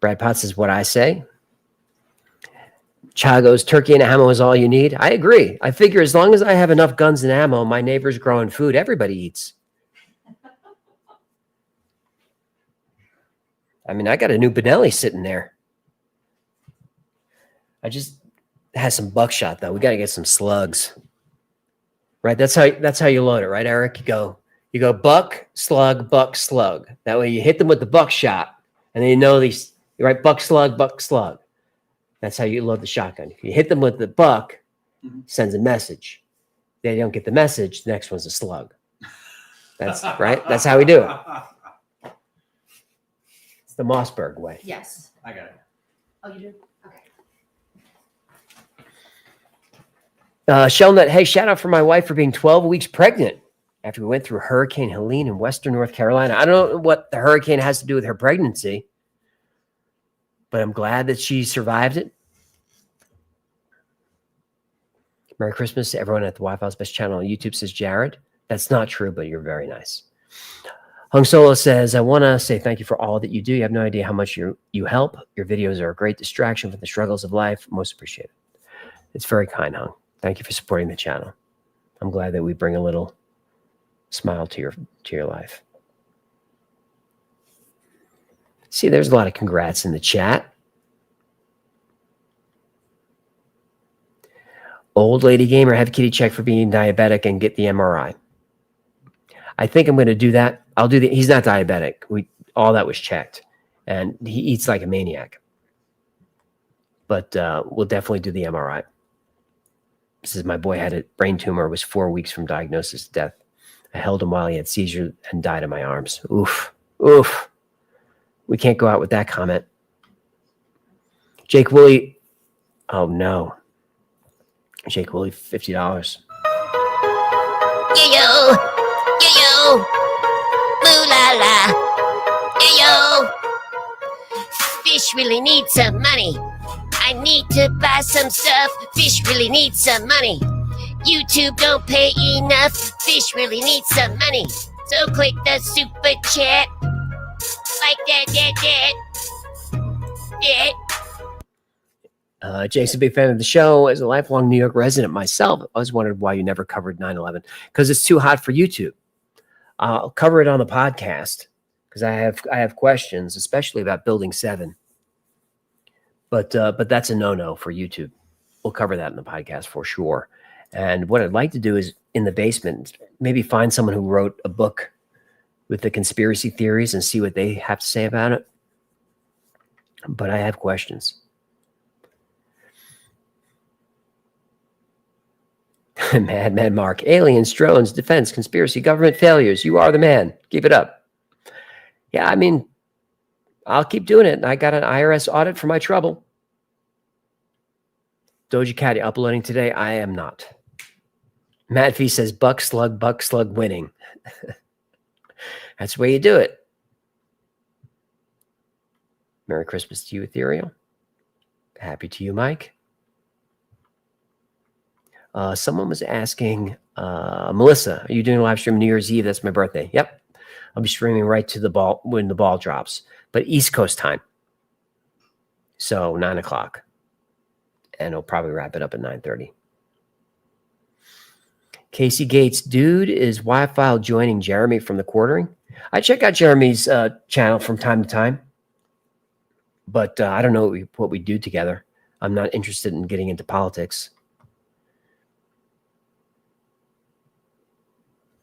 Speaker 2: Brad Potts says what I say. Chago's turkey and ammo is all you need. I agree. I figure as long as I have enough guns and ammo, my neighbor's growing food, everybody eats. I mean, I got a new Benelli sitting there. I just has some buckshot though. We got to get some slugs. Right? That's how you load it, right, Eric? You go buck, slug, buck, slug. That way you hit them with the buckshot, and then you know these, right? Buck, slug, buck, slug. That's how you load the shotgun. If you hit them with the buck, sends a message. They don't get the message, the next one's a slug. That's right. That's how we do it. It's the Mossberg way.
Speaker 9: Yes.
Speaker 3: I got it.
Speaker 9: Oh, you do? Okay.
Speaker 2: Shelnut, hey, shout out for my wife for being 12 weeks pregnant after we went through Hurricane Helene in Western North Carolina. I don't know what the hurricane has to do with her pregnancy, but I'm glad that she survived it. Merry Christmas to everyone at the Wi-Fi's Best channel on YouTube, says Jared. That's not true, but you're very nice. Hung Solo says, I want to say thank you for all that you do. You have no idea how much you help. Your videos are a great distraction from the struggles of life. Most appreciated. It's very kind, Hung. Thank you for supporting the channel. I'm glad that we bring a little smile to your life. See, there's a lot of congrats in the chat. Old lady gamer, have Kitty check for being diabetic and get the MRI. I think I'm going to do that. I'll do he's not diabetic. All that was checked, and he eats like a maniac. But we'll definitely do the MRI. This is my boy had a brain tumor, was 4 weeks from diagnosis to death. I held him while he had seizure and died in my arms. Oof. Oof. We can't go out with that comment. Jake Woolley. Oh, no. Jake Woolley, $50.
Speaker 1: Yo, yo, boo la la. Yo, fish really needs some money. I need to buy some stuff. Fish really needs some money. YouTube don't pay enough. Fish really needs some money. So click the super chat. Like that.
Speaker 2: Jake's a big fan of the show. As a lifelong New York resident myself, I always wondered why you never covered 9/11. Because it's too hot for YouTube. I'll cover it on the podcast because I have questions, especially about Building 7. But that's a no-no for YouTube. We'll cover that in the podcast for sure. And what I'd like to do is in the basement, maybe find someone who wrote a book with the conspiracy theories and see what they have to say about it. But I have questions. Mad Mark, aliens, drones, defense, conspiracy, government failures. You are the man. Keep it up. Yeah, I mean, I'll keep doing it. I got an IRS audit for my trouble. Doja Cat uploading today. I am not. Matt V says, buck slug winning. That's the way you do it. Merry Christmas to you, Ethereal. Happy to you, Mike. Someone was asking, Melissa, are you doing a live stream New Year's Eve? That's my birthday. Yep. I'll be streaming right to the ball when the ball drops, but East Coast time. So 9 o'clock. And I'll probably wrap it up at 9:30. Casey Gates, dude, is Wi-Fi joining Jeremy from the quartering? I check out Jeremy's channel from time to time, but I don't know what we do together. I'm not interested in getting into politics.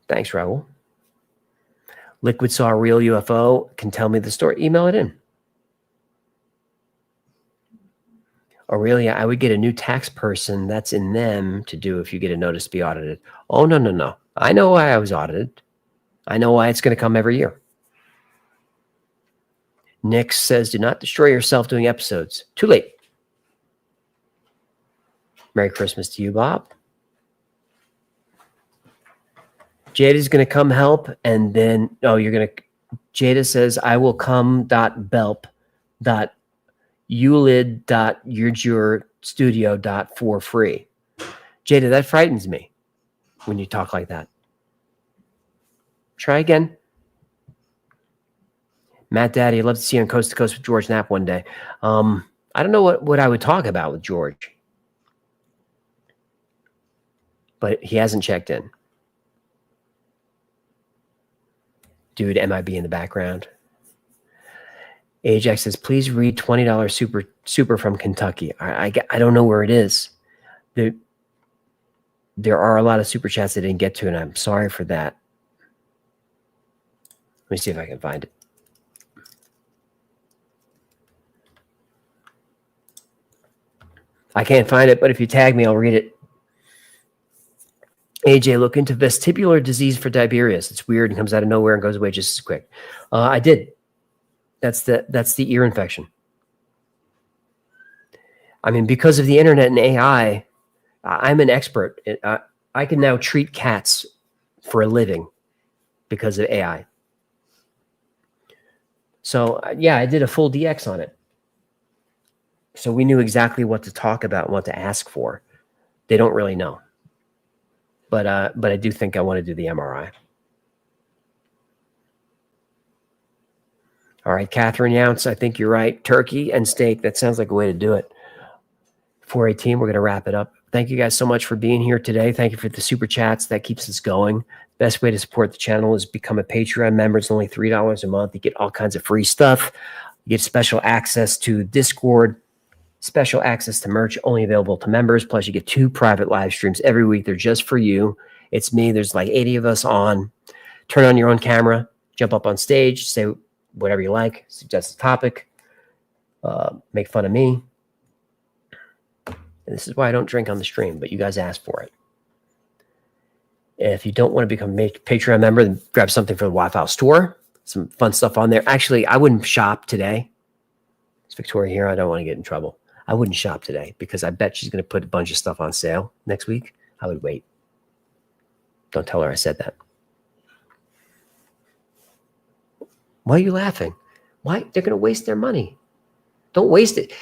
Speaker 2: Thanks, Raul. Liquid saw a real UFO. Can tell me the story. Email it in. Aurelia, I would get a new tax person. That's in them to do if you get a notice to be audited. Oh, no. I know why I was audited. I know why it's going to come every year. Nick says, do not destroy yourself doing episodes. Too late. Merry Christmas to you, Bob. Jada's going to come help, and then, Jada says, I will come.belp.ulid.yourstudio. for free. Jada, that frightens me when you talk like that. Try again. Matt Daddy, I'd love to see you on Coast to Coast with George Knapp one day. I don't know what I would talk about with George, but he hasn't checked in. Dude, MIB in the background. Ajax says, please read $20 super from Kentucky. I don't know where it is. There are a lot of super chats I didn't get to, and I'm sorry for that. Let me see if I can find it. I can't find it, but if you tag me, I'll read it. AJ, look into vestibular disease for Tiberius. It's weird and comes out of nowhere and goes away just as quick. I did. That's the ear infection. I mean, because of the internet and AI, I'm an expert. I can now treat cats for a living because of AI. So yeah, I did a full DX on it. So we knew exactly what to talk about and what to ask for. They don't really know. But I do think I want to do the MRI. All right, Catherine Younce, I think you're right. Turkey and steak, that sounds like a way to do it. 418, we're going to wrap it up. Thank you guys so much for being here today. Thank you for the super chats. That keeps us going. Best way to support the channel is become a Patreon member. It's only $3 a month. You get all kinds of free stuff. You get special access to Discord, special access to merch only available to members. Plus, you get 2 private live streams every week. They're just for you. It's me. There's like 80 of us on. Turn on your own camera, jump up on stage, say whatever you like, suggest a topic, make fun of me. And this is why I don't drink on the stream, but you guys asked for it. If you don't want to become a Patreon member, then grab something from the Wi-Fi store. Some fun stuff on there. Actually, I wouldn't shop today. It's Victoria here. I don't want to get in trouble. I wouldn't shop today because I bet she's going to put a bunch of stuff on sale next week. I would wait. Don't tell her I said that. Why are you laughing? Why? They're going to waste their money. Don't waste it.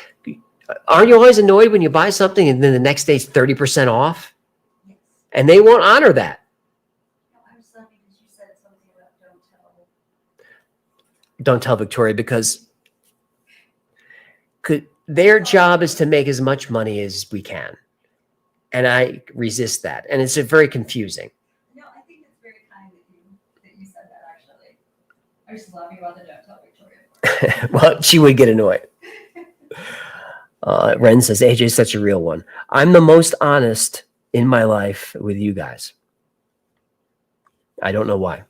Speaker 2: Aren't you always annoyed when you buy something and then the next day it's 30% off? Yes. And they won't honor that. No, I'm sorry because you said something about don't tell. Don't tell Victoria because their job is to make as much money as we can. And I resist that. And it's very confusing.
Speaker 3: No, I think it's very kind that you said that, actually.
Speaker 16: I was just laughing about the don't tell Victoria.
Speaker 2: Well, she would get annoyed. Ren says, AJ's such a real one. I'm the most honest in my life with you guys. I don't know why.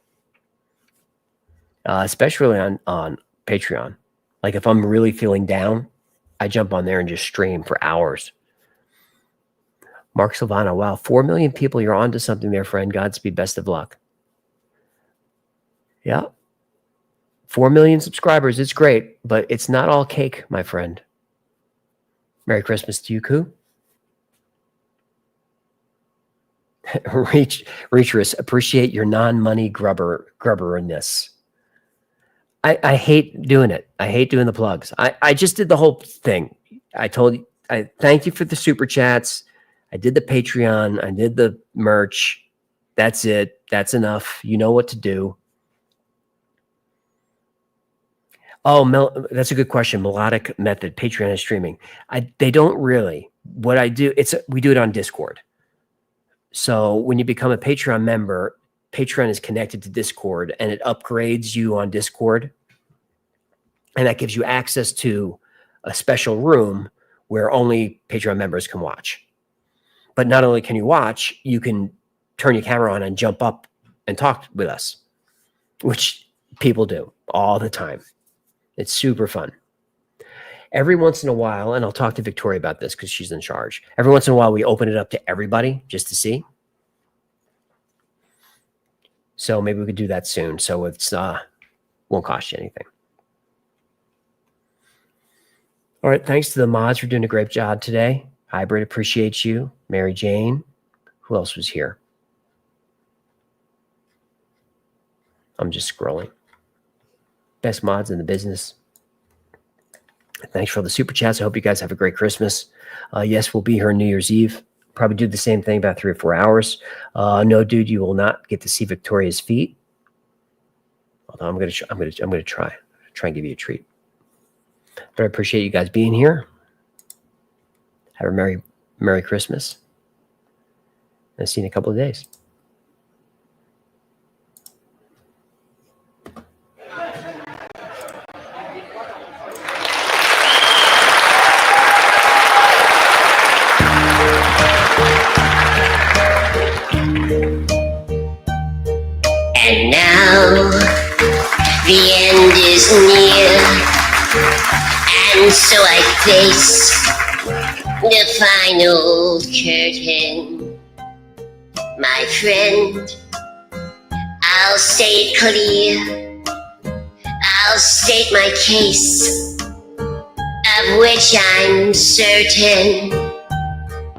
Speaker 2: Especially on Patreon. Like if I'm really feeling down, I jump on there and just stream for hours. Mark Silvano, wow, 4 million people. You're on to something there, friend. Godspeed. Best of luck. Yeah. 4 million subscribers. It's great, but it's not all cake, my friend. Merry Christmas to you, Koo. Reacherous, appreciate your non-money grubberness. I hate doing it. I hate doing the plugs. I just did the whole thing. I thank you for the super chats. I did the Patreon. I did the merch. That's it. That's enough. You know what to do. Oh, that's a good question. Melodic method, Patreon is streaming. They don't really. What I do, we do it on Discord. So when you become a Patreon member, Patreon is connected to Discord and it upgrades you on Discord. And that gives you access to a special room where only Patreon members can watch. But not only can you watch, you can turn your camera on and jump up and talk with us, which people do all the time. It's super fun. Every once in a while, and I'll talk to Victoria about this because she's in charge. Every once in a while, we open it up to everybody just to see. So maybe we could do that soon. So it's won't cost you anything. All right. Thanks to the mods for doing a great job today. Hybrid, appreciate you. Mary Jane. Who else was here? I'm just scrolling. Best mods in the business. Thanks for all the super chats. I hope you guys have a great Christmas. Yes, we'll be here on New Year's Eve. Probably do the same thing about 3 or 4 hours. No, dude, you will not get to see Victoria's feet. Although I'm gonna try and give you a treat. But I appreciate you guys being here. Have a Merry Christmas. And see you in a couple of days.
Speaker 1: And now the end is near, and so I face the final curtain. My friend, I'll say it clear, I'll state my case, of which I'm certain.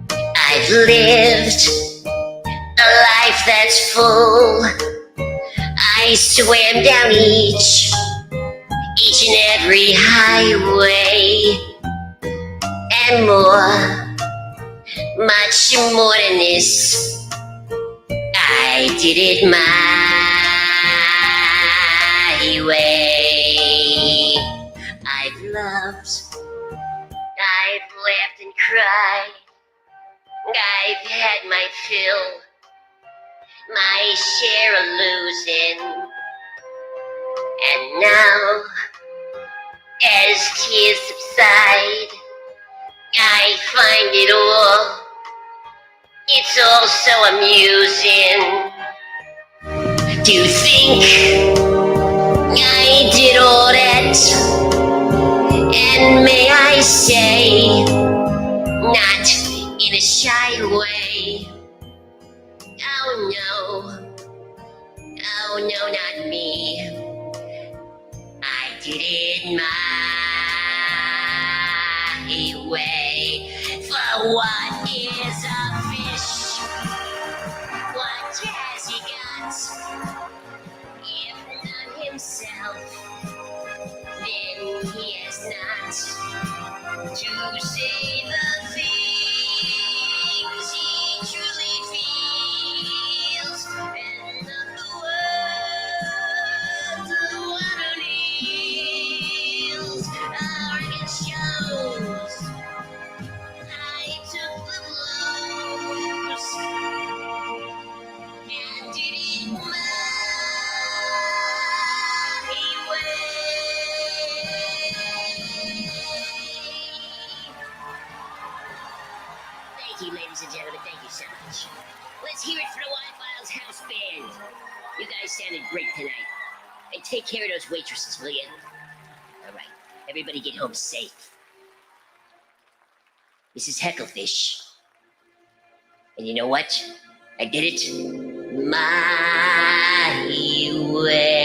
Speaker 1: I've lived a life that's full. I swam down each and every highway, and more, much more than this. I did it my way. I've loved, I've laughed and cried, I've had my fill, my share of losing. And now, as tears subside, I find it all, it's all so amusing to think I did all that, and may I say, not in a shy way. Oh no, not me. I did it my way. For what is a fish? What has he got? If not himself, then he has not to say the things he truly feels, and not the words of what kneels. Our record shows I took the blows and did it my you, ladies and gentlemen. Thank you so much. Let's hear it for the Wild Files House Band. You guys sounded great tonight. And take care of those waitresses, will you? All right. Everybody get home safe. This is Hecklefish. And you know what? I did it my way.